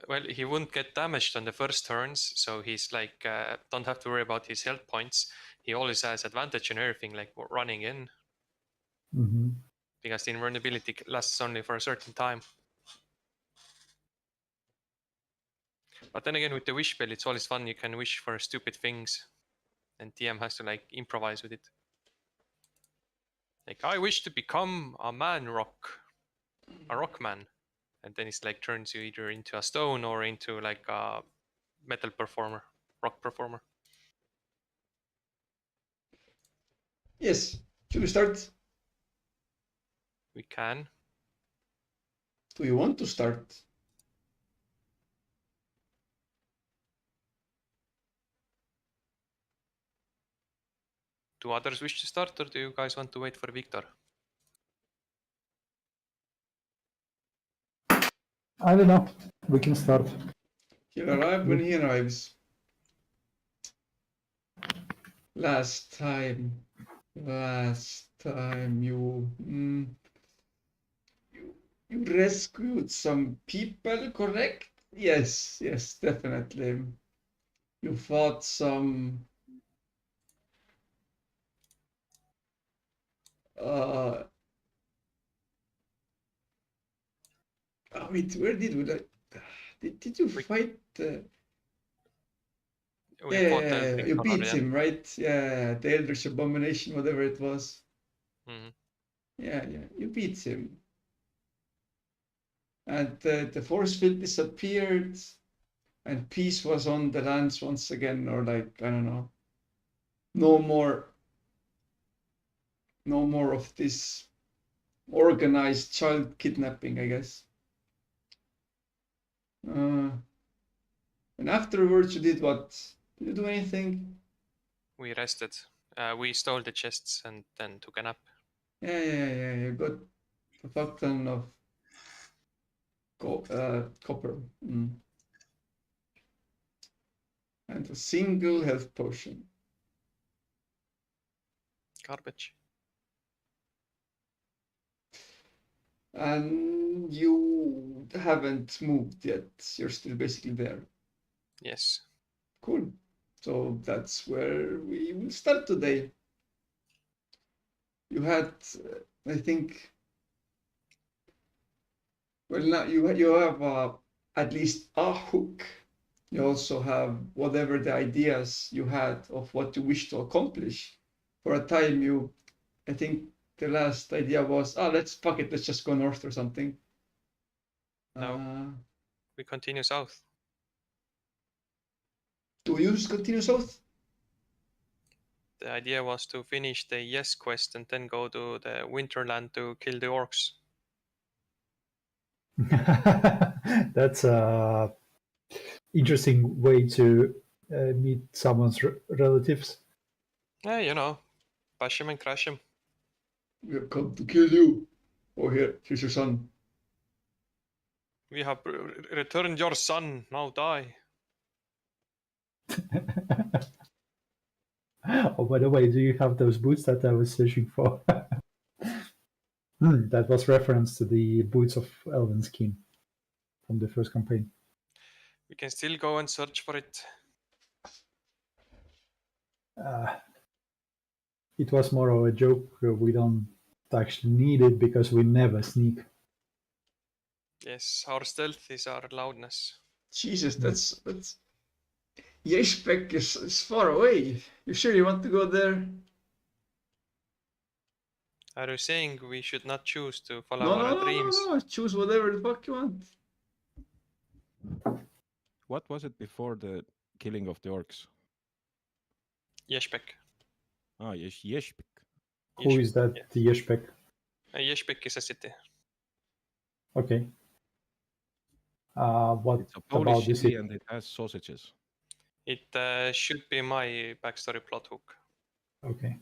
Well, he wouldn't get damaged on the first turns, so he's like, don't have to worry about his health points. He always has advantage on everything, like running in. Because the invulnerability lasts only for a certain time. But then again, with the wish spell, it's always fun. You can wish for stupid things, and TM has to like improvise with it. Like, I wish to become a rock man, and then it's like turns you either into a stone or into like a metal performer, rock performer. Yes. Should we start? We can. Do you want to start? Do others wish to start, or do you guys want to wait for Victor? I don't know. We can start. He'll arrive when he arrives. Last time you rescued some people, correct? Yes, definitely. You fought some wait, where did we did you fight you beat him, right? Yeah, the Eldritch Abomination, whatever it was. Yeah, you beat him. And the force field disappeared, and peace was on the lands once again, or like, I don't know. No more of this organized child kidnapping, I guess. And afterwards, you did what? Did you do anything? We rested. We stole the chests and then took a nap. Yeah. You got a fuck ton of copper. And a single health potion. Garbage. And you haven't moved yet. You're still basically there. Yes. Cool. So that's where we will start today. You had, I think, well, now you have at least a hook. You also have whatever the ideas you had of what you wish to accomplish. For a time, I think the last idea was, let's just go north or something. No, we continue south. Do you continue south? The idea was to finish the Yes quest and then go to the Winterland to kill the orcs. That's a interesting way to meet someone's relatives. Yeah, bash him and crash him. We have come to kill you. Oh, here's your son. We have returned your son, now die. Oh, by the way, do you have those boots that I was searching for? That was reference to the boots of Elven Skin from the first campaign. We can still go and search for it. It was more of a joke. We don't actually need it because we never sneak. Yes, our stealth is our loudness. Jesus, that's Yeshbek is far away. You sure you want to go there? Are you saying we should not choose to follow our dreams? No. Choose whatever the fuck you want. What was it before the killing of the orcs? Yeshbek. Yes, Yeshbek. Who is that, the Yeshbek? Yeshbek is a city. Okay. What it's a Polish about this? City and it has sausages. It should be my backstory plot hook. Okay.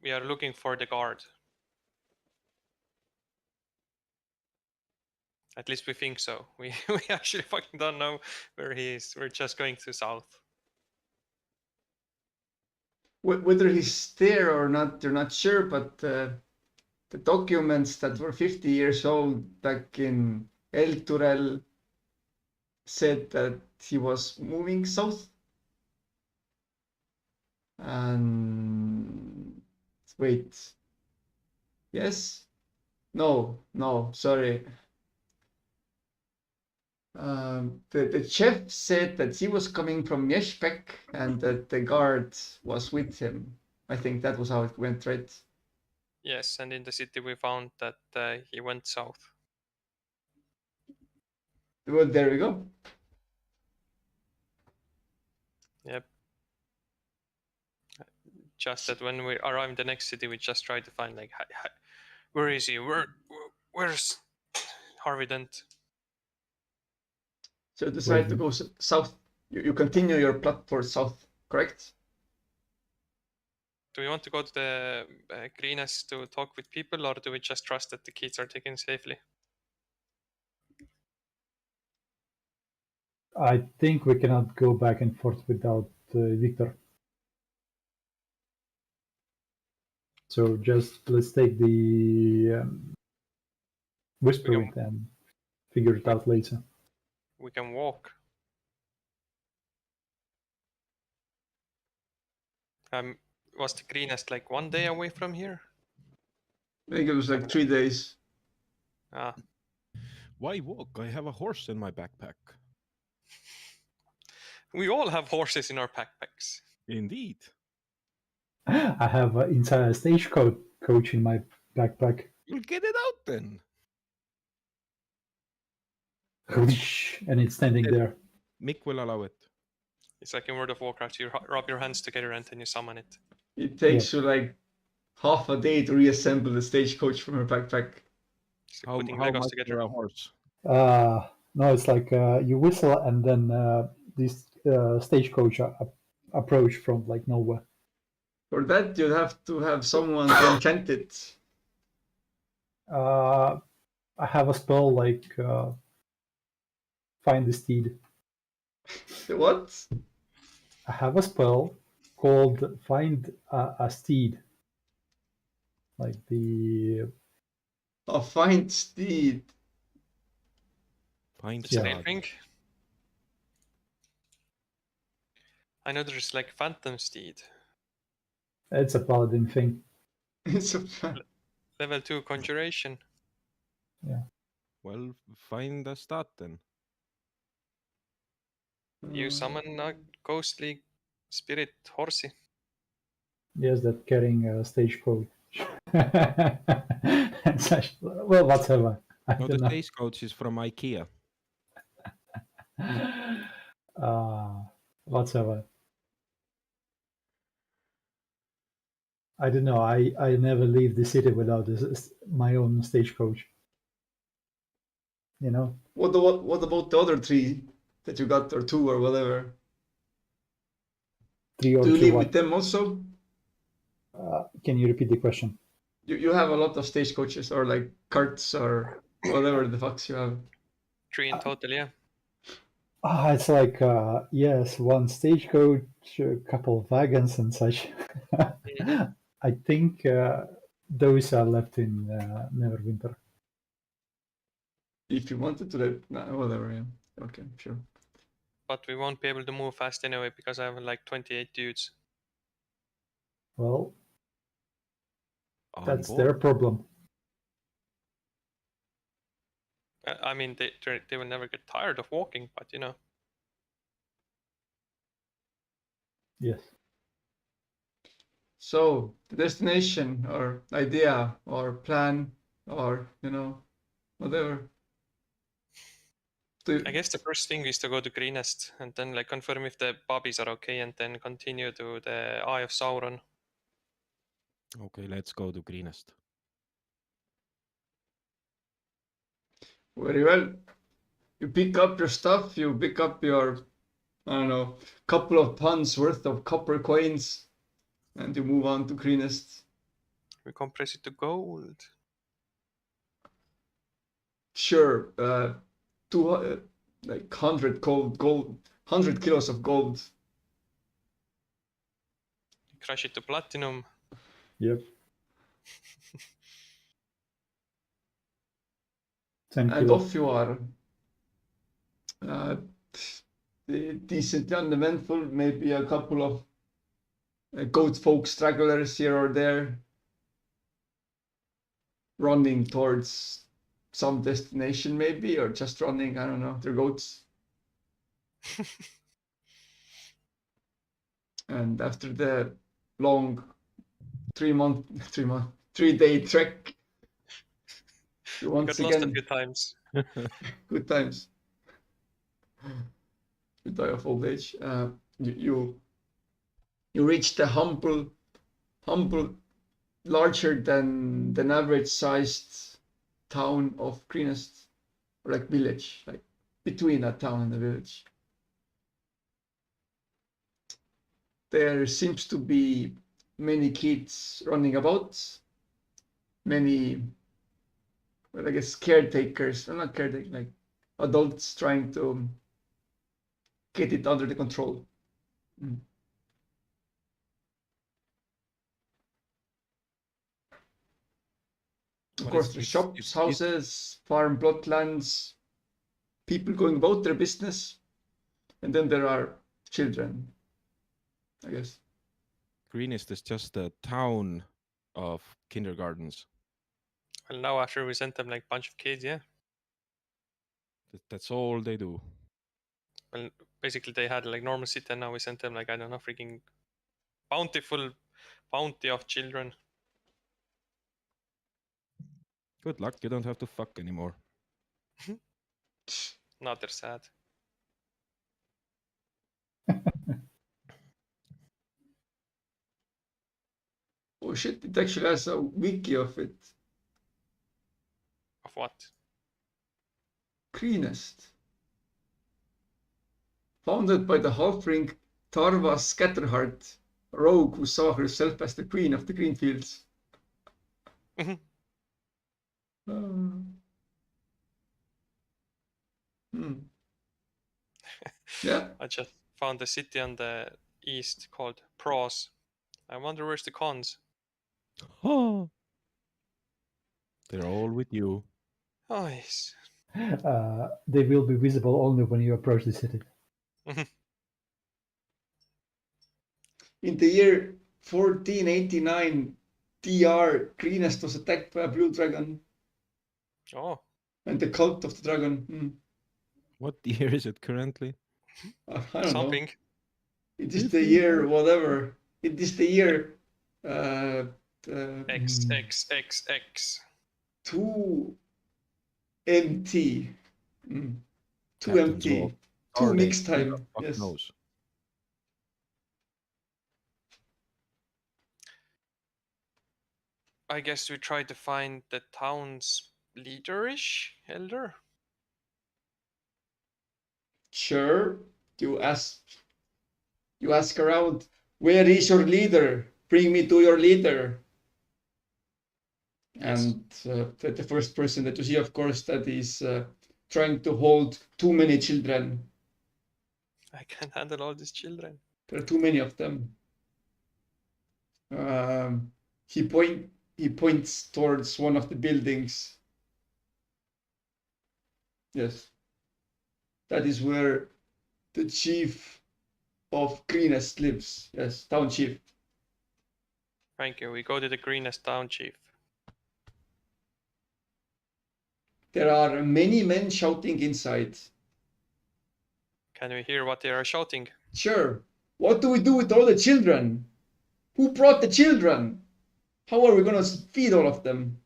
We are looking for the guard. At least we think so. We actually fucking don't know where he is. We're just going to south. Whether he's there or not, they're not sure, but the documents that were 50 years old back in El Turel said that he was moving south. And wait, yes? No, sorry. The chef said that he was coming from Jespek and that the guard was with him. I think that was how it went, right? Yes, and in the city we found that he went south. Well, there we go. Yep. Just that when we arrive in the next city, we just try to find like, where is he? Where's Harvey Dent? So you decide to go south. You continue your plot for south, correct? Do we want to go to the greenest to talk with people, or do we just trust that the kids are taken safely? I think we cannot go back and forth without Victor. So just let's take the whisper it and figure it out later. We can walk. Was the greenest like 1 day away from here? I think it was like 3 days. Ah. Why walk? I have a horse in my backpack. We all have horses in our backpacks. Indeed. I have an entire stagecoach in my backpack. You'll get it out then. And it's standing there. Mick will allow it. It's like in World of Warcraft, you rub your hands together and then you summon it. It takes you like half a day to reassemble the stagecoach from her backpack. How putting much Legos together. for a horse? No, it's like you whistle and then this stagecoach approach from like nowhere. For that, you'd have to have someone to enchant it. I have a spell like find the steed. What? I have a spell called find a steed. Like the A find steed. Find It's a ring. I know there's like Phantom Steed. It's a paladin thing. It's a Level 2 conjuration. Yeah. Well, find a stat then. You summon a ghostly spirit horsey. Yes, that carrying a stagecoach. Well, whatever. No, the stagecoach is from IKEA. Whatever. I don't know. I never leave the city without my own stagecoach. You know. What about the other 3 that you got, or 2 or whatever? 3 or 2. Do you live what? with them also? Can you repeat the question? You have a lot of stagecoaches or like carts or whatever the fucks you have. 3 in total, yeah. It's like yes, 1 stagecoach, a couple of wagons and such. I think those are left in Neverwinter. If you wanted to live, whatever, yeah. Okay, sure. But we won't be able to move fast anyway because I have like 28 dudes. Well, that's their problem. I mean, they will never get tired of walking, but you know. Yes. So, the destination or idea or plan or, you know, whatever. I guess the first thing is to go to Greenest and then like confirm if the bobbies are okay and then continue to the Eye of Sauron. Okay, let's go to Greenest. Very well. You pick up your stuff, you pick up your, I don't know, couple of tons worth of copper coins, and you move on to Greenest. We compress it to gold. Sure, like 100 gold, 100 kilos of gold. Crush it to platinum. Yep. 10 and kilos. off you are. decently uneventful. Maybe a couple of goat folk stragglers here or there running towards some destination, maybe, or just running, I don't know, their goats. And after the long 3-day trek, you We once got lost a again, few times. good times. You die of old age. You reach the humble, larger than average sized town of Greenest, or like village, like between a town and a village. There seems to be many kids running about, many, well, I guess caretakers, well, not caretakers, like adults trying to get it under the control. Mm. Of But course, there's shops, houses, farm plotlands, people going about their business, and then there are children, I guess. Greenest is just a town of kindergartens. Well, now after we sent them like a bunch of kids, yeah. That's all they do. Well, basically they had like normal city, and now we sent them like, I don't know, freaking bountiful bounty of children. Good luck, you don't have to fuck anymore. Now they're sad. Oh shit, it actually has a wiki of it. Of what? Greenest. Founded by the halfling Tarva Scatterheart, a rogue who saw herself as the queen of the green fields. Mhm. Yeah. I just found a city on the east called Pros. I wonder where's the cons. Oh, they're all with you. Oh yes. They will be visible only when you approach the city. In the year 1489, DR, Greenest was attacked by a blue dragon. Oh. And the cult of the dragon. What year is it currently? I don't Something. know. It is the year whatever. It is the year XXXX. 2 MT. 2 Captain's MT. Log. 2 Are they? mix Who the time. fuck Yes. knows? I guess we try to find the town's leaderish elder. Sure. You ask around, where is your leader? Bring me to your leader. Yes. And the first person that you see, of course, that is trying to hold too many children. I can't handle all these children. There are too many of them. He points towards one of the buildings. Yes. That is where the chief of Greenest lives. Yes, town chief. Thank you. We go to the greenest town chief. There are many men shouting inside. Can we hear what they are shouting? Sure. What do we do with all the children? Who brought the children? How are we going to feed all of them?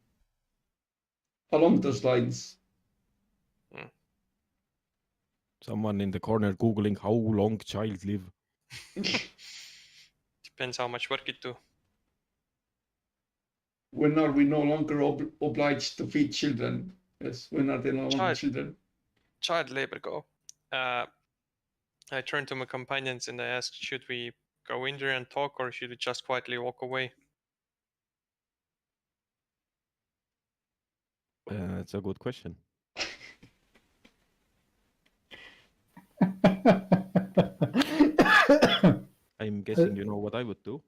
Along those lines. Someone in the corner googling how long child live. Depends how much work it do. When are we no longer obliged to feed children? Yes, when are they no longer children? Child labor go. I turned to my companions and I asked, should we go in there and talk, or should we just quietly walk away? That's a good question. I'm guessing you know what I would do.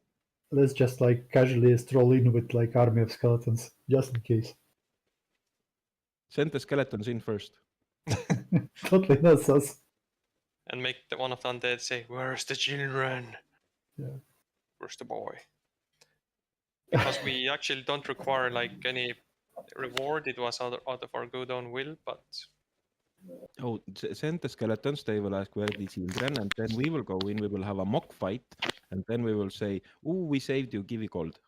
Let's just like casually stroll in with like army of skeletons, just in case. Send the skeletons in first. Totally not sus. and make one of the undead say, "Where's the children? Yeah. Where's the boy?" Because we actually don't require like any reward. It was out of our good own will, but Oh, send the skeletons. They will ask where the children, and then we will go in. We will have a mock fight, and then we will say, "Ooh, we saved you. Give you gold."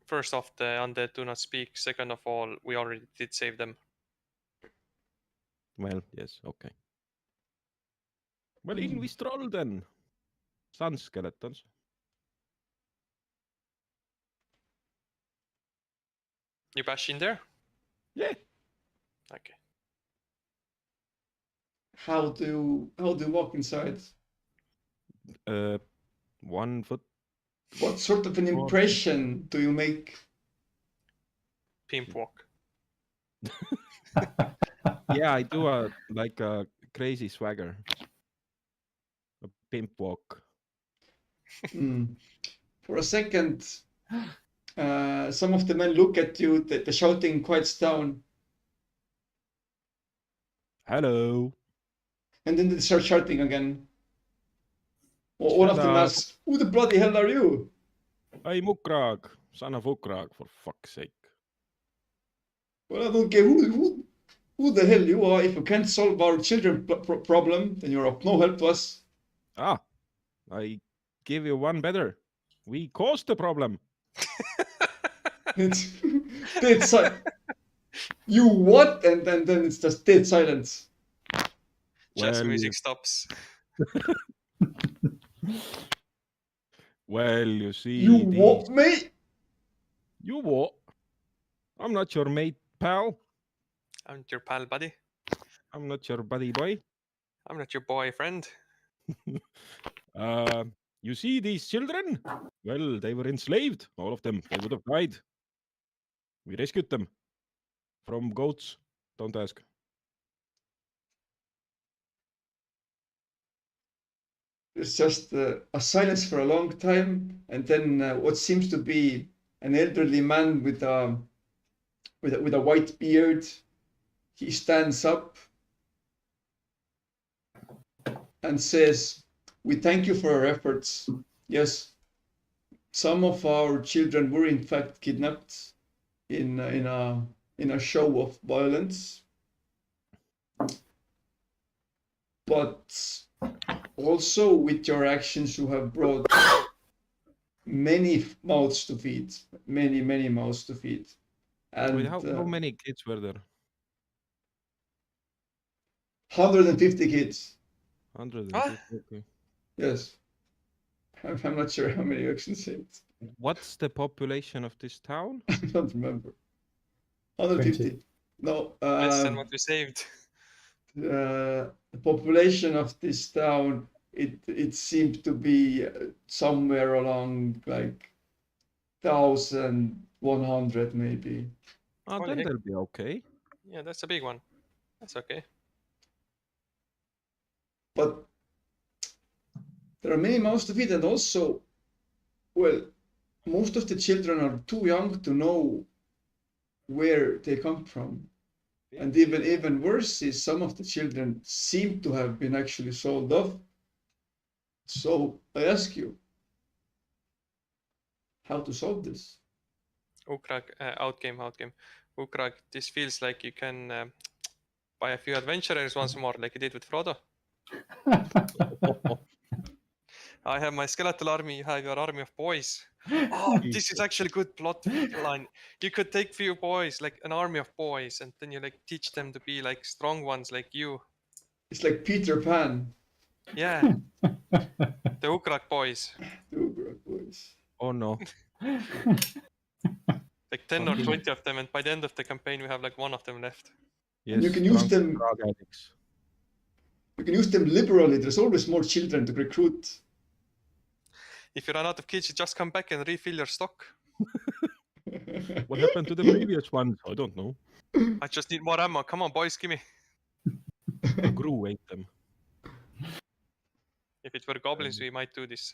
first off, the undead do not speak. Second of all, we already did save them. Well, yes, okay. Well, in we stroll then. Sun skeletons. You bash in there? Yeah. Okay. How do you walk inside? 1 foot. What sort of an impression do you make? Pimp walk. Yeah, I do a crazy swagger. A pimp walk. For a second, some of the men look at you. The shouting quiets down, Hello. and then they start shouting again. One of them Shut up. asks, "Who the bloody hell are you?" Hey, Mukrag. Son of Ukrag, for fuck's sake. Well, I don't care who the hell you are. If you can't solve our children problem, then you're of no help to us. Ah, I give you one better. We caused the problem. It's dead silence. You what? And then it's just dead silence. Jazz Well, music stops. Well, you see, You what, mate? You what? I'm not your mate, pal. I'm not your pal, buddy. I'm not your buddy boy. I'm not your boyfriend. You see these children? Well, they were enslaved, all of them. They would have died. We rescued them from goats. Don't ask. There's just a silence for a long time, and then what seems to be an elderly man with a white beard. He stands up and says, "We thank you for your efforts. Yes, some of our children were in fact kidnapped in a show of violence, but also with your actions you have brought many mouths to feed, many mouths to feed." And Wait, how many kids were there? 150 kids. 150. Okay. Yes. I'm not sure how many you actually saved. What's the population of this town? I don't remember. 150. 20. No. Less than what we saved. The population of this town, it seemed to be somewhere along like 1,100 maybe. Oh, Holy then heck. they'll be okay. Yeah, that's a big one. That's okay. But there are many mouths to feed, and also, well, most of the children are too young to know where they come from. And even worse is some of the children seem to have been actually sold off. So I ask you, how to solve this? Ukrag, outgame. Ukrag, this feels like you can buy a few adventurers once more, like you did with Frodo. I have my skeletal army, you have your army of boys. Oh, this is actually good plot line. You could take few boys, like an army of boys, and then you like teach them to be like strong ones like you. It's like Peter Pan. Yeah. The Ukrag boys. The Ugrok boys. Oh no. Like 10 or Okay. 20 of them, and by the end of the campaign we have like one of them left. And you Yes, can use them. drug addicts. You can use them liberally. There's always more children to recruit. If you run out of kids, you just come back and refill your stock. What happened to the previous ones? I don't know. I just need more ammo. Come on, boys, gimme. The Gru ate them. If it were goblins, we might do this.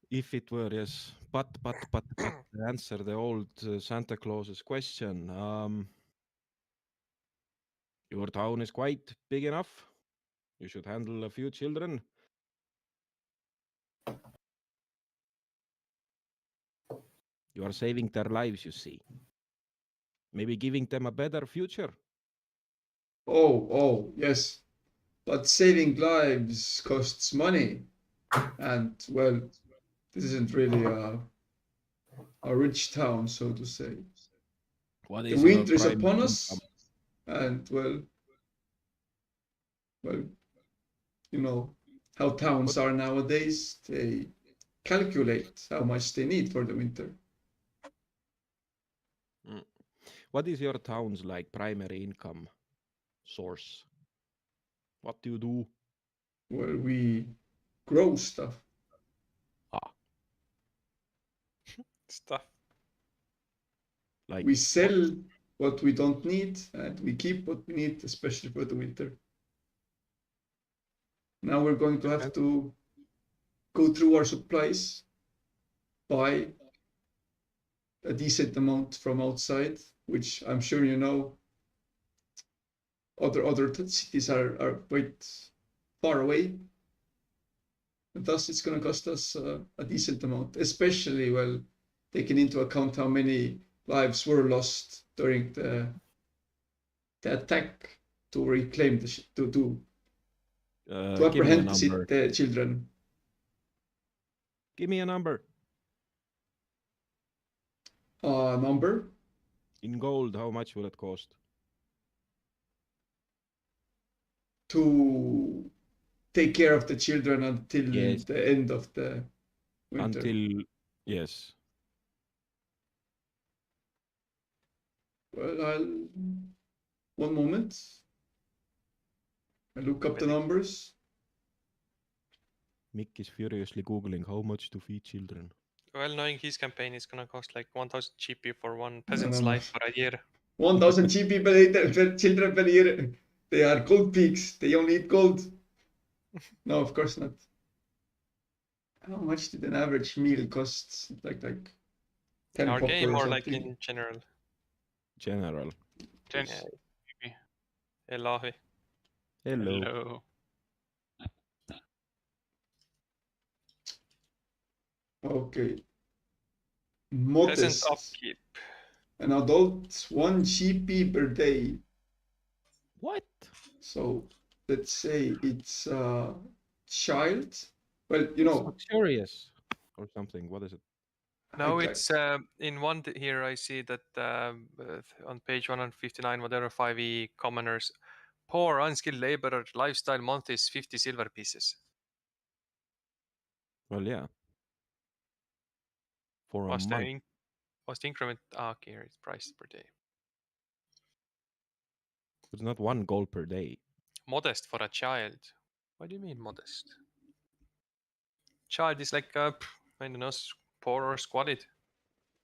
If it were, yes. But to answer the old Santa Claus's question, Your town is quite big enough. You should handle a few children. You are saving their lives, you see. Maybe giving them a better future. Oh, yes. But saving lives costs money. And, well, this isn't really a rich town, so to say. What The is your winter is primary upon income? us, and, well, you know how towns are nowadays. They calculate how much they need for the winter. What is your town's like primary income source? What do you do? Well, we grow stuff. Stuff. Like We what? sell what we don't need, and we keep what we need, especially for the winter. Now we're going to have to go through our supplies, buy a decent amount from outside, which I'm sure you know other cities are quite far away. And thus, it's going to cost us a decent amount, especially, well, taking into account how many lives were lost during the attack to reclaim to Give me a apprehend number. the children. Give me a number. Number In gold, how much will it cost? to take care of the children until Yes. the end of the winter. Until, yes. Well, one moment. I look up the numbers. Mick is furiously Googling how much to feed children. Well, knowing his campaign is gonna cost like 1,000 GP for one peasant's no. life for a year. 1,000 GP per children per year. They are gold pigs. They only eat gold. No, of course not. How much did an average meal cost? Like 10 In our copper game or or like something. in general? General. 10 Yeah. maybe. Elahi. Hello. Okay. Peasant Modest. upkeep. An adult 1 GP per day. What? So let's say it's a child. Well, you It's know, luxurious or something. What is it? No, I- it's in one here I see that on page 159, whatever 5e commoners, poor unskilled laborer lifestyle month is 50 silver pieces. Well, yeah. For a Was the, month. was the increment? Okay, here it's price per day. It's not 1 gold per day. Modest for a child. What do you mean modest? Child is like I don't know, poor or squalid.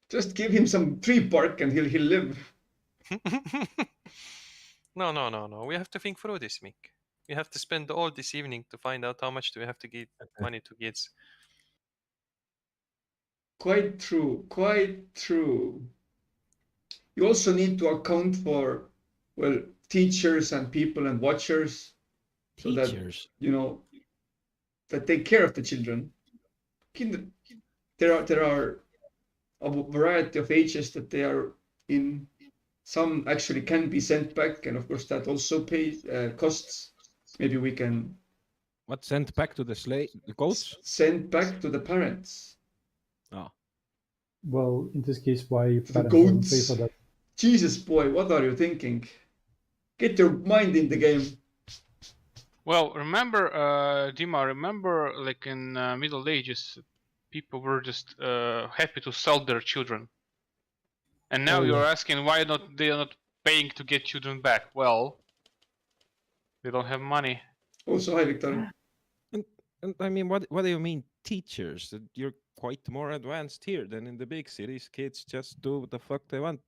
just give him some tree bark and he'll live. No. We have to think through this, Mick. We have to spend all this evening to find out how much do we have to give money to kids. Quite true. Quite true. You also need to account for, well, teachers and people and watchers. So that, Teachers. you know, that take care of the children. There are a variety of ages that they are in. Some actually can be sent back, and of course that also pays costs. Maybe we can What, sent back to the goats? send back to the parents. Ah. Well, in this case, why The parents don't pay goats. for that? Jesus, boy, what are you thinking? Get your mind in the game. Well, remember, Dima, remember like in Middle Ages, people were just happy to sell their children. And now Oh, you're yeah. asking why they are not paying to get children back. Well, they don't have money. Also, hi, Victor. And I mean, what do you mean, teachers? You're quite more advanced here than in the big cities. Kids just do what the fuck they want.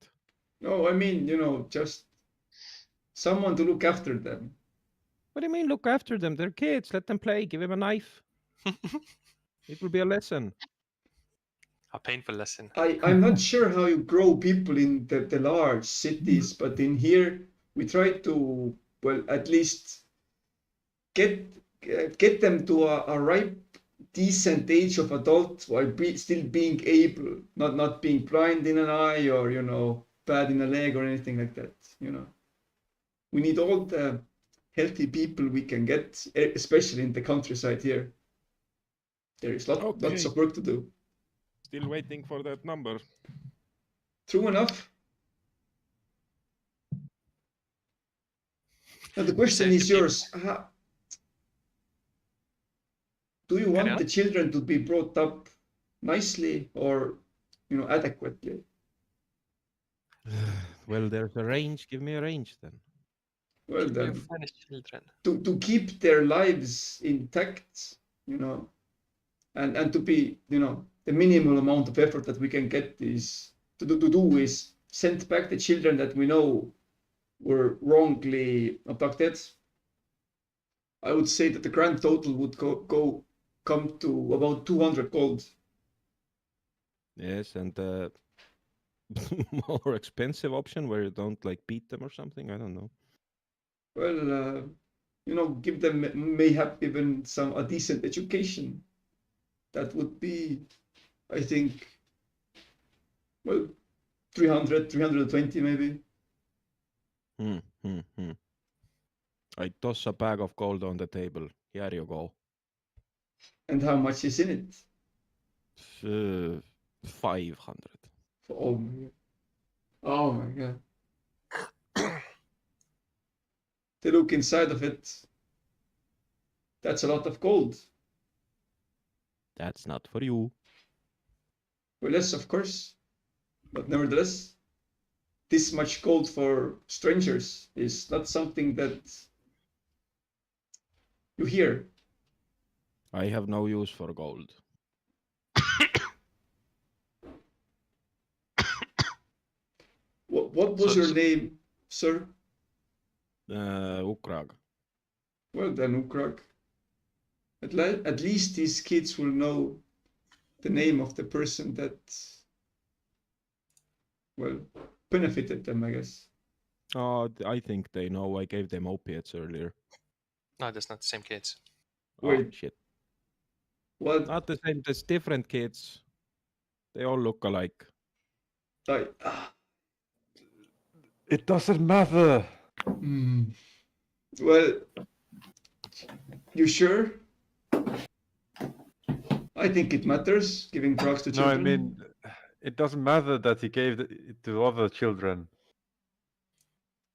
No, I mean, just someone to look after them. What do you mean, look after them? They're kids. Let them play. Give them a knife. It will be a lesson. A painful lesson. I'm not sure how you grow people in the large cities, but in here we try to well, at least get them to a ripe, decent age of adult while still being able, not being blind in an eye or bad in a leg or anything like that. We need all the healthy people we can get, especially in the countryside here. There is lots of work to do. Still waiting for that number. True enough. Now the question Save is the yours. Do you want on. the children to be brought up nicely or adequately? Well, there's a range. Give me a range then. Well, Give me your then Finnish children. to keep their lives intact, and to be, the minimal amount of effort that we can get is to do is send back the children that we know were wrongly abducted. I would say that the grand total would come to about 200 gold. Yes, and more expensive option where you don't like beat them or something. I don't know. Well, give them mayhap even a decent education. That would be, I think, well, 300, 320 maybe. I toss a bag of gold on the table. Here you go. And how much is in it? 500. Oh my god. Oh my god. To look inside of it, that's a lot of gold. That's not for you. Well, yes, of course. But nevertheless, this much gold for strangers is not something that you hear. I have no use for gold. What was your name, sir? Ukrag. Well then, Ukrag. At least these kids will know the name of the person that, well, benefited them, I guess. Oh, I think they know. I gave them opiates earlier. No, that's not the same kids. Wait. Oh, shit. What? Not the same. There's different kids. They all look alike. It doesn't matter. Well, you sure? I think it matters, giving drugs to children. No, I mean, it doesn't matter that he gave it to other children.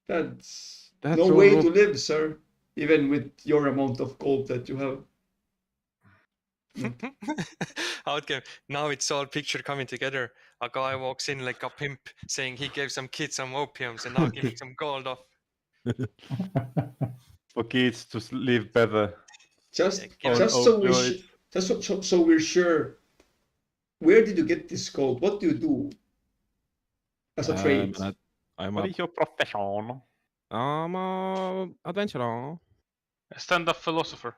That's no way to live, sir, even with your amount of gold that you have. Okay, now it's all picture coming together. A guy walks in like a pimp saying he gave some kids some opiums and now giving some gold off. For kids to live better. Just Yeah, so we're sure. Where did you get this gold? What do you do as a trade? What is your profession? I'm a adventurer. A stand-up philosopher.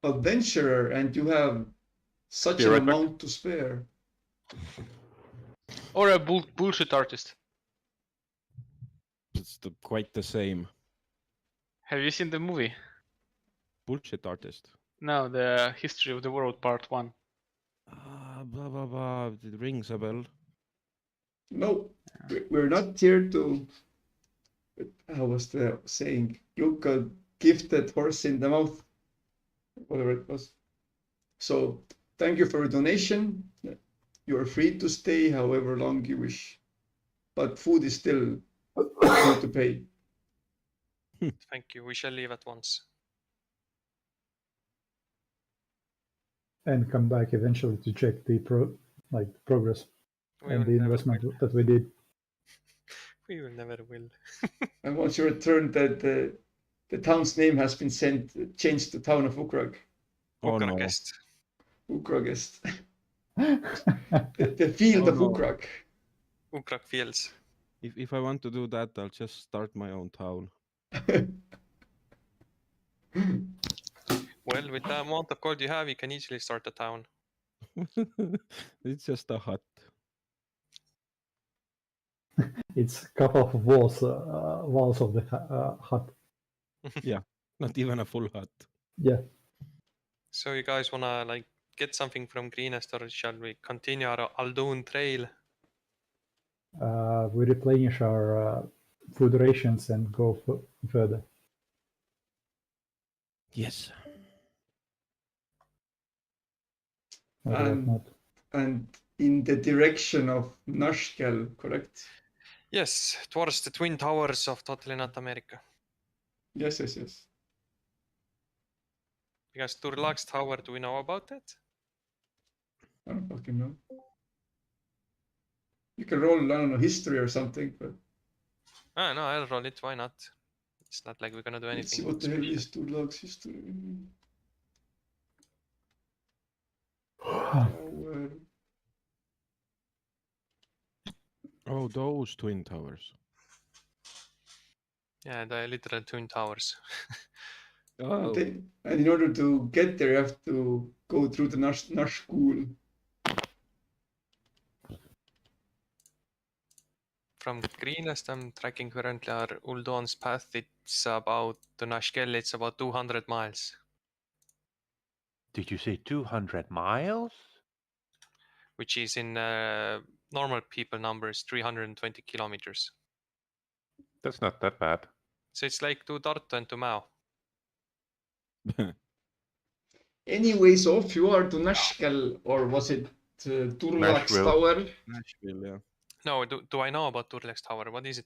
Adventurer, and you have such an amount to spare. Or a bullshit artist. It's quite the same. Have you seen the movie? Bullshit artist. No, the History of the World Part 1. Blah, blah, blah. It rings a bell. No, we're not here to. How was the saying? You got gifted horse in the mouth. Whatever it was. So, thank you for your donation. You are free to stay however long you wish. But food is still due to pay. Thank you. We shall leave at once. And come back eventually to check the progress and the investment that we did. We will never will. And once you return, that the town's name has been changed to town of Ukrag. Ukragest. Ukragest. the field of Ukrag. Ukrag Fields. If I want to do that, I'll just start my own town. Well, with the amount of gold you have, you can easily start a town. It's just a hut. It's a couple of walls of the hut. Not even a full hut. Yeah. So you guys wanna like get something from Greenest, or shall we continue our Aldoon trail? We replenish our food rations and go further. Yes. Or whatnot. And in the direction of Nashkel, correct? Yes, towards the Twin Towers of Totally Not America. Yes. Because Turlax Tower, do we know about that? I don't fucking know. You can roll, I don't know, history or something, but Ah, no, I'll roll it. Why not? It's not like we're gonna do let's see anything what the hell special. is Turlag's history. Oh, those twin towers. Yeah, the literal Twin Towers. Oh, And in order to get there, you have to go through the Nash school. From Greenest, I'm tracking currently our Uldon's path. It's about to Nashkel, it's about 200 miles, Did you say 200 miles? which is in normal people numbers 320 kilometers. That's not that bad. So it's like to Tartu and to Mao. Anyways, off you are to Nashkel, or was it Turlag's Nashville. Tower? Nashville, yeah. No, do I know about Turlex Tower? What is it?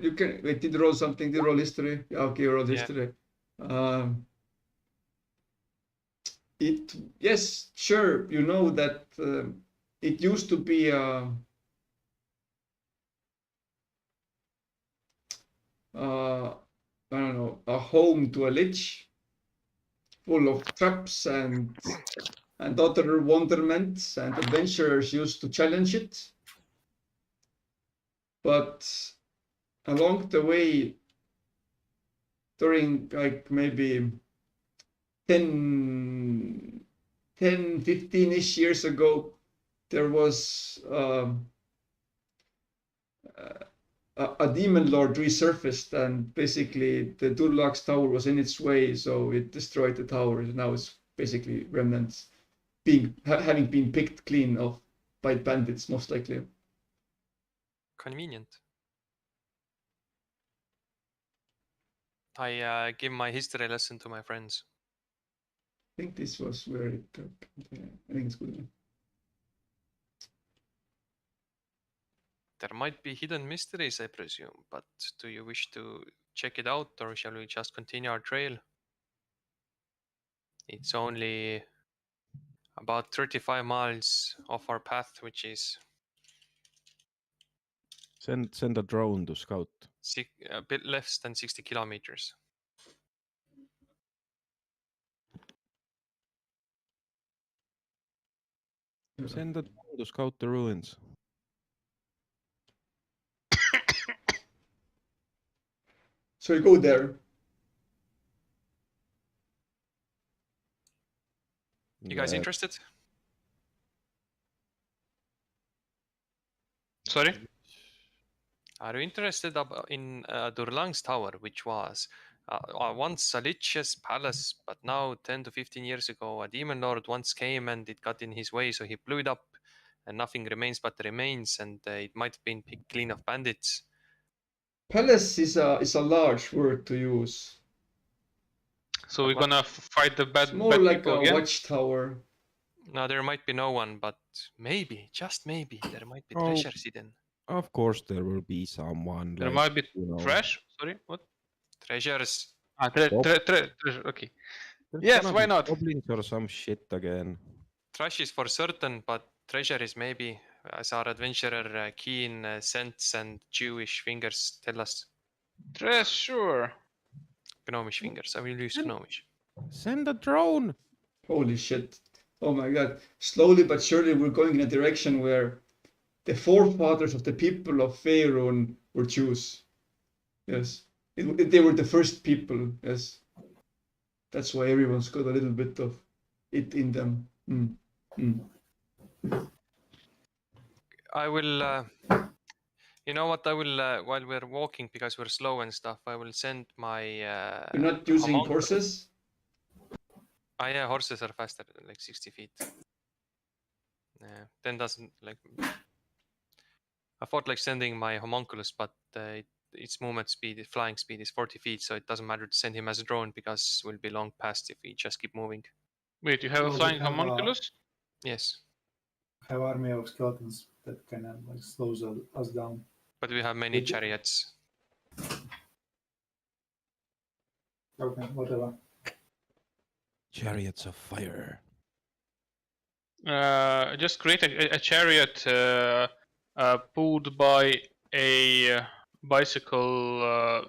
You can wait. Did you roll something? Did you roll history? Yeah, okay, you rolled Yeah. history. Yes, sure. You know that it used to be I don't know, a home to a lich, full of traps and other wonderments, and adventurers used to challenge it. But along the way, during like maybe 10, 15-ish years ago, there was a demon lord resurfaced, and basically the Durlag's tower was in its way, so it destroyed the tower. Now it's basically remnants having been picked clean of by bandits, most likely. Convenient. I give my history lesson to my friends. I think this was where it happened. Yeah, I think it's good. There might be hidden mysteries, I presume, but do you wish to check it out, or shall we just continue our trail? It's only about 35 miles off our path, which is Send a drone to scout. a bit less than 60 kilometers. Send a drone to scout the ruins. So you go there. You guys interested? Sorry? Are you interested in Durlang's tower, which was once a lich's palace, but now 10 to 15 years ago, a demon lord once came and it got in his way, so he blew it up, and nothing remains but the remains, and it might have been picked clean of bandits. Palace is a large word to use. So we're gonna fight the bad, It's more bad like people a again? watchtower. Now there might be no one, but maybe, just maybe, there might be Oh. treasures hidden. Of course, there will be someone. There like, might be you know, trash? Sorry, what? Treasures. Ah, Stop. treasure, okay. there's Yes, gonna why be not? Goblins or some shit again. Trash is for certain, but treasure is maybe, as our adventurer keen scents and Jewish fingers tell us. Treasure. Gnomish fingers. I will use Gnomish. Send a drone. Holy shit. Oh my god. Slowly but surely we're going in a direction where the forefathers of the people of Faerun were Jews. Yes. They were the first people. Yes. That's why everyone's got a little bit of it in them. I will. You know what? I will while we're walking because we're slow and stuff. I will send my. You're not using homunculus. horses? Yeah, horses are faster, like 60 feet. Yeah, then doesn't like. I thought like sending my homunculus, but its movement speed, flying speed is 40 feet, so it doesn't matter to send him as a drone because we'll be long past if we just keep moving. Wait, you have a Well, we flying have, homunculus? Yes, Have army of skeletons that kind of like slows us down. but we have many Did you- chariots. Okay, whatever. Chariots of fire. Just create a chariot pulled by a bicycle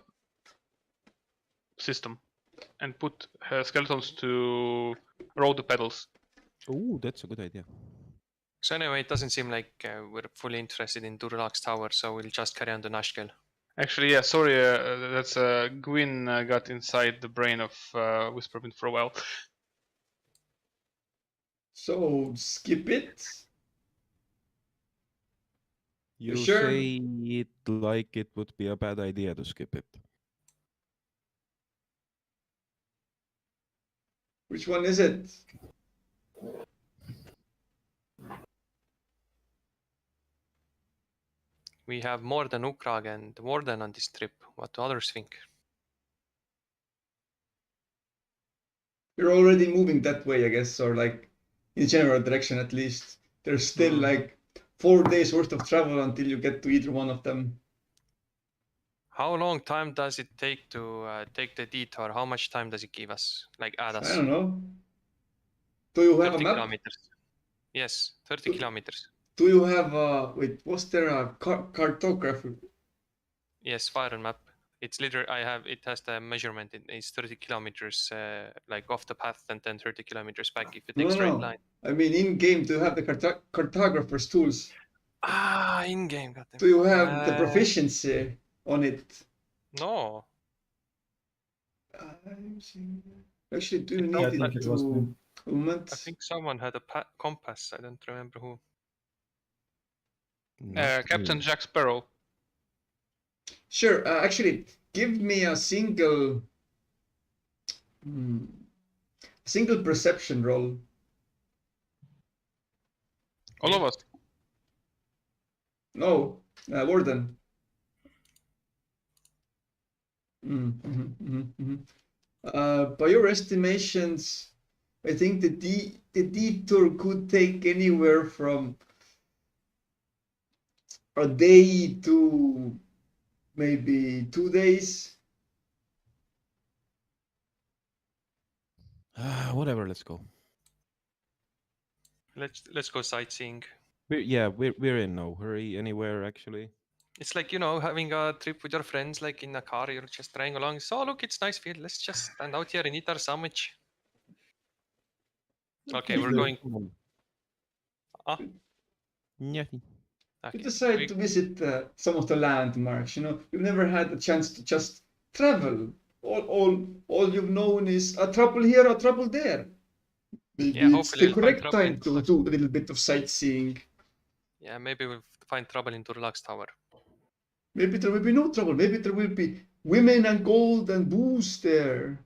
system, and put skeletons to roll the pedals. Oh, that's a good idea. So anyway, it doesn't seem like we're fully interested in Durlax Tower, so we'll just carry on to Nashkel. Actually, yeah, sorry, that's Gwyn got inside the brain of Whisperwind for a while. So skip it? You sure? say it like it would be a bad idea to skip it. Which one is it? We have more than Ukrag and Warden on this trip. What do others think? You're already moving that way, I guess, or like in general direction at least. There's still like 4 days worth of travel until you get to either one of them. How long time does it take to take the detour? How much time does it give us? Like add us? I don't know. Do you have a 30 map? kilometers. Yes, 30 kilometers. Do you have wait, was there a cartographer? Yes, fire map. It's literally it has the measurement. It's 30 kilometers like off the path and then 30 kilometers back if you take straight line. I mean, in game, do you have the cartographer's tools? In game. Goddamn. Do you have the proficiency on it? No. Actually, do you No, need I it think it was to me. moment? I think someone had a compass. I don't remember who. Captain Jack Sparrow. Sure. Actually, give me a single perception roll. All of us. No, Warden. By your estimations, I think the detour could take anywhere from a day to maybe 2 days. Whatever, let's go. Let's go sightseeing. We're in no hurry anywhere actually. It's like, you know, having a trip with your friends, like in a car, you're just driving along. So, look, it's nice field. Let's just stand out here and eat our sandwich. Okay, we're going. Nothing. You Okay. decide to visit some of the landmarks. You know, you've never had a chance to just travel. All you've known is a trouble here, a trouble there. Maybe it's hopefully the we'll find correct trouble in time to Durlax. do a little bit of sightseeing. Yeah, maybe we'll find trouble in Durlax Tower. Maybe there will be no trouble. Maybe there will be women and gold and booze there.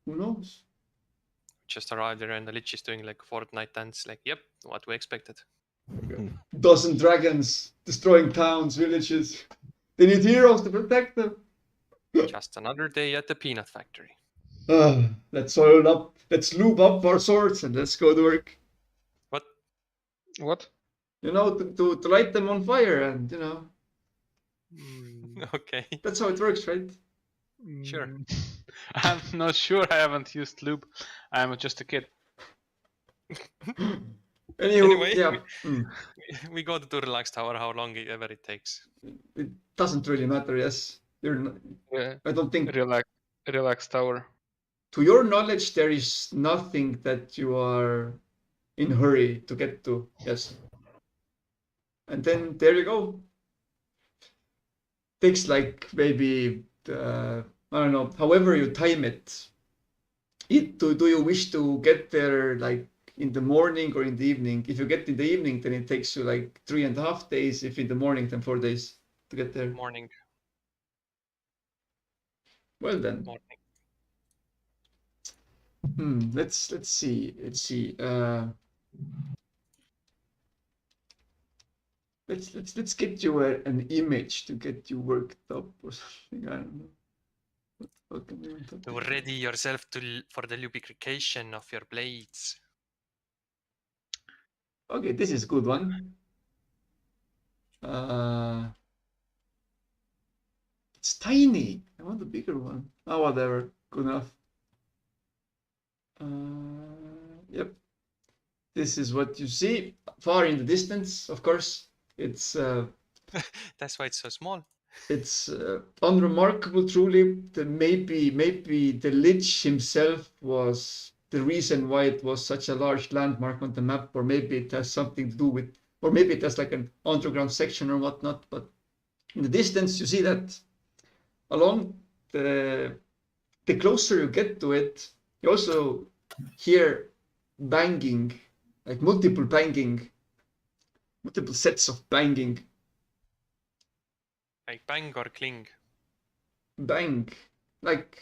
Who knows? Just arrived there and the Lich is doing like Fortnite dance. Like, yep, what we expected. Dozen dragons destroying towns, villages. They need heroes to protect them. Just another day at the peanut factory. Let's oil up. Let's lube up our swords and let's go to work. What? You know, to light them on fire, and you know, Okay. that's how it works, right? Sure. I'm not sure. I haven't used lube. I'm just a kid. Anyway, yeah. We go to Durlax Tower, how long ever it takes. It doesn't really matter. Yes, you're. Not, I don't think. Relax tower. To your knowledge, there is nothing that you are in hurry to get to. Yes. And then there you go. Takes like maybe I don't know. However you time it. Do you wish to get there like in the morning or in the evening. If you get in the evening, then it takes you like 3.5 days. If in the morning, then 4 days to get there. Morning. Well then. Morning. Let's see. Let's get you an image to get you worked up or something. I don't know. What can we talk To about? ready yourself for the lubrication of your blades. Okay, this is a good one. It's tiny. I want a bigger one. Oh, whatever. Good enough. Yep. This is what you see far in the distance. Of course, it's That's why it's so small. it's unremarkable. Truly, maybe the Lich himself was the reason why it was such a large landmark on the map, or maybe it has something to do with, or maybe it has like an underground section or whatnot. But in the distance, you see that along the closer you get to it, you also hear banging, like multiple sets of banging. Like bang or cling. Bang, like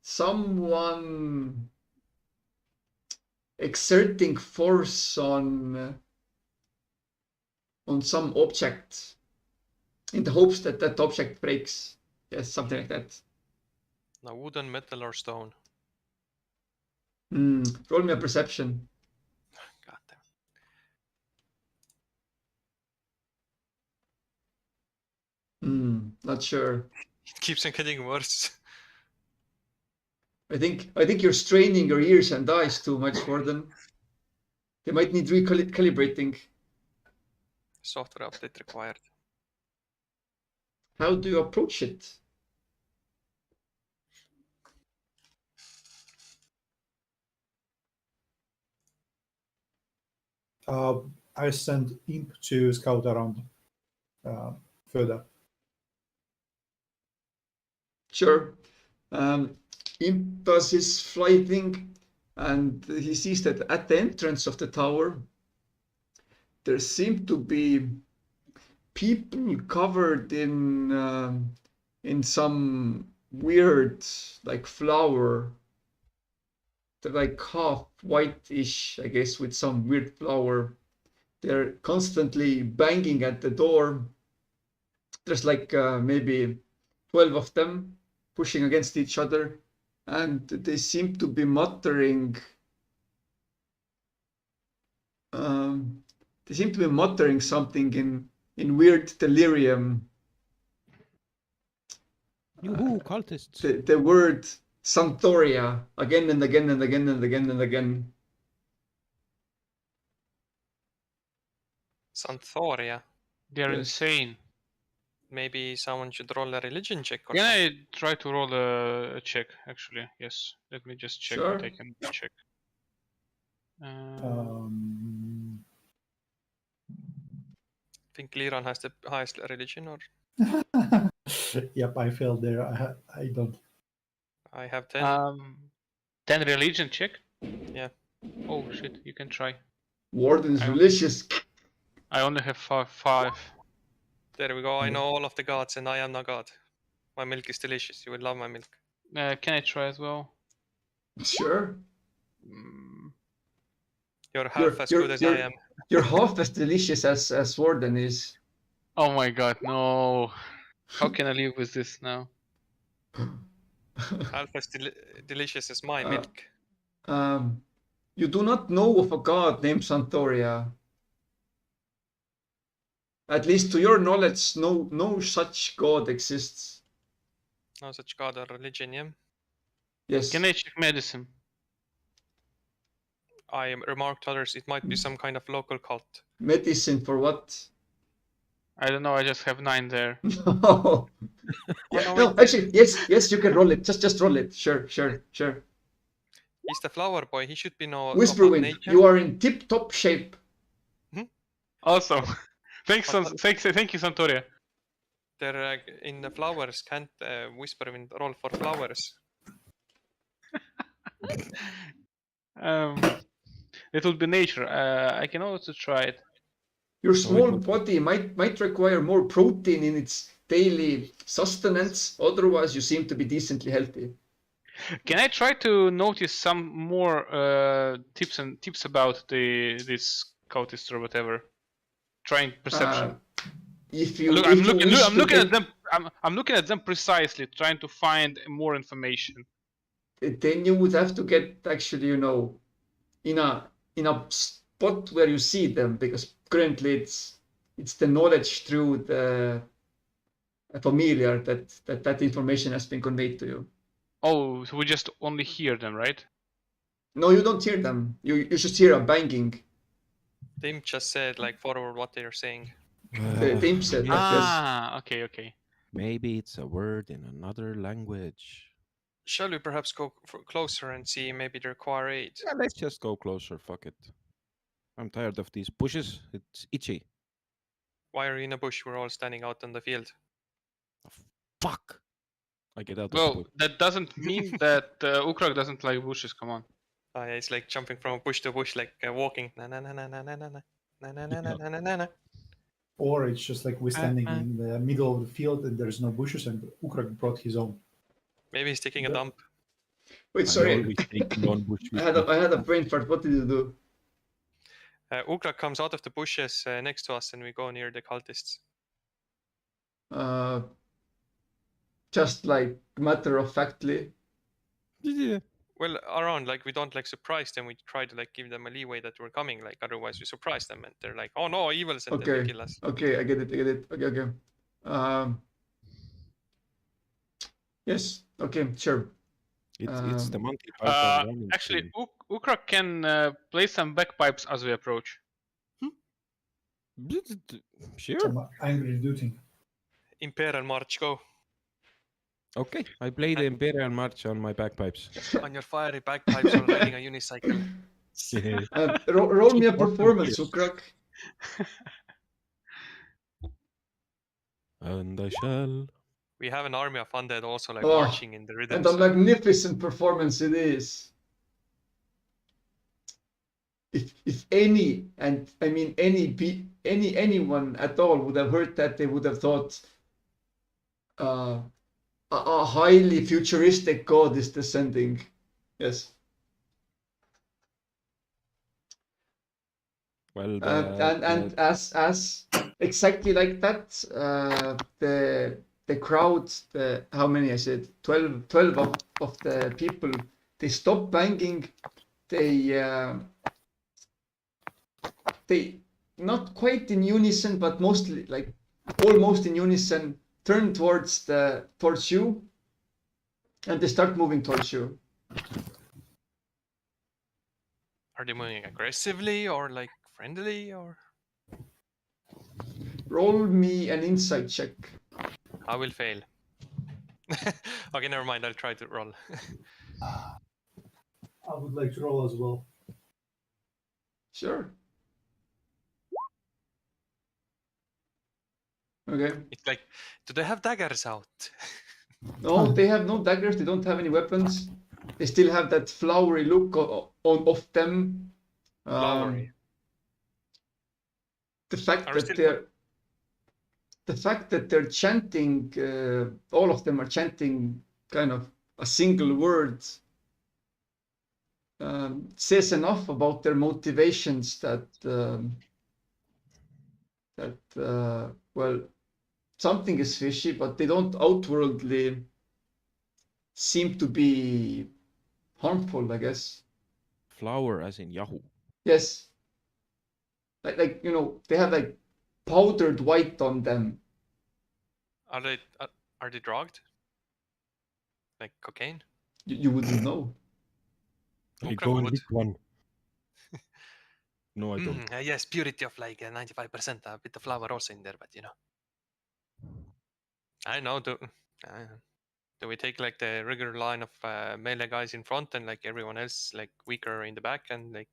someone exerting force on some object in the hopes that that object breaks. Yes, something like that. Now wooden, metal, or stone. Roll me a perception. God damn. Not sure. It keeps on getting worse. I think you're straining your ears and eyes too much, Warden. They might need recalibrating. Software update required. How do you approach it? I send Imp to scout around further. Sure. Imp does his flighting, and he sees that at the entrance of the tower, there seem to be people covered in some weird, like, flower. They're like half whitish, I guess, with some weird flower. They're constantly banging at the door. There's like maybe 12 of them pushing against each other, and they seem to be muttering. They seem to be muttering something in weird delirium. Yoo-hoo, cultists. The word Santoria again and again and again and again and again. Santhoria. They're Yes. insane. Maybe someone should roll a religion check or Can something. I try to roll a check, actually? Yes. Let me just check what I Sure. can check. I think Liran has the highest religion, or Yep, I failed there. I don't. I have 10. 10 religion check? Yeah. Oh shit, you can try. Warden's religious. I only have 5. There we go. I know all of the gods, and I am no god. My milk is delicious. You will love my milk. Can I try as well? Sure. You're half as good as I am. You're half as delicious as Warden is. Oh my god, no. How can I live with this now? Half as delicious as my milk. You do not know of a god named Santoria. At least to your knowledge, no such god exists. No such god or religion, yeah? Yes. Can I check medicine? I remarked others, it might be some kind of local cult. Medicine for what? I don't know, I just have 9 there. No. no, No, actually, yes, you can roll it. Just roll it. Sure. He's the flower boy. He should be know Whisperwind, about nature. you are in tip-top shape. Awesome. Thank you, Santoria. They're in the flowers. Can't Whisperwind roll for flowers? It would be nature. I can also try it. Your So it small would- body might require more protein in its daily sustenance. Otherwise, you seem to be decently healthy. Can I try to notice some more tips about this cultist or whatever? Trying perception. If you Look, if I'm you looking. wish I'm to looking get, at them. I'm looking at them precisely, trying to find more information. then you would have to get actually, you know, in a spot where you see them, because currently it's the knowledge through the familiar that information has been conveyed to you. Oh, so we just only hear them, right? No, you don't hear them. You just hear a banging. Tim just said like forward what they're saying. The imp said that, yes. Ah, okay, okay. Maybe it's a word in another language. Shall we perhaps go closer and see maybe they require aid? Yeah, let's just go closer. Fuck it. I'm tired of these bushes. It's itchy. Why are you in a bush? We're all standing out in the field. Fuck. I get out of the Well, bush. that doesn't mean that Ukrak doesn't like bushes. Come on. Yeah, it's like jumping from bush to bush, like walking. Na na na na na na na na na na na na na na na. Or it's just like we're standing in the middle of the field and there's no bushes and Ukrak brought his own. Maybe he's taking a Yeah. dump. Wait, I sorry. always take one bush I with had me. I had a brain fart. What did you do? Ukrak comes out of the bushes next to us, and we go near the cultists. Just like matter of factly. Yeah. Well, around like we don't like surprise them. We try to like give them a leeway that we're coming. Like otherwise, we surprise them, and they're like, "Oh no, evils!" and then they Okay. kill us. Okay, I get it. Okay. Yes. Okay. Sure. It's the Monty Uh, Python running actually, thing. Ukrak can play some bagpipes as we approach. Sure. Some angry duty. Imperial March, go Okay, I play the Imperial March on my bagpipes. on your fiery bagpipes while riding a unicycle. Roll me a Keep walking performance, here. Ukrak. And I shall. We have an army of undead also like Oh, marching in the rhythm. And a so- magnificent performance it is. If any, and I mean anyone at all would have heard that, they would have thought a highly futuristic god is descending. Yes. Well, And as exactly like that, the crowd, how many I said, 12 of the people, they stop banging. They not quite in unison, but mostly like almost in unison, turn towards you, and they start moving towards you. Are they moving aggressively or like friendly or? Roll me an insight check. I will fail. Okay, never mind. I'll try to roll. I would like to roll as well. Sure. Okay. It's like, do they have daggers out? No, they have no daggers. They don't have any weapons. They still have that flowery look of them. Flowery. The fact Are we that still- they're chanting, all of them are chanting kind of a single word, says enough about their motivations that well, something is fishy, but they don't outwardly seem to be harmful, I guess. flower as in Yahoo. Yes. Like you know, they have like powdered white on them. Are they drugged? Like cocaine? You wouldn't know. I Ukrak go and would. lick one. No, I don't. Yes, purity of like 95%. A bit of flour also in there, but you know. I know. Do we take like the regular line of melee guys in front and like everyone else like weaker in the back and like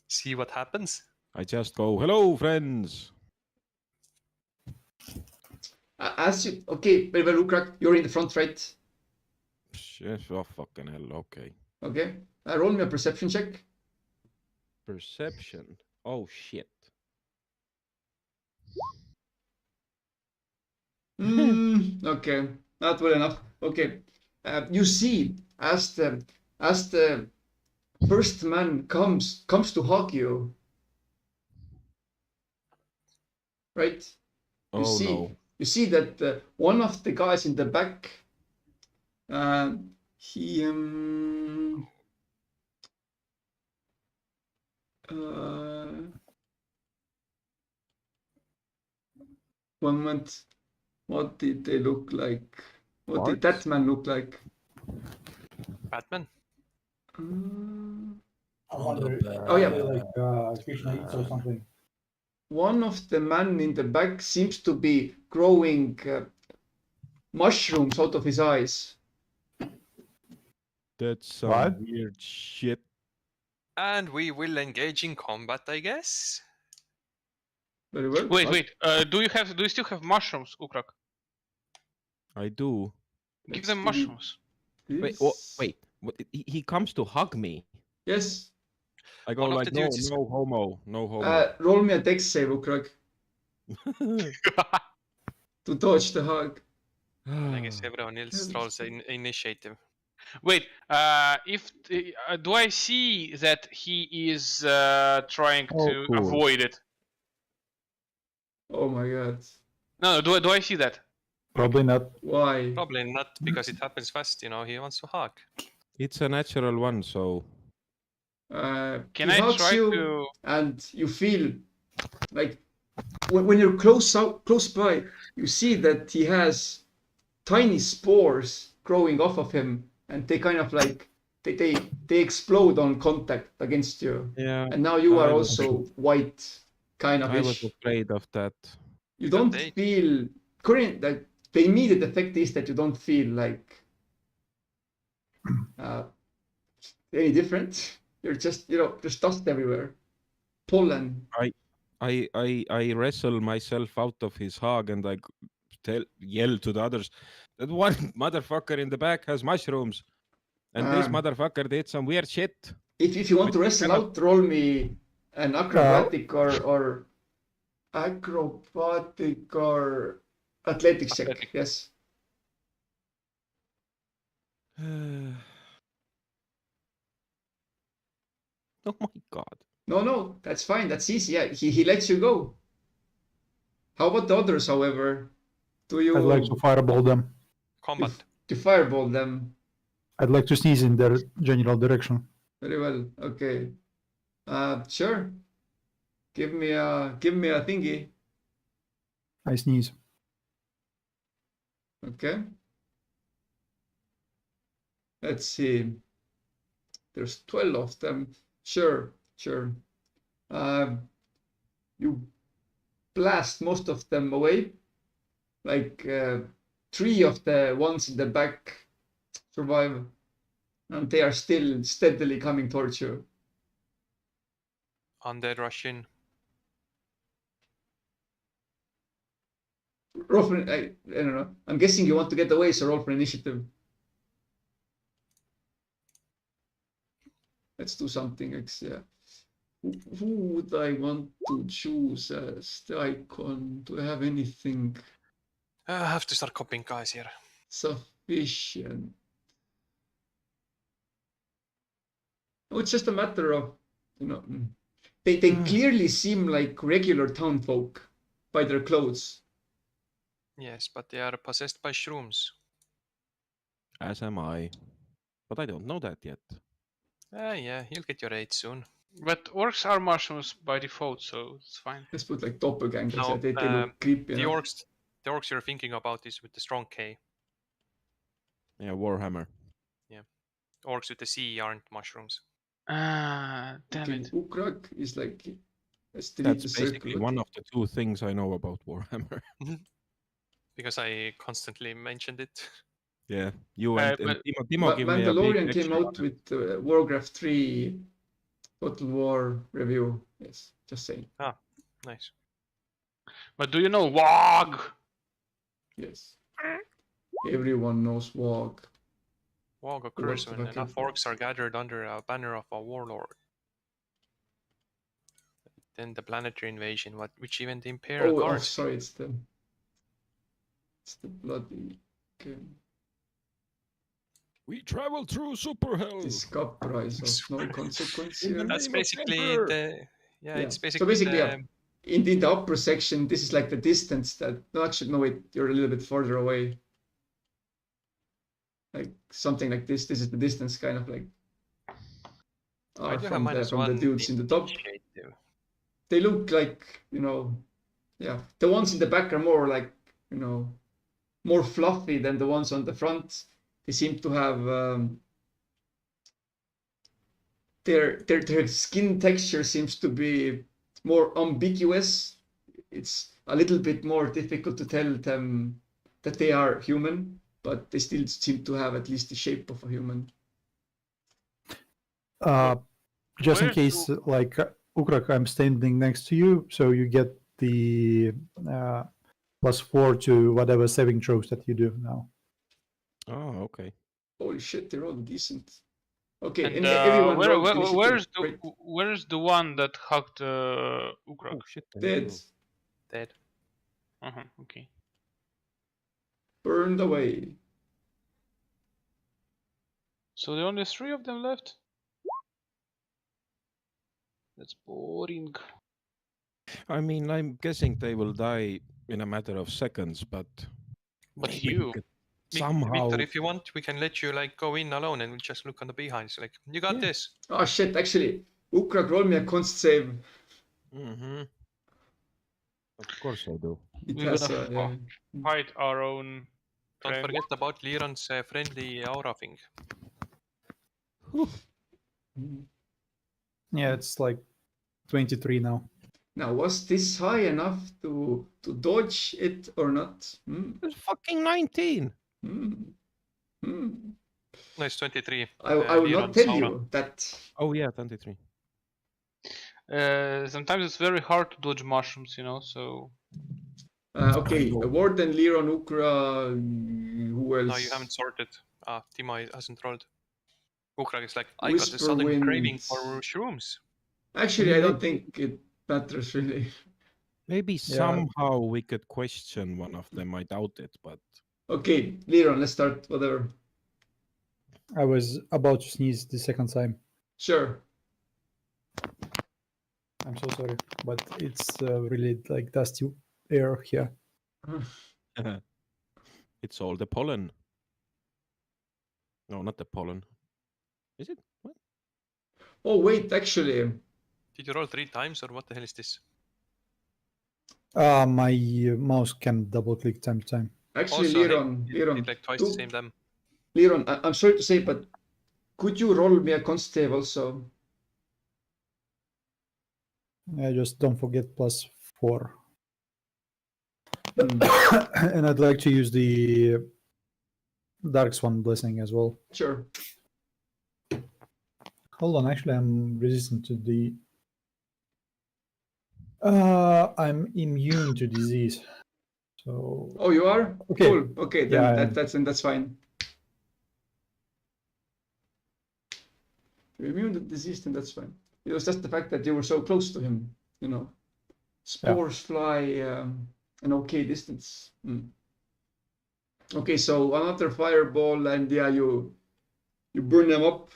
see what happens? I just go, hello, friends. As you okay, very well, Ukrak, you're in the front, right? Yes, oh, fucking hell, okay. Okay. Roll me a perception check. Perception. Oh shit. Okay, not well enough. Okay, you see as the first man comes to hug you, right? Oh no. You see that one of the guys in the back, he one moment. What did they look like? What did that Barks? man look like? Batman. I wonder, Oh, yeah. are they like Krishna eats or something? One of the men in the back seems to be growing mushrooms out of his eyes. That's some What? weird shit. And we will engage in combat, I guess. Very well. Wait, What? wait. Do you still have mushrooms, Ukrak? I do. Give Let's them delete mushrooms. Wait, this. wait. What, he comes to hug me. Yes. I go One of like, the no, dudes is- no homo, no homo. Roll me a dex save, Ukrak, to dodge the hug. I guess everyone else rolls initiative. Wait, do I see that he is trying Oh, to cool. avoid it? Oh my god. No, do I see that? Probably not. Why? Probably not because it happens fast, you know, he wants to hug. It's a natural one, so Can He I hugs try you, to? and you feel like when you're close by, you see that he has tiny spores growing off of him, and they kind of like they explode on contact against you. yeah. And now you are I was- also white, kind of I was ish. afraid of that. You got don't age. feel current like the immediate effect is that you don't feel like any different. You're just there's dust everywhere, pollen. I wrestle myself out of his hug and I yell to the others that one motherfucker in the back has mushrooms. And this motherfucker did some weird shit. If you want to wrestle out, roll me an acrobatic or athletics check. Athletic. Yes. Oh my god. No, that's fine. That's easy. Yeah, he lets you go. How about the others, however? Do you I'd like to fireball them. Combat. to fireball them? I'd like to sneeze in their general direction. Very well. Okay. Sure. Give me a thingy. I sneeze. Okay. Let's see. There's 12 of them. Sure. You blast most of them away. Like 3 of the ones in the back survive, and they are still steadily coming towards you. Undead rush in. Roll for, I don't know. I'm guessing you want to get away, so roll for initiative. Let's do something. Yeah. Who would I want to choose as the icon? Do I have anything I have to start copying guys here. sufficient? Oh, it's just a matter of, they clearly seem like regular town folk by their clothes. Yes, but they are possessed by shrooms. As am I. But I don't know that yet. Yeah, you'll get your age soon. But orcs are mushrooms by default, so it's fine. Let's put like doppelgangers. No, They look creepy. The enough. orcs you're thinking about is with the strong K. Yeah, Warhammer. Orcs with the C aren't mushrooms. Damn Okay, it. Ukrak is like, let's delete That's the basically circle. one of the 2 things I know about Warhammer. Because I constantly mentioned it. Yeah, you and but- Timo give me a big Mandalorian came extra out with Warcraft 3 Total War review. Yes, just saying. Nice. But do you know WOG? Yes. Everyone knows WoG. Walk occurs What when battle? enough orcs are gathered under a banner of a warlord. Then the planetary invasion, which even the Imperial Oh, Guards. sorry, it's the bloody game. We travel through super hell. This cup prize of no consequence here. That's name of basically Emperor. the Yeah. It's So basically basically, the, in the upper section, this is like the distance that. No, actually, no, wait, you're a little bit further away. Like something like this. This is the distance, kind of like. I do have From the dudes in the top. initiative. They look like, yeah. The ones in the back are more like, more fluffy than the ones on the front. They seem to have their skin texture seems to be more ambiguous. It's a little bit more difficult to tell them that they are human, but they still seem to have at least the shape of a human. Just in Where's case, like Ukrak, I'm standing next to you, so you get the +4 to whatever saving throws that you do now. Oh, okay. Holy shit, they're all decent. Okay, And everyone rolled initiative. where's the one that hugged Ukrak? Oh shit. Dead. Dead. Okay. Burned away. So there are only 3 of them left? That's boring. I mean, I'm guessing they will die in a matter of seconds, but maybe we you? could somehow. Victor, if you want, we can let you like go in alone and we'll just look on the behinds. Like, you got this. Oh shit, actually, Ukrak, roll me a const save. Mm-hmm. Of course I do. It We're has gonna fight our own. Don't friend. forget about Liron's friendly aura thing. Yeah, it's like 23 now. Now, was this high enough to dodge it or not? It's fucking 19. No, it's 23. I will not Liron's tell aura. you that. Oh yeah, 23. Sometimes it's very hard to dodge mushrooms, so. Okay, I know. Warden, Liron, Ukra, who else? No, you haven't sorted. Timo hasn't rolled. Ukrak is like, I got a Whisper sudden Wind. craving for shrooms. Actually, I don't think it matters really. Maybe somehow we could question one of them. I doubt it, but Okay, Liron, let's start, whatever. I was about to sneeze the second time. Sure. I'm so sorry, but it's really like dusty air here. it's all the pollen. No, not the pollen. Is it? What? Oh, wait, actually. Did you roll 3 times or what the hell is this? My mouse can double click time to time. Actually, Also, Liron, did like twice the same time. Liron, I'm sorry to say, but could you roll me a const save also? I just don't forget +4. Hmm, And I'd like to use the Dark Swan Blessing as well. Sure. Hold on, actually, I'm resistant to the. I'm immune to disease. So. Oh, you are? Okay. Cool. Okay, then Yeah, that's fine. You're immune to disease, then that's fine. It was just the fact that you were so close to him, Spores fly an okay distance. Okay, so another fireball, and yeah, you burn them up.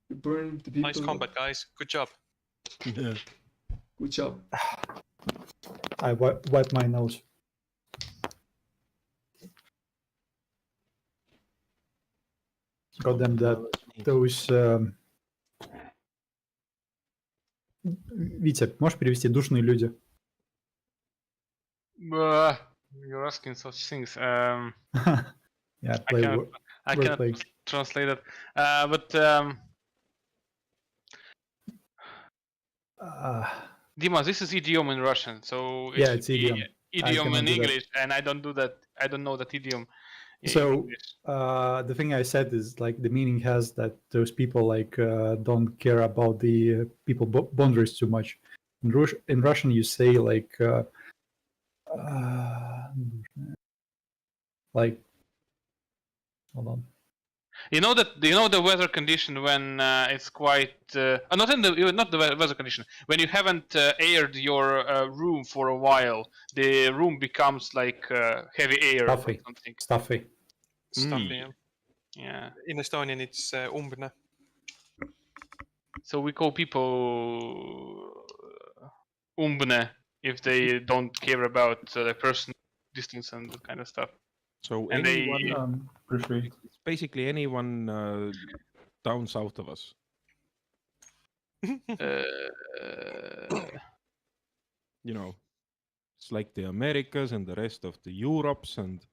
You burn the people. Nice combat, guys. Good job. Good job. I wipe my nose. Got them those. Витя, можешь перевести «душные люди»? You're asking such things. Yeah, I cannot play. translate it. But Dima, this is idiom in Russian, so Yeah, it's idiom. Idiom cannot in do that. English, and I don't do that. I don't know that idiom. in So English. the thing I said is like the meaning has that those people like don't care about the people boundaries too much. In Russian, you say like hold on. You know the weather condition when it's quite not the weather condition, when you haven't aired your room for a while, the room becomes like heavy air or Stuffy. something. Stuffy. Stuffy. Yeah. Yeah. In Estonian, it's umbne. So we call people umbne if they don't care about the personal distance and that kind of stuff. So And they anyone, Appreciate. it's basically anyone down south of us. You know, it's like the Americas and the rest of the Europes, and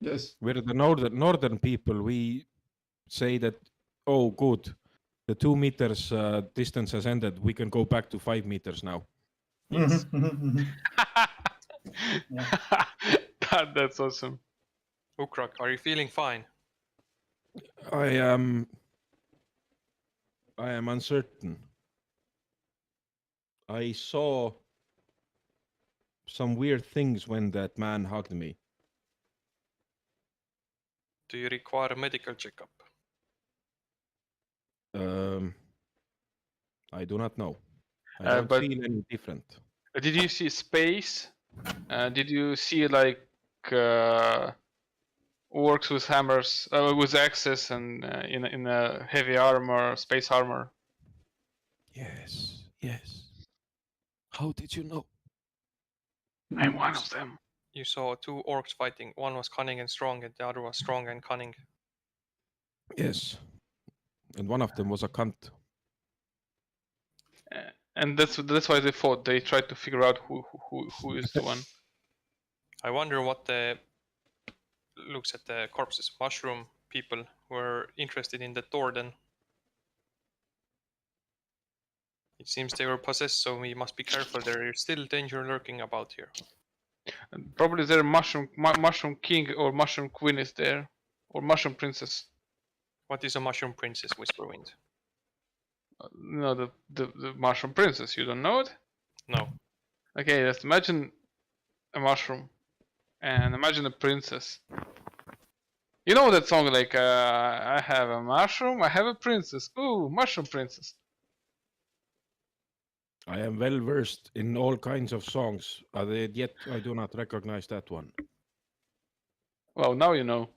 Yes. we're the northern people. We say that, oh, good, the 2 meters distance has ended. We can go back to 5 meters now. Yes. That's awesome. Ukrak, are you feeling fine? I am uncertain. I saw some weird things when that man hugged me. Do you require a medical checkup? I do not know. I don't But feel any different. did you see space? Did you see like orcs with hammers, with axes, and in a heavy armor, space armor? Yes, yes. How did you know? I'm one of them. You saw 2 orcs fighting. One was cunning and strong, and the other was strong and cunning. Yes. And one of them was a cunt. And that's why they fought. They tried to figure out who is the one. I wonder what the looks at the corpses. Mushroom people were interested in the Torden. It seems they were possessed, so we must be careful. There is still danger lurking about here. And probably their mushroom king or mushroom queen is there, or mushroom princess. What is a mushroom princess, Whisperwind? No, the mushroom princess. You don't know it? No. Okay, just imagine a mushroom, and imagine a princess. You know that song, like I have a mushroom, I have a princess. Ooh, mushroom princess. I am well versed in all kinds of songs, yet I do not recognize that one. Well, now you know.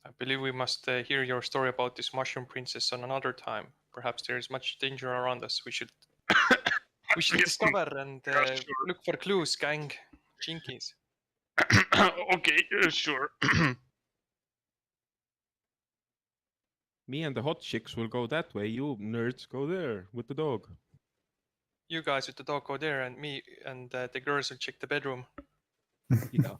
I believe we must hear your story about this mushroom princess on another time. Perhaps there is much danger around us. We should discover and look for clues, gang. Jinkies. Okay, sure. Me and the hot chicks will go that way. You nerds go there with the dog. You guys with the dog go there, and me and the girls will check the bedroom. Yeah.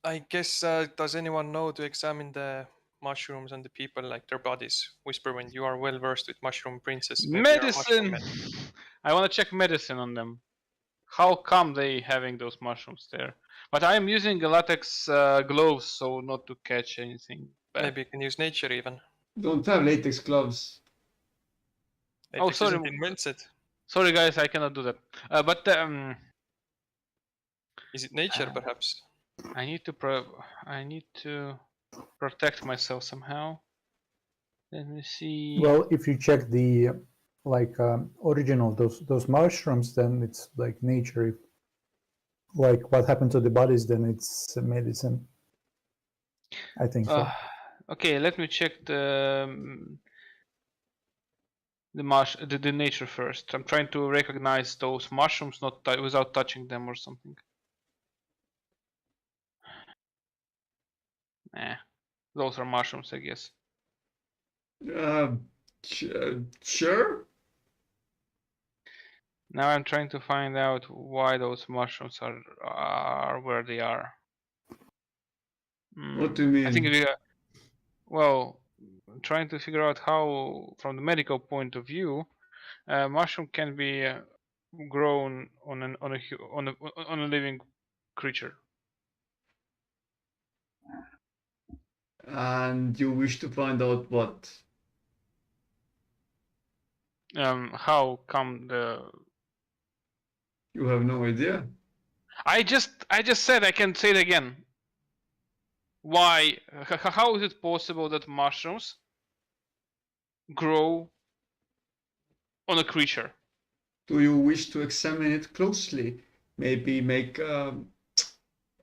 I guess, does anyone know to examine the mushrooms and the people, like their bodies? Whisperwind, you are well versed with mushroom princess. Maybe there are mushroom Medicine. I want to check medicine on them. How come they having those mushrooms there? But I am using latex gloves, so not to catch anything bad. Maybe you can use nature even. Don't have latex gloves. Latex sorry. isn't invented. Sorry, guys, I cannot do that. But Is it nature, perhaps? I need to protect myself somehow. Let me see. Well, if you check the origin of those mushrooms, then it's like nature. If like what happened to the bodies, then it's medicine. I think so. Okay, let me check the nature first. I'm trying to recognize those mushrooms, not without touching them or something. Those are mushrooms, I guess. Sure. Now I'm trying to find out why those mushrooms are where they are. What do you mean? I think well, I'm trying to figure out how, from the medical point of view, mushroom can be grown on a living creature. And you wish to find out what? How come You have no idea. I just said I can say it again. Why? How is it possible that mushrooms grow on a creature? Do you wish to examine it closely? Maybe make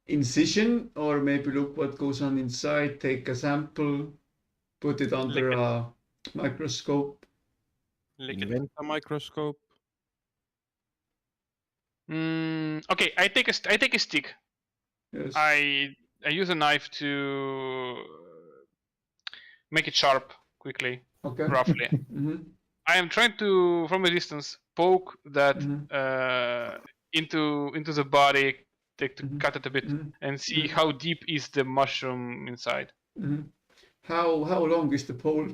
incision, or maybe look what goes on inside, take a sample, put it under Lick it. a microscope. Lick it. Invent a microscope. Okay, I take a stick. Yes. I use a knife to make it sharp quickly, Okay. roughly. Mm-hmm. I am trying to, from a distance, poke that Mhm. into the body, take to Mhm. cut it a bit, Mhm. and see Mhm. how deep is the mushroom inside. Mm-hmm. How long is the pole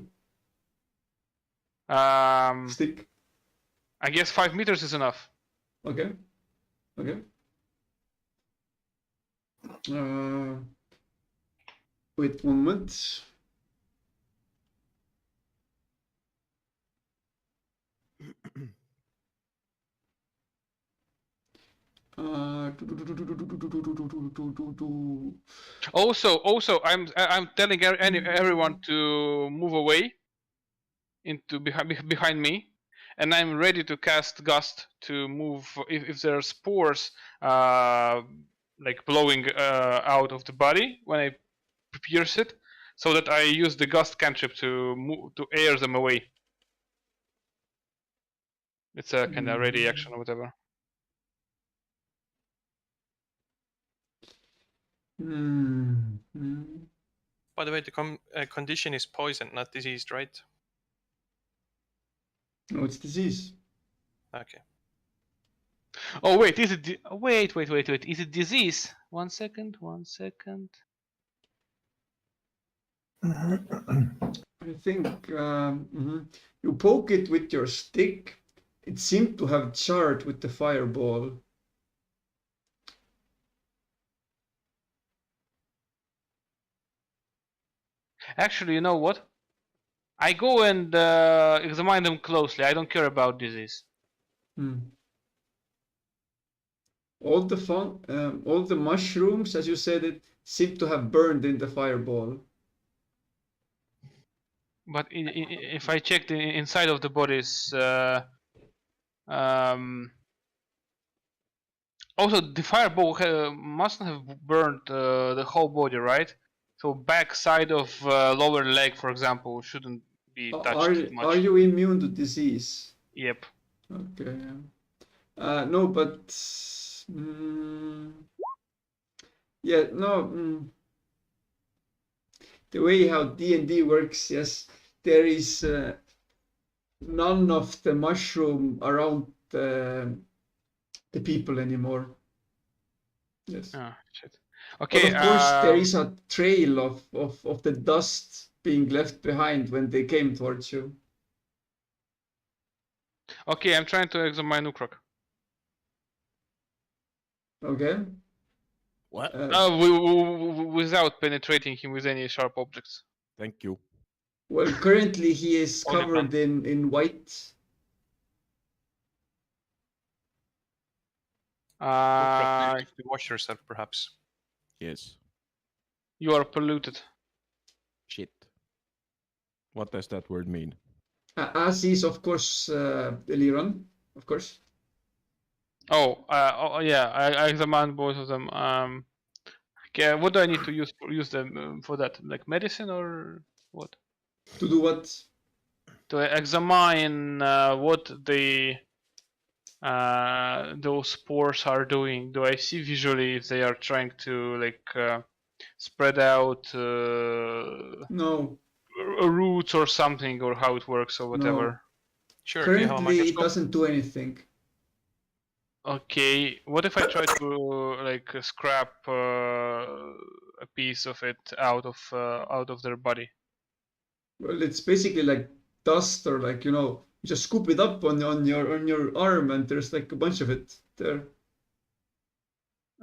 stick? I guess 5 meters is enough. Okay. Okay. Wait 1 moment. Also, I'm telling everyone to move away into behind me, and I'm ready to cast gust to move if there are spores like blowing out of the body when I pierce it, so that I use the gust cantrip to move to air them away. It's a kind of ready action or whatever. By the way, the condition is poison, not diseased, right? No, it's disease. Okay. Oh wait, is it? Wait. Is it disease? 1 second. I think you poke it with your stick. It seemed to have charred with the fireball. Actually, you know what? I go and examine them closely. I don't care about disease. All the mushrooms, as you said, it seemed to have burned in the fireball. But if I check the inside of the bodies, also the fireball mustn't have burned the whole body, right? So back side of lower leg, for example, shouldn't be touched much. Are you immune to disease? Yep. Okay. No, but yeah, no. The way how D&D works, yes, there is none of the mushroom around the people anymore. Yes. Oh, shit. But Okay. of course, there is a trail of the dust being left behind when they came towards you. Okay, I'm trying to examine Ukrok. Okay. What? Without penetrating him with any sharp objects. Thank you. Well, currently he is Only covered in white. You need to wash yourself, perhaps. Yes. You are polluted. Shit. What does that word mean? As is, of course, Eliron, of course. Oh, yeah, I examined both of them. Okay, what do I need to use them for that? Like medicine or what? To do what? To examine what those spores are doing. Do I see visually if they are trying to like spread out No. roots or something, or how it works or whatever? No. Sure. Do you have a Currently, it microscope? doesn't do anything. Okay, what if I try to like scrap a piece of it out of their body? Well, it's basically like dust, or like, you just scoop it up on your arm, and there's like a bunch of it there.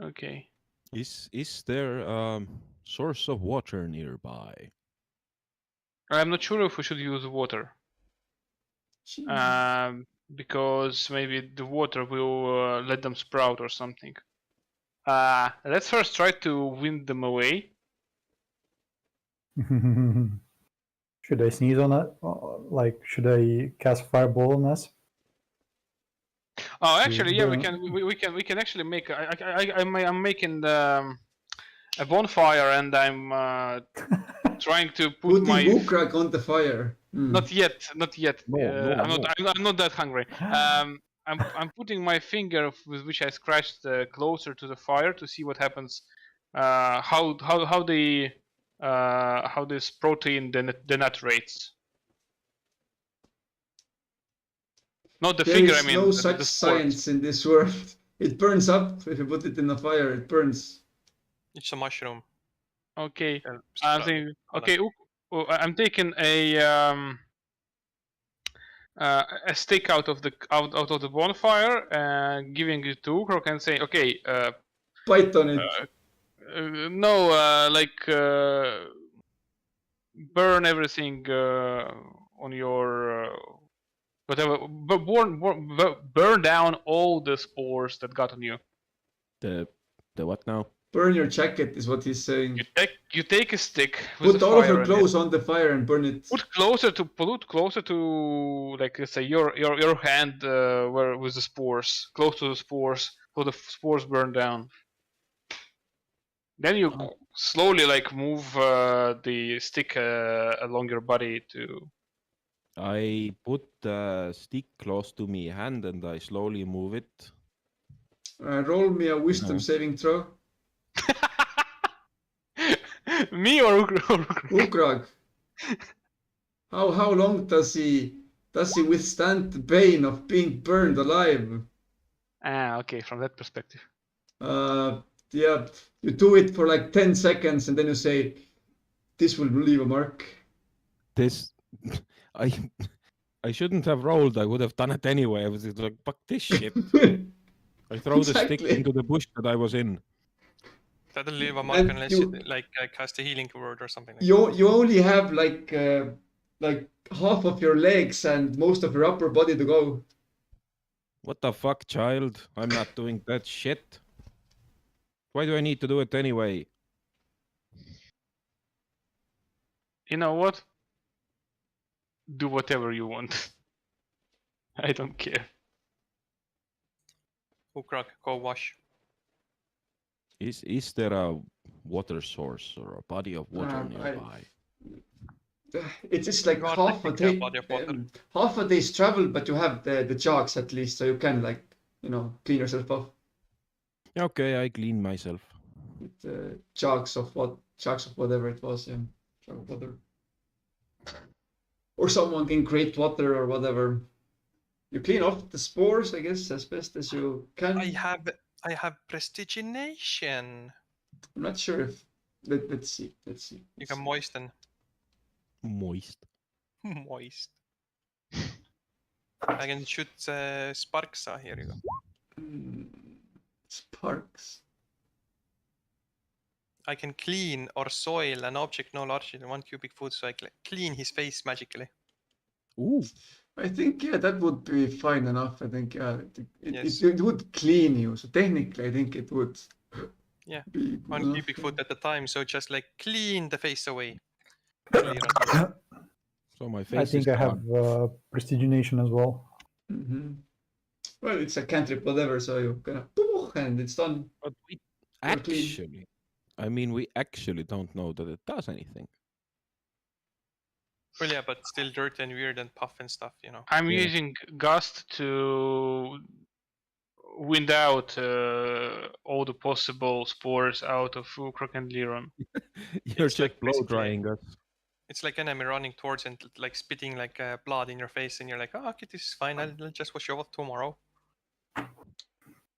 Okay. Is there source of water nearby? I'm not sure if we should use water. Because maybe the water will let them sprout or something. Let's first try to wind them away. Should I sneeze on it? Like, should I cast fireball on us? Oh, actually, yeah, we burn- can actually make. I'm making a bonfire, and I'm trying to put Putting my. Ukrak on the fire. Not yet. No, I'm not that hungry. I'm putting my finger with which I scratched closer to the fire to see what happens. How this protein denaturrates. Not the There finger. I is mean no the such spores. science in this world. It burns up if you put it in a fire. It burns. It's a mushroom. Okay. Yeah, I'm sprout. thinking, okay, I'm taking a stick out of the bonfire, giving it to Ukrok and saying, okay, Bite on it. no, burn everything on your whatever, burn down all the spores that got on you. The what now? Burn your jacket is what he's saying. You take a stick with Put a all of fire your in it. clothes on the fire and burn it. Put closer to like let's say your hand where with the spores, close to the spores, so the spores burn down. Then you slowly like move the stick along your body to. I put the stick close to me hand and I slowly move it. Roll me a wisdom No. saving throw. Me or Ukrag. How long does he withstand the pain of being burned alive? Okay, from that perspective. Yeah, you do it for like 10 seconds and then you say, this will leave a mark. This I shouldn't have rolled. I would have done it anyway. I was just like, fuck this shit. I throw the stick Exactly. into the bush that I was in. That'll leave a mark And unless you- you like cast a healing word or something. Like You only have like half of your legs and most of your upper body to go. What the fuck, child? I'm not doing that shit. Why do I need to do it anyway? You know what? Do whatever you want. I don't care. Ukrak, go wash. Is there a water source or a body of water nearby? It's just like You are half a technically a day, body of water. half a day's travel, but you have the jogs at least, so you can like clean yourself off Okay, I clean myself. with jogs of whatever it was, yeah, jug of water, or someone can create water or whatever. You clean off the spores, I guess, as best as you can. I have prestigination. I'm not sure if let's see. You can moisten. Moist. Moist. I can shoot sparks. Here you go. Sparks. I can clean or soil an object no larger than 1 cubic foot, so I clean his face magically. Ooh. I think that would be fine enough. I think Yes. it would clean you. So technically, I think it would. Yeah, be 1 enough, cubic yeah. foot at a time, so just like clean the face away. Clear it. So my face I think is I have prestidigination as well. Mhm. Well, it's a cantrip, whatever. So you kind of and it's done. But we You're clean. actually, I mean, we actually don't know that it does anything. Well, yeah, but still dirty and weird and puff and stuff, you know. I'm Yeah. using gust to wind out all the possible spores out of Ukrok and Liron. You're It's just like blow basically- drying us. It's like enemy running towards and like spitting like blood in your face, and you're like, oh, okay, this is fine. I'll just wash you off tomorrow.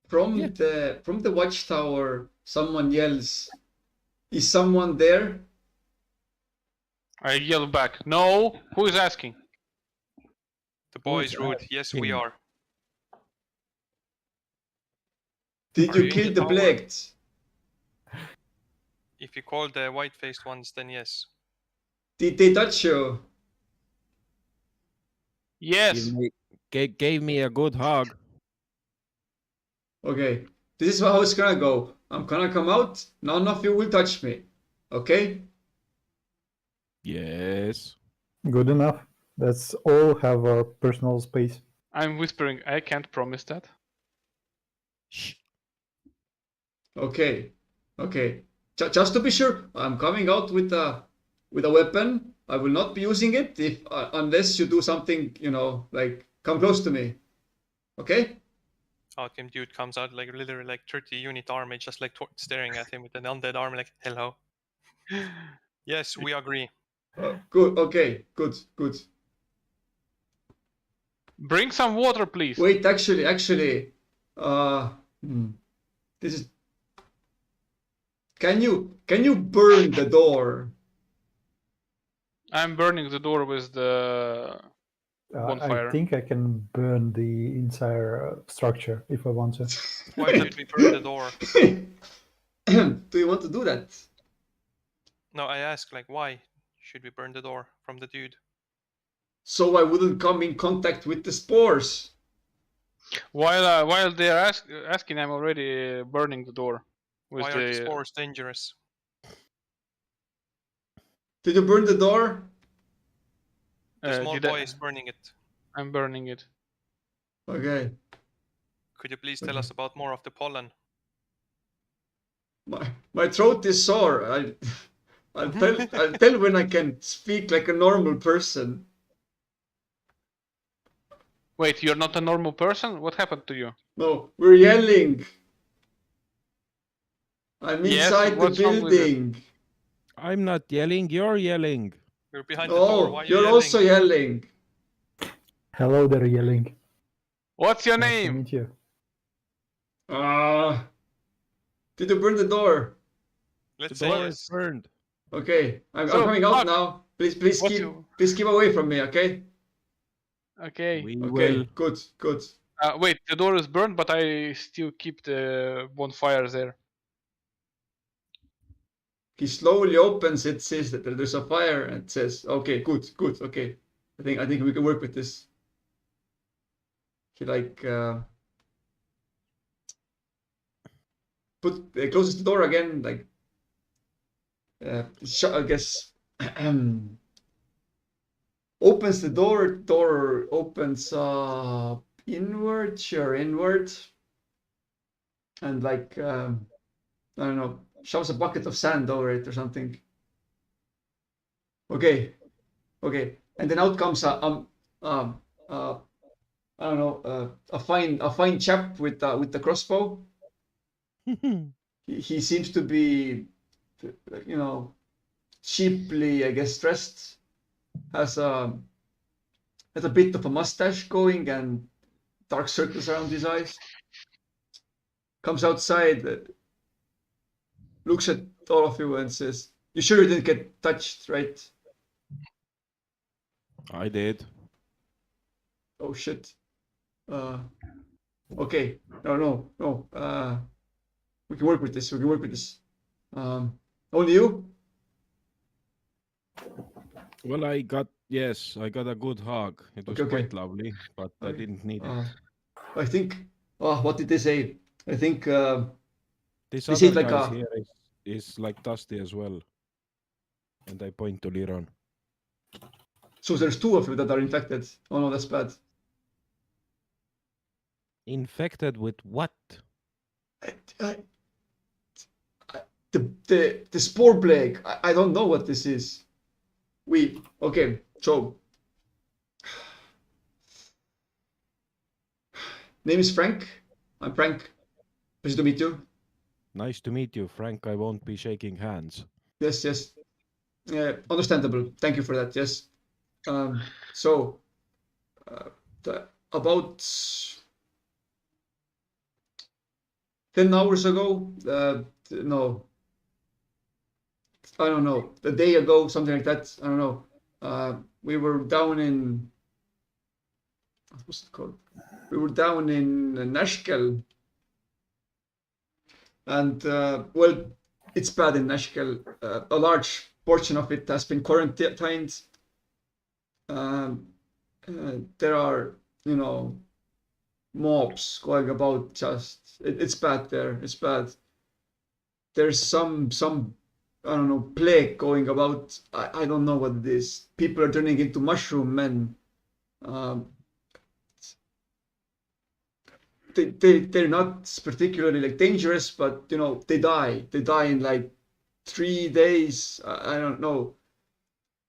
From Yeah. the watchtower, someone yells, "Is someone there?" I yell back, no! Who is asking? The boy is is rude. Yes, we asking? are. Did Are you you in kill the the tower? plagued? If you call the white-faced ones, then yes. Did they touch you? Yes! Gave me a good hug. Okay. This is how it's gonna go. I'm gonna come out. None of you will touch me. Okay? Yes. Good enough. Let's all have our personal space. I'm whispering. I can't promise that. Shh. Okay. Okay. Just to be sure, I'm coming out with a weapon. I will not be using it if unless you do something, like come close to me. Okay? Outcome dude comes out like literally like 30 unit army, just like staring at him with an undead army, like hello. Yes, we agree. Good. Okay. Good. Good. Bring some water, please. Wait, actually, this is. Can you burn the door? I'm burning the door with the bonfire. I think I can burn the entire structure if I want to. Why should we burn the door? Do you want to do that? No, I ask like why should we burn the door from the dude? So I wouldn't come in contact with the spores. While they're asking, I'm already burning the door. With Why are the spores dangerous? Did you burn the door? The small boy is burning it. I'm burning it. Okay. Could you please tell us about more of the pollen? My throat is sore. I'll tell when I can speak like a normal person. Wait, you're not a normal person? What happened to you? No, we're yelling. I'm inside the what's wrong with it? building. I'm not yelling, you're yelling. You're behind the door. Why Oh, are you you're yelling? also yelling. Hello there, yelling. What's your Nice to name? meet you. Did you burn the door? Let's The say door yes. is burned. Okay, I'm So, coming out Mark, now. Please keep away from me, okay? Okay. We Okay, will. good. Wait, the door is burned, but I still keep the bonfire there. He slowly opens it, says that there's a fire, and says, "Okay, good, okay. I think we can work with this." He closes the door again, like I guess opens the door. Door opens inward, and like I don't know, shoves a bucket of sand over it or something. Okay, and then out comes I don't know, a fine chap with the crossbow. He seems to be, cheaply, I guess, dressed. Has a bit of a mustache going and dark circles around his eyes. Comes outside, looks at all of you and says, "You sure you didn't get touched, right?" I did. Oh shit. Okay. No. We can work with this. Only you? Well, I got a good hug. It was Okay. quite lovely, but I didn't need it. I think. What did they say? I think. This This other is like guy a- here is like Dusty as well. And I point to Liron. So there's two of you that are infected. Oh no, that's bad. Infected with what? The spore plague. I don't know what this is. Okay. So name is Frank. I'm Frank. Pleased to meet you. Nice to meet you, Frank. I won't be shaking hands. Yes. Understandable. Thank you for that. Yes. So about 10 hours ago, no, I don't know, a day ago, something like that. I don't know. We were down in, what's it called? We were down in Nashkel. And, well, it's bad in Nashkel. A large portion of it has been quarantined. There are, mobs going about. Just it's bad there. It's bad. There's some I don't know plague going about. I don't know what it is. People are turning into mushroom men. Um, they're not particularly like dangerous, but you know they die. They die in like 3 days. I don't know,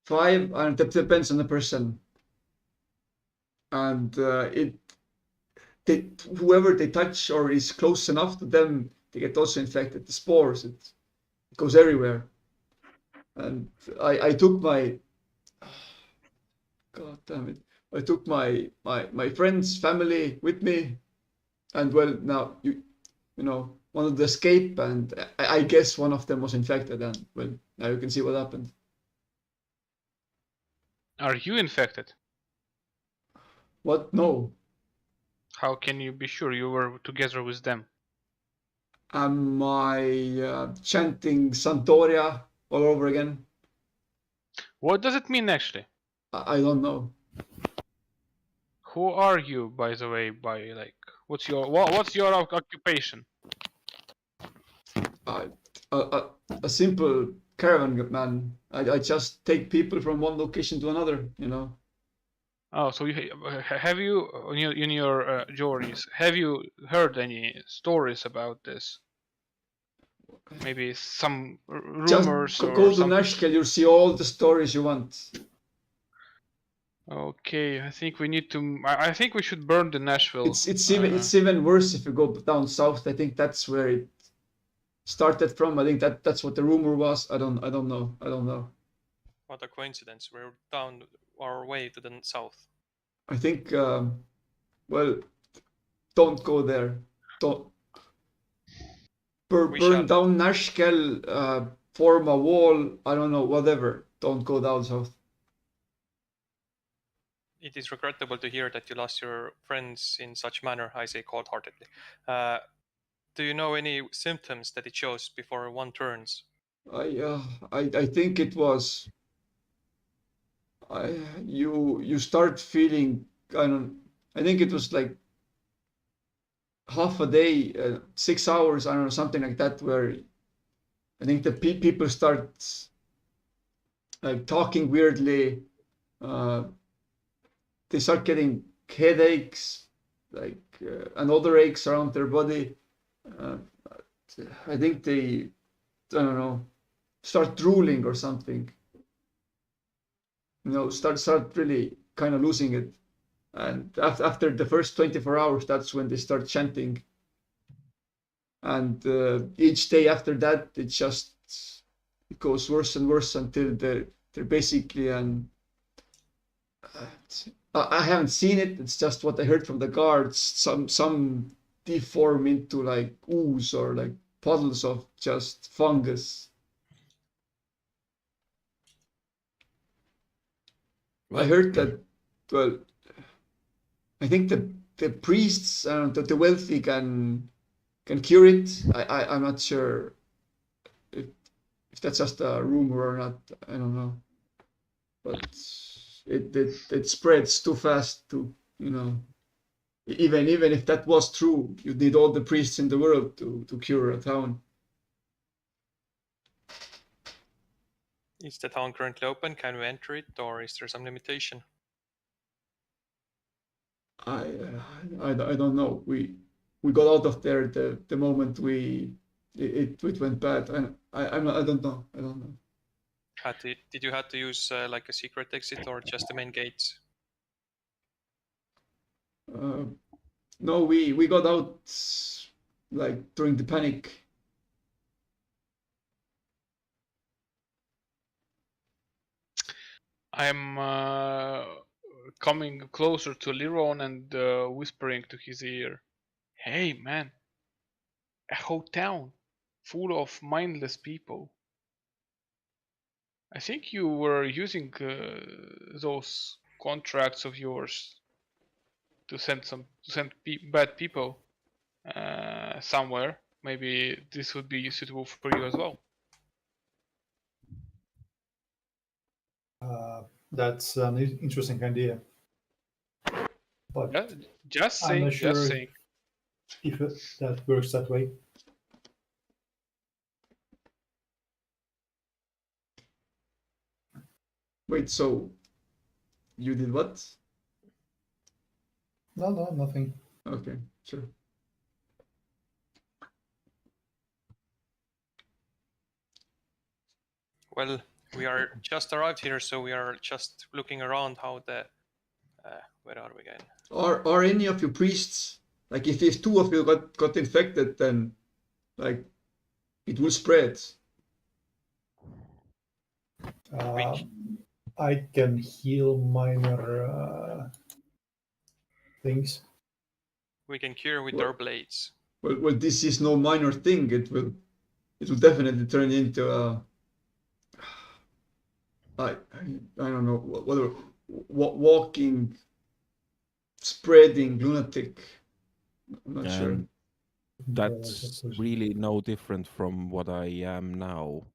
5. And that depends on the person. And whoever they touch or is close enough to them, they get also infected. The spores, it goes everywhere. And I took my God damn it. I took my friends, family with me, and well, now you know wanted to escape, and I guess one of them was infected, and well, now you can see what happened. Are you infected? What? No. How can you be sure you were together with them? Am I chanting Santoria all over again? What does it mean actually? I don't know. Who are you, by the way? By like, what's your occupation? Uh, a simple caravan man. I just take people from one location to another, you know. Oh, so have you in your journeys? Have you heard any stories about this? Maybe some Just rumors or go to something. Nashkel, you'll see all the stories you want. Okay, I think we need to. I think we should burn the Nashville. It's even worse if you go down south. I think that's where it started from. I think that's what the rumor was. I don't know. What a coincidence. We're down our way to the south. I think well, don't go there. Don't We burn shall. down Nashkel, form a wall. I don't know, whatever. Don't go down south. It is regrettable to hear that you lost your friends in such manner, I say cold-heartedly. Do you know any symptoms that it shows before one turns? I think it was you start feeling I think it was like half a day, 6 hours, I don't know, something like that, where I think the people start like talking weirdly. Uh, they start getting headaches, like and other aches around their body. Uh, I think they, I don't know, start drooling or something. You know, start really kind of losing it. And after the first 24 hours, that's when they start chanting. And each day after that, it goes worse and worse until they're basically an. I haven't seen it. It's just what I heard from the guards. Some deform into like ooze or like puddles of just fungus. I heard that. Well, I think the priests, the wealthy can cure it. I'm not sure if, if that's just a rumor or not. I don't know, but it spreads too fast to you know. Even if that was true, you need all the priests in the world to cure a town. Is the town currently open? Can we enter it, or is there some limitation? I don't know. We got out of there the moment it went bad. I don't know. I don't know. Did you have to use like a secret exit or just the main gates? No, we got out like during the panic. I'm coming closer to Liron and whispering to his ear, "Hey, man, a whole town full of mindless people. I think you were using those contracts of yours to send bad people somewhere. Maybe this would be suitable for you as well." That's an interesting idea. but Just I'm saying. not Just sure saying. if that works that way. Wait, so you did what? No, nothing. Okay, sure. Well, we are just arrived here, so we are just looking around how the. Where are we going? Are any of you priests, like if two of you got infected, then like it will spread? I can heal minor things. We can cure with Well- our blades. Well, this is no minor thing. It will definitely turn into a I don't know whether walking, spreading lunatic. I'm not sure. And that's really no different from what I am now.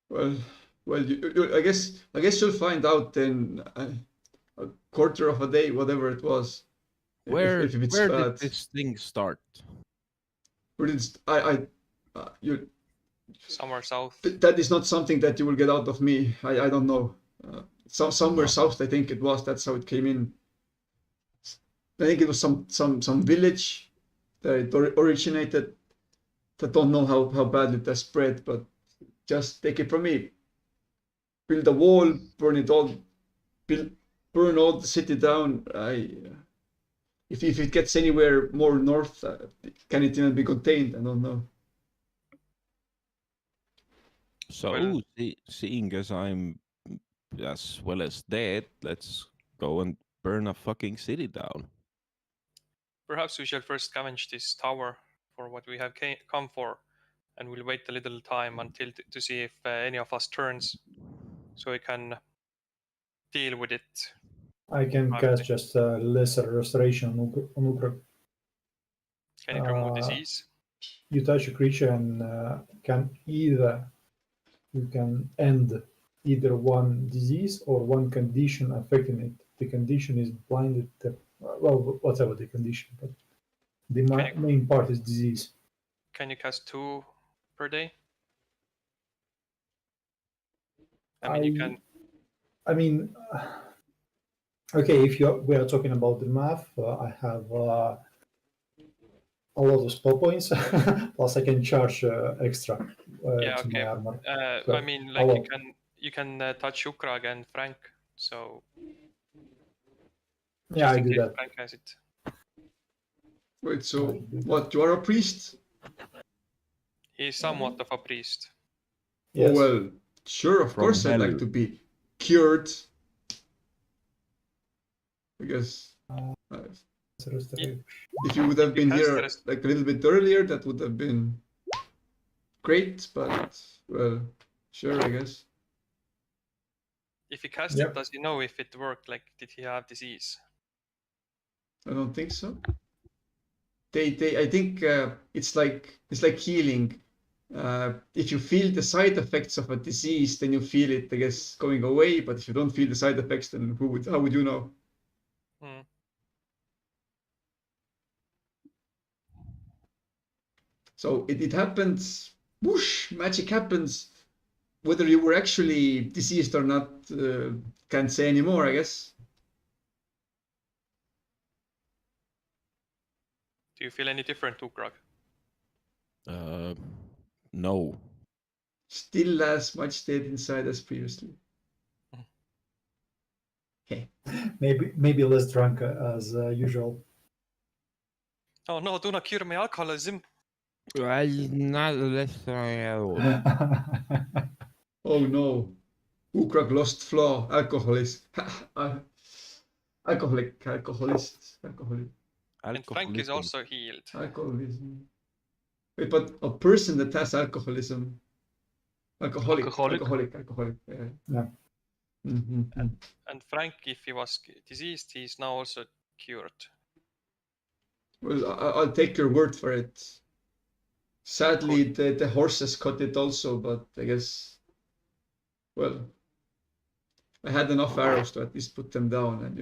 Well, I guess you'll find out in a quarter of a day, whatever it was. Where if it's where bad. did this thing start? Where did you? Somewhere south. That is not something that you will get out of me. I don't know. Somewhere No. south, I think it was. That's how it came in. I think it was some village that it originated. I don't know how badly that spread, but just take it from me. Build a wall, burn it all, burn all the city down. If it gets anywhere more north, can it even be contained? I don't know. So, Well- seeing as I'm as well as dead, let's go and burn a fucking city down. Perhaps we shall first scavenge this tower for what we have come for, and we'll wait a little time until to see if any of us turns, so we can deal with it. I can cast just a lesser restoration on Ukra. Can it remove disease? You touch a creature and you can end either one disease or one condition affecting it. The condition is blinded, well, whatever the condition, but the main part is disease. Can you cast 2 per day? I mean, okay, if we are talking about the math, I have a lot of spell points, plus I can charge extra to my armor. So, I mean, like you can touch Ukrag and Frank, so yeah, I do that. Frank has it. Wait, so what? You are a priest? He's somewhat of a priest. Yes. Oh well, sure, of course I'd like to be cured. Because if you would have been here like a little bit earlier, that would have been great. But well, sure, I guess. If he cast it, does he know if it worked? Like, did he have disease? I don't think so. I think it's like healing. If you feel the side effects of a disease, then you feel it, I guess, going away. But if you don't feel the side effects, then how would you know? So it happens. Whoosh! Magic happens. Whether you were actually diseased or not, can't say anymore, I guess. Do you feel any different, Ukrag? No. Still as much dead inside as previously. Okay. Maybe less drunk as usual. Oh no, do not cure my alcoholism. Not less. Oh no. Ukrag lost flaw. Alcoholist. Alcoholist. And Frank is also healed. Alcoholism. Wait, but a person that has alcoholism. Alcoholic. Yeah. Mm-hmm. And Frank, if he was diseased, he's now also cured. Well, I'll take your word for it. Sadly, the horses cut it also, but I guess, well, I had enough arrows to at least put them down, and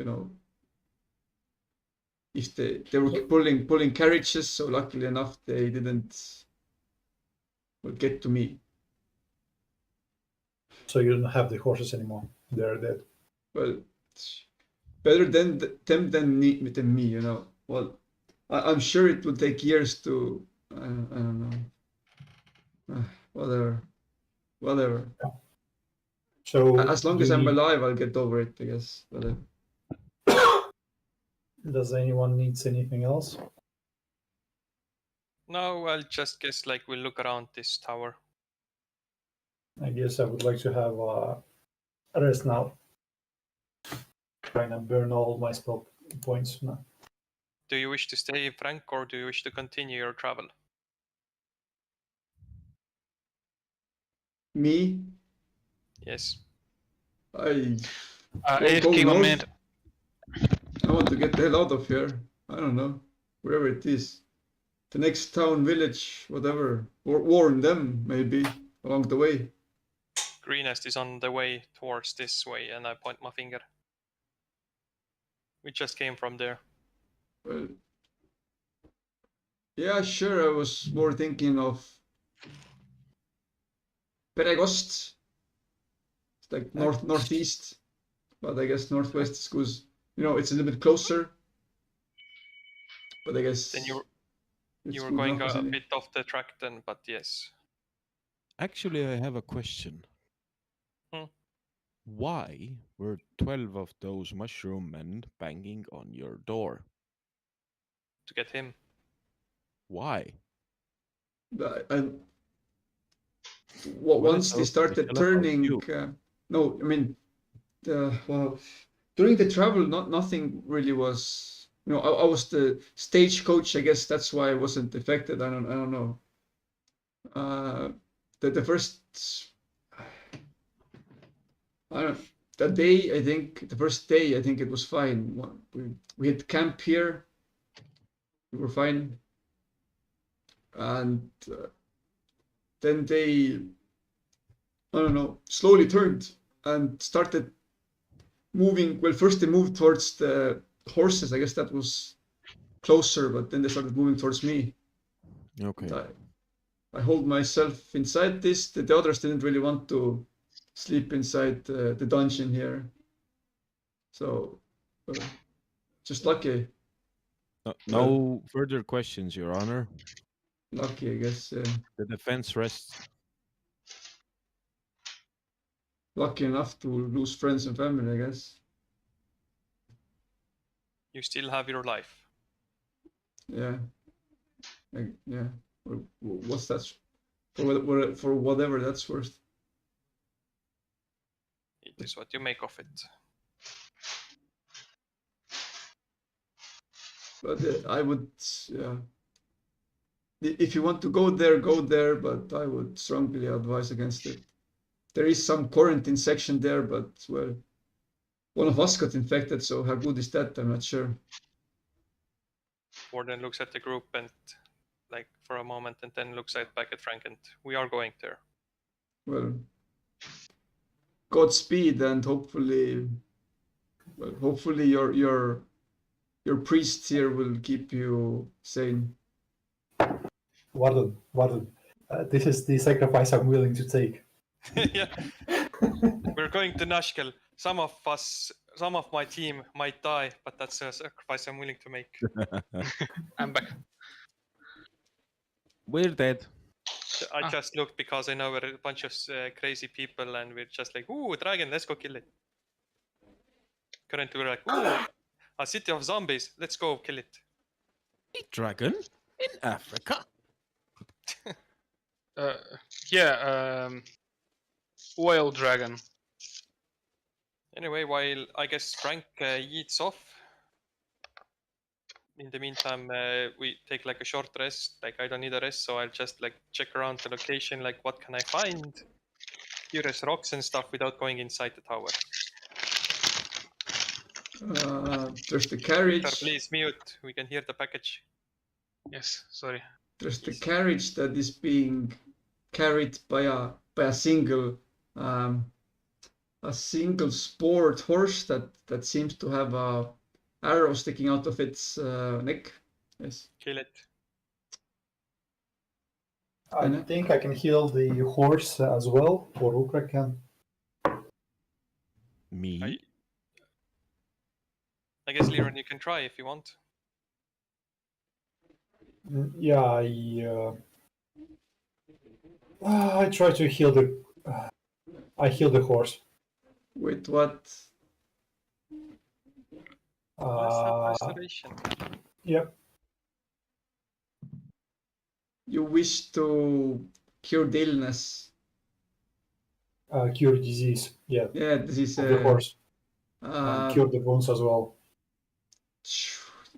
if they were pulling carriages, so luckily enough they didn't get to me. So you don't have the horses anymore. They're dead. Well, better than them than me, you know. Well, I'm sure it would take years to I don't know. Whatever. So As long as I'm alive, I'll get over it, I guess. Whatever. Does anyone needs anything else? No, I'll just guess like we'll look around this tower. I guess I would like to have a rest now. Trying to burn all my spell points now. Do you wish to stay, Frank, or do you wish to continue your travel? Me, Yes. I AFK 1 minute. I want to get the hell out of here. I don't know, wherever it is. The next town, village, whatever. Or warn them, maybe, along the way. Greenest is on the way towards this way, and I point my finger. We just came from there. Well, yeah, sure, I was more thinking of Peregost. It's like northeast, but I guess northwest is good. You know, it's a little bit closer. But I guess Then you it's were good going enough, a isn't it? bit off the track then, but yes. Actually, I have a question. Why were 12 of those mushroom men banging on your door? To get him. Why? And What once is they so started special about turning, you? no, I mean, well, during the travel, nothing really was. You know, I was the stagecoach. I guess that's why I wasn't affected. I don't know. The first, I don't. That day, I think the first day, I think it was fine. We had camp here. We were fine, and then they, I don't know, slowly turned and started moving. Well, first they moved towards the horses. I guess that was closer, but then they started moving towards me. Okay. I hold myself inside this. The others didn't really want to sleep inside the dungeon here. So, just lucky. No further questions, Your Honor. Lucky, I guess. The defense rests. Lucky enough to lose friends and family, I guess. You still have your life. Yeah. Yeah. What's that? For whatever that's worth. It is what you make of it. But I would, yeah. If you want to go there, but I would strongly advise against it. There is some quarantine section there, but, well, one of us got infected, so how good is that? I'm not sure. Warden looks at the group and, like, for a moment, and then looks back at Frank, and we are going there. Well, Godspeed, and hopefully your priests here will keep you sane. Warden, this is the sacrifice I'm willing to take. Yeah. We're going to Nashkel. Some of my team might die, but that's a sacrifice I'm willing to make. I'm back. We're dead. I just looked because I know we're a bunch of crazy people, and we're just like, ooh, dragon, let's go kill it. Currently, we're like, ooh, a city of zombies, let's go kill it. A dragon in Africa. Oil dragon. Anyway, while I guess Frank yeets off, in the meantime, we take like a short rest. Like, I don't need a rest, so I'll just like check around the location, like what can I find? Curious rocks and stuff without going inside the tower. There's the carriage. Victor, please mute. We can hear the package. Yes, sorry. There's the carriage that is being carried by a single sport horse that seems to have a arrow sticking out of its neck. Yes. Kill it. I Spinner. think I can heal the horse as well, or Ukra can. Me? I guess Liron, you can try if you want. Yeah, I try to heal the. I heal the horse. With what? Let's have restoration. Yep. You wish to cure the illness. Cure disease. Yeah. Yeah, this is Of the horse. uh, Cure the wounds as well.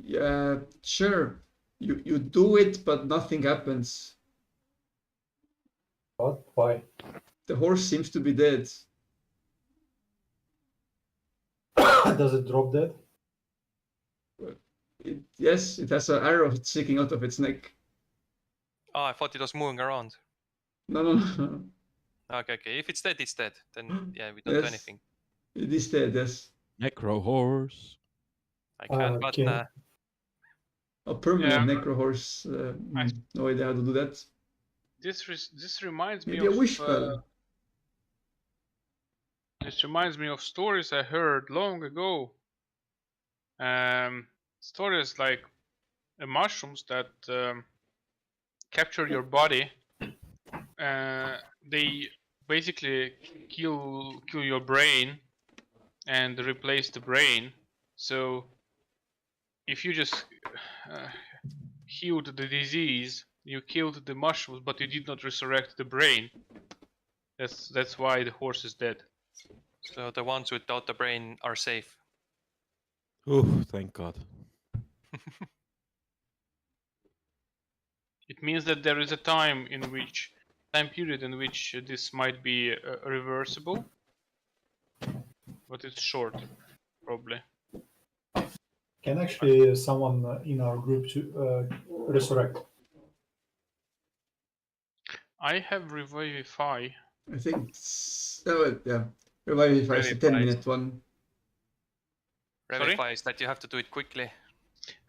yeah, sure. You do it, but nothing happens. What? Why? The horse seems to be dead. Does it drop dead? Yes, it has an arrow sticking out of its neck. Oh, I thought it was moving around. No. Okay. If it's dead, it's dead. Then yeah, we don't do Yes. anything. It is dead, yes. Necro horse. I can, but Okay. A permanent Yeah. necro horse. No idea how to do that. This reminds me Maybe of a wish spell. this reminds me of stories I heard long ago. Stories like mushrooms that capture your body. They basically kill your brain and replace the brain. So if you just healed the disease, you killed the mushrooms, but you did not resurrect the brain. That's why the horse is dead. So the ones without the brain are safe. Oh, thank God. It means that there is a time period in which this might be reversible, but it's short, probably. Can actually someone in our group to resurrect? I have Revivify. I think yeah. Revivify is a Revivify. 10-minute one. Revivify is that you have to do it quickly.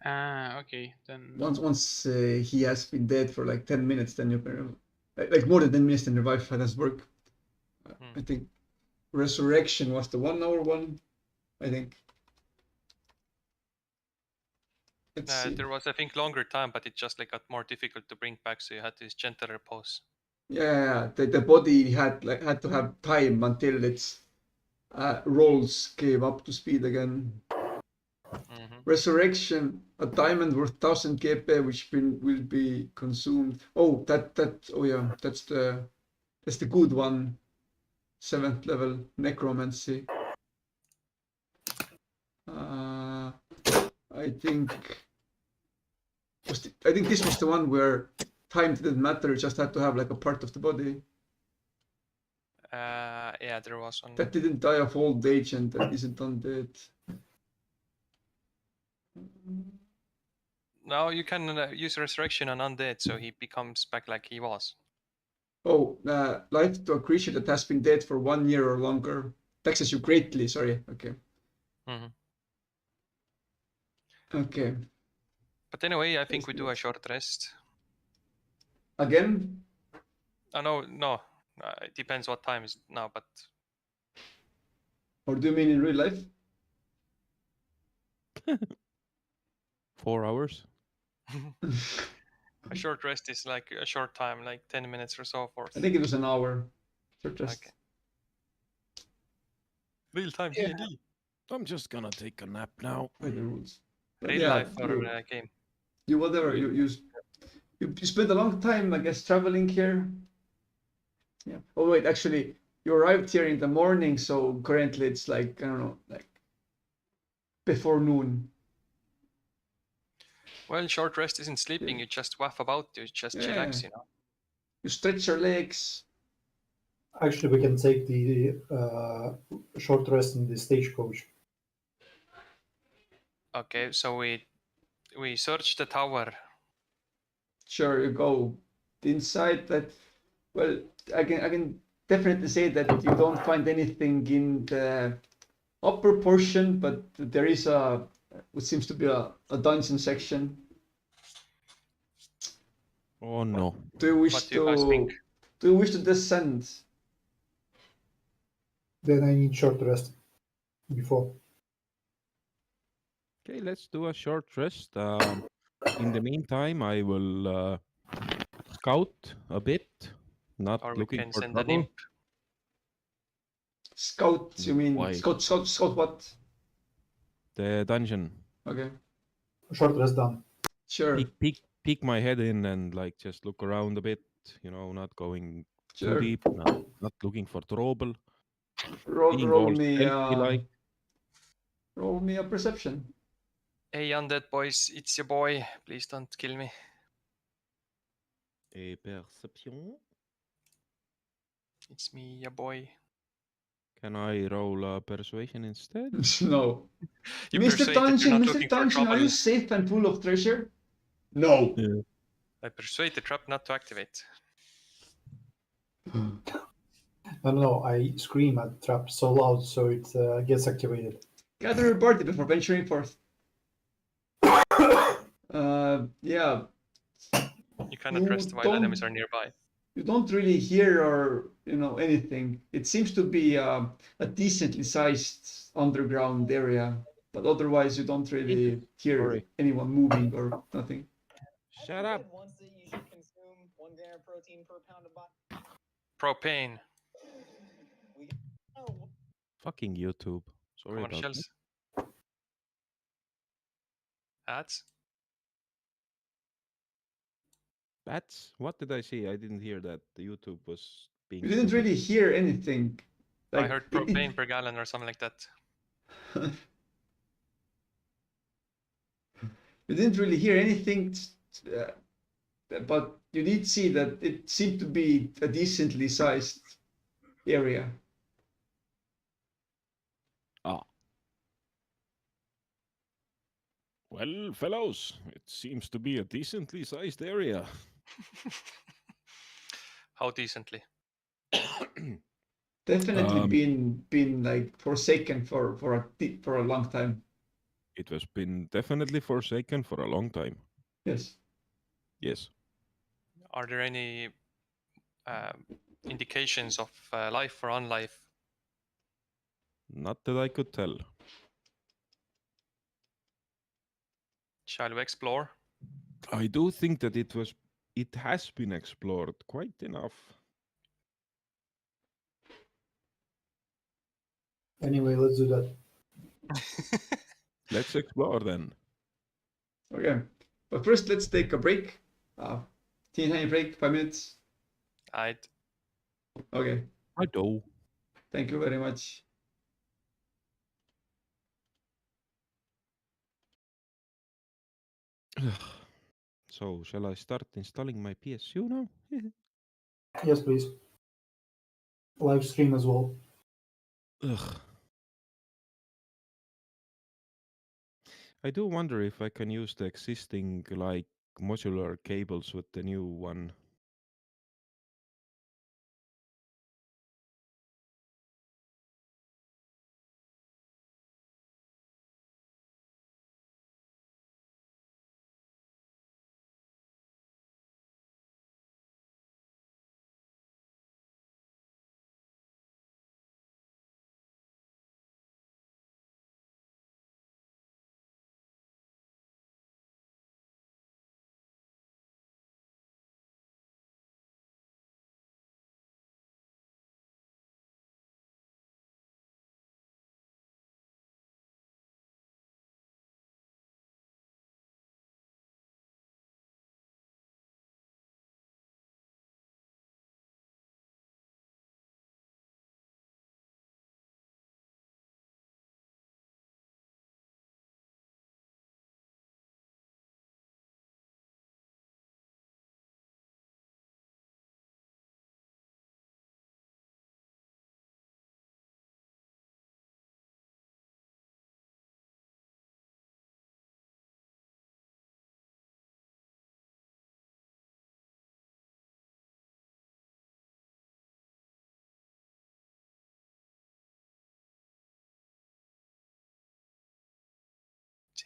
Okay, then. Once he has been dead for like 10 minutes, then you can like more than 10 minutes, then Revivify does work. I think Resurrection was the 1 hour one. I think. Let's see. There was, I think, longer time, but it just like got more difficult to bring back, so you had to use gentle repose. Yeah, the body had to have time until its rolls came up to speed again. Resurrection, a diamond worth 1000 KP, which will be consumed. Oh, oh yeah, that's the good one. 7th level necromancy. I think this was the one where time didn't matter, you just had to have like a part of the body. Yeah, there was one. That didn't die of old age and that isn't undead. Now you can use resurrection on undead, so he becomes back like he was. Oh, life to a creature that has been dead for 1 year or longer. Taxes you greatly, sorry. Okay. Okay. But anyway, I think we do a short rest. Again? No. It depends what time is now, but... Or do you mean in real life? 4 hours? A short rest is like a short time, like 10 minutes or so forth. I think it was an hour. Short rest. Okay. Real time Yeah. D&D. I'm just gonna take a nap now. By the rules. But Real yeah, life or game. you whatever. You spent a long time, I guess, traveling here. Yeah. Oh wait, actually, you arrived here in the morning, so currently it's like I don't know, like before noon. Well, short rest isn't sleeping. Yeah. You just waff about. You just chillax, you know. You stretch your legs. Actually, we can take the short rest in the stagecoach. Okay, so we search the tower. Sure, you go inside. That well, I can definitely say that you don't find anything in the upper portion, but there is a which seems to be a dungeon section. Oh no. Do you wish What do you guys think? to descend? Then I need short rest before. Okay, let's do a short rest. In the meantime, I will scout a bit, not Or we looking can for send an trouble. imp. Scout, you mean Why? scout what? The dungeon. Okay, Short rest done. sure, Peek my head in and like just look around a bit. You know, not going too sure. deep, not looking for trouble. Being Roll all me stealthy like. roll me a perception. Hey, undead boys, it's your boy. Please don't kill me. A perception. It's me, your boy. Can I roll a persuasion instead? No. You Mr. persuade that you're Dungeon, not Mr. looking for Dungeon, are trouble. you safe and full of treasure? No. Yeah. I persuade the trap not to activate. No, I scream at the trap so loud so it gets activated. Gather a party before venturing forth. Yeah, You cannot You rest while don't- enemies are nearby. you don't really hear or anything. It seems to be a decently sized underground area, but otherwise you don't really hear Sorry. anyone moving or nothing. Shut up. Once that you should consume 1 gram of protein per pound of body. Propane. Oh, Fucking YouTube. Sorry about that. Commercials. Ads. Bats? What did I see? I didn't hear that. The YouTube was being You didn't stupid. really hear anything. I heard propane per gallon or something like that. You didn't really hear anything, but you did see that it seemed to be a decently sized area. Ah. Well, fellows, it seems to be a decently sized area. How decently? Definitely Um, been like forsaken for a long time. It has been definitely forsaken for a long time. Yes. Yes. Are there any indications of life or unlife? Not that I could tell. Shall we explore? I do think that it has been explored quite enough. Anyway, let's do that. Let's explore then. Okay. But first, let's take a break. Teeny break, 5 minutes. I'd. Okay. I do. Thank you very much. So, shall I start installing my PSU now? Yes, please. Live stream as well. Ugh. I do wonder if I can use the existing like modular cables with the new one.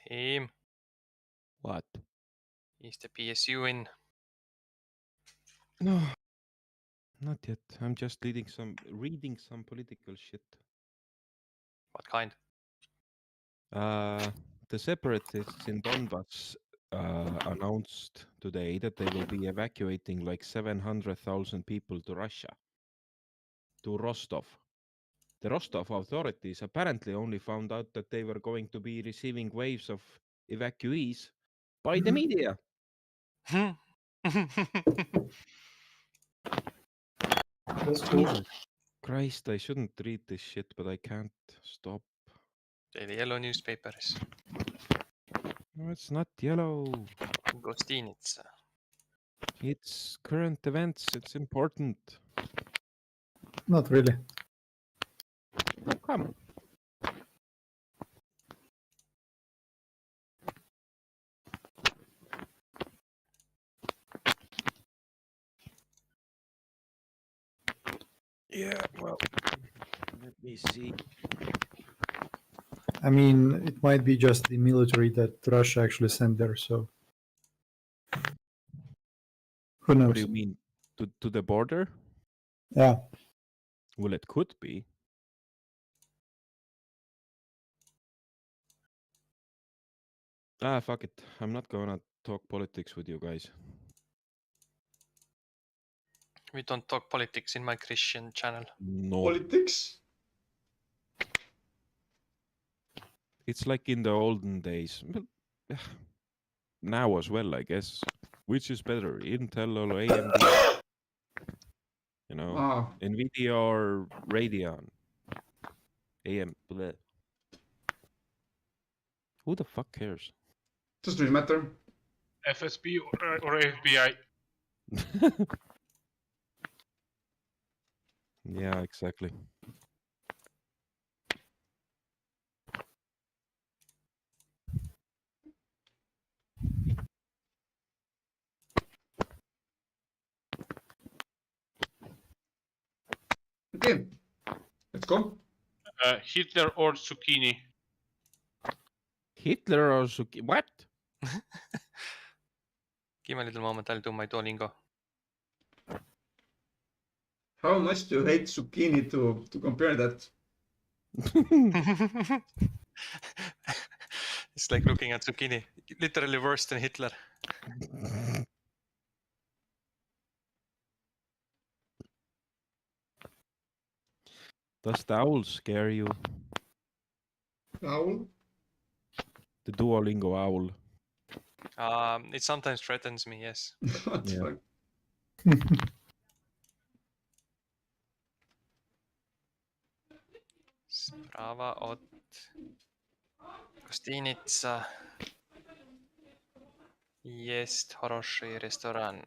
Team, What? is the PSU in? No, not yet. I'm just reading some political shit. What kind? The separatists in Donbass announced today that they will be evacuating like 700,000 people to Russia, to Rostov. The Rostov authorities apparently only found out that they were going to be receiving waves of evacuees by the media. That's cool. Jesus Christ, I shouldn't read this shit, but I can't stop. Daily Yellow newspapers. No, it's not yellow. Gostinitsa. It's current events. It's important. Not really. How come? Yeah, well, let me see. I mean, it might be just the military that Russia actually sent there, so who knows? What do you mean? To the border? Yeah. Well, it could be. Ah, fuck it. I'm not gonna talk politics with you guys. We don't talk politics in my Christian channel. No. Politics? It's like in the olden days. Well, now as well, I guess. Which is better, Intel or AMD? You know, Ah, Nvidia or Radeon? Bleh. Who the fuck cares? doesn't really matter. FSB or FBI. Yeah, exactly. Okay, let's go. Hitler or zucchini? Hitler or what? Give me a little moment, I'll do my Duolingo. How much do you hate zucchini to compare that? It's like looking at zucchini. Literally worse than Hitler. Does the owl scare you? Owl? The Duolingo owl. It sometimes threatens me, yes. What the Yeah. fuck? Sprawa od Gostinitsa. Jest хороший ресторан.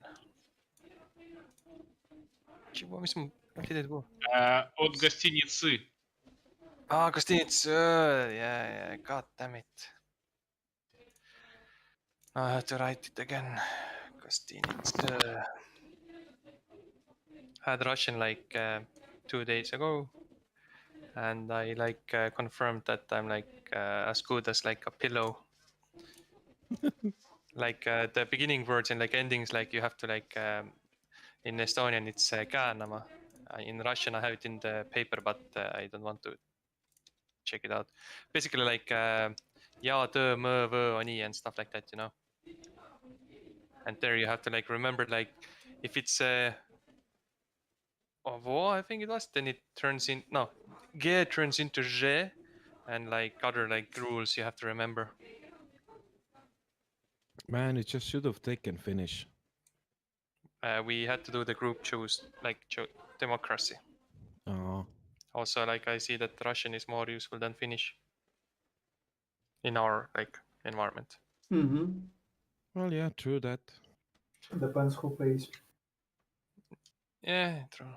Чего? Где это было? От гостиницы. Gostinitsa. Yeah, god damn it. I have to write it again. Gostinitsa. I had Russian like 2 days ago. And I like confirmed that I'm like as good as like a pillow. Like the beginning words and like endings, like you have to like in Estonian it's käänama. In Russian I have it in the paper, but I don't want to check it out. Basically like ja, tõ, mõ, võ, ani and stuff like that, you know. And there you have to like remember like if it's vo, I think it was, then it turns in no, ge turns into je, and like other like rules you have to remember. Man, it just should have taken Finnish. We had to do the group choose like democracy. Oh. Also, like I see that Russian is more useful than Finnish in our like environment. Mm-hmm. Well, yeah, true that. Depends who pays. Yeah, true.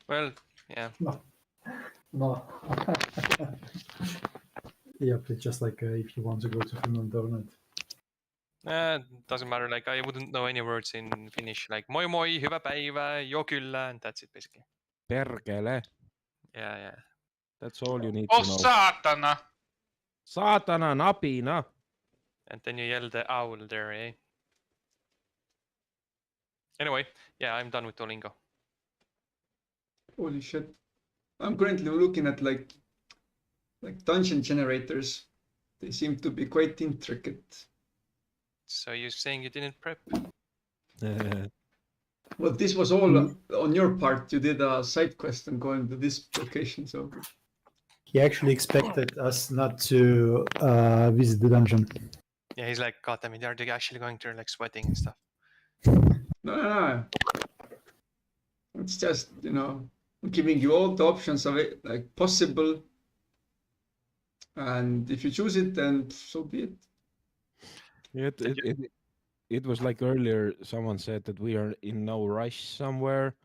Well, yeah. No. Yep, it's just like if you want to go to Finland or not. Doesn't matter. Like I wouldn't know any words in Finnish. Like moi moi, hyvää päivää, joo kyllä, and that's it basically. Perkele. Yeah. That's all you need Oh to know. saatana! Saatana napina. And then you yell the owl there, eh? Anyway, yeah, I'm done with Duolingo. Holy shit. I'm currently looking at like dungeon generators. They seem to be quite intricate. So you're saying you didn't prep? Well, this was all on your part. You did a side quest and going to this location, so He actually expected us not to visit the dungeon. Yeah, he's like, God damn it, are they actually going to like sweating and stuff? no. It's just, you know, giving you all the options of it, like possible. And if you choose it, then so be it. It was like earlier, someone said that we are in no rush somewhere.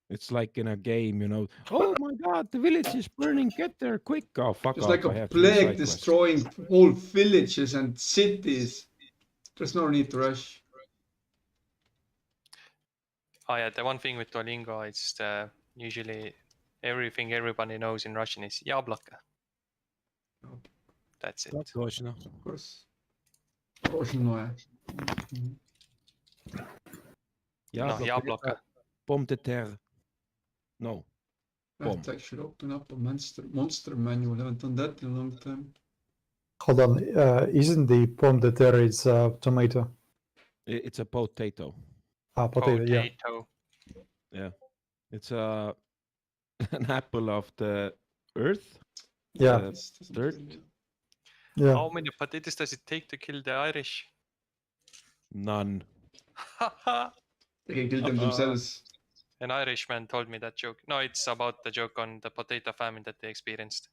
It's like in a game, you know. Oh my god, the village is burning, get there quick. Oh, fuck It's off, like a I have 3 plague side quests. destroying whole villages and cities. There's no need to rush. Oh yeah, the one thing with Duolingo is usually everything everybody knows in Russian is яблоко. That's it. Точно. Of course. Рожное. No, яблоко. Pomme de terre. No. That I should open up a monster manual. I haven't done that in a long time. Hold on, isn't the pomme de terre is tomato? It's a potato. Potato, yeah. Yeah. It's an apple of the earth. Yeah. Dirt. Yeah. How many potatoes does it take to kill the Irish? None. They can kill them themselves. An Irishman told me that joke. No, it's about the joke on the potato famine that they experienced.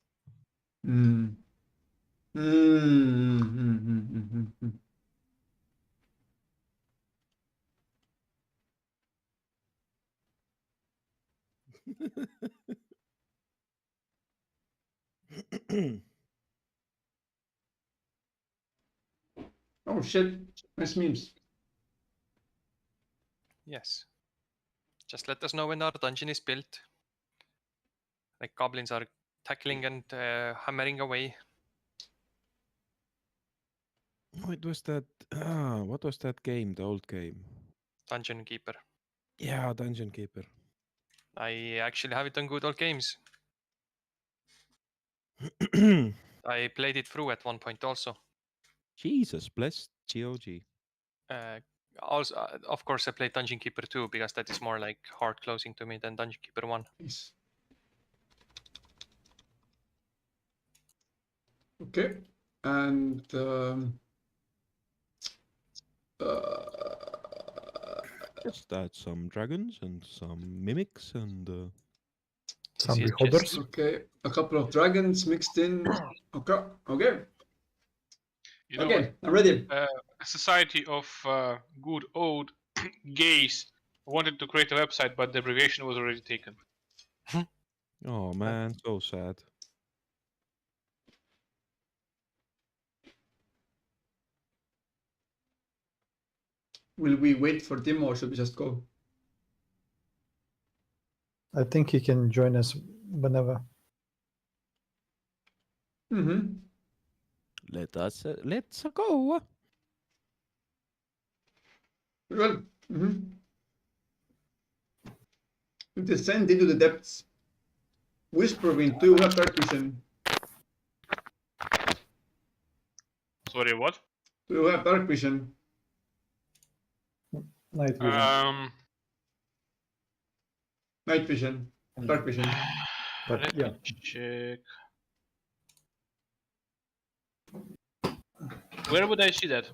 Oh shit, nice memes. Yes. Just let us know when our dungeon is built. Like goblins are tackling and hammering away. What was that? What was that game? The old game. Dungeon Keeper. Yeah, Dungeon Keeper. I actually have it on Good Old Games. I played it through at one point also. Jesus, bless GOG. Also, of course, I played Dungeon Keeper 2 because that is more like hard closing to me than Dungeon Keeper 1. Nice. Okay, and just add some dragons and some mimics and some beholders. Okay, a couple of dragons mixed in. Okay, okay. You know, okay, I'm ready. A society of good old gays wanted to create a website, but the abbreviation was already taken. Oh man, so sad. Will we wait for Timo or should we just go? I think he can join us whenever. Let's go. Well, we descend into the depths. Whisperwind, do you have dark vision? Sorry, what? Do you have dark vision? Night vision. Night vision. Dark vision. But Let yeah. me check. Where would I see that?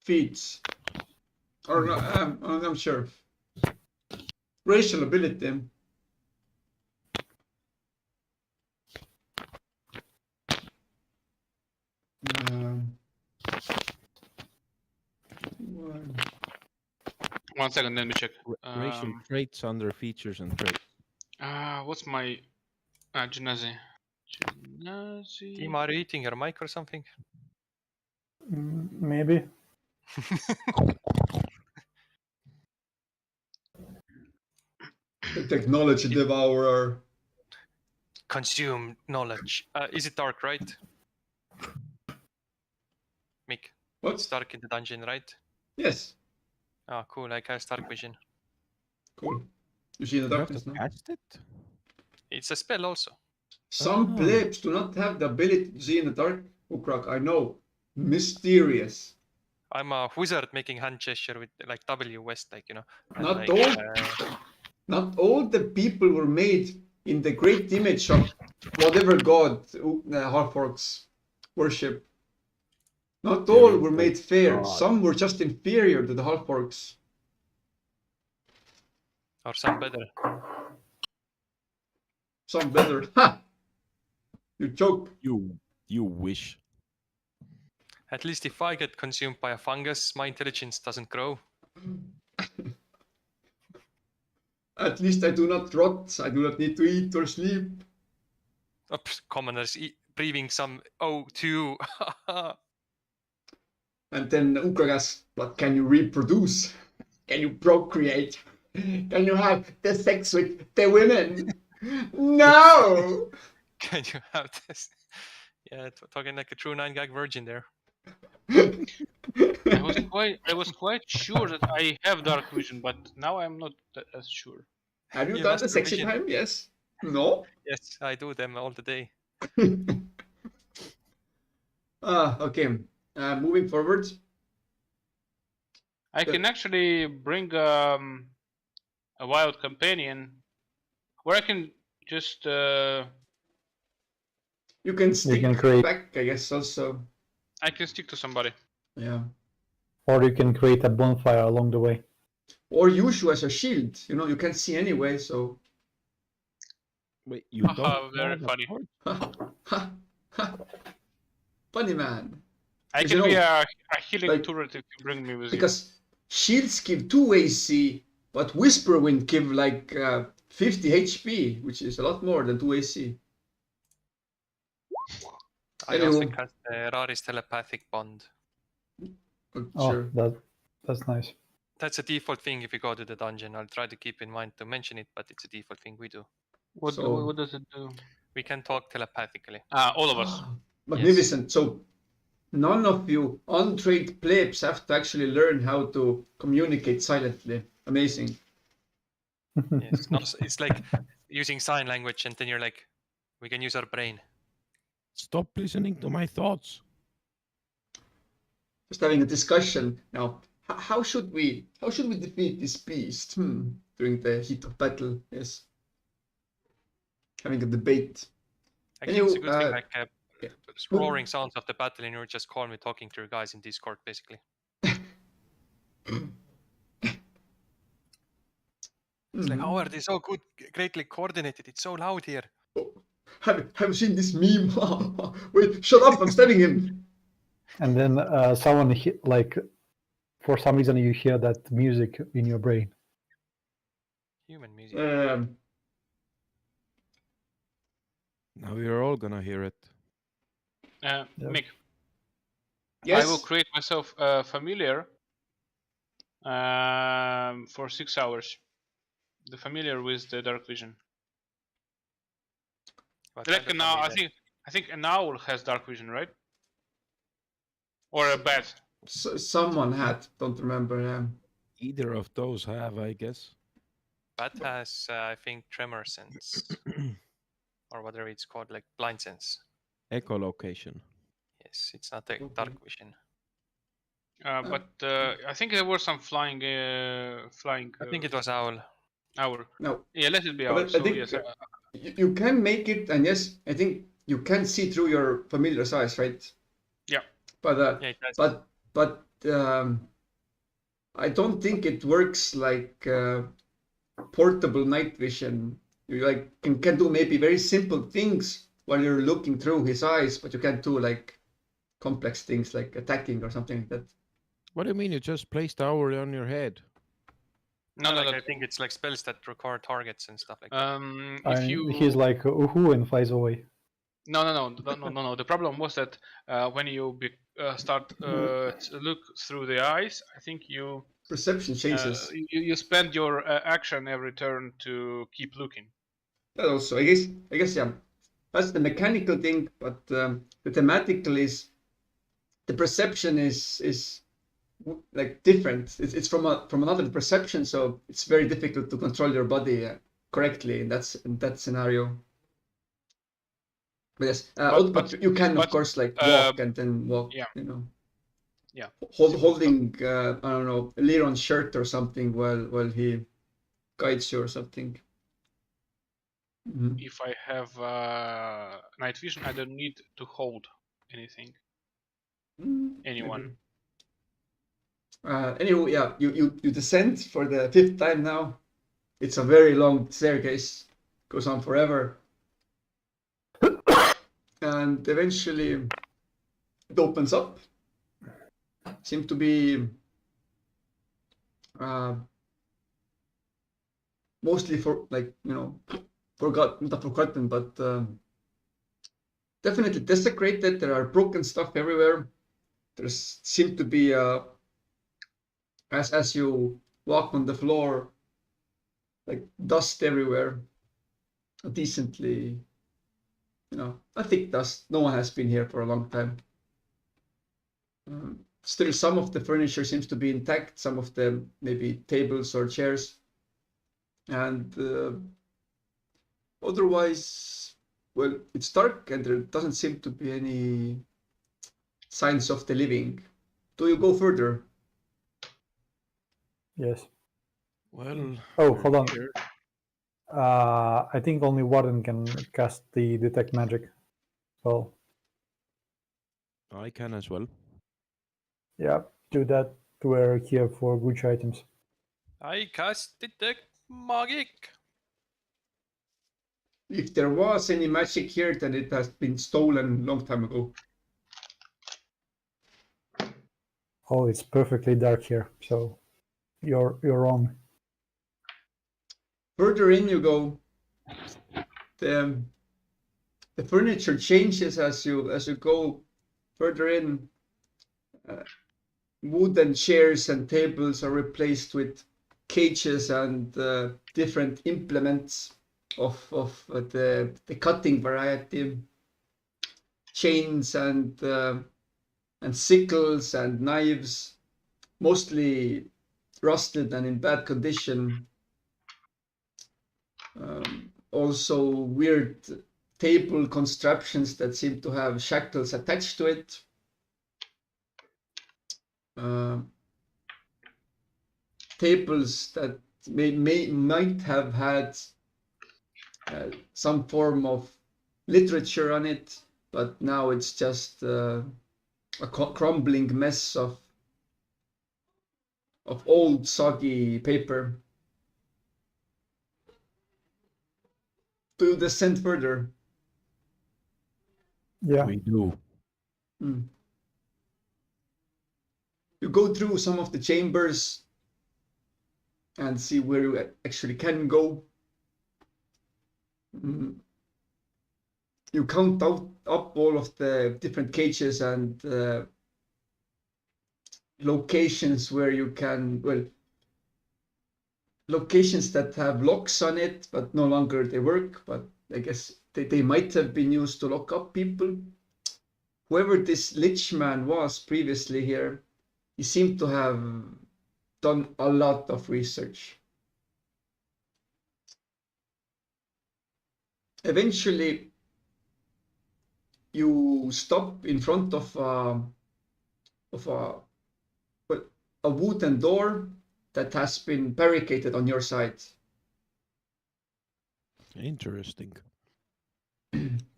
Feats. Or no, I'm sure. Racial ability. One second, let me check. Racial traits under features and traits. What's my Genasi? Team, are you eating your mic or something? Maybe. The technology devourer. Consume knowledge. Is it dark, right? What? It's dark in the dungeon, right? Yes. Oh, cool. I cast dark vision. Cool. You see in the You have to darkness now. cast it? It's a spell also. Some Ah. plebs do not have the ability to see in the dark. Ukrak, I know. Mysterious. I'm a wizard making hand gesture with like W West, like, you know. And Not like, all. Not all the people were made in the great image of whatever god half-orcs worship. Not all Spirit were of made fair. God. Some were just inferior to the half-orcs. or some better. Some better. Ha! You joke. You wish. At least if I get consumed by a fungus, my intelligence doesn't grow. At least I do not rot. I do not need to eat or sleep. Oops, commoners breathing some O2. And then Ukrak asks, but can you reproduce? Can you procreate? Can you have the sex with the women? No! Can you have this? Yeah, talking like a true 9-gag virgin there. I was quite sure that I have dark vision, but now I'm not as sure. Have you You done lost the your sexy vision. time? Yes. No? Yes, I do them all the day. Okay. Moving forward. I can actually bring a wild companion, where I can just You can stick can create- back, I guess, also. I can stick to somebody. Yeah. Or you can create a bonfire along the way. Or use you as a shield. You know, you can't see anyway, so. Wait, you Haha, don't very have a funny. torch? Ha, ha. Funny man. I Because, can you be know, a healing like- turret if you bring me with you. Because shields give 2 AC, but Whisper Wind give like 50 HP, which is a lot more than 2 AC. I also Anywho. cast Rari's telepathic bond. Oh, Sure. that's nice. That's a default thing if you go to the dungeon. I'll try to keep in mind to mention it, but it's a default thing we do. What does it do? We can talk telepathically. All of us. Magnificent. So none of you untrained plebs have to actually learn how to communicate silently. Amazing. Yes, it's like using sign language, and then you're like, we can use our brain. Stop listening to my thoughts. Just having a discussion now. How should we defeat this beast? During the heat of battle. Yes. Having a debate. Actually, it's a good thing, Anywho, like yeah. roaring sounds of the battle, and you're just calmly talking to your guys in Discord, basically. It's like, how are they so good, greatly coordinated? It's so loud here. Have you seen this meme? Wait, shut up! I'm stabbing him. And then someone like, for some reason you hear that music in your brain. Human music. Now you're all gonna hear it. Mick, Yes. I will create myself familiar for 6 hours. The familiar with the dark vision. What Like kind of now, familiar? I think an owl has dark vision, right? Or a bat. Someone had. Don't remember. Either of those have, I guess. Bat has, I think, tremor sense, or whatever it's called, like blind sense. Echolocation. Yes, it's not a dark vision. But I think there were some flying. I think it was owl. Owl. No. Yeah, let it be But owl. I So think yes, you can make it, and yes, I think you can see through your familiar's eyes, right? Yeah. But Yeah, it does. but I don't think it works like portable night vision. You like can do maybe very simple things while you're looking through his eyes, but you can't do like complex things like attacking or something like that. What do you mean? You just placed owl on your head? no. I think it's like spells that require targets and stuff like that. If you He's like, ooh, and flies away. No. The problem was that when you start to look through the eyes, I think you Perception changes. you spend your action every turn to keep looking. That also, I guess, yeah. That's the mechanical thing, but the thematical is the perception is like different. It's from another perception, so it's very difficult to control your body correctly in that scenario. But yes, but you can of course like walk and then walk, yeah. you know, Yeah. holding I don't know, Leron's shirt or something while he guides you or something. Mhm. If I have night vision, I don't need to hold anything. Anyone. Maybe. Anyway, yeah, you descend for the 5th time now. It's a very long staircase, goes on forever, and eventually it opens up. Seems to be mostly for like not forgotten, but definitely desecrated. There are broken stuff everywhere. There's seem to be as you walk on the floor, like dust everywhere. Decently, a thick dust. No one has been here for a long time. Still, some of the furniture seems to be intact. Some of them maybe tables or chairs, and otherwise, well, it's dark and there doesn't seem to be any signs of the living. Do you go further? Yes. Well. Oh, we're hold on. here. I think only Warden can cast the detect magic spell. I can as well. Yeah, do that. We're here for good items. I cast detect magic. If there was any magic here, then it has been stolen long time ago. Oh, it's perfectly dark here, so you're wrong. Further in you go. The furniture changes as you go further in. Wooden chairs and tables are replaced with cages and different implements of the cutting variety, chains and sickles and knives, mostly rusted and in bad condition. Also weird table constructions that seem to have shackles attached to it. Tables that might have had some form of literature on it, but now it's just a crumbling mess of old soggy paper. Do you descend further? Yeah. We do. You go through some of the chambers and see where you actually can go. You count up all of the different cages and locations where you can, well, locations that have locks on it, but no longer they work, but I guess they might have been used to lock up people. Whoever this lich man was previously here, he seemed to have done a lot of research. Eventually, you stop in front of a wooden door that has been barricaded on your side. Interesting.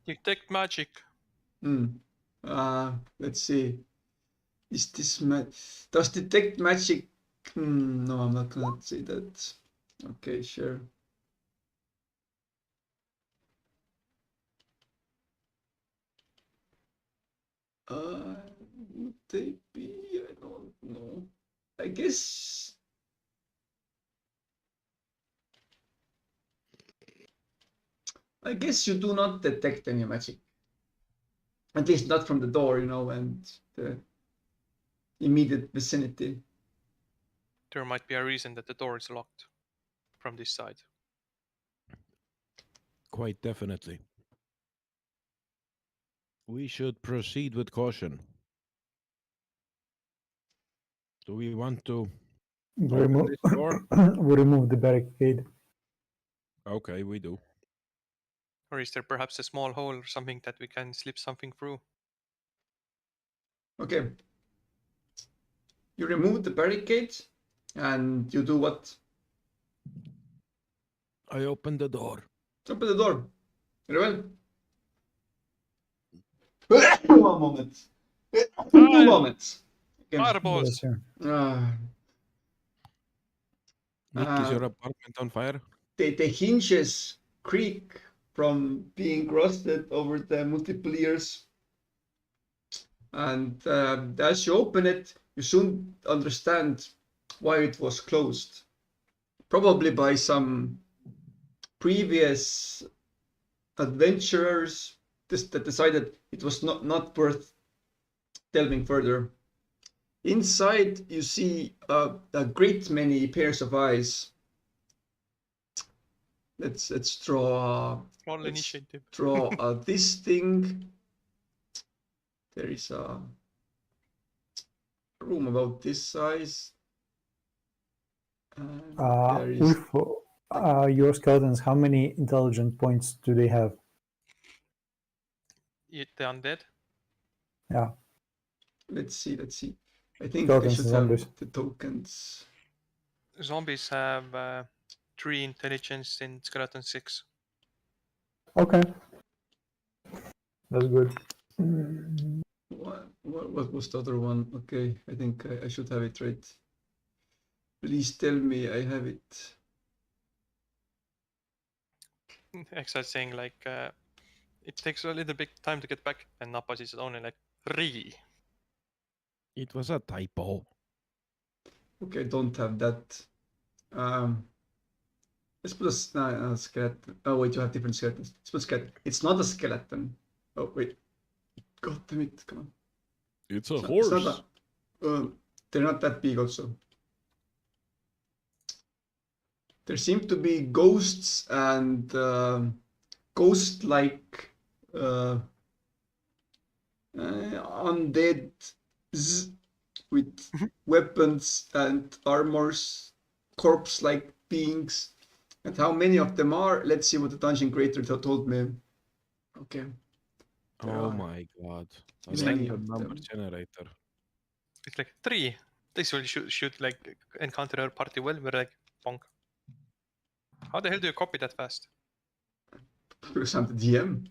Detect magic. Let's see. Is this does detect magic? No, I'm not gonna say that. Okay, sure. Would they be? I don't know. I guess. I guess you do not detect any magic. At least not from the door, and the immediate vicinity. There might be a reason that the door is locked from this side. Quite definitely. We should proceed with caution. Do we want to We open remove, this door? we remove the barricade. Okay, we do. Or is there perhaps a small hole or something that we can slip something through? Okay. You remove the barricade and you do what? I open the door. Open the door. Very well. 1 moment. 2 moments. Okay. Fireballs! Yes, sir. Nick, is your apartment on fire? The hinges creak from being rusted over the multiple years. And as you open it, you soon understand why it was closed. Probably by some previous adventurers that decided it was not worth delving further. Inside, you see a great many pairs of eyes. Let's draw. Roll Let's initiative. draw this thing. There is a room about this size. And there is. With your skeletons, how many intelligent points do they have? The undead? Yeah, Let's see. I think Skeletons I should and have zombies. the tokens. Zombies have 3 intelligence and skeleton 6. okay. That's good. What was the other one? Okay, I think I should have it right. Please tell me I have it. Exile saying like it takes a little bit time to get back, and Napas is only like 3. It was a typo. Okay, I don't have that. Let's put a skeleton. Oh wait, you have different skeletons. Let's put skeleton. It's not a skeleton. Oh wait. God damn it! Come on. It's a It's horse. not they're not that big also. There seem to be ghosts and ghost-like undead with weapons and armors, corpse-like beings. And how many of them are? Let's see what the dungeon creator told me. Okay. There Oh are my god. I It's like many the of number them. generator. It's like 3. This will should like encounter our party well. We're like bonk. How the hell do you copy that fast? Because I'm the DM.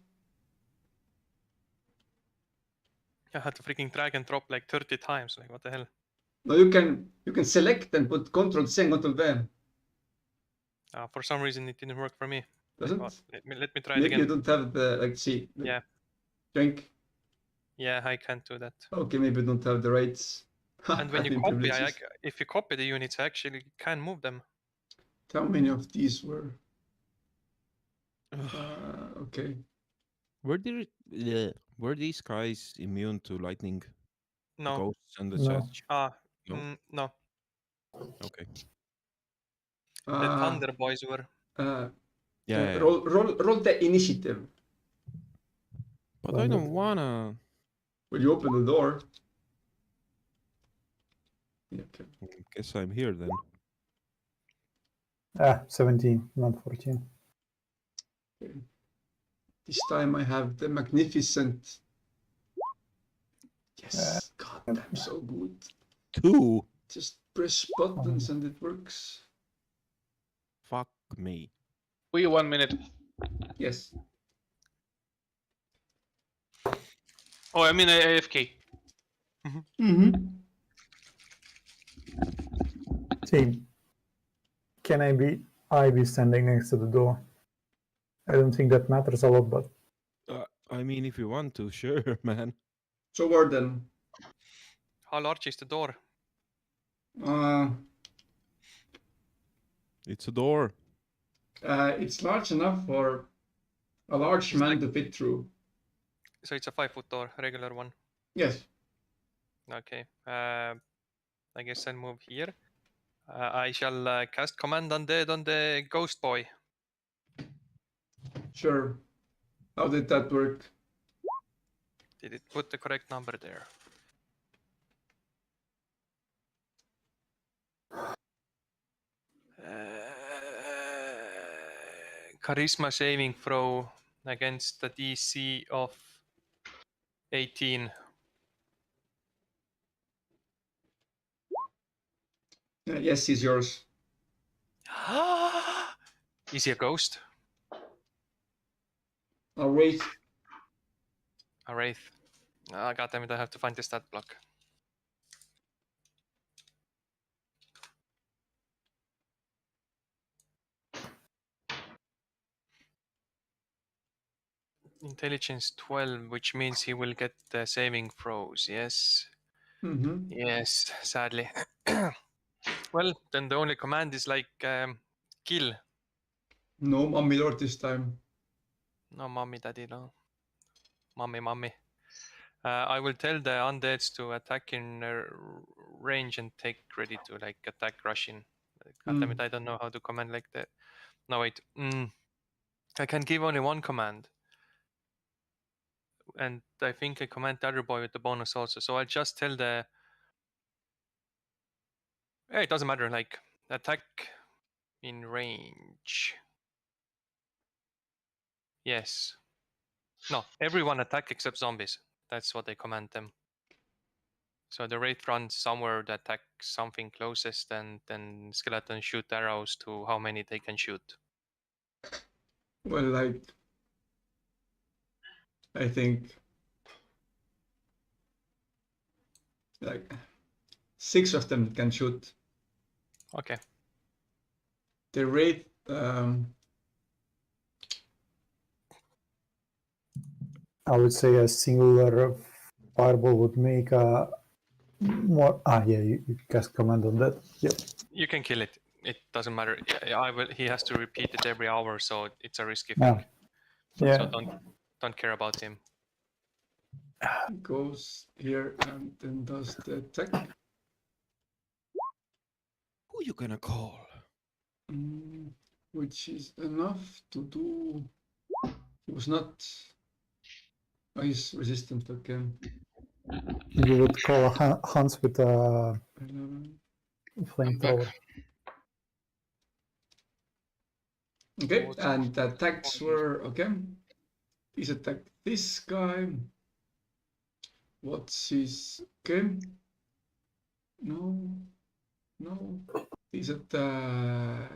I had to freaking drag and drop like 30 times. Like what the hell? No, you can select and put Control C and Control V. For some reason it didn't work for me. Doesn't? Like, let me try it Maybe you again. don't have the see. Yeah. Drink. Yeah, I can't do that. Okay, maybe you don't have the rights. And when you Admin copy, privileges. if you copy the units, I actually can move them. How many of these were? Okay. Were these guys immune to lightning? No. Ghosts and the No. such? No? No. Okay. The Thunder Boys were. Yeah. Roll the initiative. But I don't wanna. Will you open the door? Yeah, okay. Guess I'm here then. 17, not 14. Okay. This time I have the magnificent. Yes, god damn, so good. 2. Just press buttons and it works. Fuck me. We 1 minute. Yes. Oh, I mean AFK. Mm-hmm. Team, can I be standing next to the door? I don't think that matters a lot, but I mean, if you want to, sure, man. So Warden. How large is the door? It's a door. It's large enough for a large man to fit through. So it's a 5-foot door, regular one. Yes. Okay. I guess I'll move here. I shall cast Command Undead on the Ghost Boy. Sure. How did that work? Did it put the correct number there? charisma saving throw against the DC of 18. Yes, he's yours. Is he a ghost? A wraith. A wraith? God damn it, I have to find the stat block. Intelligence 12, which means he will get the saving throws, yes. Mm-hmm. Yes, sadly. Well, then the only command is like kill. No Mummy Lord this time. No, mommy, daddy, no. Mommy. I will tell the undeads to attack in range and take ready to like attack Russian. God damn it, I don't know how to command like that. No, wait. I can give only one command. And I think I command the other boy with the bonus also. So I'll just tell the... Hey, it doesn't matter, like, attack in range. Yes. No, everyone attack except zombies. That's what I command them. So the wraith runs somewhere to attack something closest, and then skeletons shoot arrows to how many they can shoot. Well, like, I think like 6 of them can shoot. Okay. The wraith, I would say a singular fireball would make a more. Yeah, you cast command on that. Yep. You can kill it. It doesn't matter. I will. He has to repeat it every hour, so it's a risky Ah, thing. yeah. So don't care about him. goes here and then does the attack. Who you gonna call? Which is enough to do. He was not. Oh, he's resistant again. You would call a Hans with a 11. flamethrower. Okay, What's and the attacks were okay. He's attacked this guy. What's his okay? No. He's attacked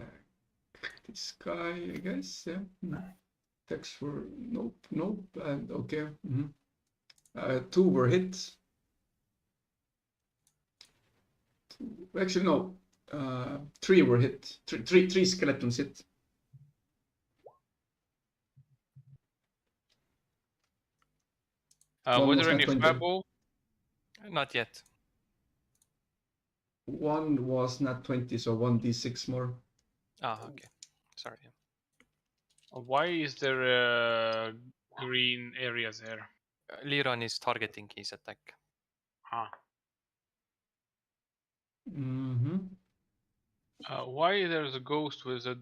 this guy, I guess. Yeah. Attacks were nope, and okay. 2 were hit. Actually, no. 3 were hit. Three skeletons hit. One Was was there nat any 20. fireball? Not yet. One was nat 20, so 1d6 more. Okay. Sorry. Why is there green areas there? Liron is targeting his attack. Huh. Why there's a ghost with a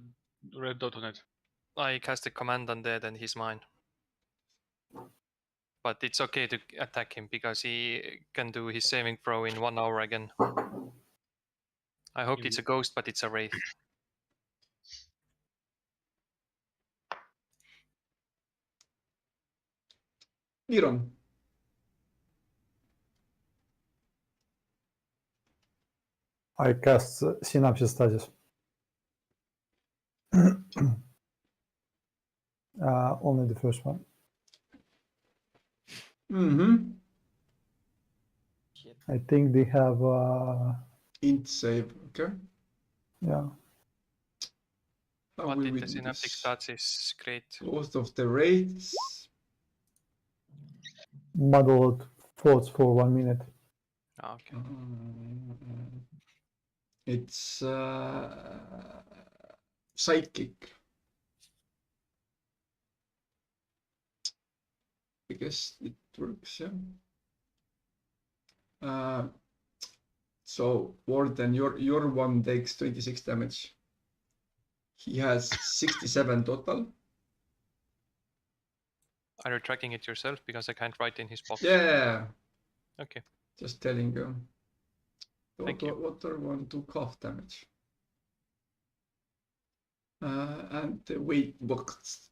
red dot on it? I cast a command on dead and he's mine. But it's okay to attack him because he can do his saving throw in 1 hour again. I hope it's a ghost, but it's a wraith. Liron. I cast Synapse Stasis. Only the first one. I think they have. Int save, okay. Yeah. How What will did we the do synaptic this? stats is great. Both of the wraiths. Muddled thoughts for 1 minute. Okay. It's psychic. I guess it works, yeah. So Warden, your one takes 26 damage. He has 67 total. Are you tracking it yourself? Because I can't write in his box. Yeah. Okay. Just telling you. Thank you. Water 1 took half damage. And the wicts.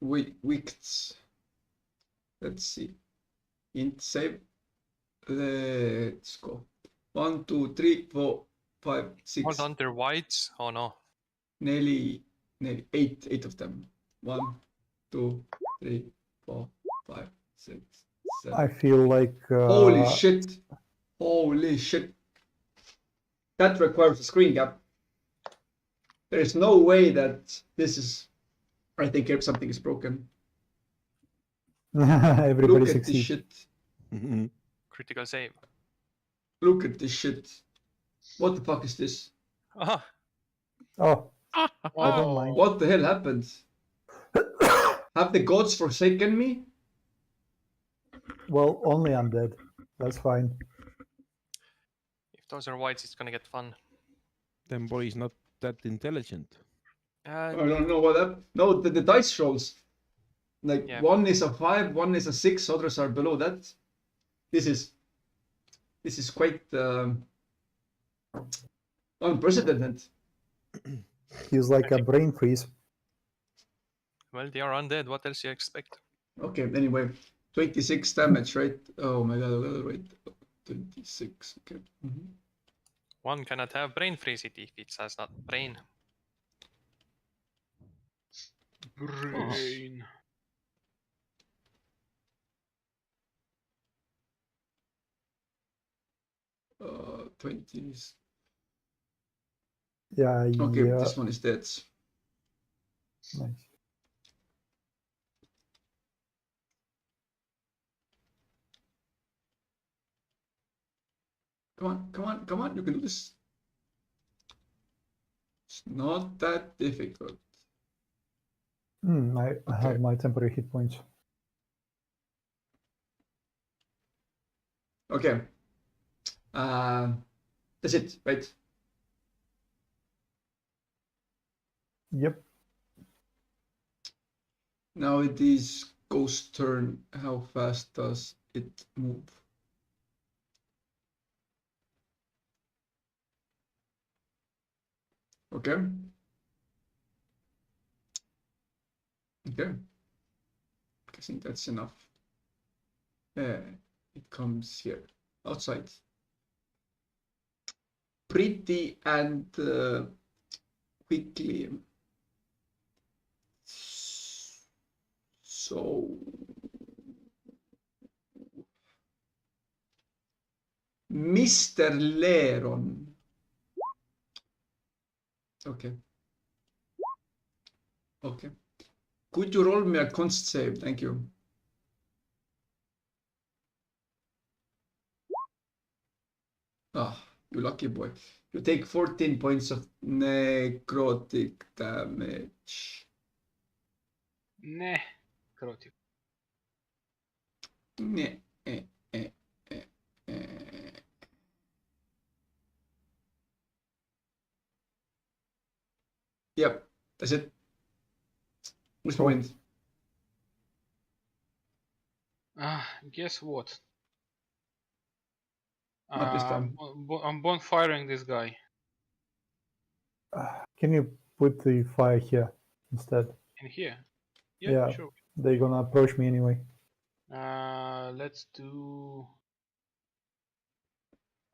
Let's see. Int save. Let's go. 1, 2, 3, 4, 5, 6. Hold on, they're whites. Oh no. Nearly 8 of them. 1, 2, 3, 4, 5, 6, 7. I feel like Holy shit! Holy shit! That requires a screen cap. There is no way that this is. I think if something is broken. everybody Look at this succeeds. shit. Critical save. Look at this shit. What the fuck is this? Ah, Oh, I don't mind. What the hell happened? Have the gods forsaken me? Well, only undead. That's fine. if those are whites, it's gonna get fun. Them boys not that intelligent. I don't know what that. No, the dice rolls. Like Yeah. one is a 5, one is a 6, others are below that. This is quite unprecedented. He's like a brain freeze. Well, they are undead. What else you expect? Okay, anyway, 26 damage, right? Oh my god, wait. 26, okay. One cannot have brain freeze it if it has not brain. Brain. 20s. Yeah, Okay, yeah. this one is dead. Nice. Come on, you can do this. It's not that difficult. I have Okay. my temporary hit points. Okay. That's it, right? Yep. Now it is ghost turn. How fast does it move? Okay. Okay. I think that's enough. It comes here, outside. Pretty and quickly. So Mr. Leron. Okay. Okay. Could you roll me a const save? Thank you. Ah, you lucky boy. You take 14 points of necrotic damage. Necrotic. Ne eh, eh, eh, eh. Yep, that's it. Who's the Cool. wind? Guess what? Not this time. I'm bonfiring this guy. Can you put the fire here instead? In here? Yeah. Sure. They're gonna approach me anyway. Let's do.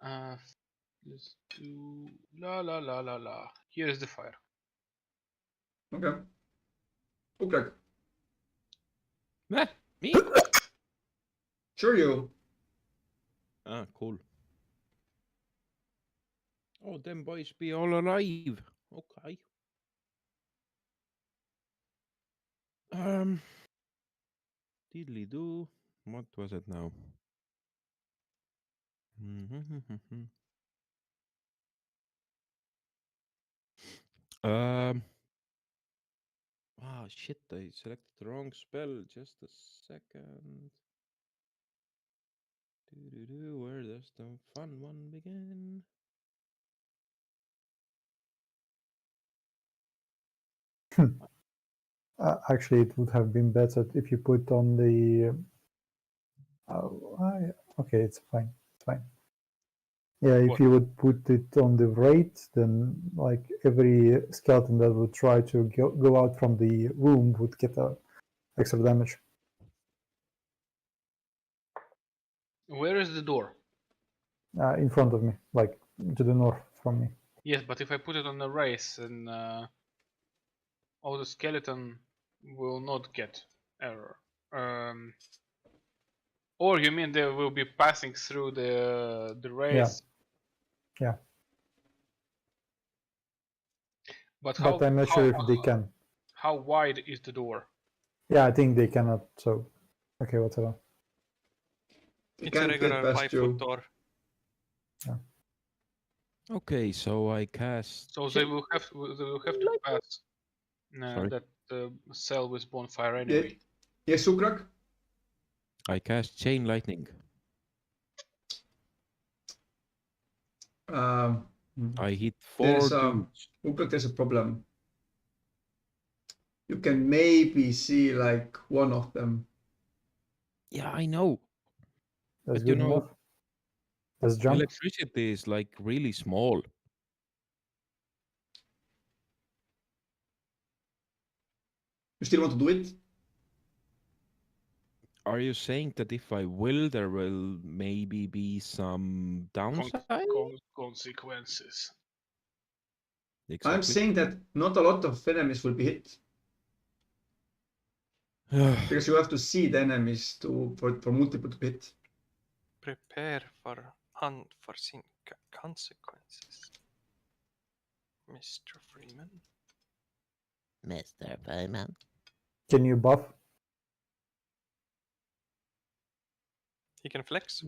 Let's do la la la la la. Here is the fire. Okay. Okay. Nah, me? Sure you. Ah, cool. Oh, them boys be all alive. Okay. Diddly do. What was it now? Ah, shit! I selected the wrong spell. Just a second. Where does the fun one begin? Actually, it would have been better if you put on the. Okay, it's fine. It's fine. Yeah, if What? you would put it on the rate, then like every skeleton that would try to go out from the room would get extra damage. Where is the door? In front of me, like to the north from me. Yes, but if I put it on the race, then all the skeleton will not get error. Or you mean they will be passing through the race? Yeah. But how But I'm not sure if they can. how wide is the door? Yeah, I think they cannot. So, okay, whatever. They It's a can't regular get past 5 you. foot door. Okay, so I cast. So they will have to pass Sorry. that cell with bonfire Yeah. anyway. Yes, Sukrak? I cast chain lightning. I hit 4 There's dudes. Sukrak, there's a problem. You can maybe see like one of them. Yeah, I know. That's But you good know, enough. Let's jump. electricity is like really small. You still want to do it? Are you saying that if I will, there will maybe be some downside? Consequences. Exactly. I'm saying that not a lot of enemies will be hit. Because you have to see the enemies for multiple to hit. Prepare for unforeseen consequences. Mr. Freeman. Mr. Freeman. Can you buff? He can flex.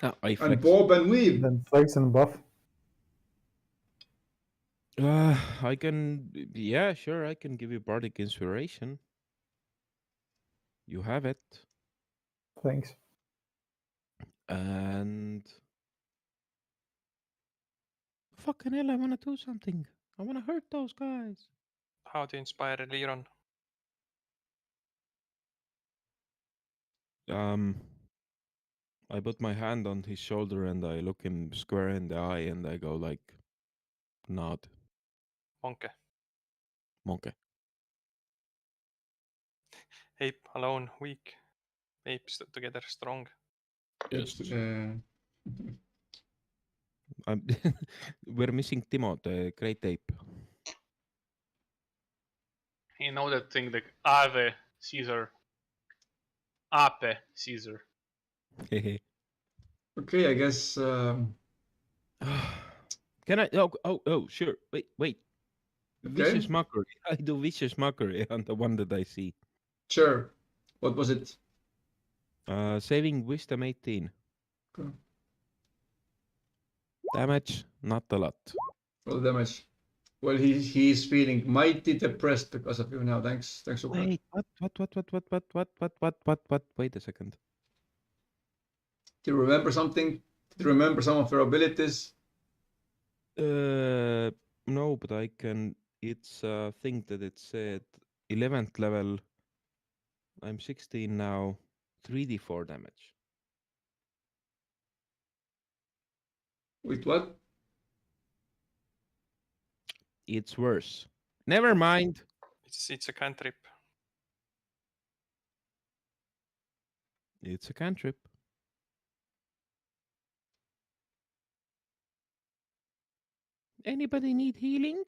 I And flex. bob and weave. Then flex and buff. I can. Yeah, sure. I can give you bardic inspiration. You have it. Thanks. And fucking hell, I want to do something. I want to hurt those guys. How to inspire Liron. I put my hand on his shoulder and I look him square in the eye and I go like, nod, Monkey. monkey. Ape alone, weak. Apes together, strong. Yes. Uh, We're missing Timo, the great ape. You know that thing, like Ave Caesar. Ape Caesar. okay, I guess. Can I? Oh, sure. Wait. Okay. Vicious mockery. I do vicious mockery on the one that I see. Sure. What was it? Saving wisdom 18. Okay. Damage, not a lot. Roll the damage. Well, he's feeling mighty depressed because of you now. Thanks, Sukrak. Wait, what? Wait a second. Do you remember something? Do you remember some of your abilities? No, but I can. It's a thing that it said 11th level. I'm 16 now. 3d4 damage. With what? It's worse. Never mind. It's a cantrip. It's a cantrip. Anybody need healing?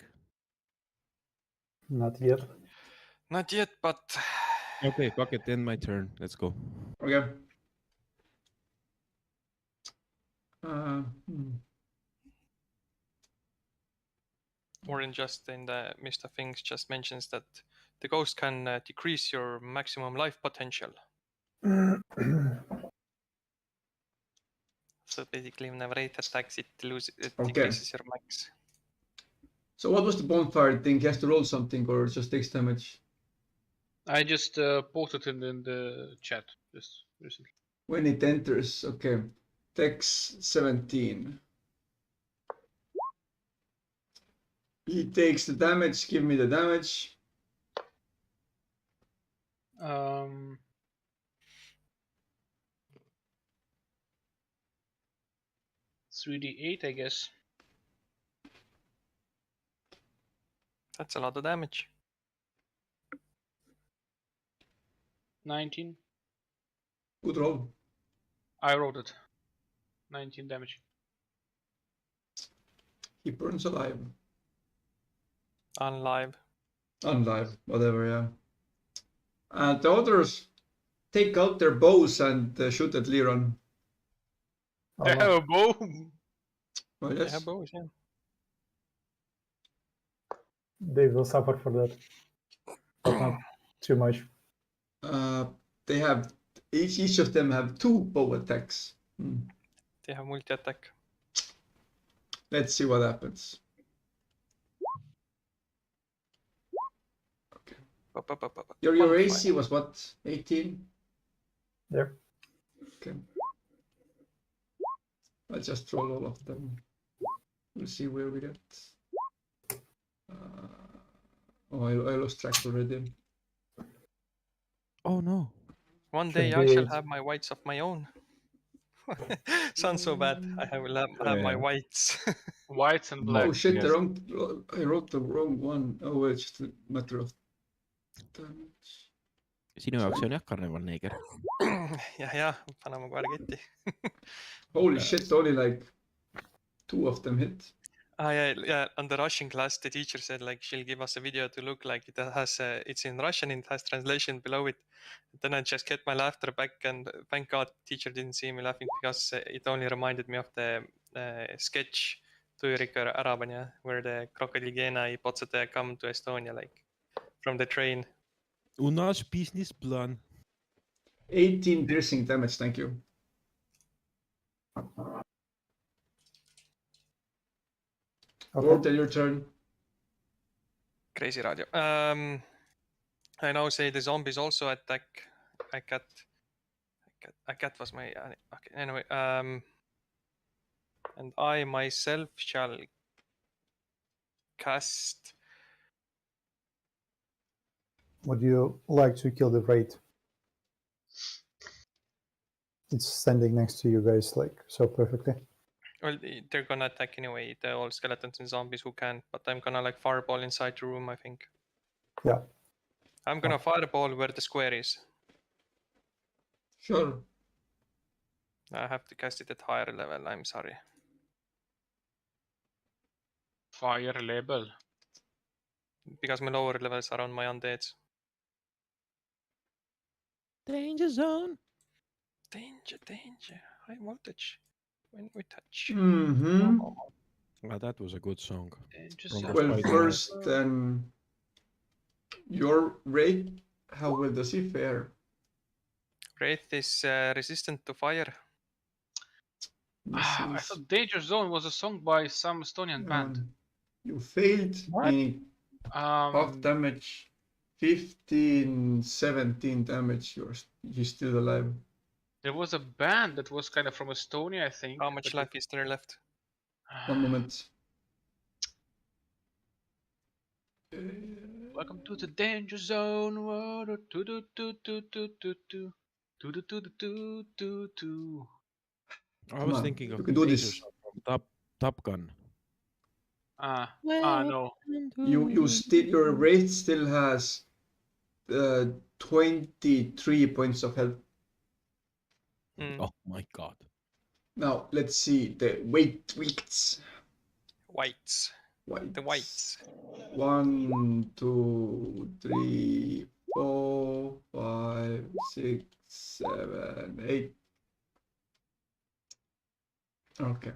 Not yet. Not yet, but Okay, fuck it. Then my turn. Let's go. Okay. Warren just in the Mr. Things just mentions that the ghost can decrease your maximum life potential. So basically, whenever it attacks, it decreases your max. So what was the bonfire thing? He has to roll something or just takes damage? I just posted it in the chat just recently. When it enters, okay. Dex 17. He takes the damage. Give me the damage. 3d8, I guess. That's a lot of damage. 19. Good roll. I rolled it. 19 damage. He burns alive. Unlive. Unlive, whatever, yeah. And the others take out their bows and shoot at Liron. They have a bow. Oh, They yes. have bows, yeah. They will suffer for that, but not too much. They have each of them have 2 bow attacks. They have multi-attack. Let's see what happens. Your AC was what? 18? Yep. Okay. I'll just roll all of them. We'll see where we get. Oh, I lost track already. Oh no. One Should day I be shall 8. have my whites of my own. Sounds so bad. I will have my Yeah. whites. Whites and black. Oh shit, Yes. I wrote the wrong one. Oh, it's just a matter of damage. Sinu jaoks see on jah karneval neeger. jah, paneme kohe ketti. Holy shit, only like 2 of them hit. Yeah, on the Russian class, the teacher said like she'll give us a video to look like it has it's in Russian and it has translation below it. Then I just get my laughter back, and thank God teacher didn't see me laughing, because it only reminded me of the sketch Tujurika Arabania, where the crocodile Gena и Potsdam come to Estonia like from the train. U nasz business plan. 18 piercing damage, thank you. Okay. Gordon, your turn. Crazy radio. I now say the zombies also attack. A cat was my okay. Anyway, and I myself shall cast. Would you like to kill the wraith? It's standing next to you guys, like, so perfectly. Well, they're gonna attack anyway. They're all skeletons and zombies who can. But I'm gonna like fireball inside the room, I think. Yeah. I'm gonna fireball where the square is. Sure. I have to cast it at higher level. I'm sorry. Fire label. Because my lower levels are on my undeads. Danger zone. Danger, danger. High voltage. When we touch. Mm-hmm. Oh, that was a good song. Just From the Well, Spider-Man. first, your rate, how well does he fare? Wraith is resistant to fire. I thought Danger Zone was a song by some Estonian band. You failed, meaning half Um, damage, 15, 17 damage. He's still alive. there was a band that was kind of from Estonia, I think. How much but life is there left? 1 moment. Welcome to the Danger Zone. I Come was on, thinking you of can the do danger this. zone from Top Gun. No. You still, your rate still has 23 points of health. Oh my god. Now let's see the weights. Whites. The whites. 1, 2, 3, 4, 5, 6, 7, 8. Okay.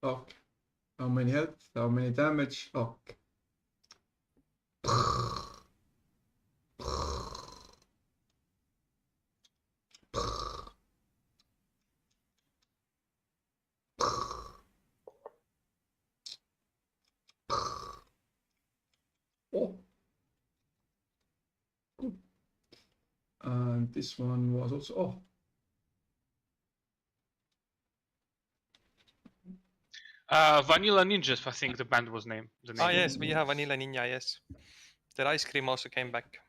Okay. How many health? How many damage? Okay. Oh. Good. And this one was also Vanilla Ninjas, I think the band was named. Ah yes, we have Vanilla Ninja, yes. The ice cream also came back.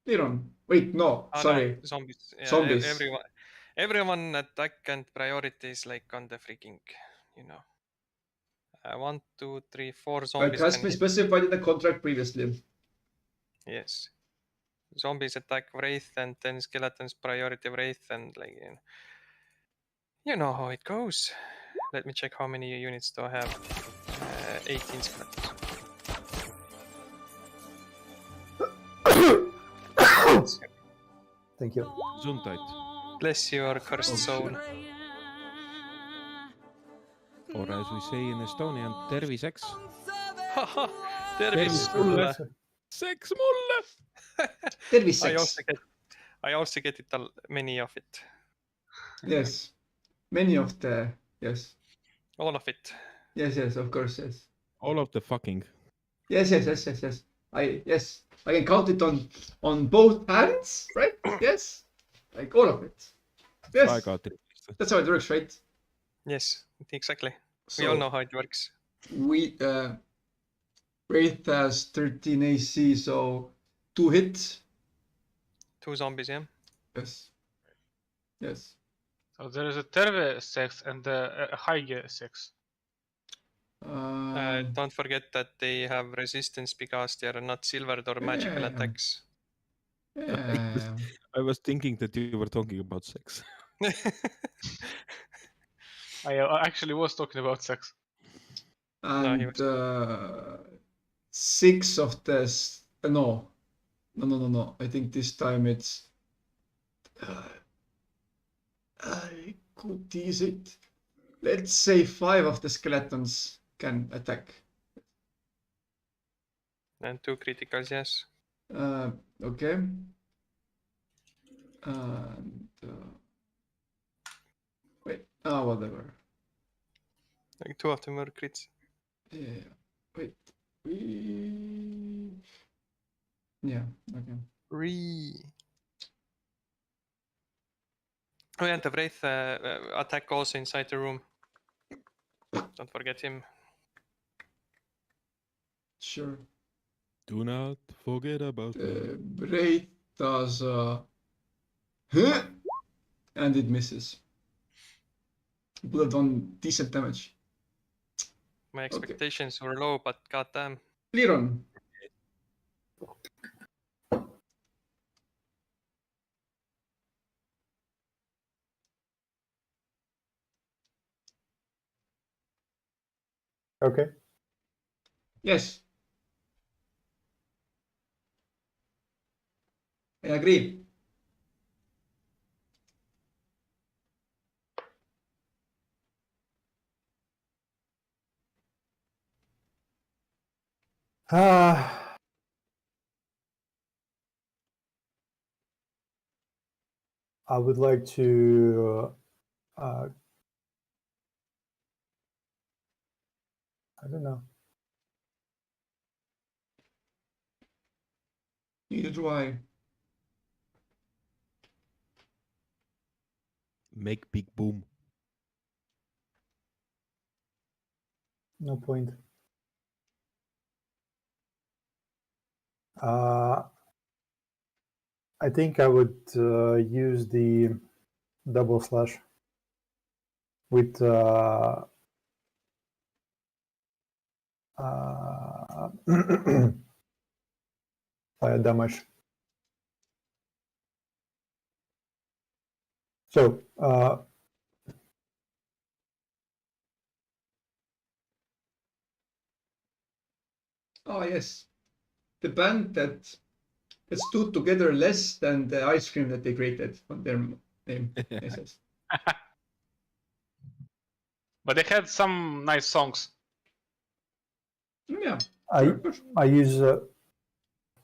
Liron. Wait, no, Oh, sorry. no, zombies. Yeah, Zombies. everyone attack and priorities like on the freaking, 1, 2, 3, 4 But zombies has can been hit. specified in the contract previously. Yes. Zombies attack Wraith and then skeletons priority Wraith and like you know how it goes. Let me check how many units do I have. 18 skeletons. Thank you. Gesundheit. Bless your cursed soul. Or as we say in Estonian, terviseks. Haha, tervis sulle. Seks mulle! Terviseks. I also get it many of it. Yes. Many of the, yes. All of it. Yes, of course, yes. All of the fucking. Yes. I can count it on both hands, right? Yes. Like all of it. Yes. I got it. That's how it works, right? Yes, exactly. We So all know how it works. we Wraith has 13 AC, so 2 hit. 2 zombies, yeah. Yes. So there is a Terve sex and a Haige sex. Don't forget that they have resistance because they are not silvered or magical Yeah. attacks. I was thinking that you were talking about sex. I actually was talking about sex. No, he And 6 of this. No. I think this time it's. I could tease it. Let's say 5 of the skeletons can attack. And 2 criticals, yes. Okay. And wait. Whatever. Like 2 of them were crits. Yeah. Wait. Yeah. Okay. Oh, yeah, and the Wraith attack also inside the room. Don't forget him. Sure. Do not forget about me. Wraith does and it misses. Would have done decent damage. My expectations were low, but goddamn. Liron. Okay. Yes. I agree. I would like to I don't know. Neither do I. Make big boom. No point. I think I would use the double slash with fire damage. So Oh yes. The band that stood together less than the ice cream that they created on their name. Yes. But they had some nice songs. Yeah. I use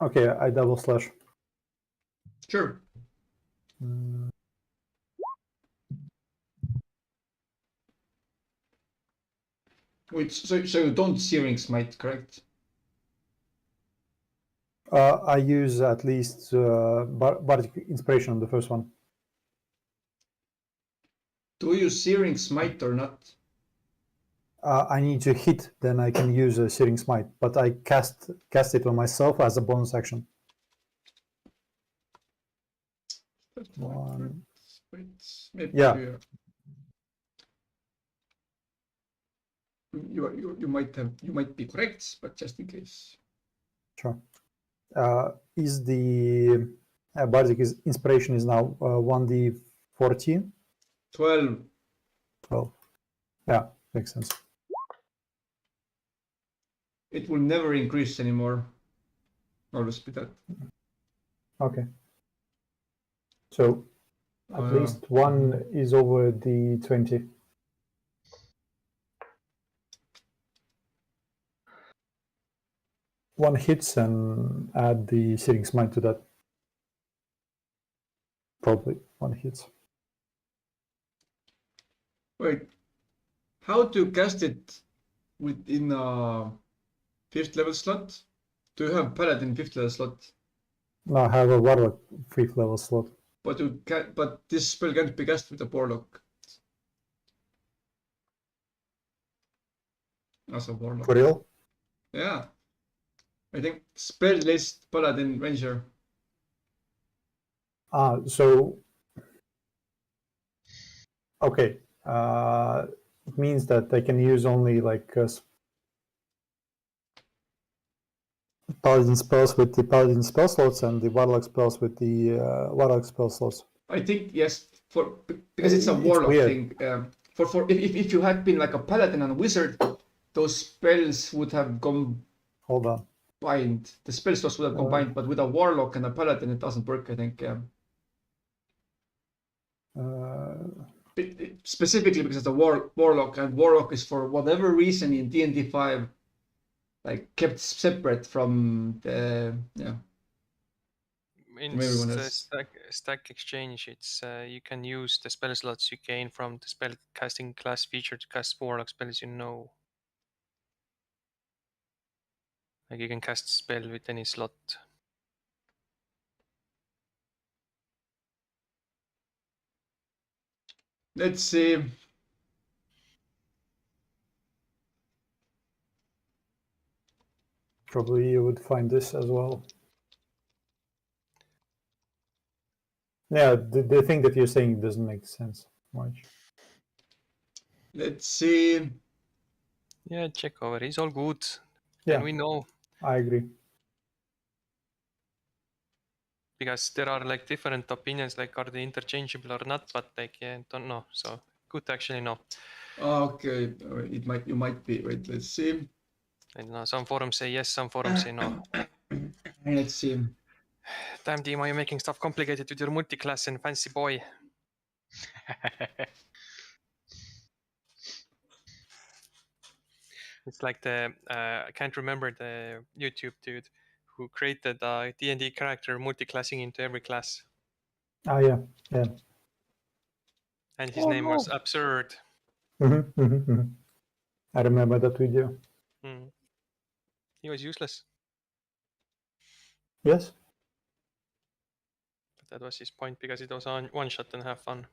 okay, I double slash. Sure. Wait, so you don't Searing Smite, correct? I use at least Bardic Inspiration on the first one. Do you Searing Smite or not? I need to hit, then I can use a Searing Smite, but I cast it on myself as a bonus action. That One. Wait, maybe Yeah. you might be correct, but just in case. Sure. Is the Bardic inspiration is now 1d14? 12. 12. Yeah, makes sense. It will never increase anymore. Always be that. Okay. So at least one is over the 20. One hits and add the Searing Smite to that. Probably one hits. Wait, how to cast it within a 5th level slot? Do you have Paladin 5th level slot? No, I have a Warlock 5th level slot. But this spell can't be cast with a Warlock. As a Warlock. For real? Yeah. I think spell list Paladin Ranger. So okay. It means that I can use only like Paladin spells with the Paladin spell slots and the Warlock spells with the Warlock spell slots. I think yes, because it's a Warlock thing. If you had been like a Paladin and a Wizard, those spells would have combined. Hold on. The spell slots would have combined, but with a Warlock and a Paladin, it doesn't work. I think. Specifically because it's a Warlock, and Warlock is for whatever reason in D&D 5 like kept separate from the In from everyone else. stack exchange, it's you can use the spell slots you gain from the spell casting class feature to cast Warlock spells you know. Like you can cast spell with any slot. Let's see. Probably you would find this as well. Yeah, the thing that you're saying doesn't make sense much. Let's see. Yeah, check over. It's all good. Yeah, And we know. I agree. Because there are like different opinions, like are they interchangeable or not, but like yeah, don't know. So good to actually know. Okay, you might be. Wait, let's see. I don't know. Some forums say yes, some forums say no. Let's see. Damn, Dima, you're making stuff complicated with your multi-class and fancy boy. It's like the I can't remember the YouTube dude who created a D&D character multi-classing into every class, Yeah. and his name was Absurd. I remember that video. He was useless, Yes. but that was his point because it was on one shot and have fun.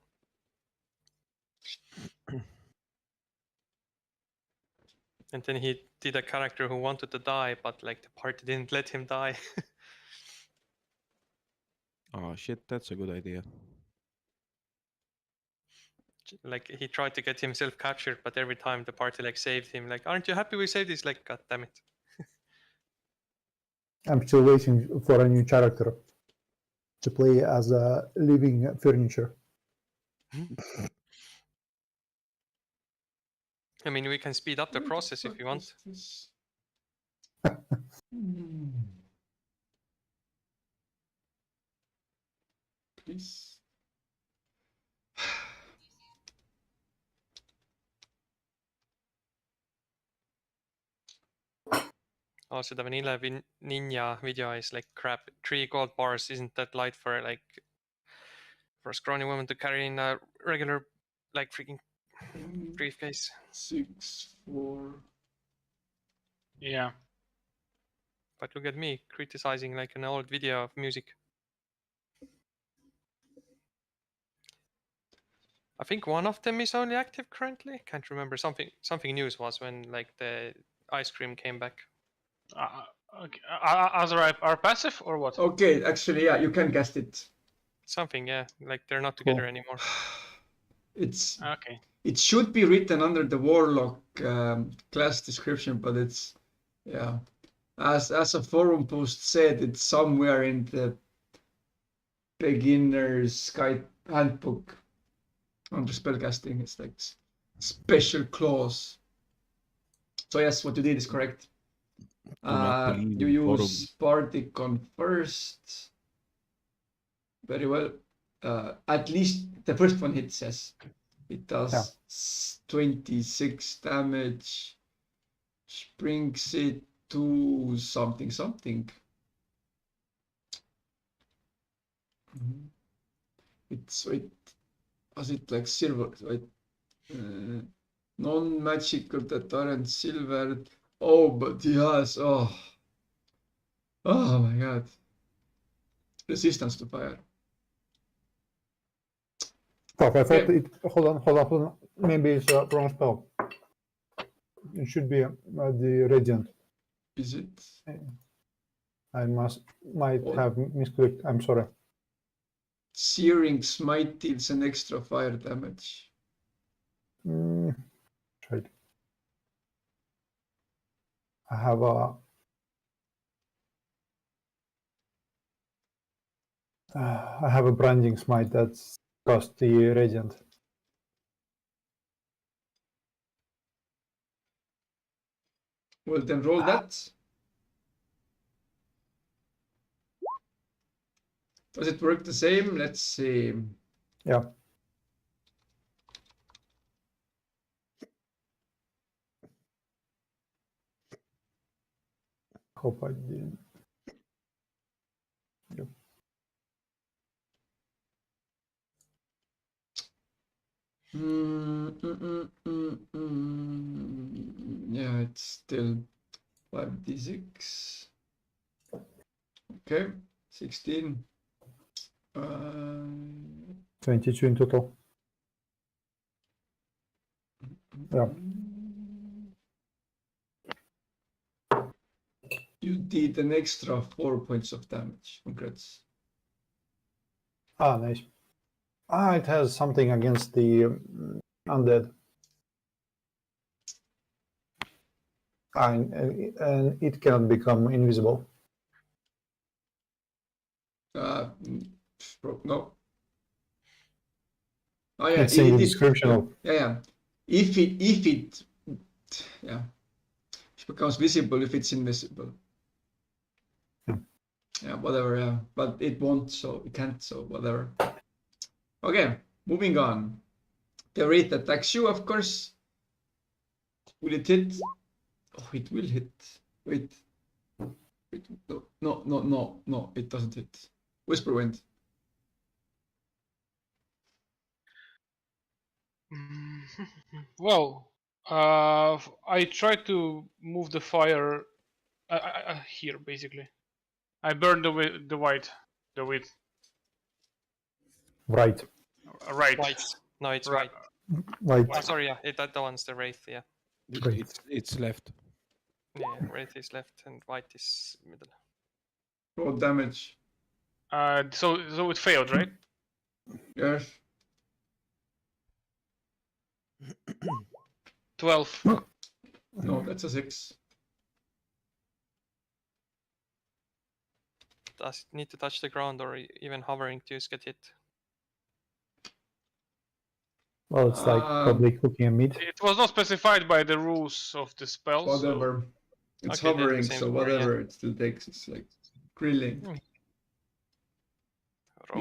And then he did a character who wanted to die, but like the party didn't let him die. Oh shit, that's a good idea. Like he tried to get himself captured, but every time the party like saved him, like, aren't you happy we saved this? Like, god damn it. I'm still waiting for a new character to play as a living furniture. I mean, we can speed up the process if you want. Please. Also, the vanilla ninja video is like crap. 3 gold bars isn't that light for like for a scrawny woman to carry in a regular like freaking briefcase. 6, 4. Yeah. But look at me criticizing like an old video of music. I think one of them is only active currently. Can't remember. Something news was when like the ice cream came back. Okay. Are passive or what? Okay, actually, yeah, you can cast it. Something, yeah. Like they're not together Cool. anymore. It's Okay. it should be written under the warlock class description, but it's yeah. As a forum post said, it's somewhere in the beginner's guide handbook under spellcasting. It's like special clause. So yes, what you did is correct. Do not believe You in use forums. Bardic on first. Very well. At least the first one hits, yes. It does 26 damage, which brings it to something something. It was it like silver? Non-magical that aren't silver. Oh, but he has oh my god. Resistance to fire. Fuck, I thought Okay. it. Hold on. Maybe it's a wrong spell. It should be the Radiant. Is it? I might Oh. have misclicked. I'm sorry. Searing Smite deals an extra fire damage. Right. I have a branding smite that's cost the Radiant. Well, then roll that. Does it work the same? Let's see. Yeah. Hope I didn't. Yep. Yeah, it's still 5d6. Okay, 16. 22 in total. Yeah. You did an extra 4 points of damage. Congrats. Nice. It has something against the undead. And it cannot become invisible. No. Oh yeah, It's in the it description of. yeah. If it becomes visible if it's invisible. Yeah, whatever, yeah. But it won't, so it can't, so whatever. Okay, moving on. The wraith attacks you, of course. Will it hit? Oh, it will hit. Wait. No, it doesn't hit. Whisper Wind. Well, I tried to move the fire here, basically. I burned the white, the wheat. Right. Right. White. No, it's Right. Right. Oh, sorry, yeah. That one's the Wraith, yeah. It's left. Yeah, Wraith is left and White is middle. Roll damage. So it failed, right? Yes. 12. No, that's a 6. Does it need to touch the ground or even hovering to get hit? Well, it's like probably cooking a meat. It was not specified by the rules of the spell. Whatever. So... It's Okay, hovering, same so story, whatever it still takes. It's like grilling. In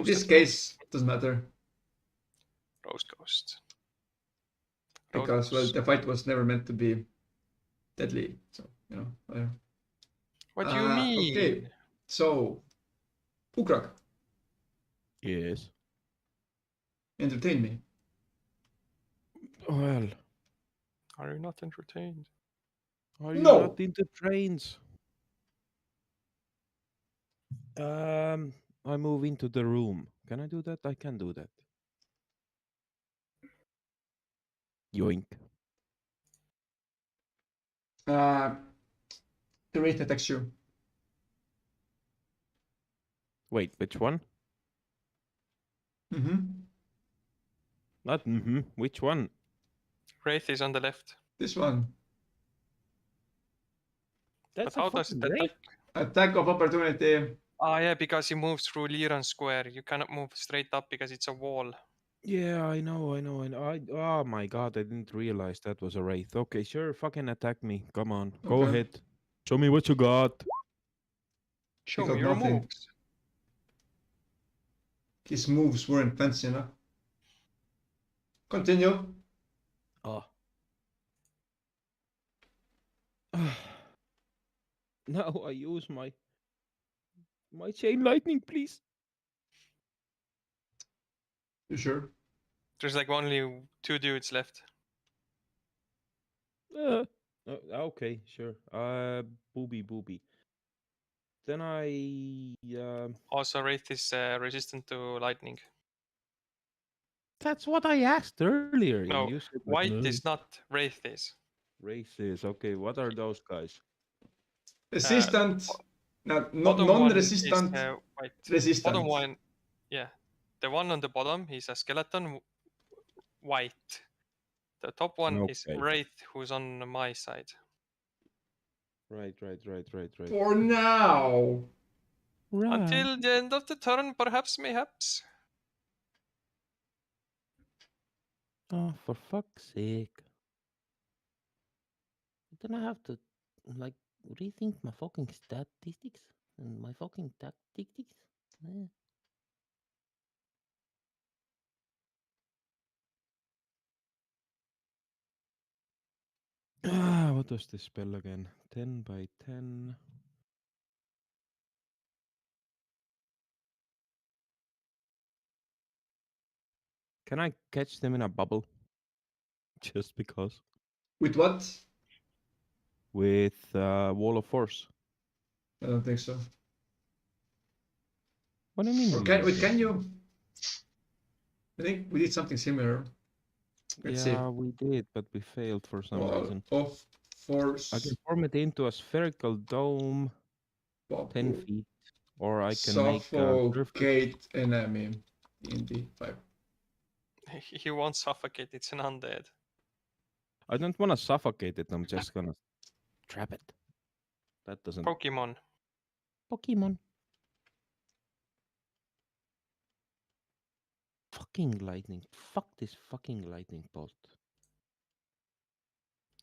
this Roasted case, it doesn't matter. Roast Ghost. Because, well, the fight was never meant to be deadly. So, you know, whatever. What do you mean? Okay, so, Ukrak, Yes. entertain me. Well, Are you not entertained? are you No. not into trains? I move into the room. Can I do that? I can do that. Yoink. The wraith attacks you. Wait, which one? Mm-hmm. Not which one? Wraith is on the left. This one. That's But how does it attack? Attack of opportunity. Ah, yeah, because he moves through Liran Square. You cannot move straight up because it's a wall. Yeah, I know. Oh my god, I didn't realize that was a wraith. Okay, sure, fucking attack me. Come on, go Okay. ahead. Show me what you got. Show got me your nothing. moves. His moves weren't fancy enough. Continue. Oh. Now I use my chain lightning, please. You sure? There's like only 2 dudes left. Okay, sure. Booby. Then I Also, Wraith is resistant to lightning. That's what I asked earlier, and No, you said like, White no. is not, Wraith is. Races. Okay, what are those guys? Resistant. Bottom one is Non-resistant. White. Resistant. Bottom one, yeah. The one on the bottom, he's a skeleton, White. The top one is Okay. Wraith, who's on my side. Right. For now. Until the end of the turn, perhaps, mayhaps. Oh, for fuck's sake. Then I have to, like, rethink my fucking statistics and my fucking tactics. What was this spell again? 10 by 10. Can I catch them in a bubble? Just because. With what? With Wall of Force. I don't think so. What do you mean? Or can you? I think we did something similar. Let's see. We did, but we failed for some reason. Of force. I can form it into a spherical dome, 10 feet, or I can make a surface. Suffocate enemy in the 5. He won't suffocate, it's an undead. I don't want to suffocate it. I'm just gonna trap it. That doesn't. Pokemon. Fucking lightning. Fuck this fucking lightning bolt.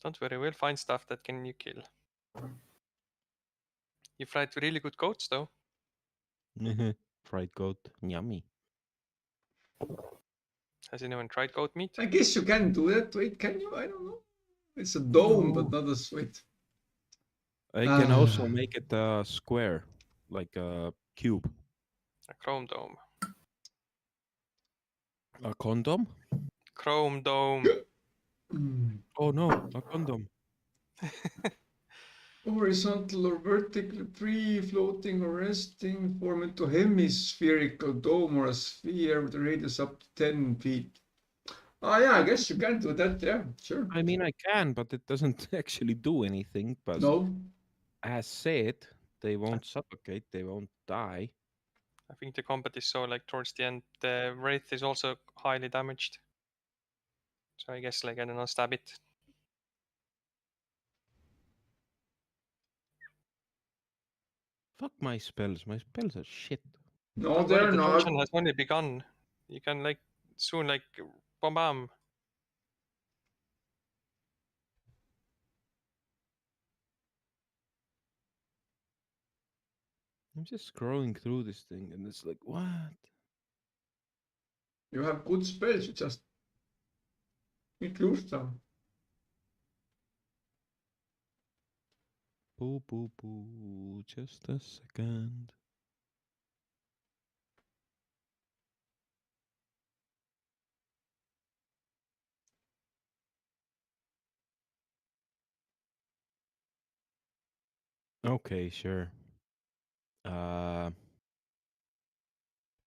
Don't worry, we'll find stuff that can you kill. You fried really good goats though. Fried goat. Yummy. Has anyone tried goat meat? I guess you can do that. Wait, can you? I don't know. It's a dome, No. but not a sweet. I can also make it a square, like a cube. A chrome dome. A condom? Chrome dome. Oh no, a condom. Horizontal or vertically free, floating or resting, form into hemispherical dome or a sphere with a radius up to 10 feet. Oh yeah, I guess you can do that, yeah, sure. I mean, I can, but it doesn't actually do anything. But No. as said, they won't suffocate, they won't die. I think the combat is so like towards the end. The Wraith is also highly damaged. So I guess like, I don't know, stab it. Fuck my spells. My spells are shit. No, Don't they're worry, the not. dungeon has only begun. You can like soon like bam bam. I'm just scrolling through this thing and it's like, what? You have good spells, you just need to use them. Boo. Just a second. Okay, sure.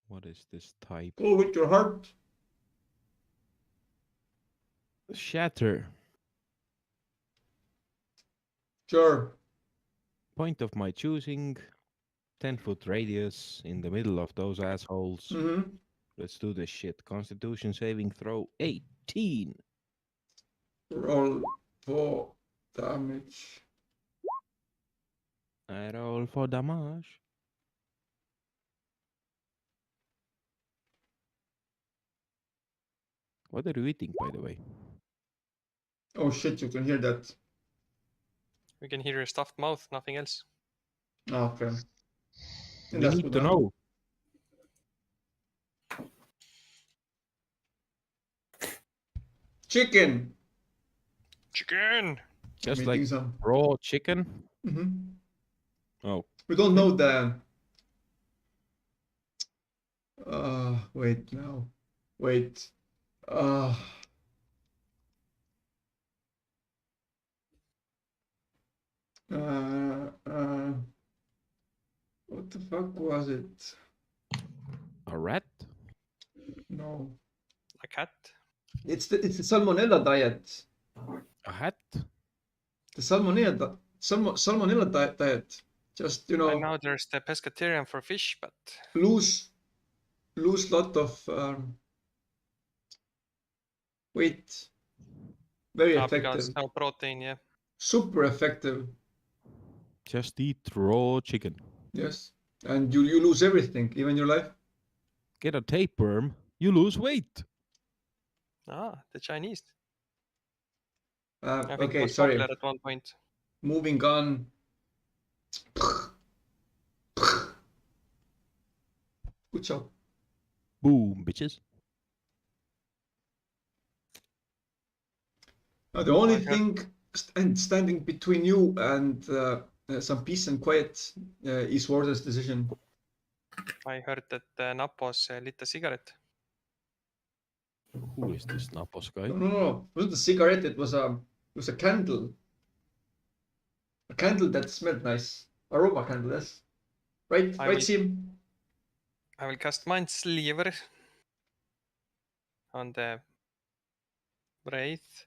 What is this type? Go with your heart. Shatter. Sure. Point of my choosing. 10-foot radius in the middle of those assholes. Mm-hmm. Let's do this shit. Constitution saving throw 18. Roll for damage. I roll for damage. What are you eating, by the way? Oh shit, you can hear that. We can hear your stuffed mouth, nothing else. Ah, okay. We That's need good, to huh? know. Chicken. Chicken! Just I'm like eating some. raw chicken. Mhm. Oh, We don't Okay. know the. Wait now. Wait. Uh. What the fuck was it? a rat? No. A cat? It's the salmonella diet. A hat? The salmonella diet. Just I know there's the pescatarian for fish, but lose lot of weight. Very because effective. no protein, yeah. Super effective. Just eat raw chicken. Yes. And you lose everything, even your life. Get a tapeworm, you lose weight. Ah, the Chinese. I think it Okay, was sorry. popular at one point. Moving on. Good job. Boom, bitches. The only I heard- thing standing between you and some peace and quiet is Warden's decision. I heard that Napos lit a cigarette. Who is this Napos guy? No. It wasn't a cigarette. It was a candle. A candle that smelled nice. Aroma candle, yes. Right, I right, will- Sim? I will cast Mindsliver on the Wraith.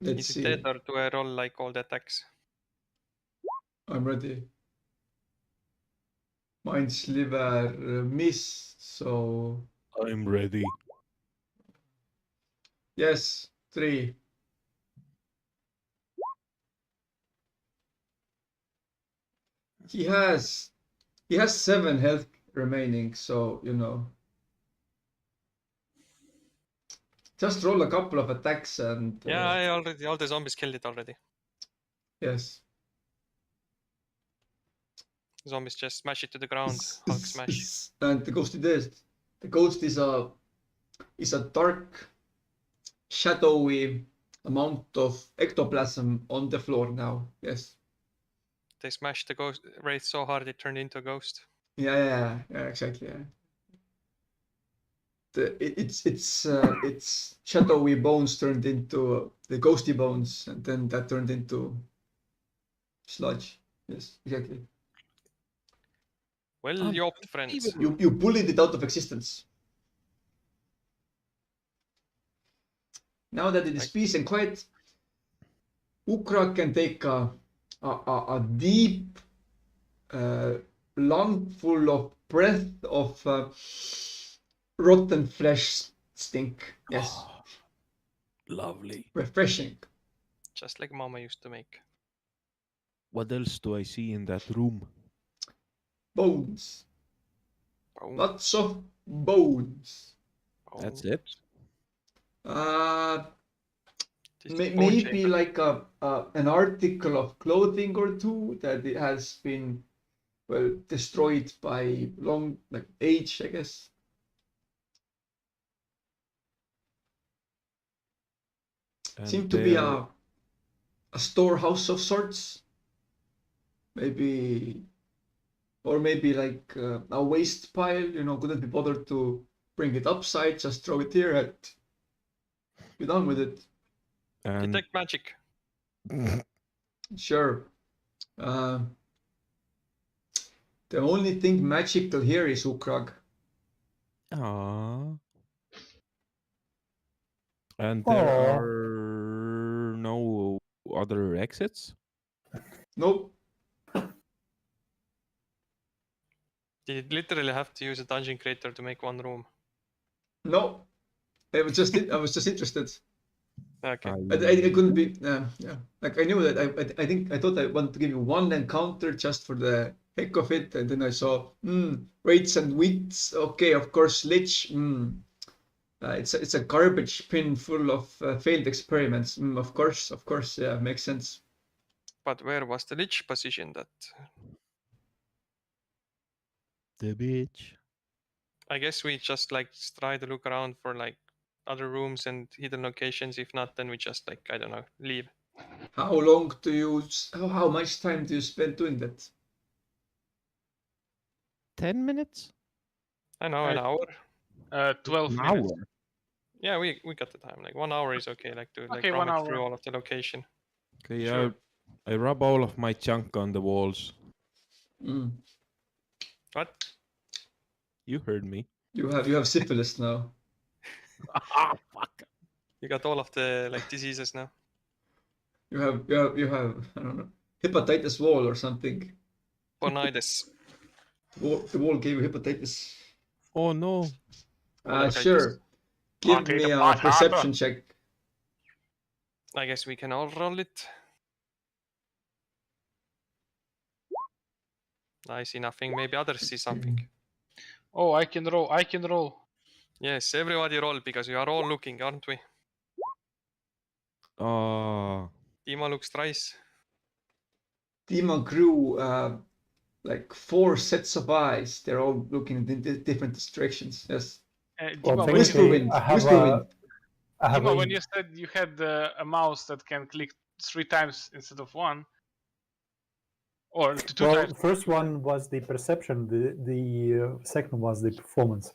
Let's Is it see. dead or do I roll like all the attacks? I'm ready. Mind sliver miss, so I'm ready. yes, 3. He has 7 health remaining, so just roll a couple of attacks and Yeah, I already all the zombies killed it already. yes. Zombies just smash it to the ground. Hulk smash. And the ghost is the ghost is a dark, shadowy amount of ectoplasm on the floor now. Yes. They smashed the ghost Wraith so hard it turned into a ghost. Yeah, exactly. Yeah. It's shadowy bones turned into the ghosty bones, and then that turned into sludge. Yes, exactly. Well, you opt, friends. You bullied it out of existence. Now that it is peace and quiet, Ukra can take a deep lungful of breath of rotten flesh stink. Yes. Lovely. Refreshing. Just like Mama used to make. What else do I see in that room? Bones. Boom. Lots of bones. That's it? This is bone Maybe chamber. like an article of clothing or two that it has been destroyed by long age, I guess. And Seemed to be a storehouse of sorts. Maybe like a waste pile. Couldn't be bothered to bring it upside. Just throw it here and be done with it. And Detect magic. Sure. The only thing magical here is Ukrag. Aww. And there Aw. are no other exits? Nope. You literally have to use a dungeon creator to make one room. No, I was just interested. Okay. I couldn't be. Yeah, like I knew that. I thought I wanted to give you one encounter just for the heck of it, and then I saw weights and weights. Okay, of course, Lich. It's a garbage bin full of failed experiments. Of course, yeah, makes sense. But where was the Lich position? That The bitch. I guess we just like try to look around for like other rooms and hidden locations. If not, then we just like I don't know, leave. How long do you? How much time do you spend doing that? 10 minutes? I know, an hour. 12 An minutes. hour? Yeah, we got the time. Like 1 hour is okay. Like to like Okay, 1 rummage through hour. all of the location. Okay, Sure. I rub all of my junk on the walls. What? You heard me. You have syphilis now. Ah, fuck. You got all of the like diseases now. You have I don't know, hepatitis wall or something. Bonitis. The wall gave you hepatitis. Oh no. Sure. Give me a perception check. I guess we can all roll it. I see nothing. Maybe others see something. Oh, I can roll. Yes, everybody roll because we are all looking, aren't we? Timo looks thrice. Timo grew like 4 sets of eyes. They're all looking in different directions. Yes. Timo, Whisperwind. Timo, when you said you had a mouse that can click 3 times instead of 1, or 2 Well, times. the first one was the perception. The second was the performance.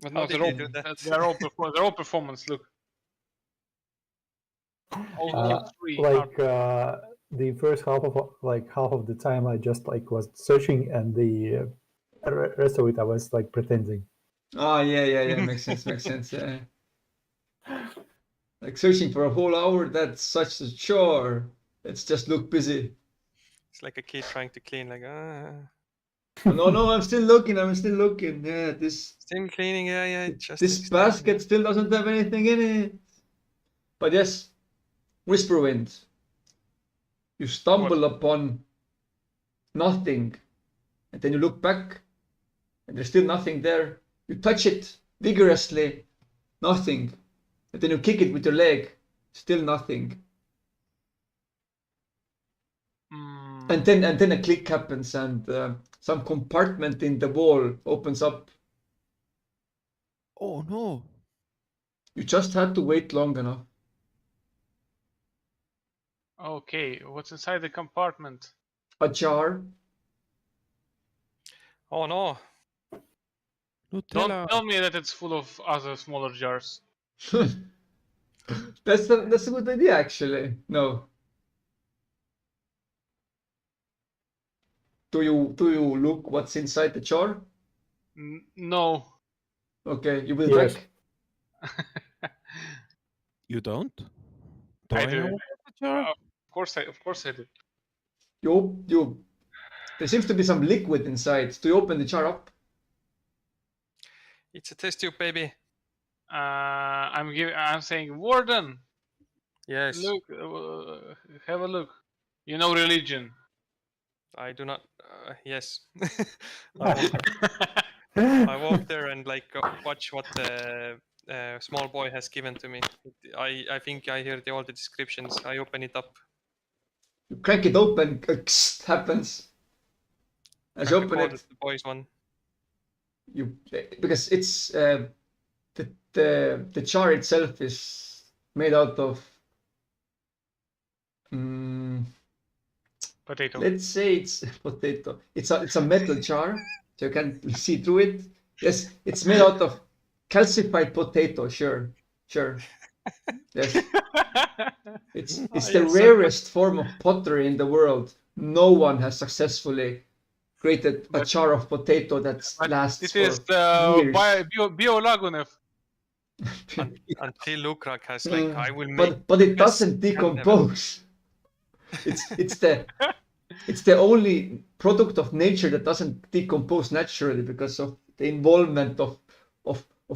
But How no, did they're he do that? they're all performance. Look. The first half of the time I just like was searching, and the rest of it I was like pretending. Oh yeah. Makes sense. Yeah. Like searching for a whole hour, that's such a chore. Let's just look busy. It's like a kid trying to clean, like No, I'm still looking. Yeah, this still cleaning, yeah. Just this basket still doesn't have anything in it. But yes, Whisperwind. You stumble upon nothing, and then you look back, and there's still nothing there. You touch it vigorously, nothing, and then you kick it with your leg, still nothing. And then a click happens, and some compartment in the wall opens up. Oh no. You just had to wait long enough. Okay, what's inside the compartment? A jar. Oh no. Don't tell me that it's full of other smaller jars. That's a good idea, actually. No. Do you look what's inside the jar? No. Okay, you will Yes. check. You don't? I I do. know what's the jar? Of course I do. You. There seems to be some liquid inside. Do you open the jar up? It's a test tube, baby. I'm saying, Warden. Yes. Look, have a look. You know religion. I do not. Yes. I walk there and like watch what the small boy has given to me. I think I hear all the descriptions. I open it up. You crack it open. Happens. As you open it, The boys one. Because it's the jar itself is made out of potato. Let's say it's potato. It's a metal jar, so you can see through it. Yes, it's made out of calcified potato. Sure. Yes. It's the rarest form of pottery in the world. No one has successly created a jar of potato that lasts It for is years. Biolagunev. Until Lukrak has like I will make. But it doesn't decompose. It's it's the only product of nature that doesn't decompose naturally because of the involvement of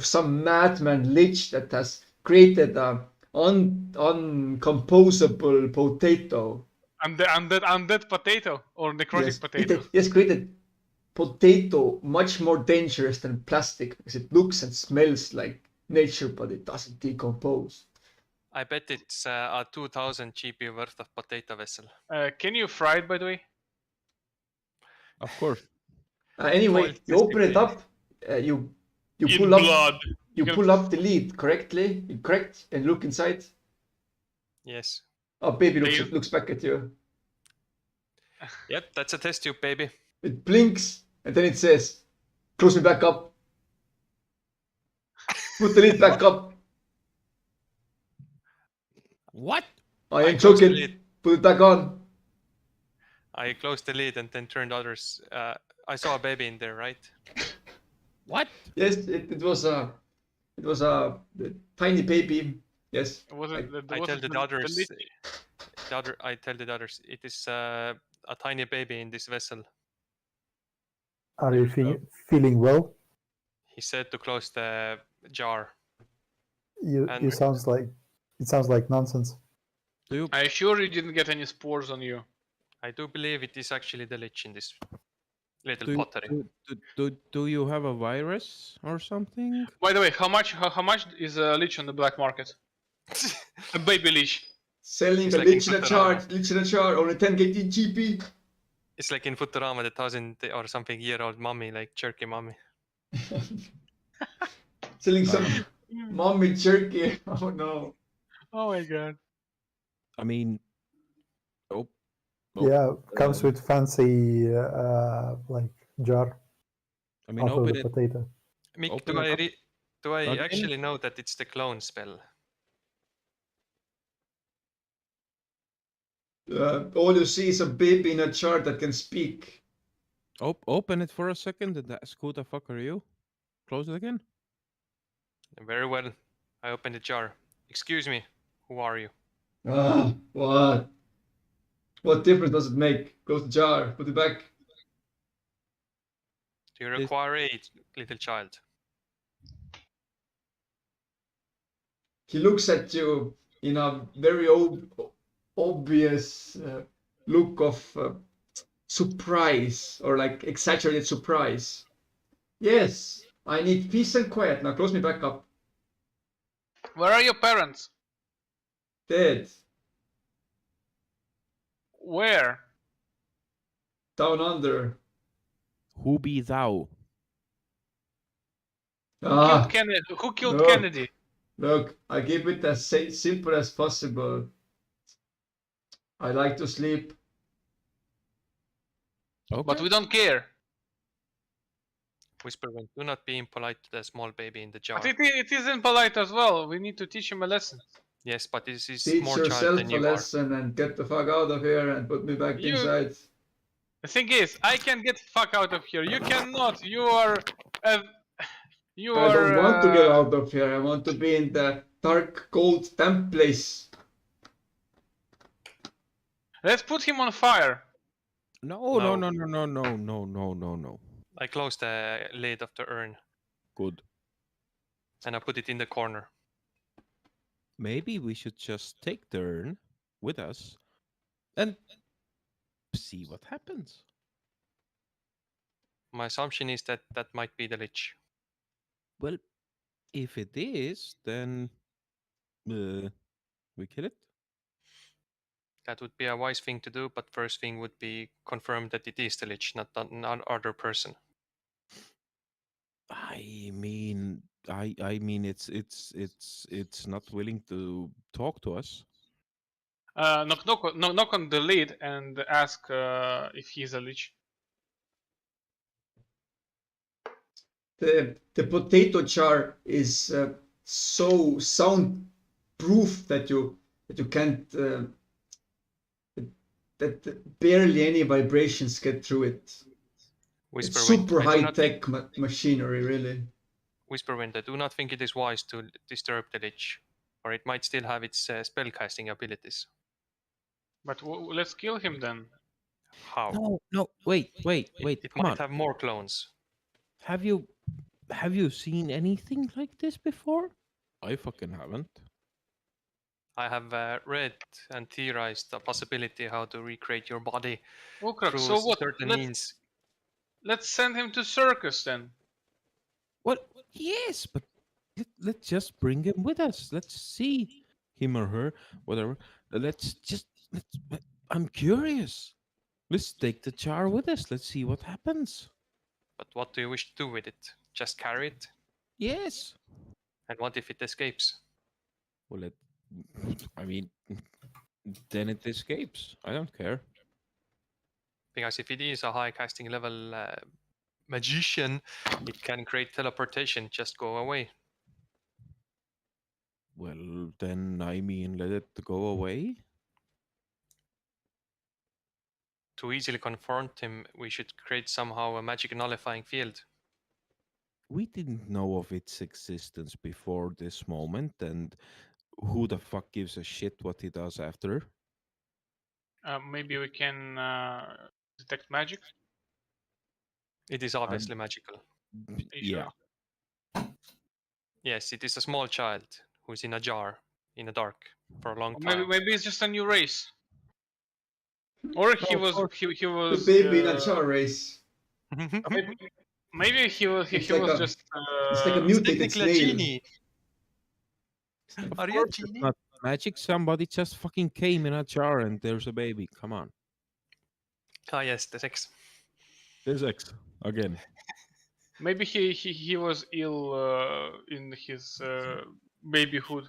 some madman lich that has created a uncomposable potato. Undead potato or necrotic potato. Yes, created potato much more dangerous than plastic because it looks and smells like nature, but it doesn't decompose. I bet it's a 2000 GP worth of potato vessel. Can you fry it, by the way? Of course. Anyway, Boiled you open it crispy. up, you In pull up blood. you You're pull up the lid correctly, correct, and look inside. Yes. Oh, baby Please. looks back at you. Yep, that's a test tube, baby. It blinks and then it says, "Close me back up. Put the lid back up." What? I I ain't closed the joking. lid. Put it back on. I closed the lid and then turned others. I saw a baby in there, right? What? Yes, it was a tiny baby. Yes. Was it? I Was tell it the others. lich? I tell the others. It is a tiny baby in this vessel. Are you feeling well? He said to close the jar. You And- sounds like it sounds like nonsense. Are you sure you didn't get any spores on you? I do believe it is actually the lich in this little Do, pottery. do you have a virus or something? By the way, how much is a lich on the black market? A baby lich. Selling It's a like in lich in a jar, Futurama. only 10 GP. It's like in Futurama, the 1,000 or something year old mummy, like jerky mummy. Selling some mommy jerky. Oh no. Oh my god. I mean, oh, Yeah, comes with fancy like jar I mean, out of open the it. potato. Mick, Open do it I up. do I Plug in. actually know that it's the clone spell? All you see is a baby in a jar that can speak. Open it for a second and ask who the fuck are you? Close it again. Very well. I open the jar. Excuse me, who are you? Ah, what? What difference does it make? Close the jar, put it back. Do you require aid, little child? He looks at you in a very obvious look of surprise or like exaggerated surprise. Yes, I need peace and quiet. Now close me back up. Where are your parents? Dead. Where? Down under. Who be thou? Ah, Who killed no. Kennedy? Look, I keep it as simple as possible. I like to sleep. Okay. But we don't care. Whisperwind, do not be impolite to the small baby in the jar. But it isn't polite as well. We need to teach him a lesson. Yes, but this is Teach more child yourself than a you are. lesson and get the fuck out of here and put me back You- inside. The thing is, I can get the fuck out of here. You cannot. You are. You I are. don't want to get out of here. I want to be in the dark, cold, damp place. Let's put him on fire. No. I close the lid of the urn Good. and I put it in the corner. Maybe we should just take the urn with us and see what happens. My assumption is that that might be the lich. Well, if it is, then we kill it. That would be a wise thing to do, but first thing would be confirm that it is the lich, not other person. I mean, it's not willing to talk to us. Knock on the lid and ask if he's a lich. The potato jar is so soundproof that you can't that barely any vibrations get through it. It's Whisperwind, super I do high not tech machinery, really. Whisperwind, I do not think it is wise to disturb the lich, or it might still have its spellcasting abilities. But let's kill him then. How? No, wait. It Come might on. have more clones. Have you seen anything like this before? I fucking haven't. I have read and theorized the possibility how to recreate your body Ukrak, through so what? certain means. Let's send him to circus then. Well, yes, but let's just bring him with us. Let's see him or her, whatever. I'm curious. Let's take the jar with us. Let's see what happens. But what do you wish to do with it? Just carry it? Yes. And what if it escapes? Well, I mean, then it escapes. I don't care. Because if it is a high casting level magician, it can create teleportation, just go away. Well, then I mean, let it go away. To easily confront him, we should create somehow a magic nullifying field. We didn't know of its existence before this moment, and who the fuck gives a shit what he does after? Maybe we can detect magic. It is obviously magical. Are you Yeah. sure? Yes, it is a small child who's in a jar in the dark for a long Or time. maybe it's just a new race. Or he of was course. he The was baby in a jar race. maybe he was It's he like was a- just It's like a It's mutated technically a snail. genie. Of Are you a course it's genie? not magic. Somebody just fucking came in a jar and there's a baby. Come on. Ah, yes, the sex. Physics again. maybe he was ill in his babyhood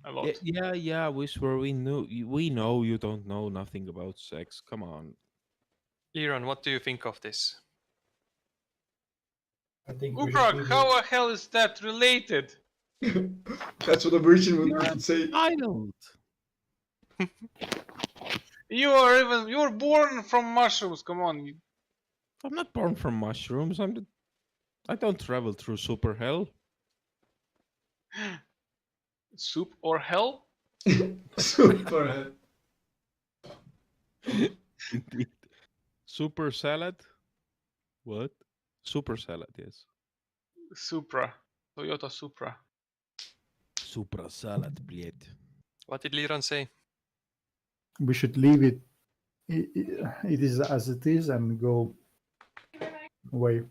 a lot. Yeah. Whisper, we know you don't know nothing about sex. Come on. Liron, what do you think of this? I think we should Ukrak, leave how it. the hell is that related? That's what a virgin would Yeah. say. I don't. You were born from mushrooms. Come on. I'm not born from mushrooms. I don't travel through super hell. Soup or hell? Super. Indeed. Super salad? What? Super salad, yes. Supra. Toyota Supra. Supra salad, блядь. What did Liron say? We should leave it. It is as it is and go away.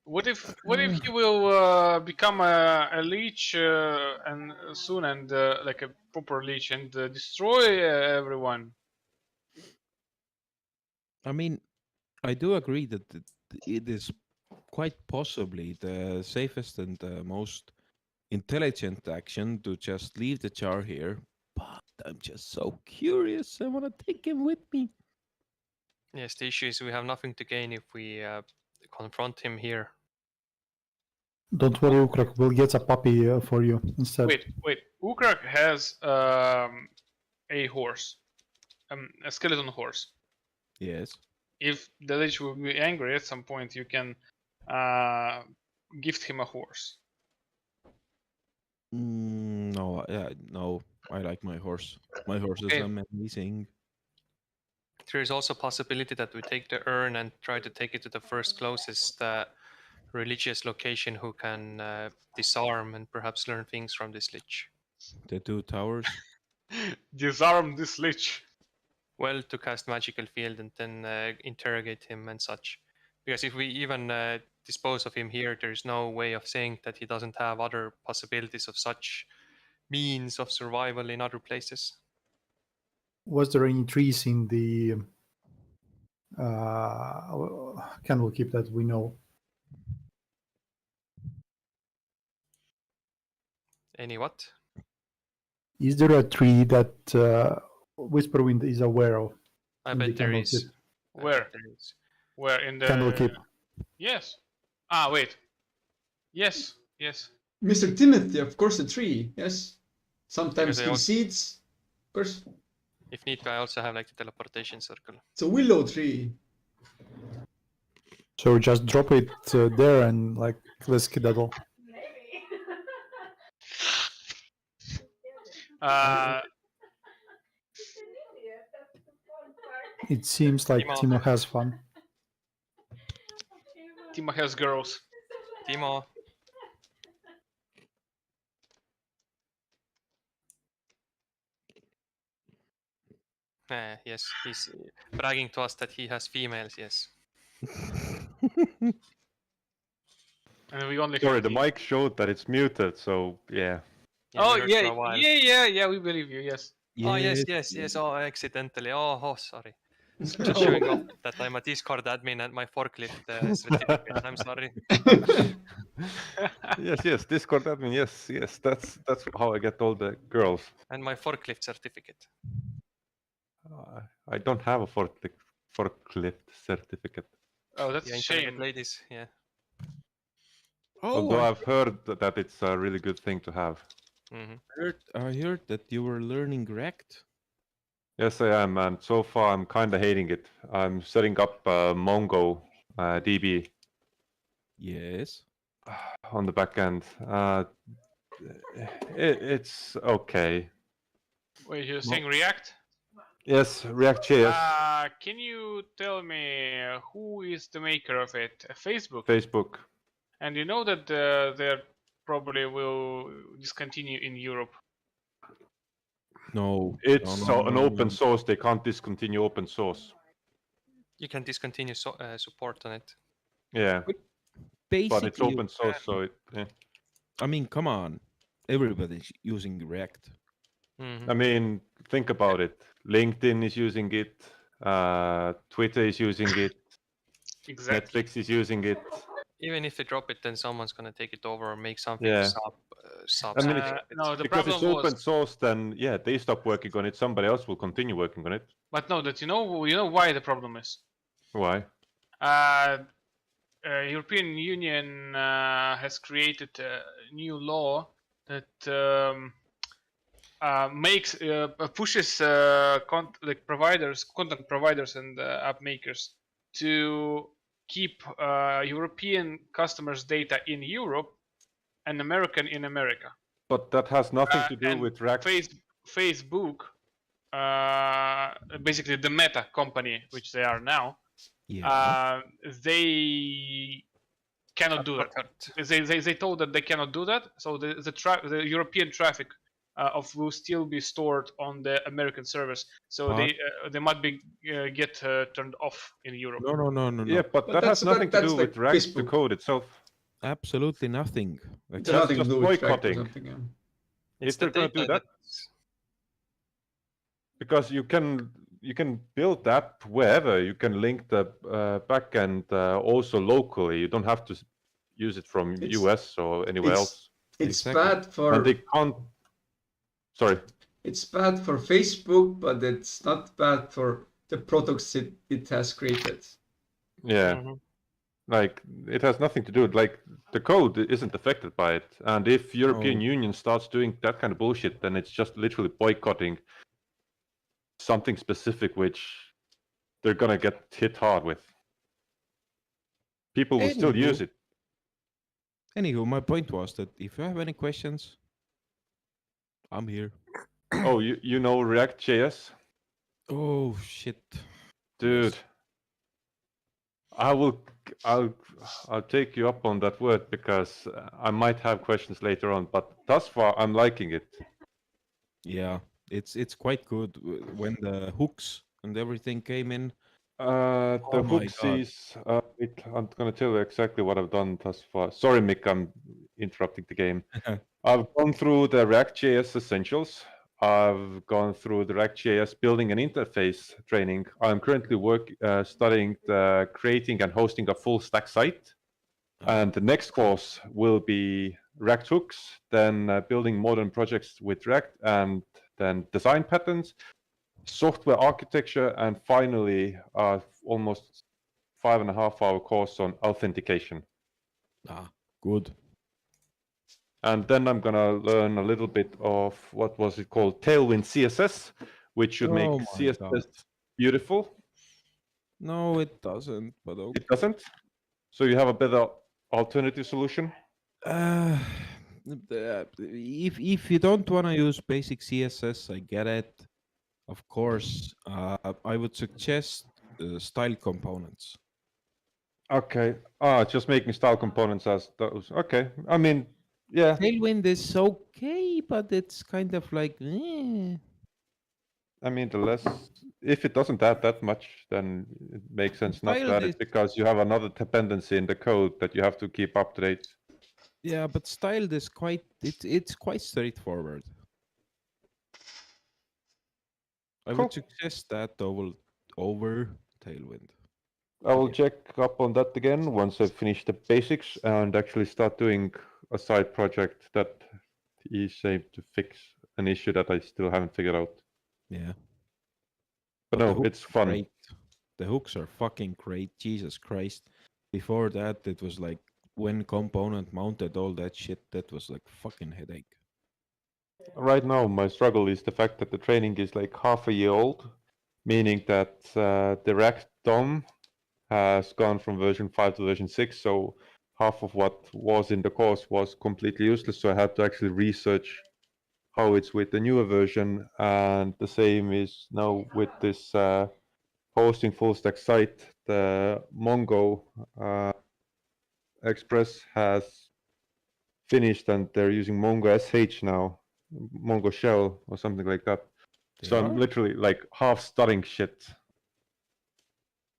What if he will become a leech and soon and like a proper leech and destroy everyone? I mean, I do agree that it is quite possibly the safest and the most intelligent action to just leave the jar here. But I'm just so curious. I want to take him with me. Yes, the issue is we have nothing to gain if we confront him here. Don't worry, Ukrak. We'll get a puppy for you instead. Wait. Ukrak has a horse, a skeleton horse. Yes. If the leech will be angry at some point, you can gift him a horse. No, no. I like my horse. My horse is Okay. amazing. There is also a possibility that we take the urn and try to take it to the first closest religious location who can disarm and perhaps learn things from this lich. The two towers. Disarm this lich. Well, to cast magical field and then interrogate him and such. Because if we even dispose of him here, there's no way of saying that he doesn't have other possibilities of such means of survival in other places. Was there any trees in the Candlekeep that we know? Any what? Is there a tree that Whisperwind is aware of? I In bet the there is. Candlekeep. I Where? bet there is. Where in the Candlekeep. Yes. Ah, wait. Yes. Mr. Timothy, of course, a tree. Yes. Sometimes Because I kill also- seeds. Of course, If need be, I also have like the teleportation circle. it's a willow tree. So just drop it there and like let's skedaddle. It seems like Timo. Timo has fun. Timo has girls. Timo. Yes, he's bragging to us that he has females. Yes. And we only Sorry, have the Timo. mic showed that it's muted, so yeah. Yeah, Oh we heard yeah, for a while. yeah. We believe you. Yes. Oh yes. Oh, accidentally. Oh, sorry. Just No. showing off that I'm a Discord admin and my forklift certificate. I'm sorry. Yes, Discord admin, yes. That's how I get all the girls. And my forklift certificate. I don't have a forklift certificate. Oh, that's Yeah, a intelligent shame. ladies. Yeah. Although I've heard that it's a really good thing to have. I heard that you were learning React. Yes, I am, and so far I'm kind of hating it. I'm setting up Mongo DB Yes. on the back end. It's okay. Wait, you're saying React? Yes, React.js, Can you tell me who is the maker of it? Facebook. Facebook. And you know that they probably will discontinue in Europe. No. It's no, an open source. They can't discontinue open source. You can discontinue support on it. Yeah, Basically, but it's open source, so it. Yeah. I mean, come on. Everybody's using React. Mhm. I mean, think about it. LinkedIn is using it. Twitter is using it. Exactly. Netflix is using it. Even if they drop it, then someone's gonna take it over or make something Yeah. sub. I mean, something of it. No, the because it's problem open was, source, then yeah, they stop working on it. Somebody else will continue working on it. but no, that you know why the problem is. Why? European Union has created a new law that pushes content providers and app makers to keep European customers' data in Europe and American in America. But that has nothing to do And with React. Facebook, basically the Meta company, which they are now, they cannot do that. They told that they cannot do that. So the European traffic will still be stored on the American servers. So they might be get turned off in Europe. No. Yeah, but that has nothing to do with React, Facebook. the code itself. Absolutely nothing. It's nothing to just do with React or boycotting. something. Yeah. It's If they're going to do that, because you can build the app wherever. You can link the backend also locally. You don't have to use it from US or anywhere else. It's bad for. And they can't. Sorry. It's bad for Facebook, but it's not bad for the products it has created. Yeah. Like it has nothing to do with like the code isn't affected by it. And if European Union starts doing that kind of bullshit, then it's just literally boycotting something specific which they're gonna get hit hard with. People will still use it. Anywho, my point was that if you have any questions, I'm here. Oh, you know React.js? Oh shit. Dude. I'll take you up on that word because I might have questions later on, but thus far I'm liking it. Yeah, it's quite good when the hooks and everything came in. The hooks is I'm gonna tell you exactly what I've done thus far. Sorry, Mick, I'm interrupting the game. I've gone through the React.js essentials. I've gone through the React.js building an interface training. I'm currently studying creating and hosting a full stack site. And the next course will be React hooks, then building modern projects with React, and then design patterns, software architecture, and finally almost 5.5-hour course on authentication. Good. And then I'm gonna learn a little bit of what was it called, Tailwind CSS, which should make CSS beautiful. No, it doesn't. But okay. It doesn't. So you have a better alternative solution. If you don't want to use basic CSS, I get it. of course, I would suggest style components. Okay. Just making style components as those. Okay. I mean, yeah. Tailwind is okay, but it's kind of like. I mean, the less, if it doesn't add that much, then it makes sense not to Style add is it because you have another dependency in the code that you have to keep up to date. Yeah, but styled is quite. It's quite straightforward. I Cool. would suggest that over Tailwind. I will Yeah. check up on that again once I finish the basics and actually start doing a side project that is aimed to fix an issue that I still haven't figured out. Yeah. But the no, hooks it's are fun. Great. The hooks are fucking great. Jesus Christ. Before that, it was like when component mounted all that shit, that was like fucking headache. Right now, my struggle is the fact that the training is like half a year old, meaning that the React DOM has gone from version 5 to version 6, so half of what was in the course was completely useless, so I had to actually research how it's with the newer version, and the same is now with this hosting full stack site. The Mongo Express has finished and they're using Mongo SH now, Mongo Shell or something like that. They So I'm are? literally like half studying shit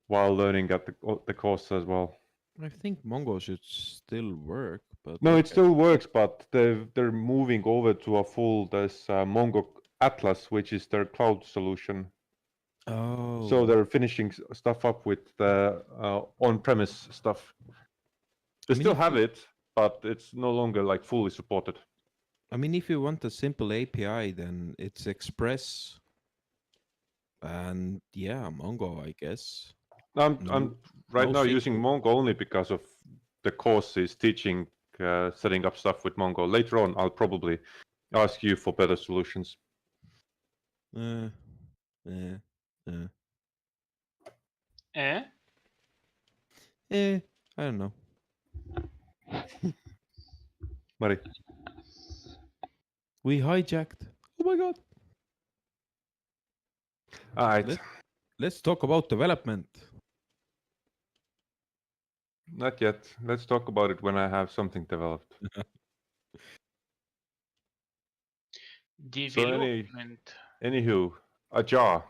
while learning at the course as well. I think Mongo should still work, but No, it okay. still works, but they're moving over to a full this Mongo Atlas, which is their cloud solution. Oh. So they're finishing stuff up with the on-premise stuff. They still have it, but it's no longer like fully supported. I mean, if you want a simple API, then it's Express, and yeah, Mongo, I guess. I'm right no now using SQL. Mongo only because of the course is teaching setting up stuff with Mongo. Later on, I'll probably ask you for better solutions. Eh? I don't know. Mari. We hijacked. Oh my god. All right. Let's talk about development. Not yet. Let's talk about it when I have something developed. Development. Anywho, Agile.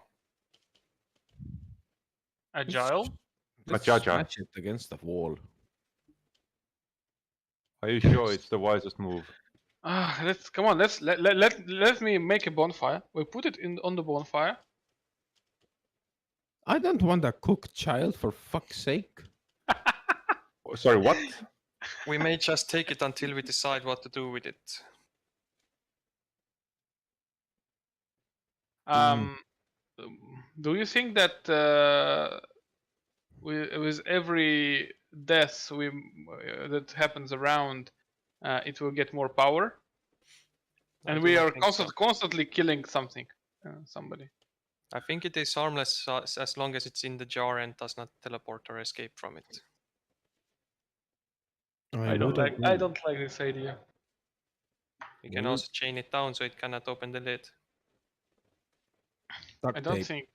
Agile? Let's Ajaja. smash it against the wall. Are you sure it's the wisest move? Let me make a bonfire. We put it on the bonfire. I don't want a cooked child, for fuck's sake. Sorry, what? We may just take it until we decide what to do with it. Do you think that with every death that happens around, it will get more power? I And do we not are think so. constantly killing something, somebody. I think it is harmless as long as it's in the jar and does not teleport or escape from it. I don't like this idea. You can also chain it down so it cannot open the lid. Duct I don't tape. think.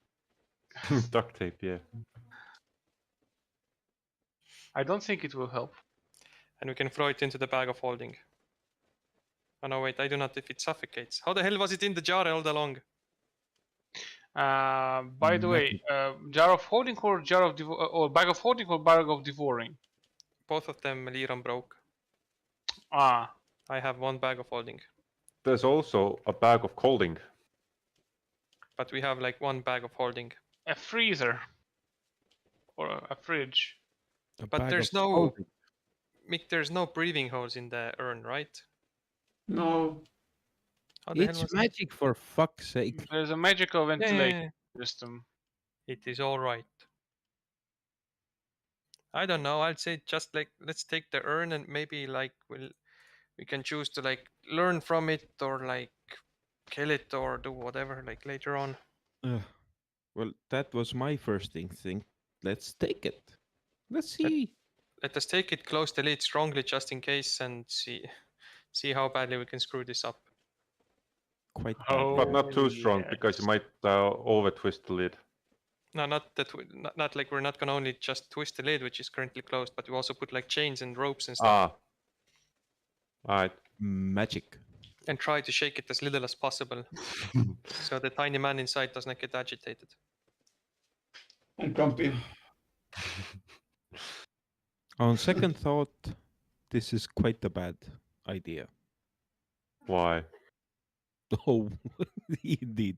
Duct tape, yeah. I don't think it will help. And we can throw it into the bag of holding. Oh no, wait, I do not if it suffocates. How the hell was it in the jar all along? By the way, jar of holding or jar of or bag of holding or bag of devouring? Both of them Liram broke. Ah. I have one bag of holding. There's also a bag of colding. But we have like one bag of holding. A freezer. Or a fridge. But there's no... Mick, there's no breathing holes in the urn, right? No. It's magic, for fuck's sake. There's a magical ventilation system. It is all right. I don't know. I'd say just like let's take the urn and maybe like we can choose to like learn from it or like kill it or do whatever like later on. Well, that was my first instinct. Let's take it. Let's see. Let us take it, close the lid strongly just in case, and see how badly we can screw this up. quite bad. Oh, But not too strong yes. because you might over twist the lid. No, not that. Not like we're not gonna only just twist the lid, which is currently closed, but we also put like chains and ropes and stuff, Alright. Magic. and try to shake it as little as possible, so the tiny man inside does not get agitated. And grumpy. On second thought, this is quite a bad idea. Why? Oh, indeed.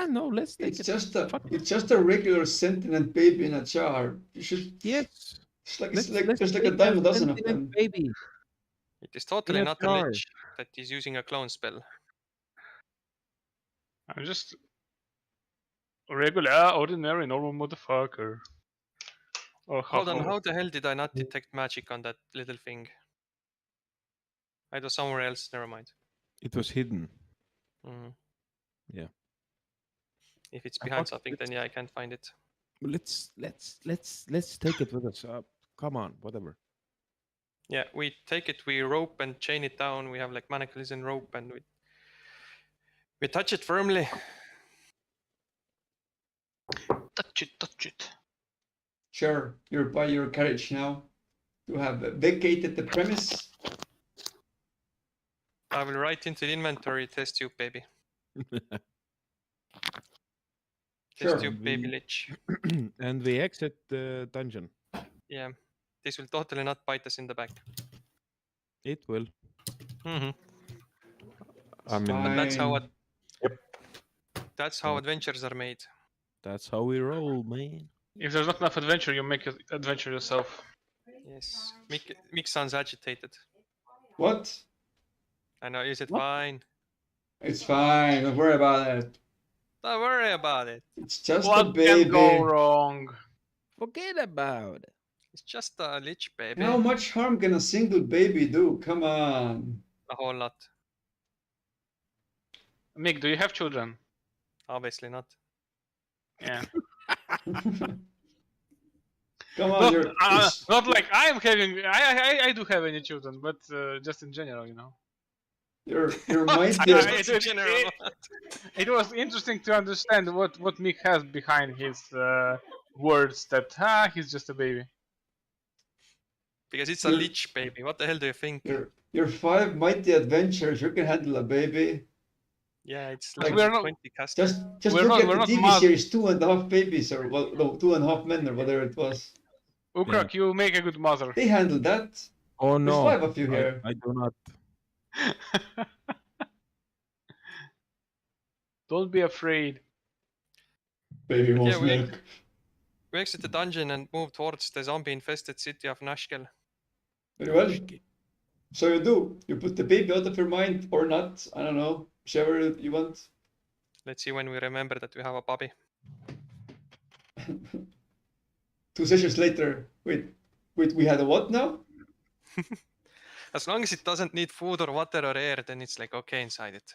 No, let's take It's it. just a regular sentient baby in a jar. You should. Yes. There's like a take dime a dozen of sentient them. baby. It is totally a not a jar. lich that is using a clone spell. I'm just a regular, ordinary, normal motherfucker. Oh, Hold on, how the hell did I not detect magic on that little thing? I was somewhere else. Never mind. It was hidden. Mhm. Yeah. If it's behind Okay, something, then yeah, I can't find it. Let's take it with us. Come on, whatever. Yeah, we take it, we rope and chain it down. We have like manacles and rope, and we touch it firmly. touch it. Sure, you're by your carriage now. You have vacated the premise. I will write into the inventory test tube baby. Sure. Test tube baby lich. And we exit the dungeon. Yeah, this will totally not bite us in the back. It will. Mhm. I mean, But that's how Fine. that's how adventures are made. That's how we roll, man. If there's not enough adventure, you make adventure yourself. Yes. Mick sounds agitated. What? I know. Is it What? fine? It's fine. Don't worry about it. Don't worry about it. It's just a What baby. can go wrong? Forget about it. It's just a lich baby. How much harm can a single baby do? Come on. A whole lot. Mick, do you have children? Obviously not. Yeah. Come on, Not like I'm having. I do have any children, but just in general, you know. you're mighty. It was interesting to understand what Mick has behind his words that he's just a baby. Because it's a You're- lich baby. What the hell do you think? You're 5 mighty adventures. You can handle a baby. Yeah, it's Like, like we're not- 20 cast. Just We're look not- at we're the not TV mad. series 2.5 Babies, or well, no, 2.5 Men, or whatever it was. Ukrak, you make a good mother. They handled that. Oh There's no. 5 of you here. I do not. Don't be afraid. Baby wants wants we- milk. We exit the dungeon and move towards the zombie-infested city of Nashkel. Very well. So you do. You put the baby out of your mind, or not. I don't know. Whichever you want. Let's see when we remember that we have a puppy. 2 sessions later. Wait, we had a what now? As long as it doesn't need food or water or air, then it's like okay inside it.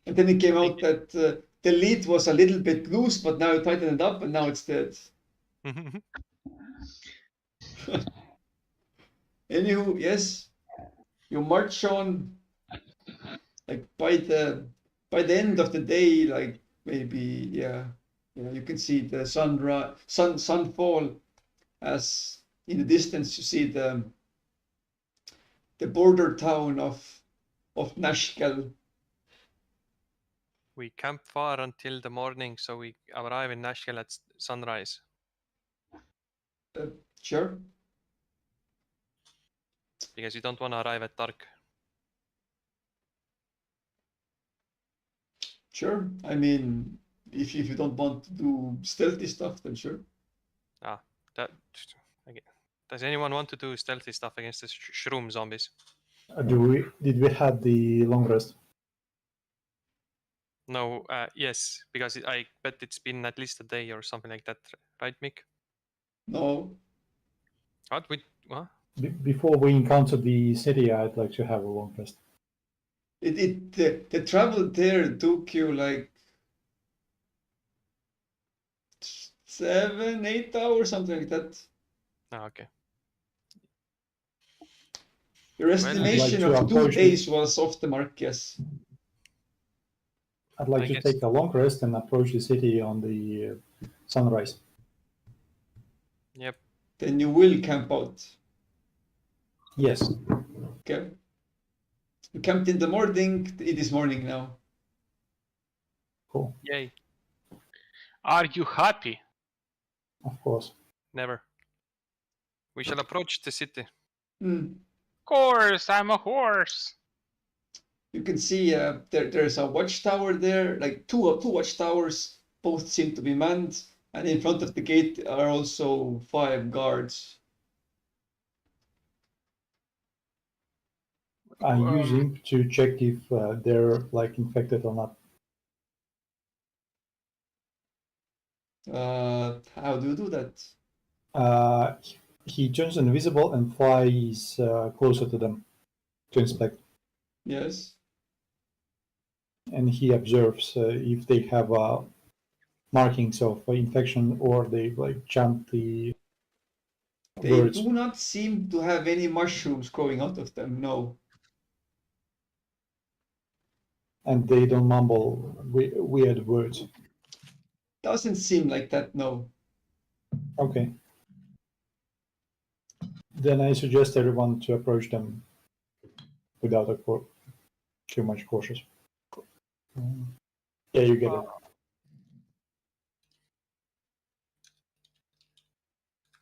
And then it came out that the lead was a little bit loose, but now you tighten it up and now it's dead. Anywho, yes, you march on. Like by the end of the day, like maybe you can see the sun fall, as in the distance you see the border town of Nashkel. We camp far until the morning, so we arrive in Nashkel at sunrise. Sure. Because you don't want to arrive at dark. Sure. I mean, if you don't want to do stealthy stuff, then sure. Does anyone want to do stealthy stuff against the shroom zombies? Did we have the long rest? No, yes, because I bet it's been at least a day or something like that, right, Mick? No. What? Before we encounter the city, I'd like to have a long rest. The travel there took you like 7-8 hours, something like that. Oh, okay. Your estimation to of 2 approach days was off the mark, yes. I'd like I to guess. take a long rest and approach the city on the sunrise. Yep. Then you will camp out. Yes. Okay. You camped in the morning. It is morning now. Cool. Yay. Are you happy? Of course. Never. We shall approach the city. Hmm. Of course, I'm a horse. You can see there's a watchtower there, like two watchtowers. Both seem to be manned, and in front of the gate are also 5 guards. I use him to check if they're like infected or not. How do you do that? He turns invisible and flies closer to them to inspect, Yes. and he observes if they have markings of infection or they like chant the They words. do not seem to have any mushrooms growing out of them, no. And they don't mumble weird words. Doesn't seem like that, no. Okay. Then I suggest everyone to approach them without too much cautious. Yeah, you get it.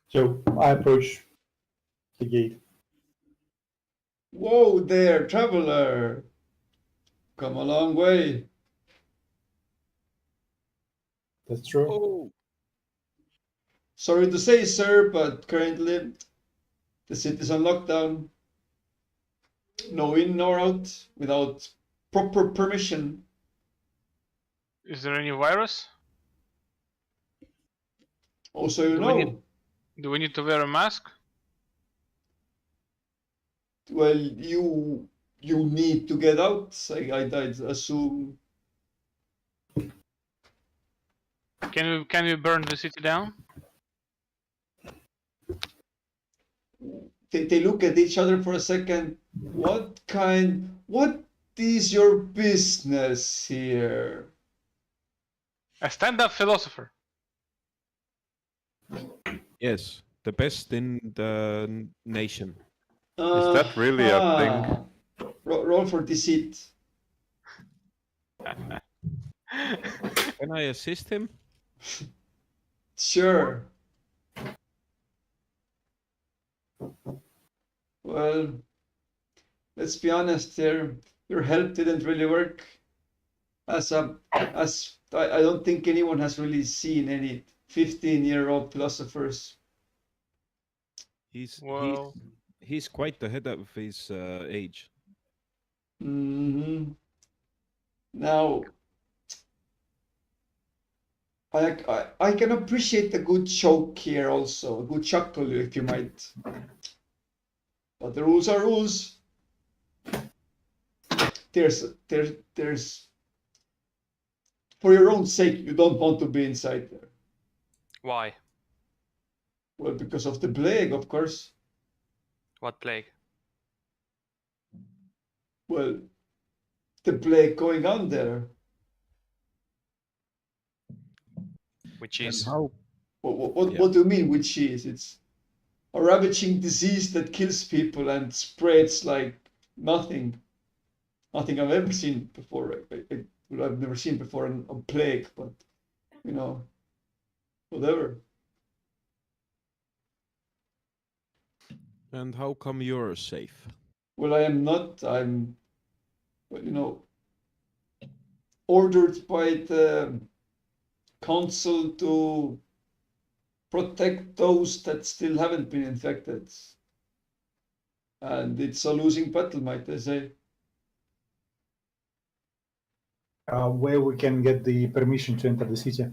So I approach the gate. Whoa there, traveler! Come a long way. That's true. Oh, Sorry to say, sir, but currently the city's on lockdown. No in nor out without proper permission. Is there any virus? Also, you Do we know. Do we need to wear a mask? Well, you need to get out. I'd assume. Can we burn the city down? They look at each other for a second. What is your business here? A stand-up philosopher. yes, the best in the nation. Is that really a thing? Ah. Roll for deceit. Can I assist him? Sure. Well, let's be honest here. Your help didn't really work. I don't think anyone has really seen any 15-year-old philosophers. Well, He's quite ahead of his age. Mm-hmm. Now, I can appreciate a good joke here also, a good chuckle if you might. But the rules are rules. There's for your own sake, you don't want to be inside there. Why? Well, because of the plague, of course. What plague? Well, the plague going on there. Which And is how? What do you mean, which is? It's a ravaging disease that kills people and spreads like nothing. Nothing I've ever seen before. Well, I've never seen before a plague, but you know, whatever. And how come you're safe? Well, I am not. I'm, well, you know, ordered by the council to protect those that still haven't been infected. And it's a losing battle, might I say. Where we can get the permission to enter the city.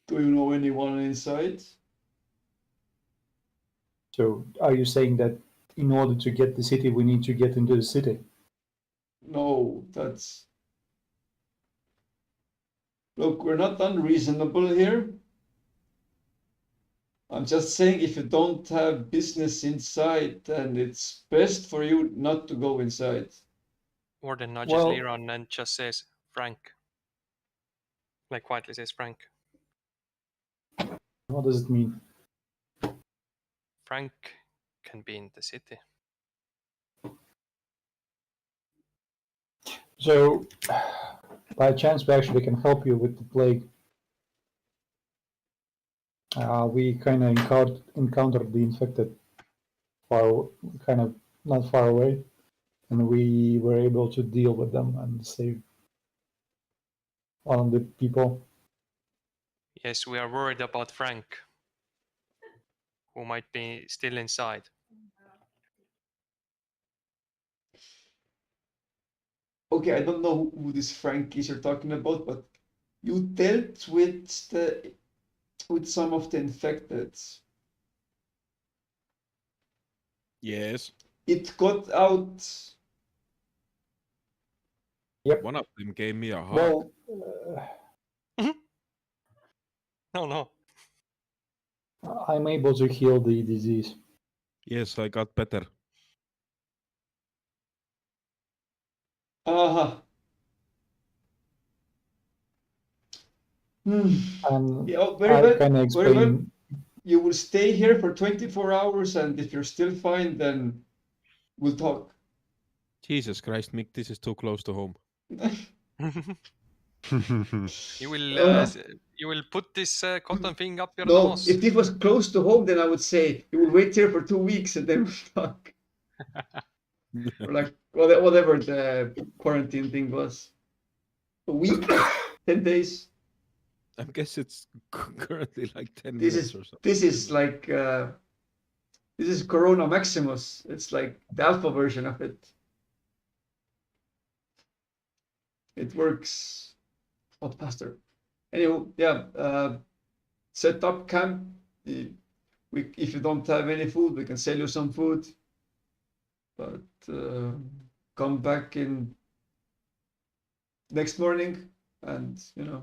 Do you know anyone inside? So are you saying that in order to get the city, we need to get into the city? No, that's... Look, we're not unreasonable here. I'm just saying, if you don't have business inside, then it's best for you not to go inside. Warden nudges Well- Liron and just says, Frank. Like quietly says Frank. What does it mean? Frank can be in the city. So, by chance, we actually can help you with the plague. We kind of encountered the infected kind of not far away, and we were able to deal with them and save one of the people. Yes, we are worried about Frank, who might be still inside. Okay, I don't know who this Frank is you're talking about, but you dealt with some of the infected. Yes. It got out. Yep. One of them gave me a hug. Well, No, no. I'm able to heal the disease. Yes, I got better. Aha. And Yeah, very I well. kind of Very well. explain. You will stay here for 24 hours, and if you're still fine, then we'll talk. Jesus Christ, Mick, this is too close to home. You will Uh. you will put this cotton thing up your No, nose. if this was close to home, then I would say you will wait here for 2 weeks and then we'll talk. Or like whatever the quarantine thing was. A week, 10 days. I guess it's currently like 10 This minutes is or something. this is like this is Corona Maximus. It's like the alpha version of it. It works a lot faster. Anyway, yeah, set up camp. If you don't have any food, we can sell you some food. But come back in next morning and we'll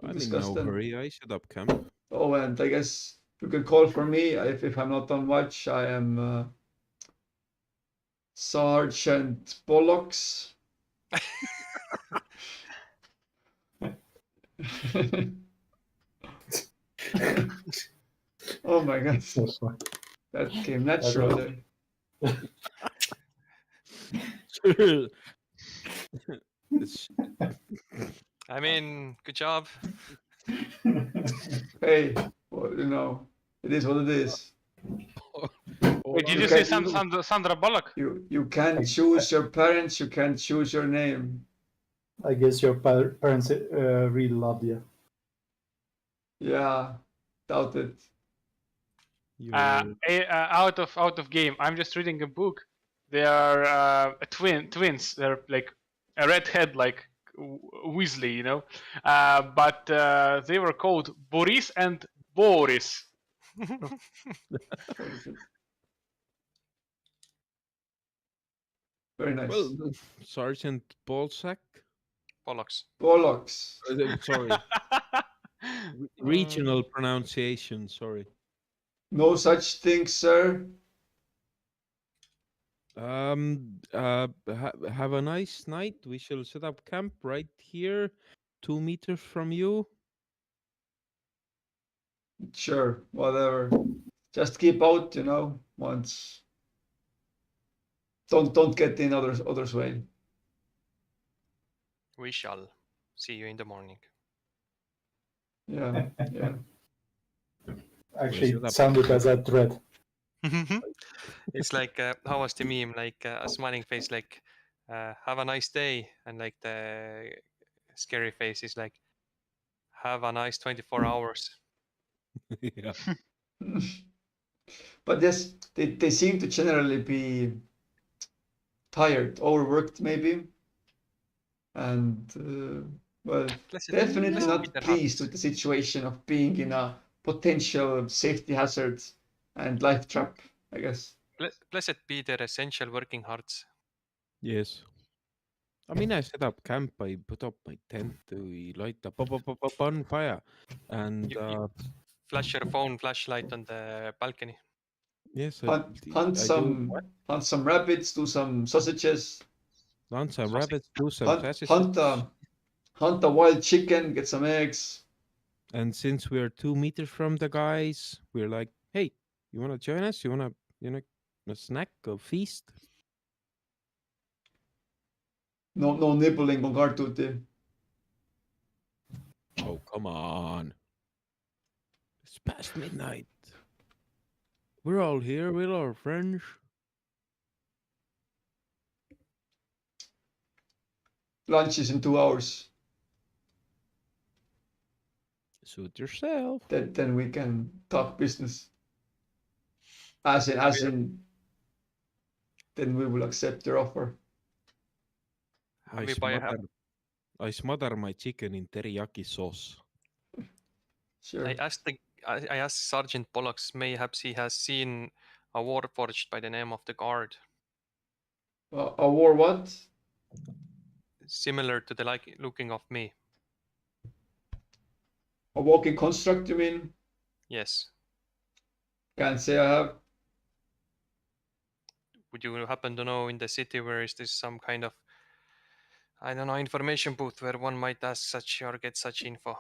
I'm in discuss no then. hurry. I set up camp. Oh, and I guess you can call for me if I'm not on watch. I am Sergeant Bollocks. Oh my god, So far. that came natural there. It's- I mean, good job. Hey, well, it is what it is. Wait, did You you say can't- Sandra Bullock? You can't choose your parents. You can't choose your name. I guess your parents really loved you. Yeah, doubt it. Out of game. I'm just reading a book. They are twins. They're like a redhead, like Weasley, but they were called Boris and Boris. Very nice. Well, Sergeant Ballsack. Bollocks. Bollocks. Sorry. Regional pronunciation. Sorry. No such thing, sir. Have a nice night. We shall set up camp right here, 2 meters from you. Sure, whatever. Just keep out, once. Don't get in others' way. We shall see you in the morning. Yeah, yeah. Actually, set it up sounded as a threat. It's like how was the meme? Like a smiling face, like have a nice day, and like the scary face is like have a nice 24 hours. Yeah. But yes, they seem to generally be tired, overworked maybe, and well, definitely not pleased with the situation of being in a potential safety hazard and life trap, I guess. Blessed be their essential working hearts. Yes. I mean, I set up camp. I put up my tent. We light a bonfire, and flash your phone flashlight on the balcony. Yes, Hunt some rabbits, do some sausages. Hunt some rabbits, do some Hunt sausages. hunt a wild chicken, get some eggs. And since we're 2 meters from the guys, we're like, hey, you want to join us? You want to, a snack or feast? No nibbling on Kartuti. Oh, come on. It's past midnight. We're all here with our friends. Lunch is in 2 hours. Suit yourself. Then we can talk business. As in, then we will accept your offer. I smother my chicken in teriyaki sauce. Sure. I asked Sergeant Pollux, mayhaps he has seen a warforged by the name of the guard. A war what? Similar to the looking of me. A walking construct, you mean? Yes. Can't say I have. Would you happen to know in the city where is this some kind of, I don't know, information booth where one might ask such or get such info?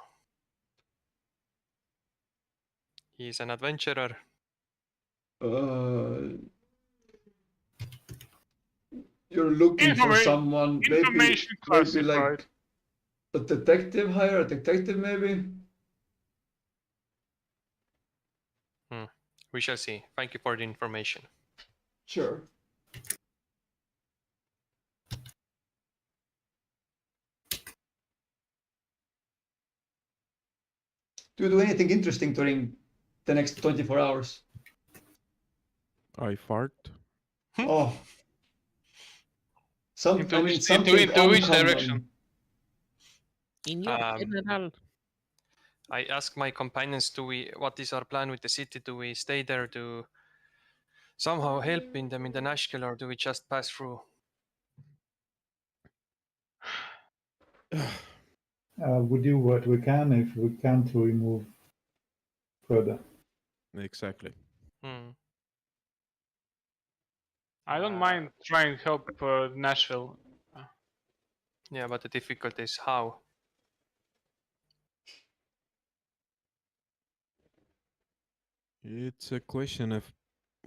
He's an adventurer. You're looking for someone, maybe like a detective, hire a detective maybe? We shall see. Thank you for the information. Sure. Do you do anything interesting during the next 24 hours? I fart. Oh. Something into which uncommon. direction? In your general. I ask my companions, what is our plan with the city? Do we stay there to somehow help in them in the Nashville, or do we just pass through? We do what we can. If we can't, we move further. Exactly. I don't mind trying to help Nashville. Yeah, but the difficulty is how. It's a question of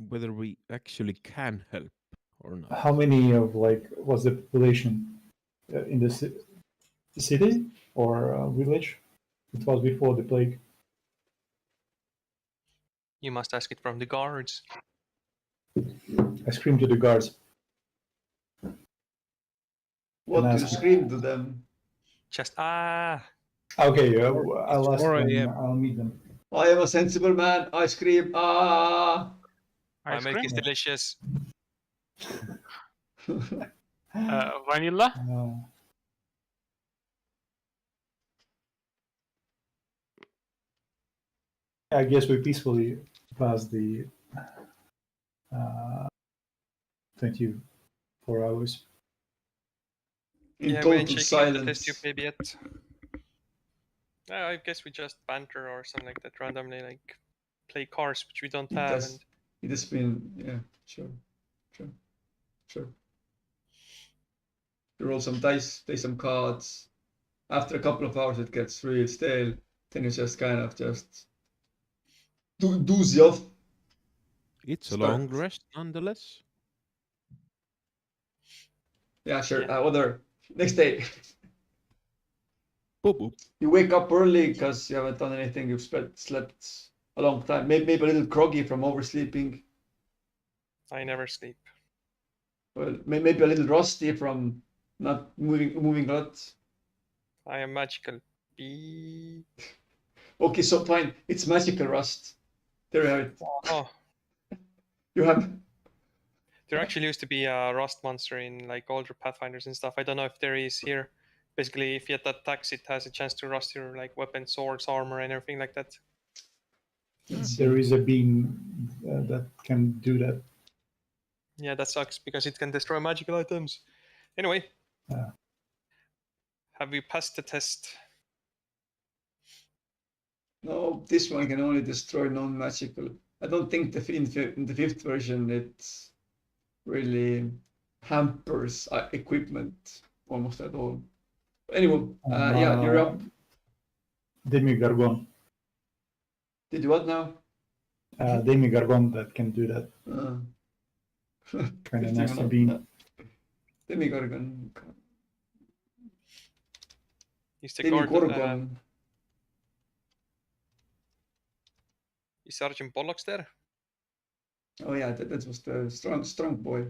whether we actually can help or not. How many of was the population in the city or village? It was before the plague. You must ask it from the guards. I screamed to the guards. What do you scream to them? Just ah. Okay, I'll ask them. I'll meet them. I am a sensible man. I scream ah. My milk is delicious. Vanilla? I guess we peacefully passed the 24 hours. In total silence. The test tube maybe yet. I guess we just banter or something like that randomly, like play cards, which we don't have. It has been, yeah, sure. You roll some dice, play some cards. After a couple of hours, it gets real stale. Then you just kind of just doozy off. It's a long rest, nonetheless. Yeah, sure. Other next day. Boop, boop. You wake up early because you haven't done anything. You've slept a long time. Maybe a little groggy from oversleeping. I never sleep. Well, maybe a little rusty from not moving a lot. I am magical. Beep. Okay, so fine. It's magical rust. There you have it. Oh. You have. There actually used to be a rust monster in like older Pathfinders and stuff. I don't know if there is here. Basically, if it attacks, it has a chance to rust your like weapons, swords, armor, and everything like that. There is a beam that can do that. Yeah, that sucks because it can destroy magical items. Anyway, have you passed the test? No, this one can only destroy non-magical. I don't think in the fifth version it really hampers equipment almost at all. Anyway, yeah, you're up. Demi-Gargon. Did you what now? Demi-Gargon that can do that. Kind of nasty bean. Demi-Gorgon. He's the guard. Demi-Gorgon. Is Sergeant Bollocks there? Oh yeah, that was the strong boy.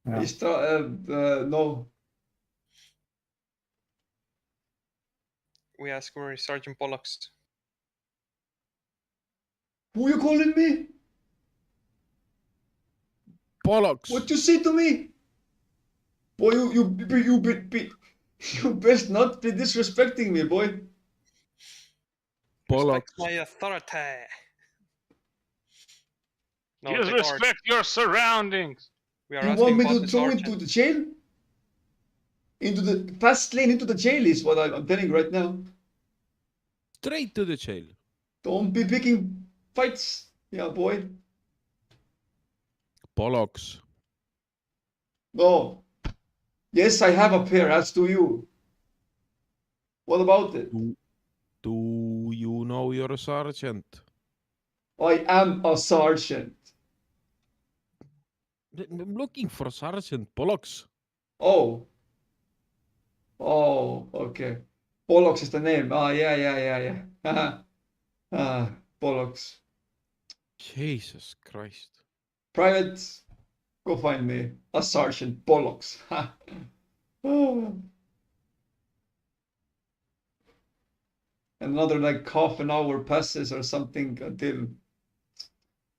Yeah. He's no. We ask where is Sergeant Bollocks. Who you calling me? Bollocks. What you say to me? Boy, you best not be disrespecting me, boy. Respect Bollocks. my authority. No, Just the guard. respect your surroundings. We are You asking want me about to the throw sergeant. into the jail? Into the fast lane into the jail is what I'm telling right now. Straight to the jail. Don't be picking fights, yeah, boy. Bollocks. No. Yes, I have a pair, as do you. What about it? Do you know your sergeant? I am a sergeant. I'm looking for Sergeant Bollocks. Oh. Oh, okay. Bollocks is the name. Ah, yeah. Bollocks. Jesus Christ. Private, go find me a Sergeant Bollocks. Oh. Another like half an hour passes or something until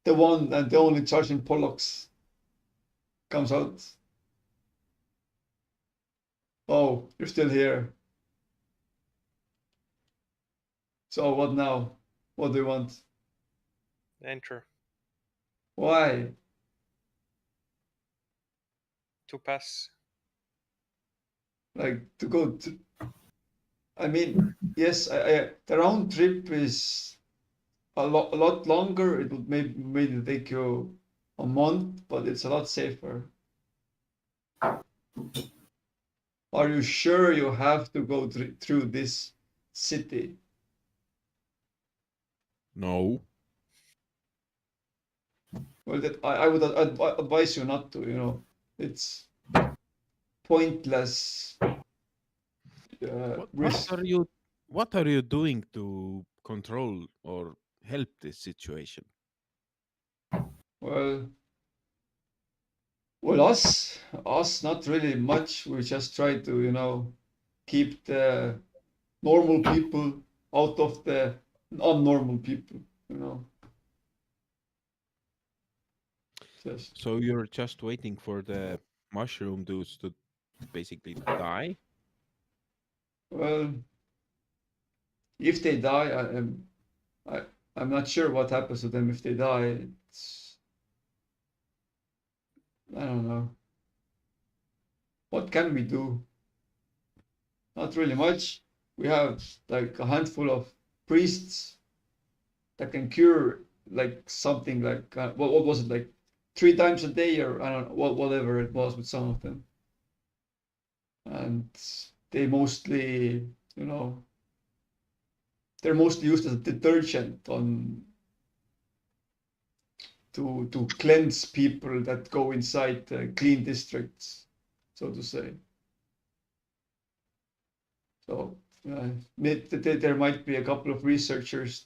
the one and the only Sergeant Bollocks comes out. Oh, you're still here. So what now? What do you want? Enter. Why? To pass. Like to go to... I mean, yes, the round trip is a lot longer. It would maybe take you a month, but it's a lot safer. Are you sure you have to go through this city? No. Well, that I would advise you not to. You know, it's pointless risk. What are you doing to control or help this situation? Well, us, not really much. We just try to, you know, keep the normal people out of the unnormal people, you know. Just, So you're just waiting for the mushroom dudes to basically die? well, if they die, I'm not sure what happens to them if they die. I don't know. What can we do? Not really much. We have like a handful of priests that can cure like something like what was it, like 3 times a day, or I don't know, whatever it was with some of them. And they mostly, you know, they're mostly used as a detergent on to cleanse people that go inside clean districts, so to say. So there might be a couple of researchers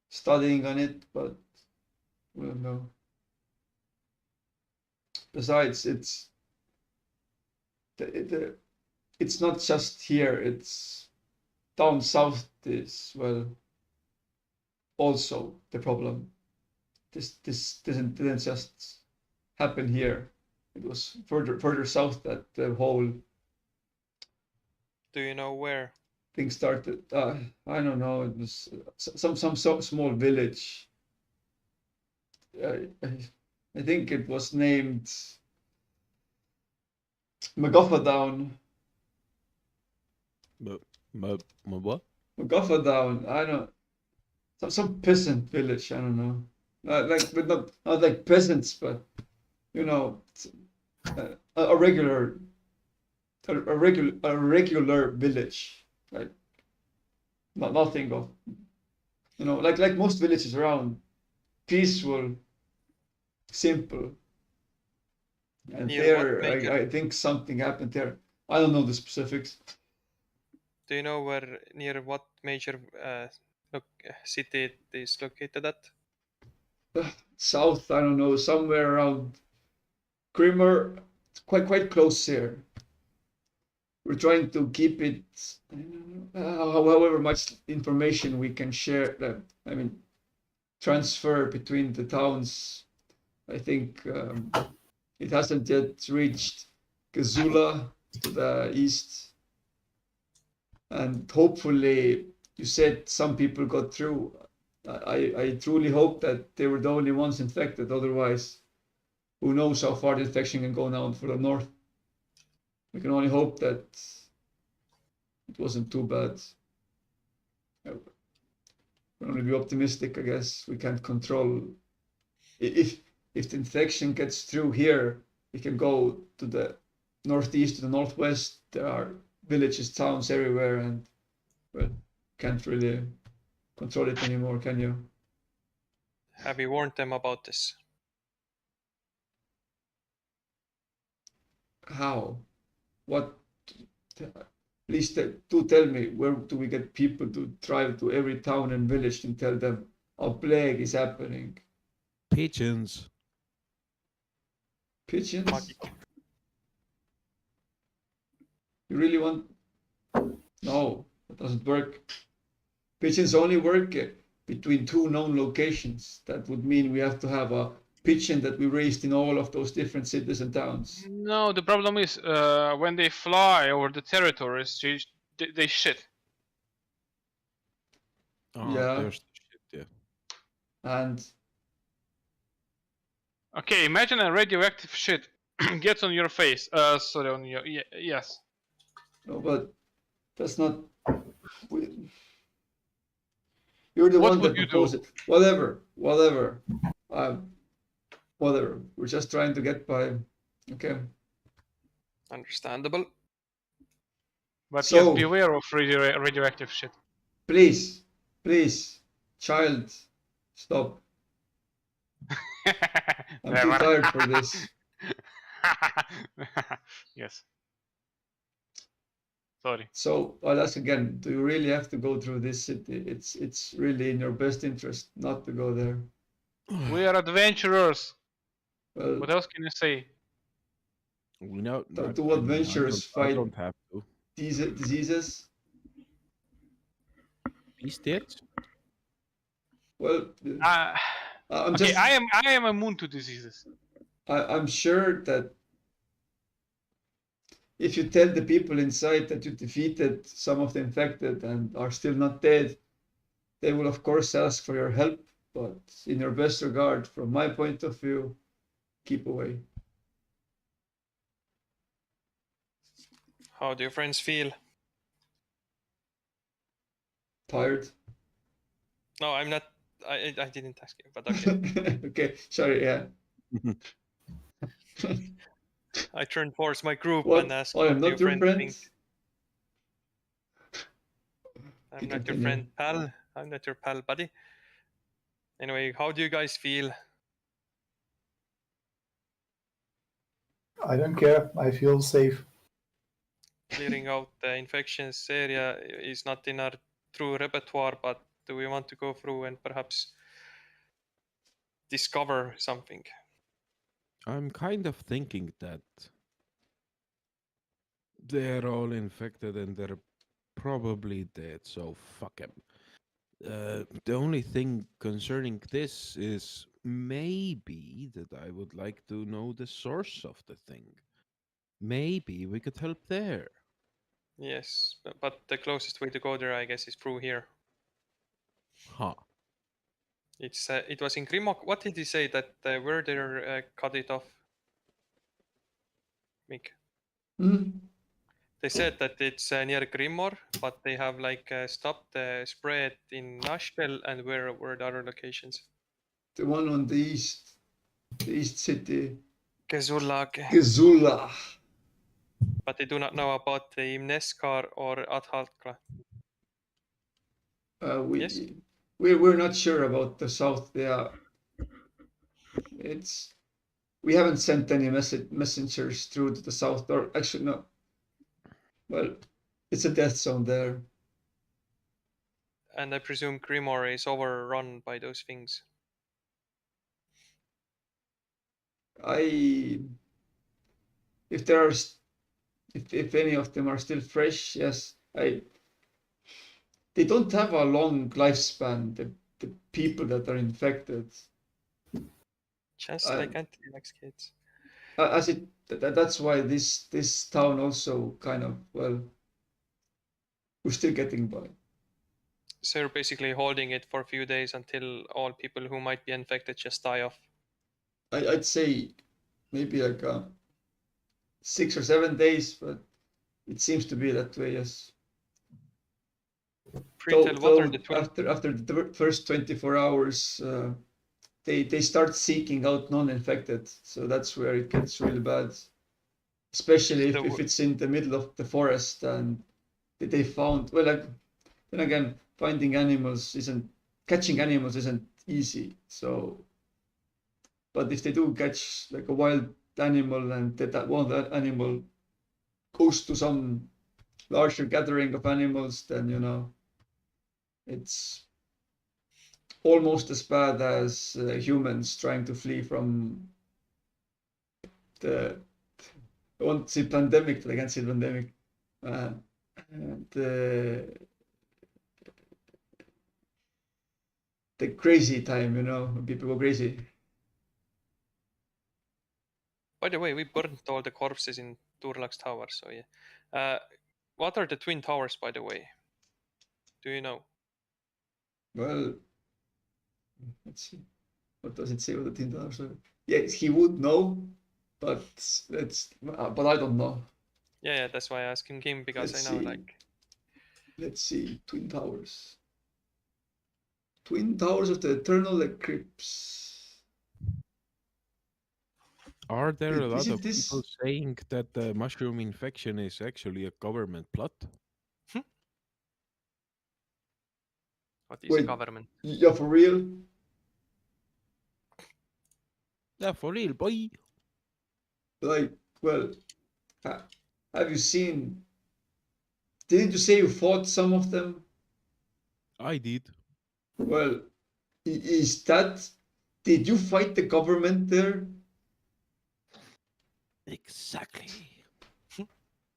studying on it, but we don't know. Besides, it's not just here. It's down south is, well, also the problem. This didn't just happen here. It was further south that the whole Do you know where? thing started. I don't know. It was some small village. I think it was named Down. What? Gothenburg, I don't. Some peasant village. I don't know. But not like peasants, but you know, a regular a regular village, like nothing of, you know, like most villages around, peaceful, simple. And Near what there, major? I think something happened there. I don't know the specifics. Do you know where near what major city it is located at? South, I don't know, somewhere around Grimmer, quite close here. We're trying to keep it, however much information we can share. I mean, transfer between the towns. I think it hasn't yet reached Gazula to the east, and hopefully, you said some people got through. I truly hope that they were the only ones infected. Otherwise, who knows how far the infection can go now for the north. We can only hope that it wasn't too bad. We can only be optimistic, I guess. We can't control. If the infection gets through here, it can go to the northeast, to the northwest. There are villages, towns everywhere, and well, can't really control it anymore, can you? Have you warned them about this? How? What? Please do tell me, where do we get people to drive to every town and village and tell them a plague is happening? Pigeons. Pigeons? Magic. You really want? No, that doesn't work. Pigeons only work between two known locations. That would mean we have to have a pigeon that we raised in all of those different cities and towns. No, the problem is when they fly over the territories, they shit. Oh, Yeah. there's the shit, yeah. And Okay, imagine a radioactive shit gets on your face. Sorry, on your yes. no, but that's not. You're the What one that would you proposed do? it. Whatever. Whatever. We're just trying to get by. Okay. Understandable. But So- yes, beware of radioactive shit. Please, child, stop. I'm too tired for this. Yes. Sorry. So I'll ask again, do you really have to go through this city? It's really in your best interest not to go there. We are adventurers. Well, What else can you say? We know. do adventurers I fight don't have to. diseases? These tits? Well, I'm Okay, just. I am immune to diseases. I'm sure that if you tell the people inside that you defeated some of the infected and are still not dead, they will of course ask for your help, but in your best regard, from my point of view, keep away. How do your friends feel? Tired? No, I'm not. I didn't ask you, but okay. Okay, sorry, yeah. I turned towards my group What? and asked, I am what do not your friends friend? think? I'm You not your continue. friend, pal. I'm not your pal, buddy. Anyway, how do you guys feel? I don't care. I feel safe. Clearing out the infections area is not in our true repertoire, but do we want to go through and perhaps discover something? I'm kind of thinking that they're all infected and they're probably dead, so fuck them. The only thing concerning this is maybe that I would like to know the source of the thing. Maybe we could help there. Yes, but the closest way to go there, I guess, is through here. Huh. It was in Grimok. What did he say that where they cut it off? Mick. Hmm? They said that it's near Grimor, but they have like stopped the spread in Nashville and where were the other locations? The one on the east city, Gezulag, Gazula. but they do not know about the Imneskar or Adhaltkla. Yes? We're not sure about the south. Yeah, it's we haven't sent any messengers through to the south, or actually no. Well, it's a death zone there. And I presume Grimor is overrun by those things. If there are if any of them are still fresh, yes, they don't have a long lifespan. The people that are infected, Just like anti-vax kids. as it that's why this town also kind of, well, we're still getting by. So you're basically holding it for a few days until all people who might be infected just die off. I'd say maybe like 6 or 7 days, but it seems to be that way. Yes. Pre-tell what are the twin? After the first 24 hours, they start seeking out non-infected, so that's where it gets really bad. Especially if it's in the middle of the forest and they found, well, like, then again, catching animals isn't easy. So, but if they do catch like a wild animal and that one animal goes to some larger gathering of animals, then it's almost as bad as humans trying to flee from the, I want to say pandemic, but I can't say pandemic. The crazy time, when people go crazy. By the way, we burned all the corpses in Turlak's tower, so yeah. What are the twin towers, by the way? Do you know? Well, let's see. What does it say what the twin towers are? Yes, he would know, but but I don't know. Yeah, that's why I asked him because Let's I know see. like. Let's see, twin towers. Twin towers of the eternal eclipse. Are there Wait, a lot isn't of this- people saying that the mushroom infection is actually a government plot? What is a Wait, government? yeah, for real? Yeah, for real, boy. Like, well, have you seen? Didn't you say you fought some of them? I did. Well, is that? Did you fight the government there? Exactly.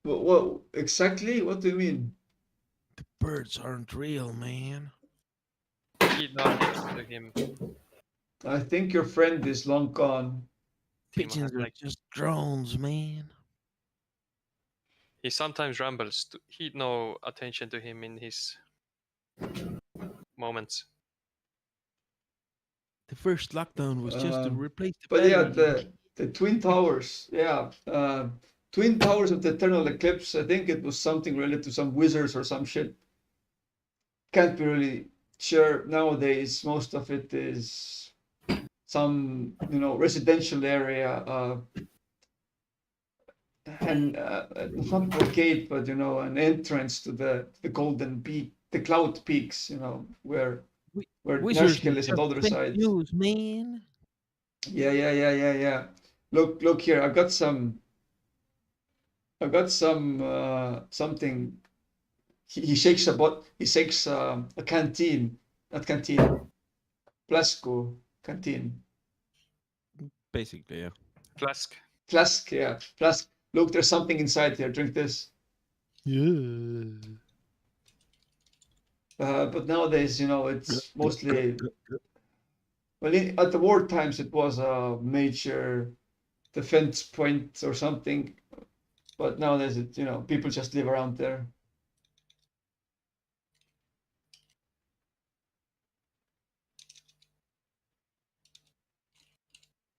What exactly? What do you mean? The birds aren't real, man. Heed not attention to him. I think your friend is long gone. Timo Pigeons has are like just drones, man. he sometimes rambles. Heed no attention to him in his moments. The first lockdown was just to replace the But yeah, battery. the twin towers. Yeah, twin towers of the eternal eclipse. I think it was something related to some wizards or some shit. Can't be really sure nowadays. Most of it is some residential area, and not a gate, but an entrance to the golden peak, the cloud peaks. Where Wizards Nashkel is on just the other fake side. news, man. Yeah. Look here. I've got some something. He shakes a canteen, not canteen, Plasco canteen. Basically, yeah. Flask. Flask, yeah, flask. Look, there's something inside here. Drink this. Yeah. But nowadays, it's mostly, well, at the war times, it was a major defense point or something. But nowadays, people just live around there.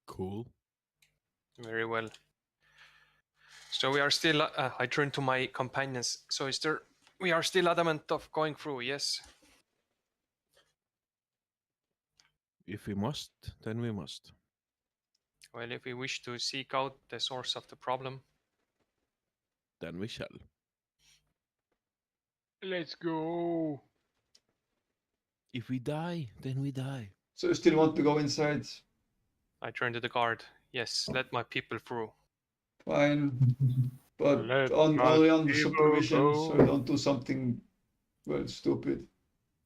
Cool. Very well. So we are still. I turn to my companions. So we are still adamant of going through? Yes. If we must, then we must. Well, if we wish to seek out the source of the problem, Then we shall. Let's go. If we die, then we die. So you still want to go inside? I turn to the guard. Yes, let my people through. Fine. But Let only my under people supervision, so you go. don't do something, well, stupid.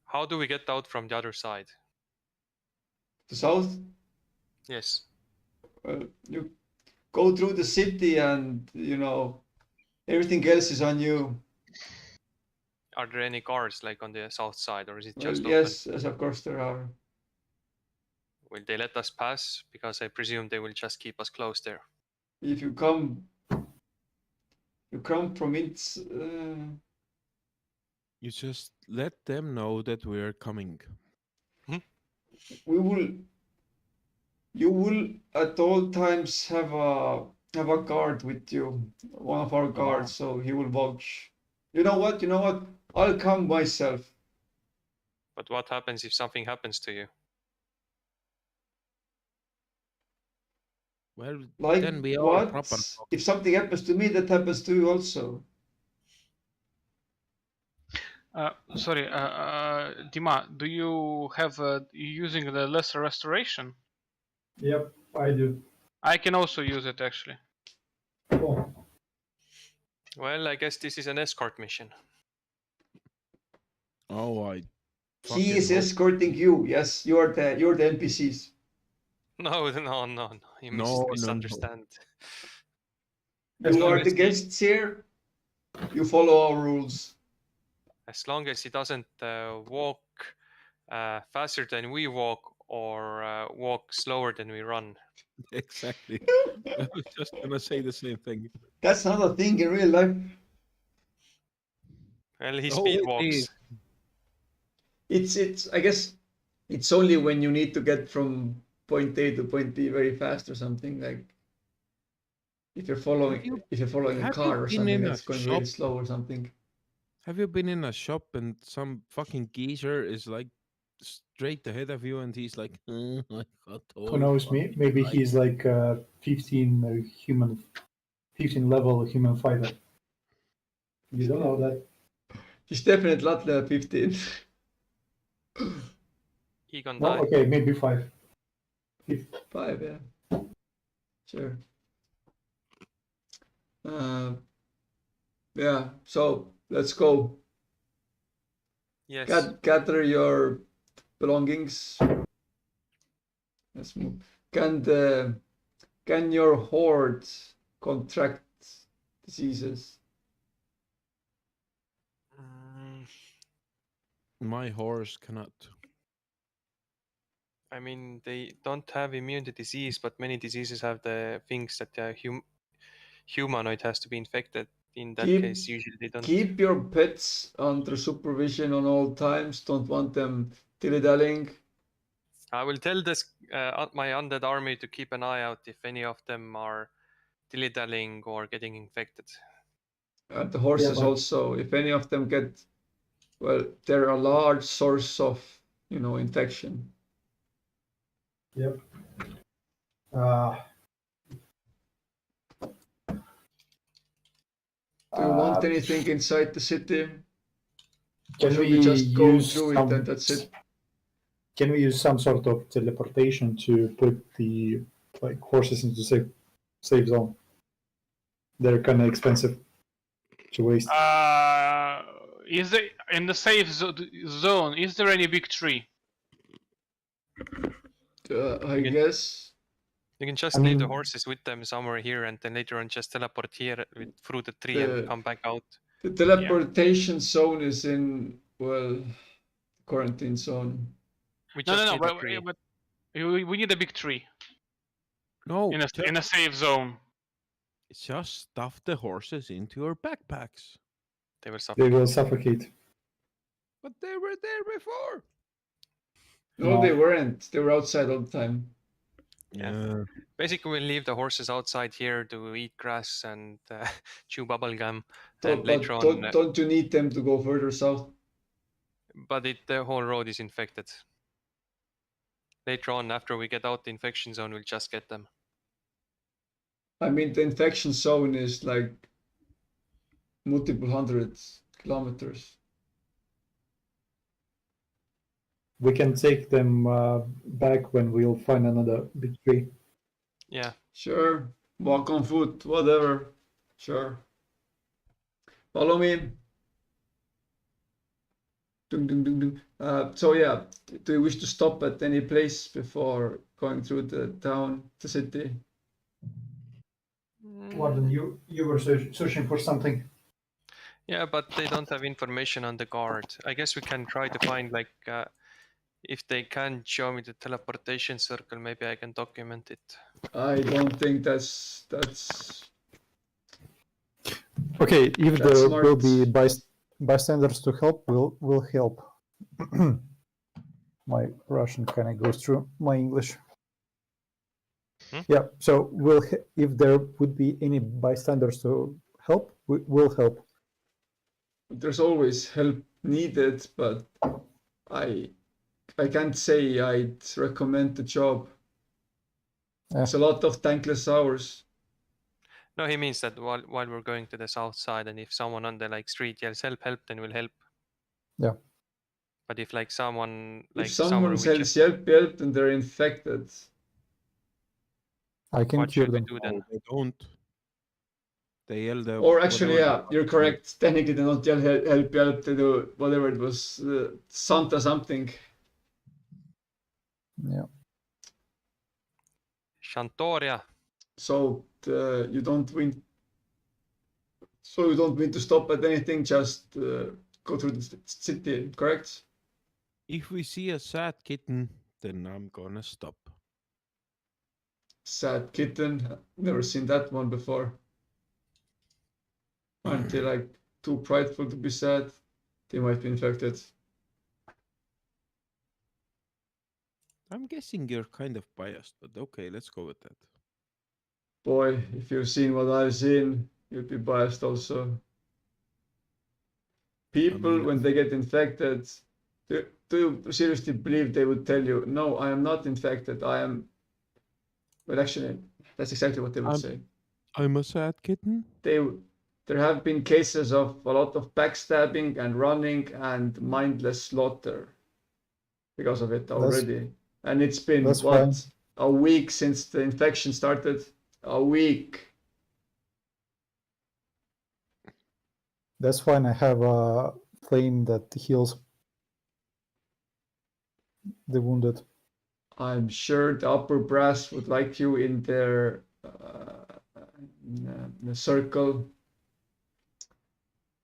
How do we get out from the other side? The south? Yes. Well, you go through the city and, everything else is on you. Are there any guards like on the south side, or is it Well, just open? yes, of course there are. Will they let us pass? Because I presume they will just keep us close there. If you come from it, You just let them know that we're coming. you will at all times have a guard with you, one of our guards, so he will vouch. You know what? I'll come myself. But what happens if something happens to you? Well, Like then we are what? proper. If something happens to me, that happens to you also. Sorry, Dima, do you have using the lesser restoration? Yep, I do. I can also use it actually. Cool. Well, I guess this is an escort mission. Oh, I. He is fucking hope- escorting you. Yes, you're the NPCs. No. You No. misunderstand. You long are as the he- guests here. You follow our rules. As long as he doesn't walk faster than we walk, or walk slower than we run. Exactly. I was just gonna say the same thing. That's not a thing in real life. Well, he Oh, speed it walks. is. It's I guess it's only when you need to get from point A to point B very fast or something, like if you're following a have car you or been something in a that's going shop? really slow or something. Have you been in a shop and some fucking geezer is like straight ahead of you and he's like, I got all Who knows? fucking Maybe right." he's like 15 level human fighter. You don't know that. He's definitely not level 15. He gonna No, die. okay, maybe 5. 5, yeah. Sure. Yeah, so let's go. Yes. Gather your belongings. Let's move. Can your horde contract diseases? My horse cannot. I mean, they don't have immune to disease, but many diseases have the things that the humanoid has to be infected. In that case, usually they don't. Keep your pets under supervision on all times. Don't want them dilly-dallying. I will tell this my undead army to keep an eye out if any of them are dilly-dallying or getting infected. And the horses also, if any of them get, well, they're a large source of, infection. Yep. Do you want anything inside the city? Or Can should we just go use through it and that's it? Can we use some sort of teleportation to put the horses into safe zone? They're kind of expensive to waste. Is there in the safe zone? Is there any big tree? I guess. You can just leave the horses with them somewhere here, and then later on just teleport here through the tree and come back out. The teleportation zone is in, well, quarantine zone. We just need a tree. But we need a big tree. No, in a safe zone. Just stuff the horses into your backpacks. They will suffocate. They will suffocate. But they were there before. No, they weren't. They were outside all the time. Yeah. Basically, we'll leave the horses outside here to eat grass and chew bubble gum, and later on. Don't you need them to go further south? But the whole road is infected. Later on, after we get out the infection zone, we'll just get them. I mean, the infection zone is like multiple hundreds kilometers. We can take them back when we'll find another big tree. Yeah. Sure. Walk on foot, whatever. Sure. Follow me. Ding, ding, ding, ding. So yeah, do you wish to stop at any place before going through the town, the city? Warden, you were searching for something. Yeah, but they don't have information on the guard. I guess we can try to find like if they can show me the teleportation circle, maybe I can document it. I don't think that's Okay, if That's there will smart. be bystanders to help, we'll help. My Russian kind of goes through my English. Yeah, so if there would be any bystanders to help, we'll help. There's always help needed, but I can't say I'd recommend the job. Yeah. It's a lot of thankless hours. No, he means that while we're going to the south side, and if someone on the like street yells help, then we'll help. Yeah. But if like someone like If someone says help, then they're infected. I can what cure should we them. do then? No, they don't. They yell the. Or actually, whatever yeah, you're correct. Technically, they don't yell help, they do whatever it was, Santa something. Yeah. Shantoria. So you don't win. So you don't need to stop at anything. Just go through the city, correct? If we see a sad kitten, then I'm gonna stop. Sad kitten. Never seen that one before. Aren't they like too prideful to be sad? They might be infected. I'm guessing you're kind of biased, but okay, let's go with that. Boy, if you've seen what I've seen, you'd be biased also. People, when they get infected, do you seriously believe they would tell you, no, I am not infected, I am... Well, actually, that's exactly what they would say. I'm a sad kitten? There have been cases of a lot of backstabbing and running and mindless slaughter because of it already. And it's been, what, fine. a week since the infection started? A week. That's fine. I have a flame that heals the wounded. I'm sure the upper brass would like you in their in a circle.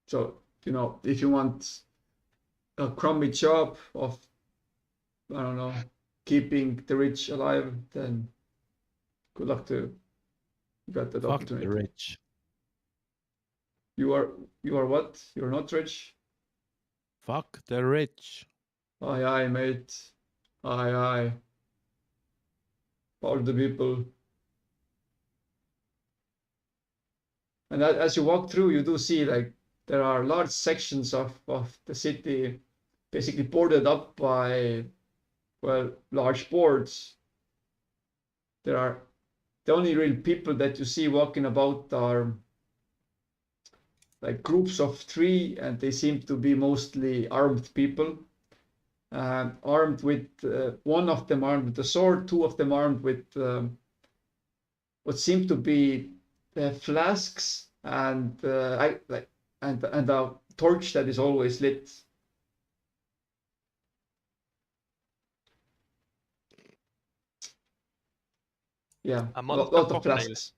So, you know, if you want a crummy job of, I don't know, keeping the rich alive, then good luck to you. You got that Fuck opportunity. the rich. You are what? You're not rich? Fuck the rich. Aye, aye, mate. Aye, aye. Power the people. And as you walk through, you do see like there are large sections of the city basically boarded up by, well, large boards. There are the only real people that you see walking about are like groups of 3, and they seem to be mostly armed people. Armed with one of them armed with a sword, 2 of them armed with what seem to be flasks and and a torch that is always lit. Yeah, A a lot lot of of flasks.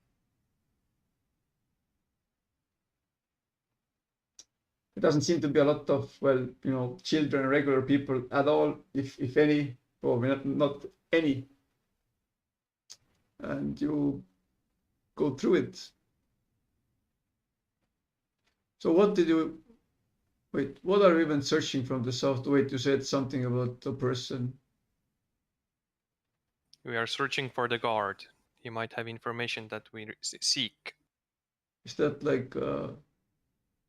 There doesn't seem to be a lot of, well, you know, children, regular people at all, if any, or not any. And you go through it. So what did you, wait, what are you even searching from the south? Wait, you said something about a person. We are searching for the guard. He might have information that we seek. Is that like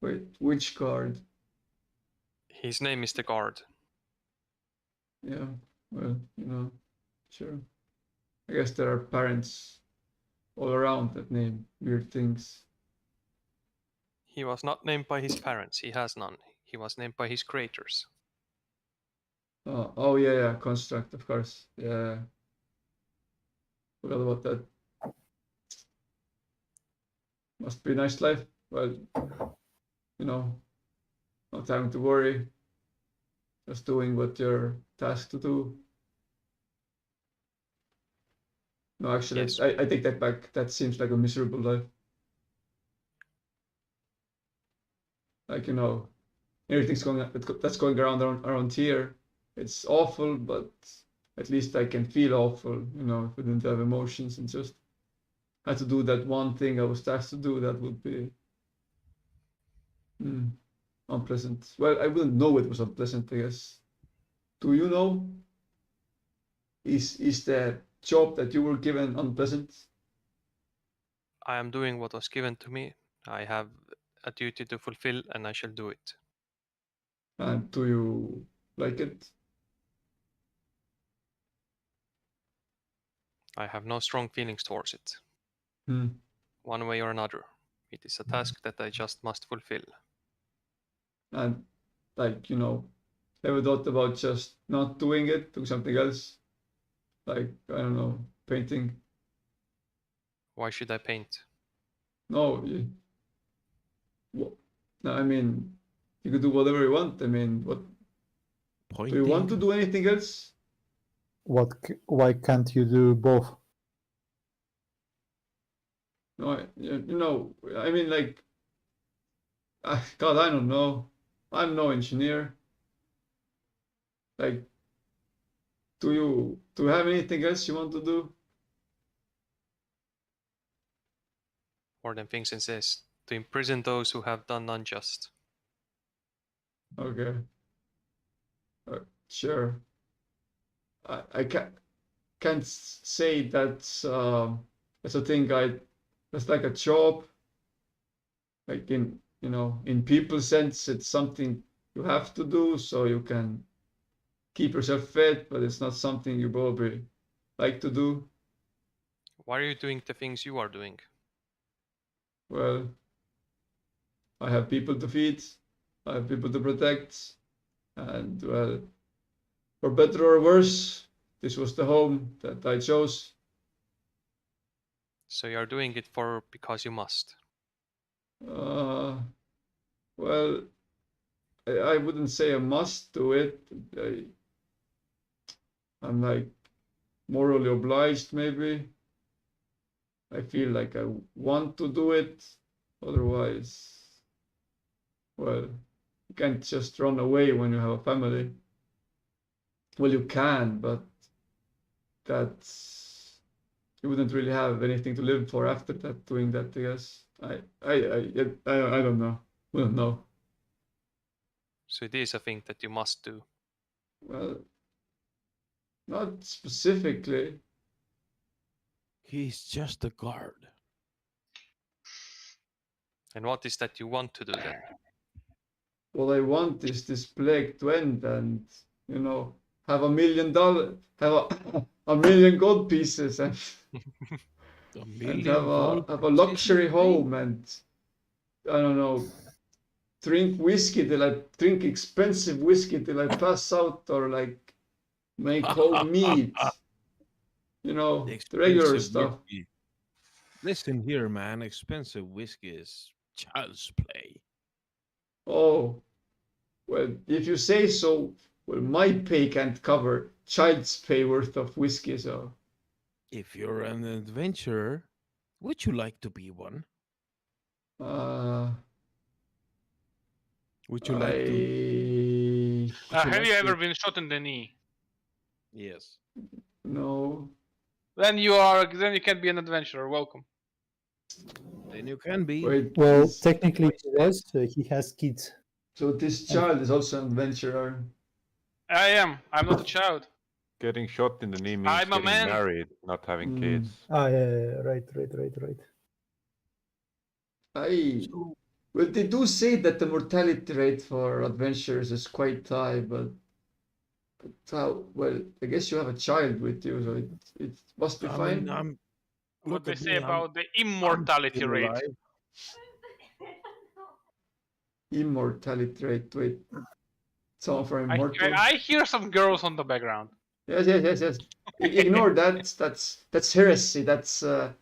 wait, which guard? His name is the guard. Yeah, well, sure. I guess there are parents all around that name weird things. He was not named by his parents. He has none. He was named by his creators. Oh yeah, construct, of course. Yeah. Forgot about that. Must be a nice life. Well, no time to worry. Just doing what you're tasked to do. No, actually, Yes. I take that back. That seems like a miserable life. Like, everything's that's going around here. It's awful, but at least I can feel awful, if I didn't have emotions and just had to do that one thing I was tasked to do, that would be unpleasant. Well, I wouldn't know it was unpleasant, I guess. Do you know? Is the job that you were given unpleasant? I am doing what was given to me. I have a duty to fulfill, and I shall do it. And do you like it? I have no strong feelings towards it. One way or another. It is a task that I just must fulfill. And like, ever thought about just not doing it, do something else? Like, I don't know, painting? Why should I paint? No, I mean, you could do whatever you want. I mean, what do you want to do? Anything else? Why can't you do both? No, I mean, like, God, I don't know. I'm no engineer. Like, do you have anything else you want to do? More than things and says, to imprison those who have done unjust. Okay. Sure. I can't say that's a thing. That's like a job. Like in people sense, it's something you have to do so you can keep yourself fed, but it's not something you probably like to do. Why are you doing the things you are doing? Well, I have people to feed, I have people to protect, and well, for better or worse, this was the home that I chose. So you are doing it because you must. Well, I wouldn't say I must do it. I'm like morally obliged, maybe. I feel like I want to do it. Otherwise, well, you can't just run away when you have a family. Well, you can, but you wouldn't really have anything to live for after that, doing that, I guess. I don't know. Wouldn't know. So it is a thing that you must do. Well, not specifically. He's just a guard. And what is that you want to do then? What I want is this plague to end and, have $1 million, have a million gold pieces and and have a luxury home and, I don't know, drink expensive whiskey till I pass out, or like make home meat. The regular stuff. Whiskey. Listen here, man. Expensive whiskey is child's play. Oh, well, if you say so. Well, my pay can't cover child's pay worth of whiskey, so. If you're an adventurer, would you like to be one? Would you like to? Have you ever been shot in the knee? Yes. No. Then you can't be an adventurer. Welcome. Then you can be. Wait, Well, technically he was. He has kids. So this child is also an adventurer. I am. I'm not a child. Getting shot in the knee means I'm a getting man. married, not having Mm. kids. Yeah, right. Well, they do say that the mortality rate for adventurers is quite high, but well, I guess you have a child with you, so it must be I fine. mean, I'm. What Look they at say me. about the I'm immortality still rate. alive. Immortality rate. Wait, someone for immortal. I hear some girls on the background. Yes. Ignore that. That's heresy. That's the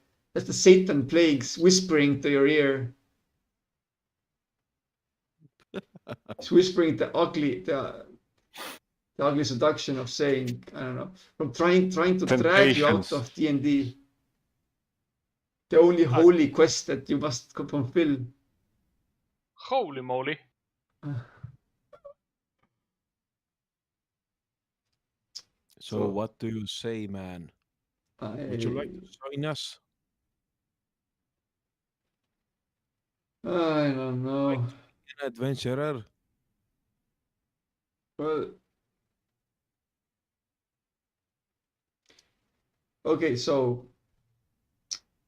Satan plagues whispering to your ear. It's whispering the ugly seduction of saying, I don't know, from trying to drag you out Temptations. of D&D. The only holy quest that you must fulfill. Holy moly. So what do you say, man? Would you like to join us? I don't know. An adventurer? Well, okay, so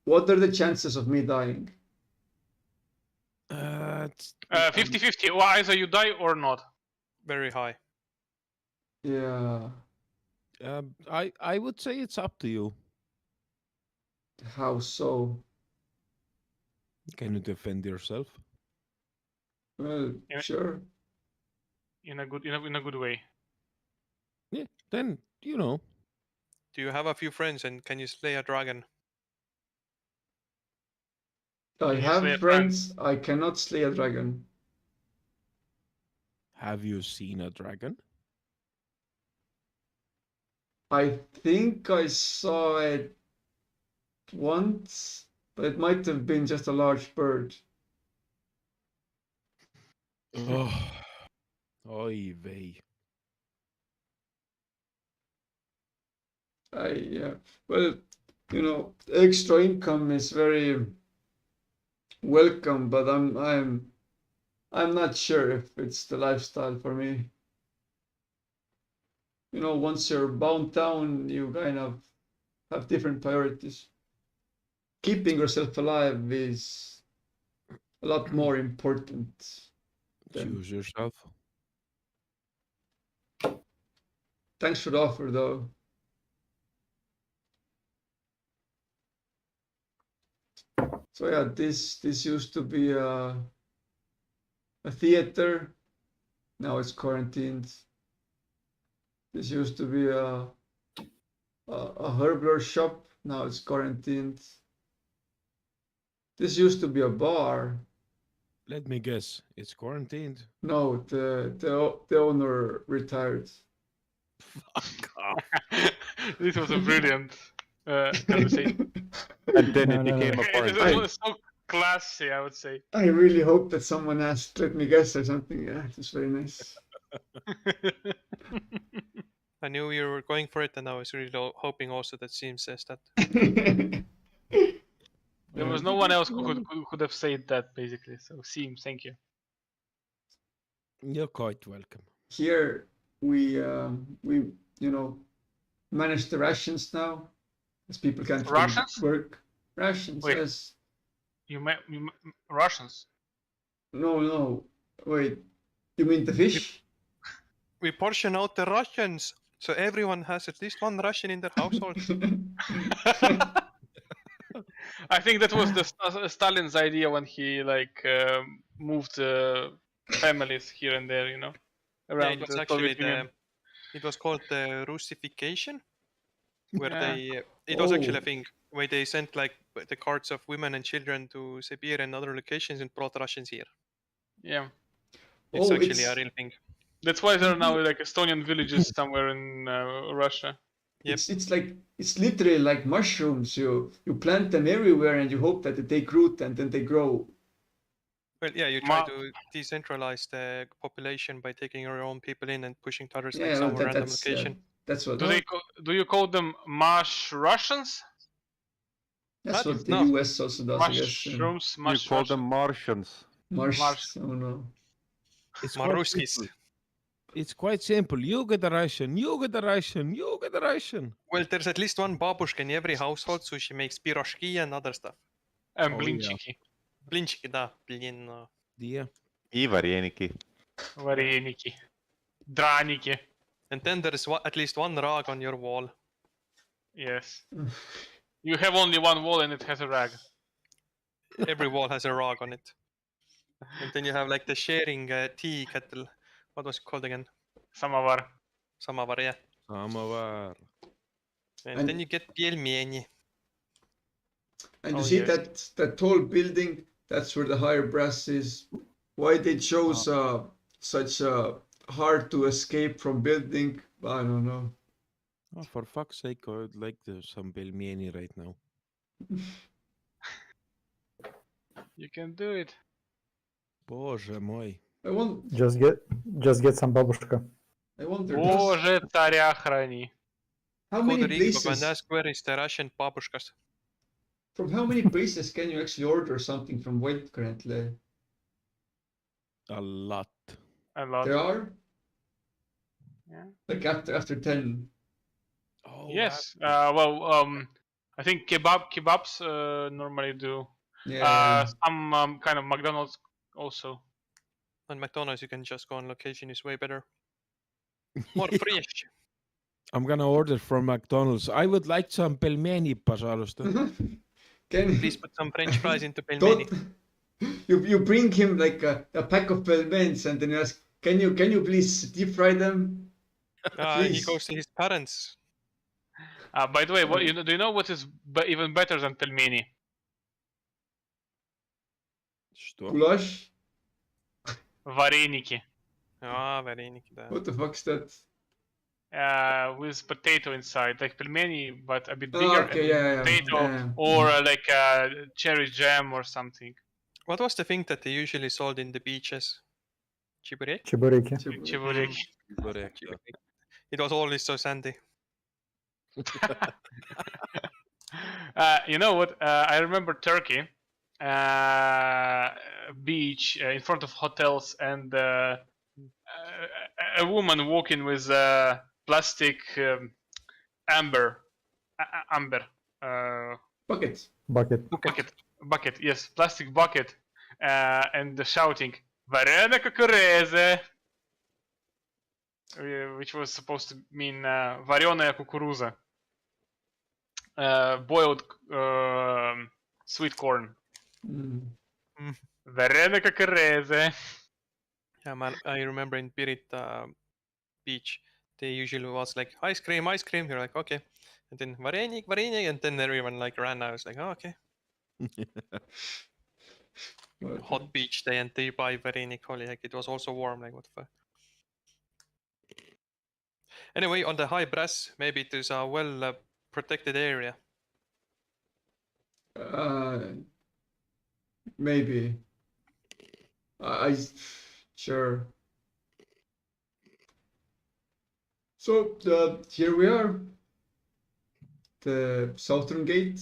what are the chances of me dying? 50-50. Well, either you die or not. Very high. Yeah. I would say it's up to you. How so? Can you defend yourself? Well, Yeah. sure. In a good way. Yeah, then you know. Do you have a few friends and can you slay a dragon? I Can you slay a have friends. I cannot slay a dragon. Have you seen a dragon? I think I saw it once, but it might have been just a large bird. Oh, oy vey. Well, you know, extra income is very welcome, but I'm not sure if it's the lifestyle for me. You know, once you're bound down, you kind of have different priorities. Keeping yourself alive is a lot more important. Choose yourself. Thanks for the offer, though. So yeah, this used to be a theater. Now it's quarantined. This used to be a herblore shop. Now it's quarantined. This used to be a bar. Let me guess. It's quarantined. No, the owner retired. Fuck off. This was a brilliant conversation. And then No, it no, no. became a It quarantine. was so classy, I would say. I really hope that someone asked, let me guess, or something. Yeah, it was very nice. I knew you were going for it, and I was really hoping also that Sim says that. There was no one else who could have said that, basically. So, Seems, thank you. You're quite welcome. Here we you know, manage the rations now, as people can't really Rations? work. Rations, Wait. yes. Russians? No, wait. You mean the fish? We portion out the rations, so everyone has at least one ration in their household. I think that was the Stalin's idea when he moved families here and there, you know, Yeah, around it was the actually Soviet Union. it was called the Russification, where Yeah. it was actually a Oh. thing where they sent like the carts of women and children to Siberia and other locations and brought rations here. Yeah. It's Oh, actually a it's- real thing. That's why there are now like Estonian villages somewhere in Russia. Yep. It's literally like mushrooms. You plant them everywhere and you hope that they take root and then they grow. Well, yeah, you try to decentralize the population by taking your own people in and pushing to others like Yeah, some random that's location. that's what Do you call them marsh Russians? that's What? what the No. US also does, I guess. Mushrooms, You marsh call them Russians. Martians. Marsh. Marsh. Oh no. It's quite Maruskis. simple. It's quite simple. You get a ration, you get a ration, you get a ration. Well, there's at least one babushka in every household, so she makes pirozhki and other stuff. And Oh, yeah. blinchiki. Blinchki, da, blin. Yeah. И вареники. Вареники. Драники. And then there is at least one rag on your wall. Yes. You have only one wall and it has a rag. Every wall has a rag on it. And then you have like the sharing tea kettle. What was it called again? Samovar. Samavar, yeah. Samovar. And then you get pelmeni. And you Oh, see yes. that tall building, that's where the higher brass is. Why they chose such a hard to escape from building, I don't know. Oh, for fuck's sake, I would like some pelmeni right now. You can do it. Боже мой. I want. Just get some babushka. I wonder. Боже, царя храни. How Go many to Riigikogu and places? ask where is the Russian babushkas. From how many places can you actually order something from Wait currently? A lot. A lot. There are. Yeah. Like after 10. Oh, Yes. I think kebabs normally do. Yeah. Some kind of McDonald's also. On McDonald's, you can just go on location, is way better. More fresh. I'm gonna order from McDonald's. I would like some pelmeni, пожалуйста. Can Please put some French fries into pelmeni. you bring him like a pack of pelmens and then you ask, can you please deep fry them? He Please. goes to his parents. By the way, do you know what is even better than pelmeni? Что? Goulash? Вареники. Вареники, да. What the fuck's that? With potato inside, like pelmeni, but a bit Oh, bigger. okay, and potato, or like cherry jam or something. What was the thing that they usually sold in the beaches? Chiburek? Чебуреки. Чебуреки. Correct. It was always so sandy. You know what? I remember Turkey, beach in front of hotels, and a woman walking with plastic amber, Bucket. bucket. Yes, plastic bucket, and shouting "Varena kukureze," which was supposed to mean "Вареная кукуруза." Boiled sweet corn. Varena kukureze. Yeah, I remember in Pirita beach, they usually was like ice cream. You're like, okay. And then varenik, and then everyone like ran out. I was like, oh, okay. Hot beach day and they buy varenik only. Like it was also warm. Like what the fuck. Anyway, on the high brass, maybe it is a well protected area. Maybe. Sure. So here we are, the southern gate.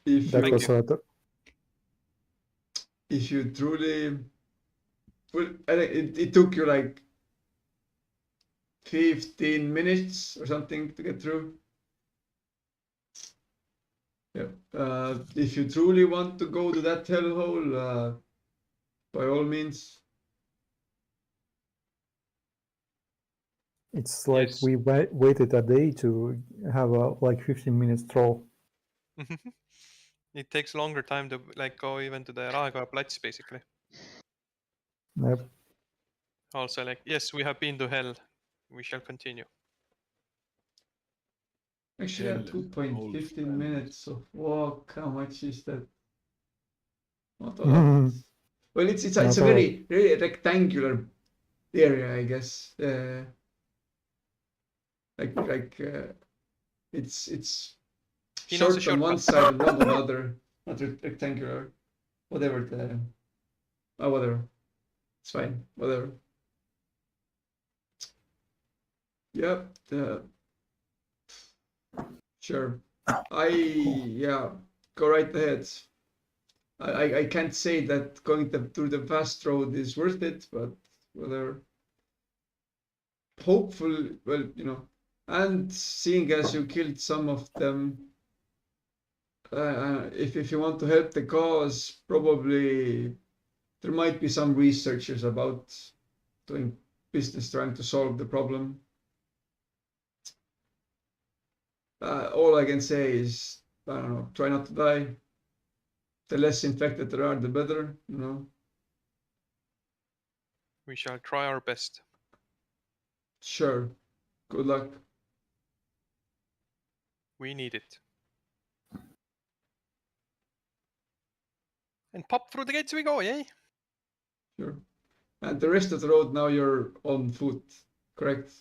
If you truly, well, it took you like 15 minutes or something to get through. Yeah. If you truly want to go to that hellhole, by all means. It's like we waited a day to have a like 15-minute stroll. It takes longer time to like go even to the Raekoja Plats basically. Yep. Also like, yes, we have been to hell. We shall continue. Actually, 2.15 minutes of walk. How much is that? Not a lot. Well, it's a very rectangular area, I guess. It's short on one side and long on another. Not rectangular. Whatever whatever. It's fine. Whatever. Yep. Sure. Go right ahead. I can't say that going through the fast road is worth it, but whether hopeful, well, and seeing as you killed some of them, if you want to help the cause, probably there might be some researchers about doing business trying to solve the problem. All I can say is, I don't know, try not to die. The less infected there are, the better, We shall try our best. Sure. Good luck. We need it. And pop through the gates we go, yay? Sure. And the rest of the road now you're on foot, correct?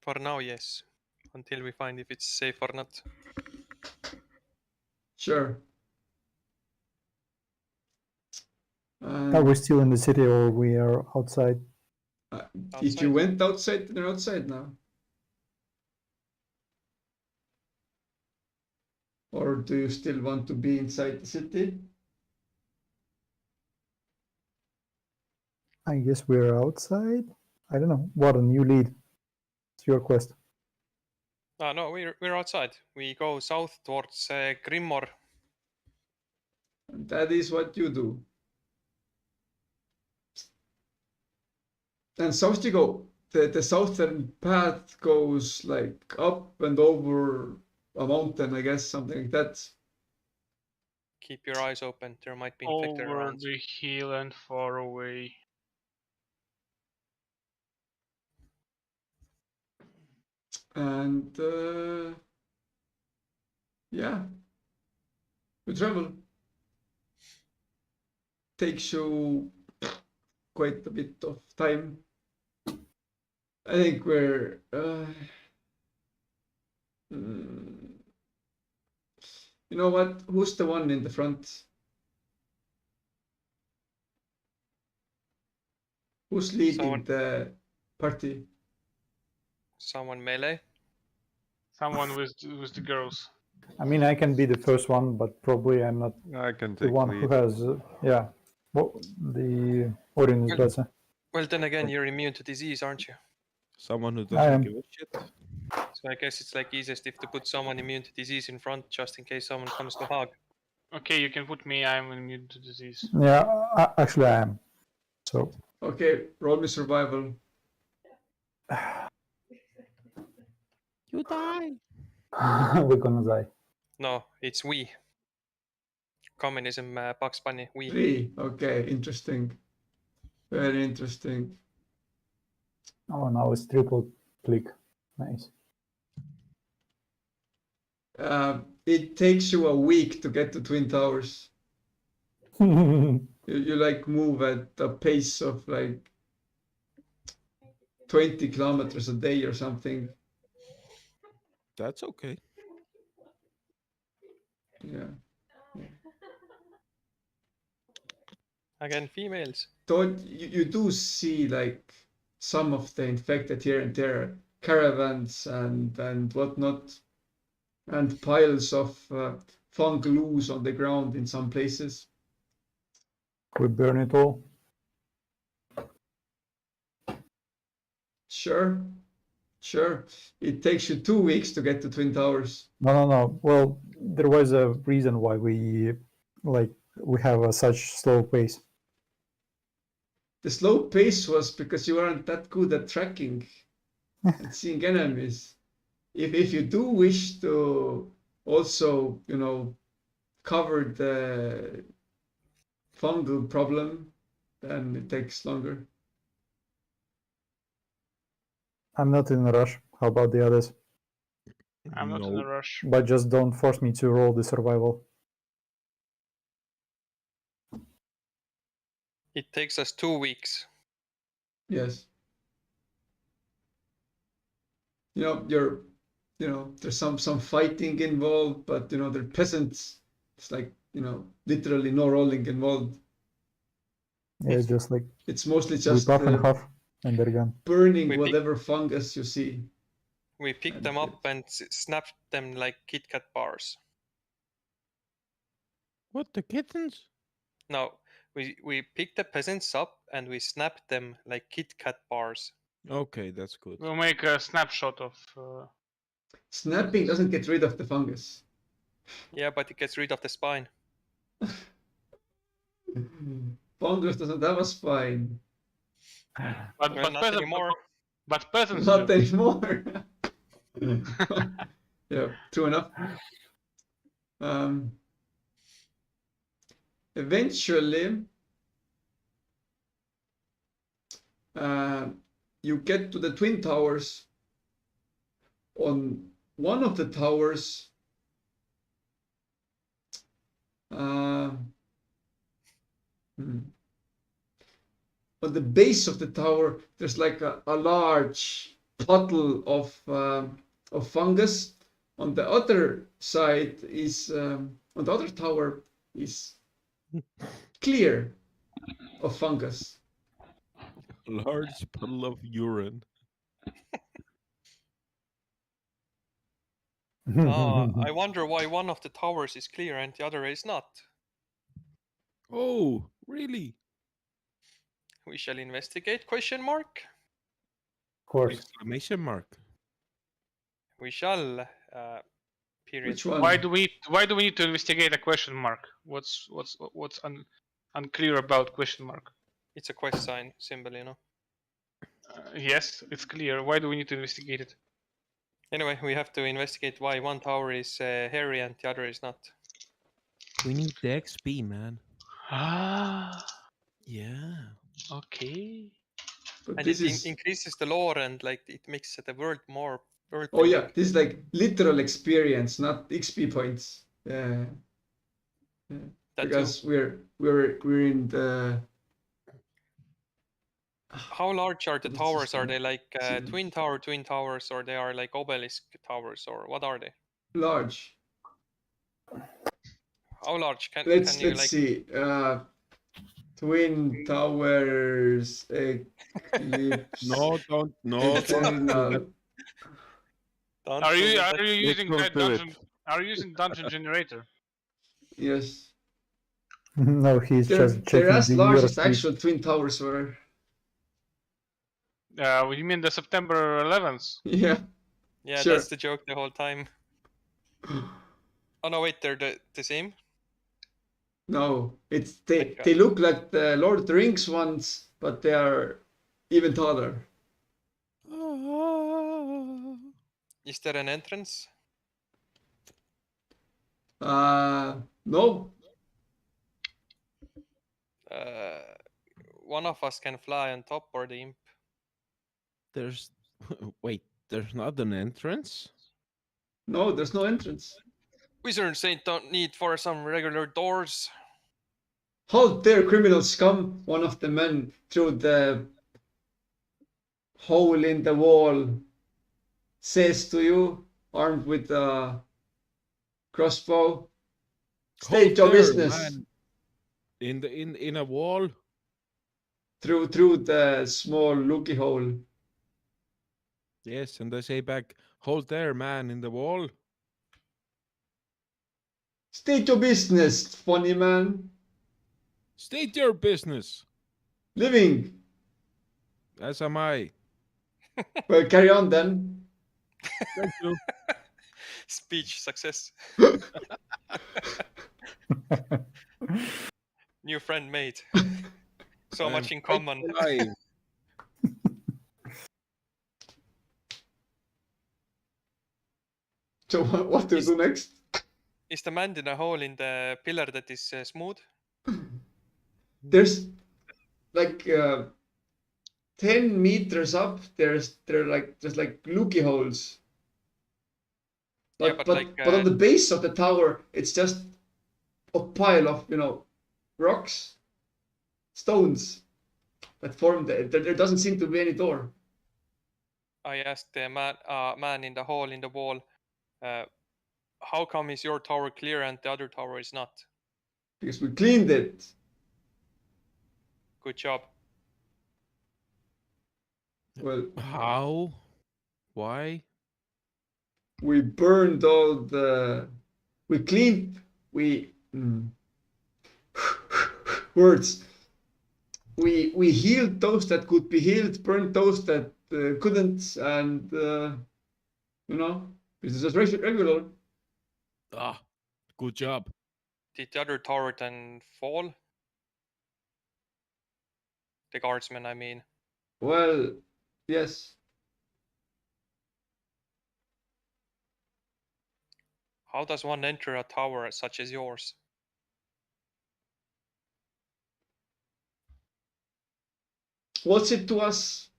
For now, yes. Until we find if it's safe or not. Sure. Are we still in the city or we are outside? If you went outside, then you're outside now. Or do you still want to be inside the city? I guess we're outside. I don't know. What a new lead. It's your quest. No, we're outside. We go south towards Grimmor. And that is what you do. And south you go. The southern path goes like up and over a mountain, I guess, something like that. Keep your eyes open. There might be infected Over around. the hill and far away. And yeah, we travel. Takes you quite a bit of time. I think we're you know what? Who's the one in the front? Who's leading the party? Someone melee? Someone with the girls. I mean, I can be the first one, but probably I'm not I can the take one lead. who has, yeah. Well, the Odin is better. Well, then again, you're immune to disease, aren't you? Someone who I doesn't am. give a shit. So I guess it's like easiest if to put someone immune to disease in front, just in case someone comes to hug. Okay, you can put me. I'm immune to disease. Yeah, actually I am. So. Okay, roll me survival. You die. We're gonna die. No, it's we. Communism, Bugs Bunny, we. 3. Okay, interesting. Very interesting. Oh, now it's triple click. Nice. It takes you a week to get to Twin Towers. You like move at a pace of like 20 kilometers a day or something. That's okay. Yeah. Again, females. Don't you do see like some of the infected here and there, caravans and whatnot, and piles of fungal ooze on the ground in some places. We burn it all. Sure. It takes you 2 weeks to get to Twin Towers. No. Well, there was a reason why we have such slow pace. The slow pace was because you weren't that good at tracking and seeing enemies. If you do wish to also, cover the fungal problem, then it takes longer. I'm not in a rush. How about the others? I'm not in a rush. But just don't force me to roll the survival. It takes us 2 weeks. Yes. There's some fighting involved, but they're peasants. It's like, literally no rolling involved. Yeah, just like it's mostly just we puff and huff and they're gone. Burning whatever fungus you see. We pick them up and snap them like Kit Kat bars. What, the kittens? No, we pick the peasants up and we snap them like Kit Kat bars. Okay, that's good. We'll make a snapshot of. Snapping doesn't get rid of the fungus. Yeah, but it gets rid of the spine. Fungus doesn't have a spine. But Well, but not peasant, anymore. but peasants Not do. anymore. Yeah, true enough. Eventually, you get to the Twin Towers. On one of the towers, on the base of the tower, there's like a large puddle of fungus. On the other side is on the other tower is clear of fungus. Large puddle of urine. I wonder why one of the towers is clear and the other is not. Oh, really? We shall investigate, question mark? Of course. Exclamation mark. We shall, period. Which one? Why do we need to investigate a question mark? What's unclear about question mark? It's a quest sign symbol, you know. Yes, it's clear. Why do we need to investigate it? Anyway, we have to investigate why one tower is hairy and the other is not. We need the XP, man. Ah, Yeah. okay. But And this it is increases the lore and like it makes the world more world. oh yeah, this is like literal experience, not XP points. That Because too. we're in the. How large are the What's this towers? Are one? they like See. twin towers, or they are like obelisk towers, or what are they? Large. How large can Let's you like? see. Twin Towers Eclipse. No, don't. No, don't. Eternal. Are you using don't do it. dungeon? Are you using dungeon generator? Yes. No, he's They're just checking as the large Euro as the actual Twin Towers were. You mean the September 11th? Yeah. Yeah, Sure. that's the joke the whole time. Oh no, wait, they're the same. No, it's Like, they look like the Lord of the Rings ones, but they are even taller. Is there an entrance? No. One of us can fly on top, or the imp. There's. Wait, there's not an entrance? No, there's no entrance. Wizard Saint don't need for some regular doors. Halt there, criminal scum! One of the men through the hole in the wall says to you, armed with a crossbow. State your Hold there, business. man. In a wall? Through the small looky hole. Yes, and I say back, hold there, man, in the wall. State your business, funny man. State your business. Living. As am I. Well, carry on then. Thank you. Speech success. New friend made. So I much am in quite common. alive. So what do you do next? Is the man in a hole in the pillar that is smooth? There's like 10 meters up. There's like looky holes. But, Yeah, but but on the base of the tower, it's just a pile of rocks, stones that form there. There doesn't seem to be any door. I asked the man in the hole in the wall, how come is your tower clear and the other tower is not? Because we cleaned it. Good job. Well, How? Why? we burned all the. We cleaned. words. We healed those that could be healed, burned those that couldn't, and business as regular. Ah, good job. Did the other tower then fall? The guardsmen, I mean. Well, yes. How does one enter a tower such as yours? What's it to us?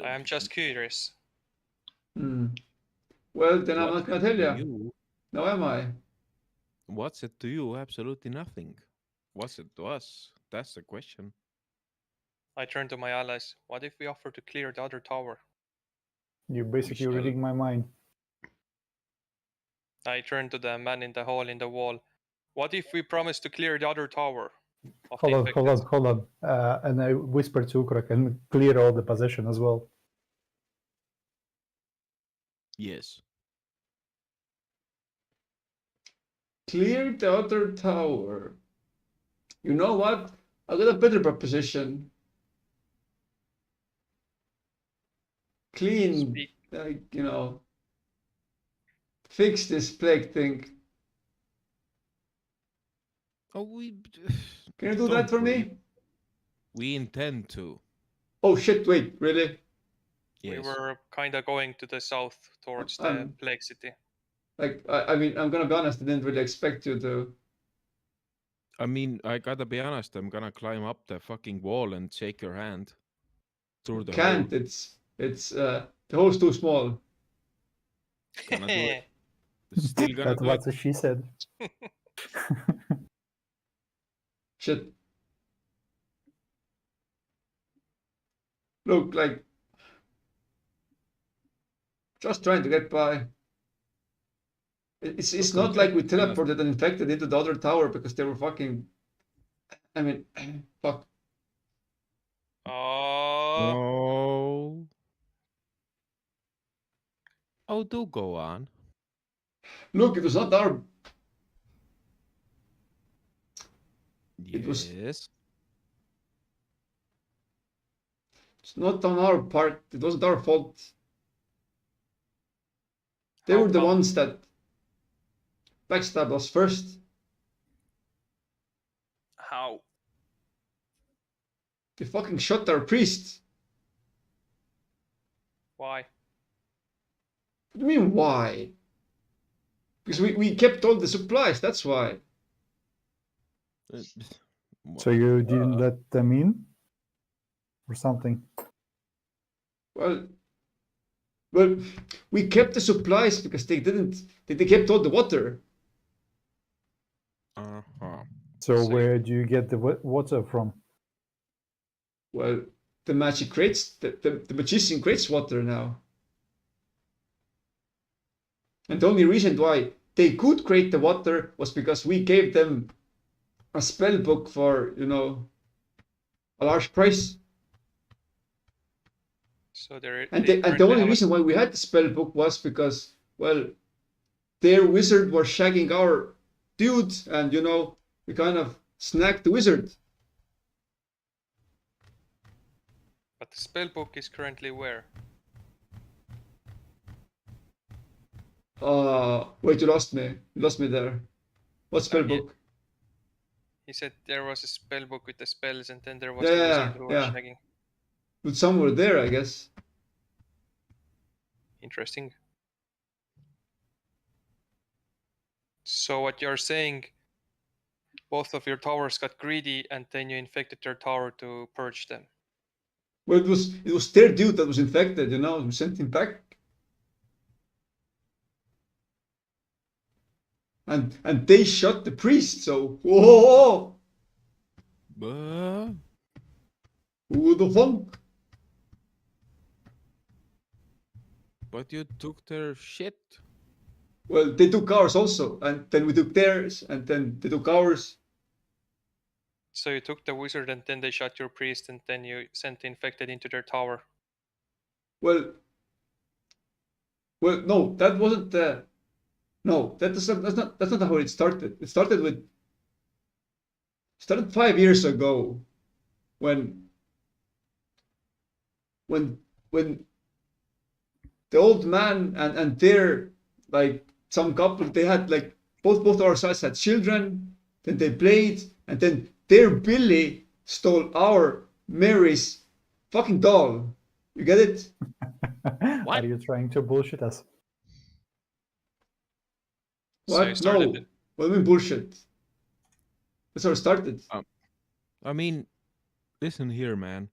I am just curious. Well, then I'm What's not gonna it tell to you. you? Now am I? What's it to you? Absolutely nothing. What's it to us? That's the question. I turn to my allies. What if we offer to clear the other tower? You're basically shall- reading my mind. I turn to the man in the hole in the wall. What if we promise to clear the other tower? Of the Hold on. And I whisper to Ukrak and clear all the possession as well. Yes. Clear the other tower. You know what? I got a better proposition. Clean, Speak. fix this plague thing. Oh, we. Can you do Don't that for worry. me? We intend to. Oh shit! Wait, really? We Yes. were kind of going to the south towards the plague city. Like, I mean, I'm gonna be honest. I didn't really expect you to. I mean, I gotta be honest. I'm gonna climb up the fucking wall and shake your hand through the Can't. hole. It's the hole's too small. Gonna do it. Still gonna That's do it. what she said. Shit. Look, like, just trying to get by. It's Look, not I'm like we just gonna- teleported and infected into the other tower because they were fucking. I mean, fuck. Oh, Oh. Oh, do go on. Look, it was not our. It was. Yes. It's not on our part. It wasn't our fault. They how were the come? ones that backstabbed us first. How? They fucking shot our priest. Why? What do you mean, why? Because we kept all the supplies, that's why. Uh, So you didn't let them in? Or something? Well, we kept the supplies because they didn't. They kept all the water. Uh-huh. So So where do you get the water from? Well, the magic creates the magician creates water now. And the only reason why they could create the water was because we gave them a spell book for, a large price. So they And they the currently only have reason why we had the spell book was because, well, their wizard was shagging our dude, and we kind of snagged the wizard. But the spell book is currently where? Wait, you lost me. You lost me there. What spell Yeah. book? He said there was a spell book with the spells, and then there was Yeah, the yeah, wizard who was yeah. shagging. It's somewhere there, I guess. Interesting. So what you're saying, both of your towers got greedy, and then you infected their tower to purge them. Well, it was their dude that was infected. We sent him back. And they shot the priest. So whoa, who the fuck? But you took their shit. Well, they took ours also, and then we took theirs, and then they took ours. So you took the wizard, and then they shot your priest, and then you sent the infected into their tower. Well, no, that wasn't the. No, that's not how it started. It started 5 years ago when when when the old man and their like some couple, they had like both our sides had children, then they played, and then their Billy stole our Mary's fucking doll. You get it? Are you trying to bullshit us? So you What? started No. What do you mean bullshit? That's how it started. I mean, listen here, man.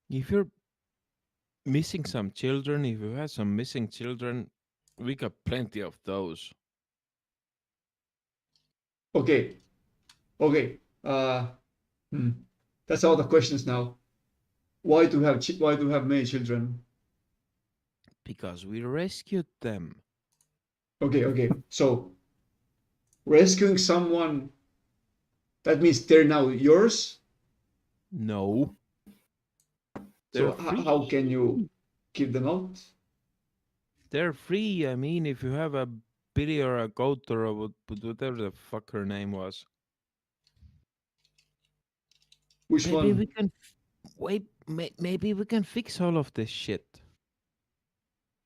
If you're missing some children, if you have some missing children, we got plenty of those. Okay. Okay. That's all the questions now. Why do we have many children? Because we rescued them. Okay. So rescuing someone, that means they're now yours. No. So They're free. how can you keep them out? They're free. I mean, if you have a Billy or a goat or whatever the fuck her name was. Which Maybe one? we can wait. Maybe we can fix all of this shit.